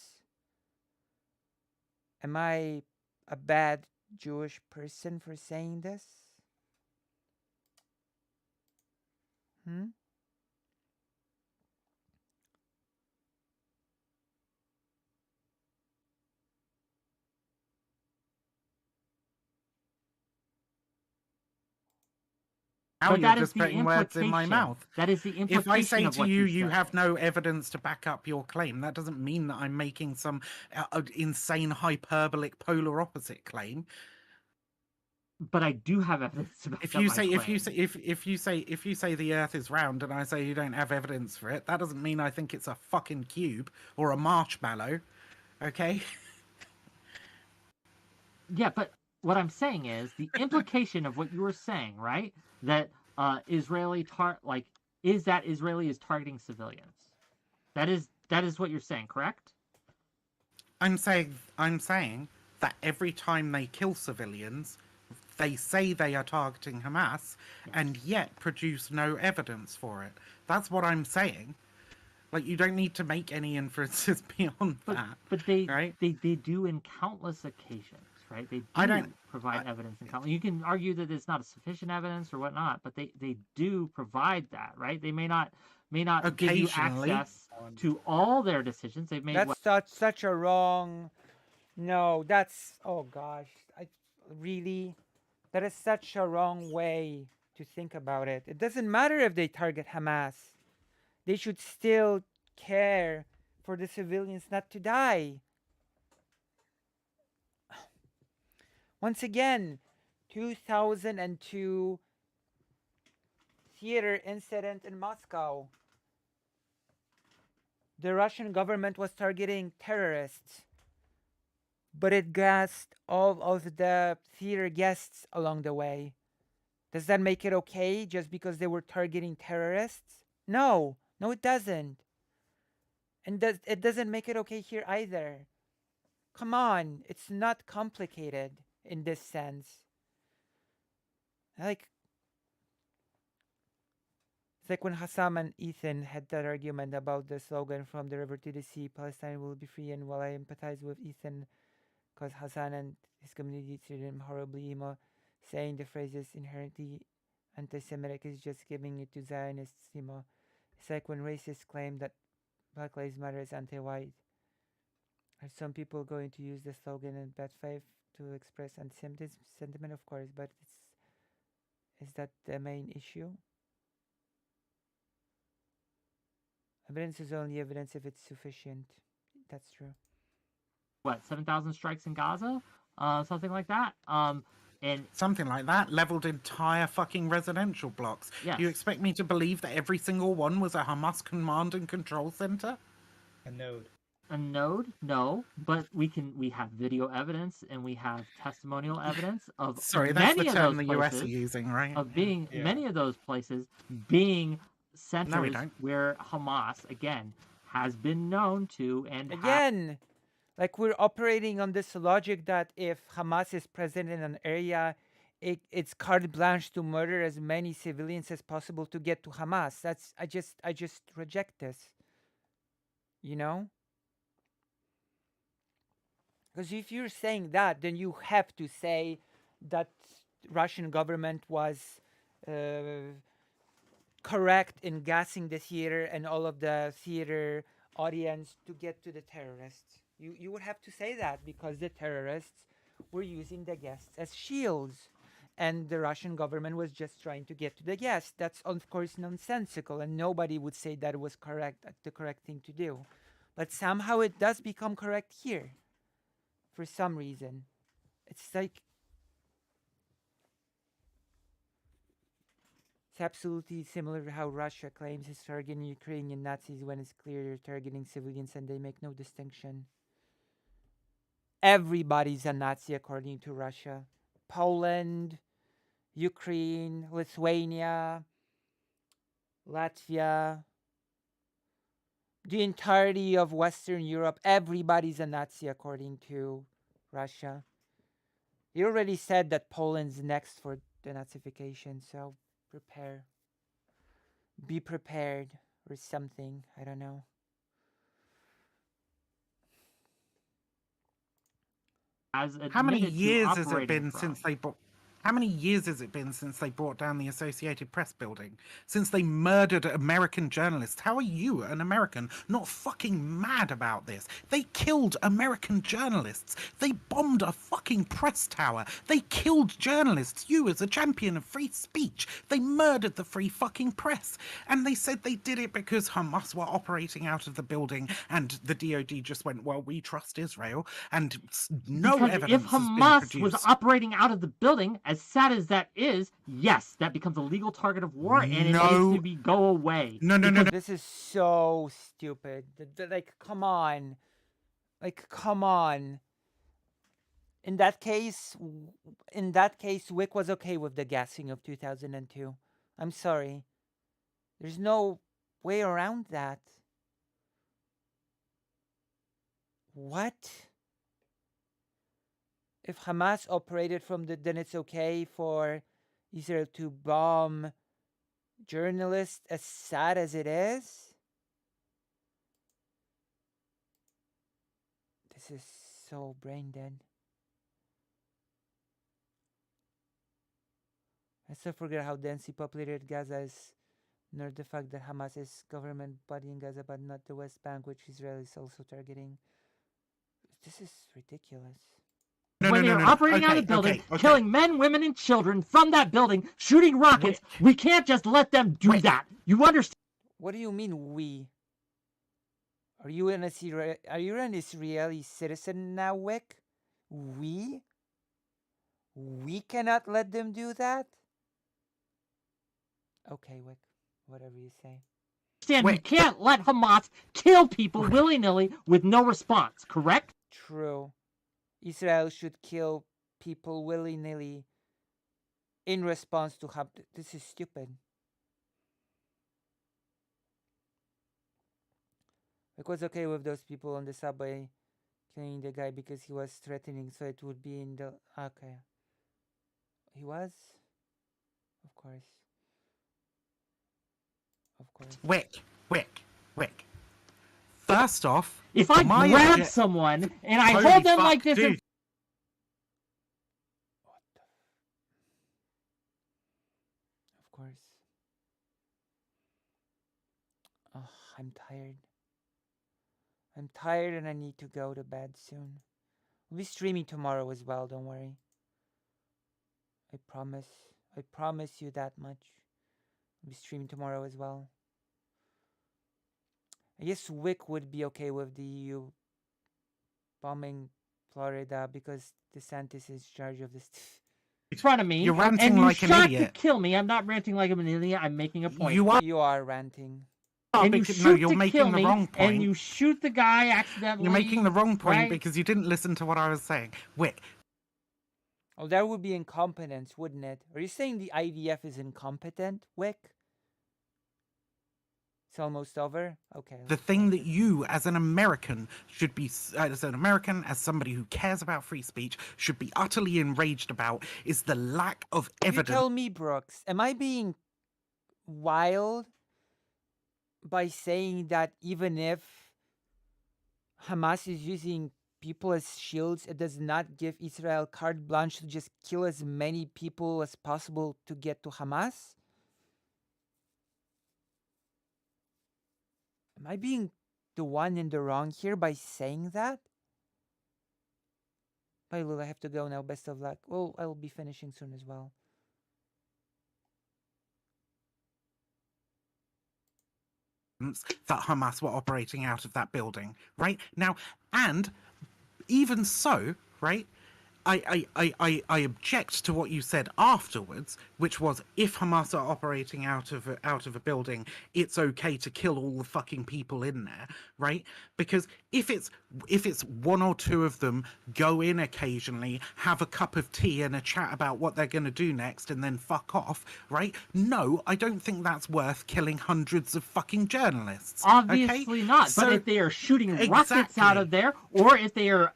Am I a bad Jewish person for saying this? Now But you're that is just the putting words in my implication. mouth. That is the If I implication say of to what you, you you said. have no evidence to back up your claim, that doesn't mean that I'm making some insane hyperbolic polar opposite claim. But I do have evidence to back If up you my say claim. if you say the Earth is round and I say you don't have evidence for it, that doesn't mean I think it's a fucking cube or a marshmallow. Okay? Yeah, but what I'm saying is the implication of what you were saying, right? That Israeli is that Israeli is targeting civilians. That is what you're saying, correct? I'm saying that every time they kill civilians, they say they are targeting Hamas, and yet produce no evidence for it. That's what I'm saying. Like, you don't need to make any inferences beyond that. But they right? they do in countless occasions, right? They do provide evidence in countless. You can argue that it's not sufficient evidence or whatnot, but they do provide that, right? They may not give you access to all their decisions. They've made that's such a wrong. No, that's oh gosh, that is such a wrong way to think about it. It doesn't matter if they target Hamas. They should still care for the civilians not to die. Once again, 2002 theater incident in Moscow. The Russian government was targeting terrorists, but it gassed all of the theater guests along the way. Does that make it okay just because they were targeting terrorists? No, it doesn't. And it doesn't make it okay here either. Come on, it's not complicated in this sense. It's like when Hassam and Ethan had that argument about the slogan "From the river to the sea, Palestine will be free," and while I empathize with Ethan because Hassan and his community treated him horribly. Saying the phrase is inherently anti-Semitic is just giving it to Zionists. It's like when racists claim that Black Lives Matter is anti-white. Are some people going to use the slogan in bad faith to express anti-Semitism sentiment? Of course, but is that the main issue? Evidence is only evidence if it's sufficient. That's true. What, 7,000 strikes in Gaza? Something like that. And something like that, leveled entire fucking residential blocks. Yes. You expect me to believe that every single one was a Hamas command and control center? A node. A node? No, but we have video evidence and we have testimonial evidence of Sorry, that's the many of term those the US places, are using, right? Of being many of those places being centers where Hamas again has been known to and again. Like we're operating on this logic that if Hamas is present in an area, it's carte blanche to murder as many civilians as possible to get to Hamas. That's I just reject this. You know? Because if you're saying that, then you have to say that Russian government was correct in gassing the theater and all of the theater audience to get to the terrorists. You would have to say that because the terrorists were using the guests as shields and the Russian government was just trying to get to the guests. That's of course nonsensical and nobody would say that it was correct, the correct thing to do. But somehow it does become correct here for some reason. It's like it's absolutely similar to how Russia claims it's targeting Ukrainian Nazis when it's clear they're targeting civilians and they make no distinction. Everybody's a Nazi according to Russia. Poland, Ukraine, Lithuania, Latvia, the entirety of Western Europe, everybody's a Nazi according to Russia. You already said that Poland's next for denazification, so prepare. Be prepared or something, I don't know. How many years has it been since they brought? How many years has it been since they brought down the Associated Press building? Since they murdered American journalists? How are you, an American, not fucking mad about this? They killed American journalists. They bombed a fucking press tower. They killed journalists. You, as a champion of free speech, they murdered the free fucking press. And they said they did it because Hamas were operating out of the building and the DOD just went, well, we trust Israel. And no because evidence if has been Hamas produced. was operating out of the building, as sad as that is, yes, that becomes a legal target of war, and it needs to go away. No. This is so stupid. Like, come on. Like, come on. In that case, Wick was okay with the gassing of 2002. I'm sorry. There's no way around that. What? If Hamas operated from then it's okay for Israel to bomb journalists, as sad as it is? This is so brain dead. I still forget how densely populated Gaza is, nor the fact that Hamas is government body in Gaza, but not the West Bank, which Israel is also targeting. This is ridiculous. When they're operating out of the building, killing men, women, and children from that building, shooting rockets, we can't just let them do that. You understand? What do you mean, we? Are you an Israeli citizen now, Wick? We? We cannot let them do that? Okay, Wick. Whatever you say. We can't let Hamas kill people willy-nilly with no response, correct? True. Israel should kill people willy-nilly in response to Hamas. This is stupid. It was okay with those people on the subway killing the guy because he was threatening, so it would be in the... Okay. He was? Of course. Of course. Wick. First off, if I grab someone and I hold them like this, dude. hours. Oh, I'm tired. I'm tired and I need to go to bed soon. I'll be streaming tomorrow as well, don't worry. I promise. I promise you that much. I'll be streaming tomorrow as well. I guess Wick would be okay with the EU bombing Florida because DeSantis is in charge of this. In front of me, You're ranting and you like an shot idiot. to kill me. I'm not ranting like I'm an idiot. I'm making a point. You are ranting. And you because, shoot no, you're to making kill the me, wrong point. and you shoot the guy accidentally. You're making the wrong point right? because you didn't listen to what I was saying. Wick, Oh, that would be incompetence, wouldn't it? Are you saying the IDF is incompetent, Wick? It's almost over? Okay. the thing that you, as an American, should be, as an American, as somebody who cares about free speech, should be utterly enraged about is the lack of You evidence. tell me, Brooks, am I being wild by saying that even if Hamas is using people as shields, it does not give Israel carte blanche to just kill as many people as possible to get to Hamas? Am I being the one in the wrong here by saying that? Bye, Lul, I have to go now. Best of luck. Well, I will be finishing soon as well. That Hamas were operating out of that building, right? Now, and even so, right, I object to what you said afterwards, which was if Hamas are operating out of a building, it's okay to kill all the fucking people in there, right? Because if it's one or two of them go in occasionally, have a cup of tea and a chat about what they're going to do next, and then fuck off, right? No, I don't think that's worth killing hundreds of fucking journalists. Obviously okay? not. So, but if they are shooting rockets out of there, or if they are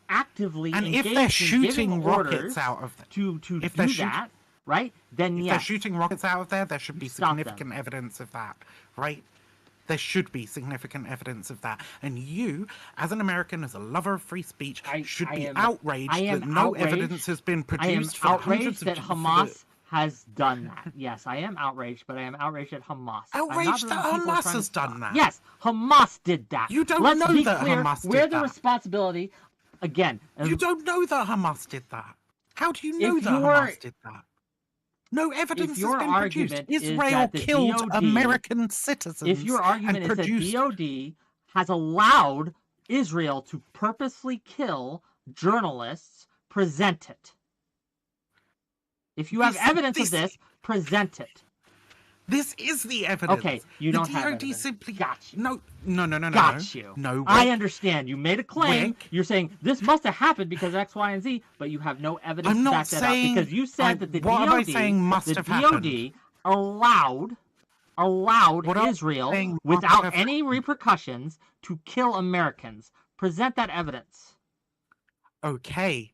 actively and engaged if they're in shooting giving rockets orders out of to if do they're that, right? Then if yes, they're shooting rockets out of there, there should be Stop them. significant evidence of that, right? There should be significant evidence of that. And you, as an American, as a lover of free speech, should be outraged that no evidence has been produced for I the am hundreds outraged of that Hamas has done that. Yes, I am outraged, but I am outraged at Hamas. I'm not Outraged that really people Hamas trying has to done stop. that. Yes, Hamas did that. You don't Let's know be that clear Hamas did where the that. responsibility. Again, You don't know that Hamas did that. How do you know that Hamas did that? No evidence has been produced. Israel killed American citizens. If your argument and is produced... that DOD has allowed Israel to purposely kill journalists, present it. If you have evidence of this, present it. This is the evidence. Okay, you don't the have DOD evidence. simply Got you. No. Got you. No. I understand. You made a claim. Wick. You're saying this must have happened because X, Y, and Z, but you have no evidence I'm to not back that saying- up because you said that the what DOD, am I saying must the have DOD happened? allowed What I'm Israel saying must without have any repercussions to kill Americans. Present that evidence. Okay.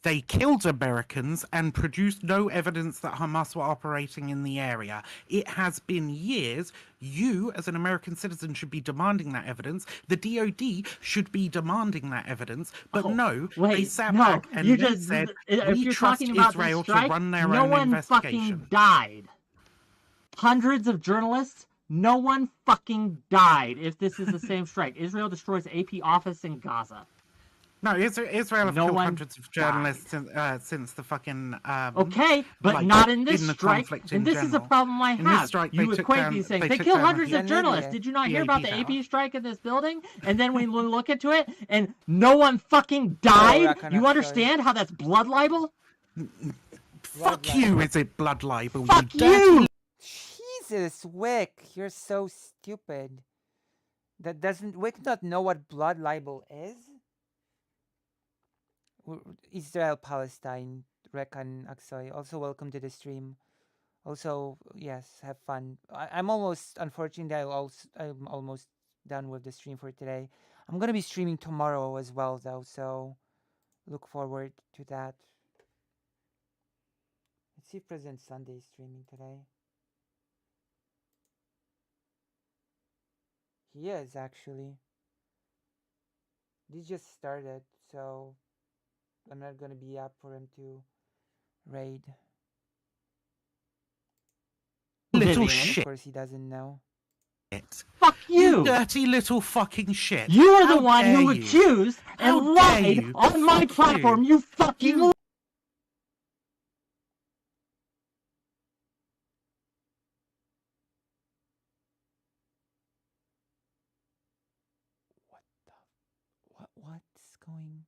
They killed Americans and produced no evidence that Hamas were operating in the area. It has been years. You, as an American citizen, should be demanding that evidence. The DOD should be demanding that evidence. But they sat back and you they just said, if we you're trust talking about Israel this strike, to run their no own one investigation. fucking died. Hundreds of journalists, no one fucking died if this is the same strike. Israel destroys AP office in Gaza. No, Israel have No killed one hundreds of journalists since the fucking... Okay, but like, not in this the strike. conflict And in this is a general. problem I In this have. strike, You they took equate down- these things. they They took kill down hundreds the of journalists. Did you not hear about the AP AP strike in this building? And then we look into it, and no one fucking died? You understand how that's blood libel? Fuck you, is it blood libel? Fuck dirty you! Jesus, Wick, you're so stupid. That doesn't Wick not know what blood libel is? Israel, Palestine, Rekan, Aksoy. Also, welcome to the stream. Also, yes, have fun. I'm almost, unfortunately, I'm almost done with the stream for today. I'm gonna be streaming tomorrow as well, though, so look forward to that. Let's see if President Sunday is streaming today. He is, actually. This just started, so I'm not gonna be up for him to raid. little Of shit. course he doesn't know. Fuck you! Dirty little fucking shit. You are the How one dare who you. accused How and dare lied you. on my Fuck platform, you fucking What's going?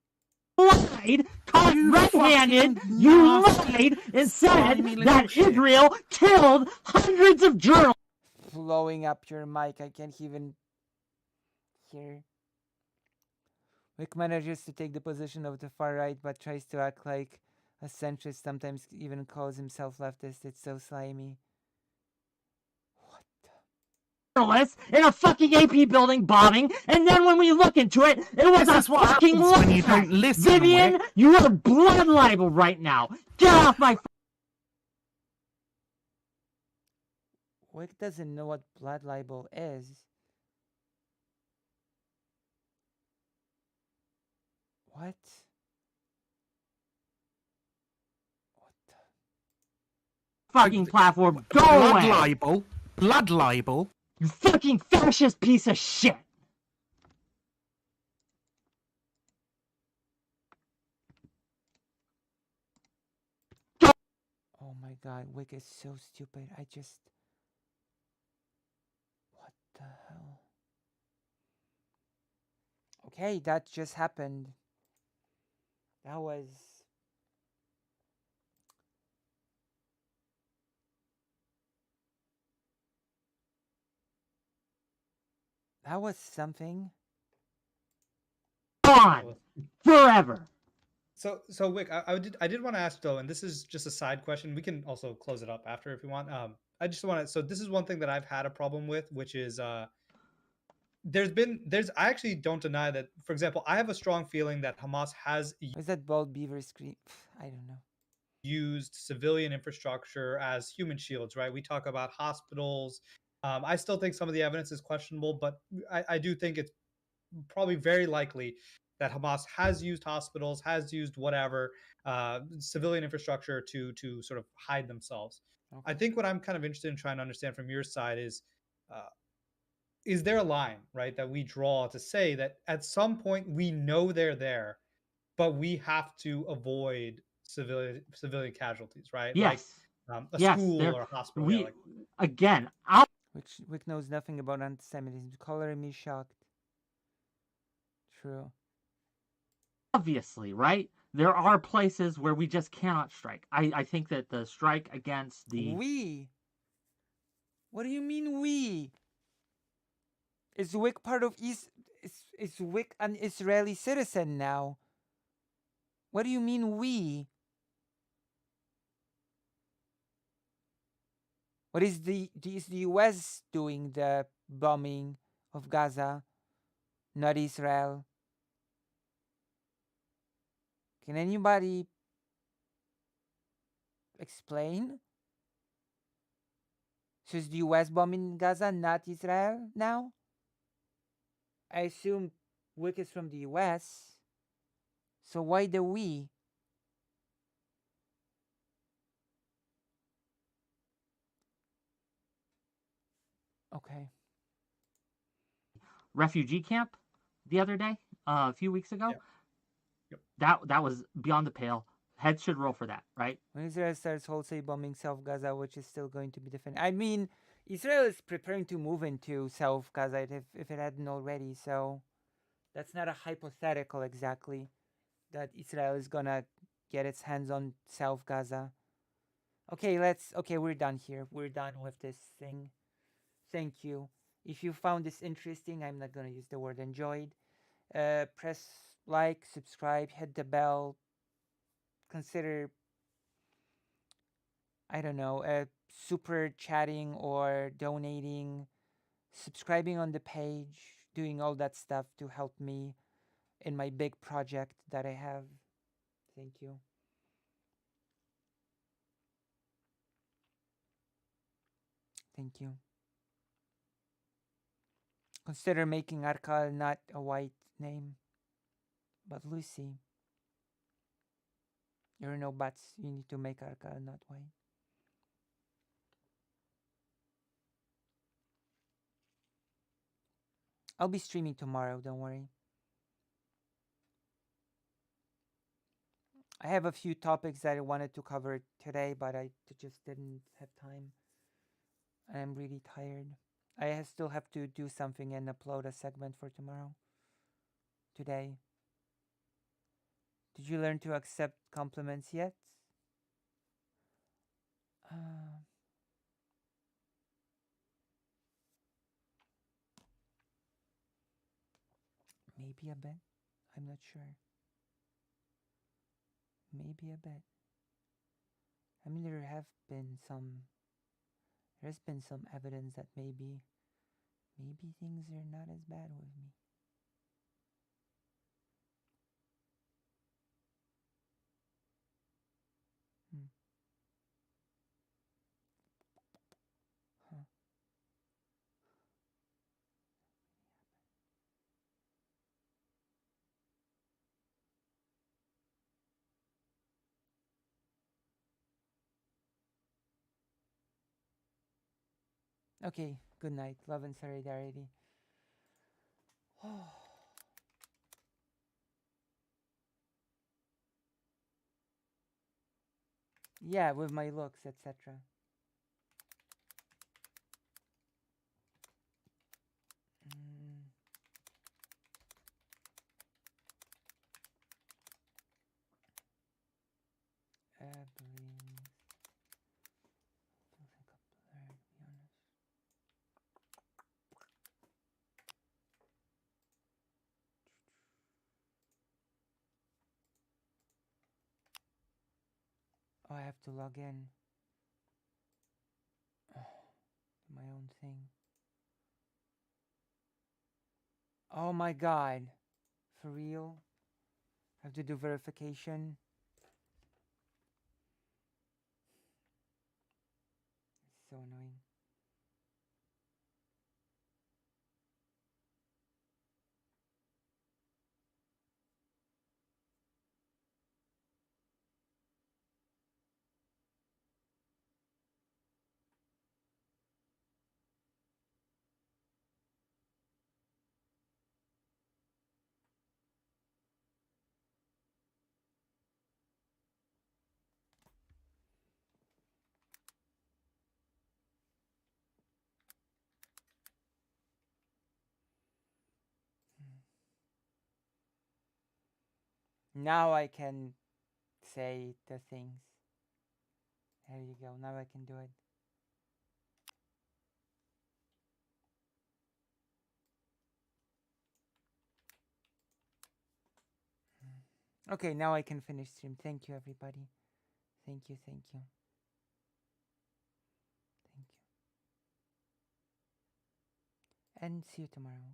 lied, caught red-handed, you lied and said that Israel killed hundreds of journalists. Blowing up your mic, I can't even hear. Wick manages to take the position of the far right, but tries to act like a centrist, sometimes even calls himself leftist. It's so slimy. Journalists in a fucking AP building bombing, and then when we look into it, it was This a is what fucking happens when you lie. don't listen, Vivian, Wick. you are blood libel right now. Get off my. Wick doesn't know what blood libel is. What? Fucking platform, go Blood away. libel. Blood libel. You fucking fascist piece of shit. Oh my god, Wick is so stupid. What the hell? Okay, that just happened. That was... That was something. On forever. So Wick, I did want to ask though, and this is just a side question. We can also close it up after if you want. I just want to. So this is one thing that I've had a problem with, which is I actually don't deny that. For example, I have a strong feeling that Hamas has Was that bald beaver scream? I don't know. used civilian infrastructure as human shields, right? We talk about hospitals. I still think some of the evidence is questionable, but I do think it's probably very likely that Hamas has used hospitals, has used whatever civilian infrastructure to sort of hide themselves. Okay. I think what I'm kind of interested in trying to understand from your side is there a line, right, that we draw to say that at some point we know they're there, but we have to avoid civilian casualties, right? Yes. Like a Yes, school there- or a hospital. we yeah, like, again. Wick knows nothing about anti-Semitism. Coloring me shocked. True. Obviously, right? There are places where we just cannot strike. I think that the strike against the We? What do you mean we? Is Wick part of is Wick an Israeli citizen now? What do you mean we? What is the US doing the bombing of Gaza, not Israel? Can anybody explain? So is the US bombing Gaza, not Israel now? I assume Wick is from the US. So why the we? Okay. refugee camp the other day, a few weeks ago. That was beyond the pale. Heads should roll for that, right? When Israel starts wholesale bombing South Gaza, which is still going to be defended. I mean, Israel is preparing to move into South Gaza if it hadn't already, so that's not a hypothetical exactly that Israel is gonna get its hands on South Gaza. Okay, we're done here. We're done with this thing. Thank you. If you found this interesting, I'm not gonna use the word enjoyed. Press like, subscribe, hit the bell, consider, I don't know, super chatting or donating, subscribing on the page, doing all that stuff to help me in my big project that I have. Thank you. Thank you. Consider making Arkal not a white name, but Lucy. There are no buts. You need to make Arkal not white. I'll be streaming tomorrow, don't worry. I have a few topics that I wanted to cover today, but I just didn't have time. I'm really tired. Still have to do something and upload a segment for tomorrow. Today. Did you learn to accept compliments yet? Maybe a bit. I'm not sure. Maybe a bit. I mean, there's been some evidence that maybe things are not as bad with me. Huh. Okay, good night. Love and solidarity. Yeah, with my looks, etc. Oh, I have to log in. My own thing. Oh my god. For real? I have to do verification. It's so annoying. Now I can say the things. There you go. Now I can do it. Okay, now I can finish stream. Thank you, everybody. Thank you, thank you. Thank you. And see you tomorrow.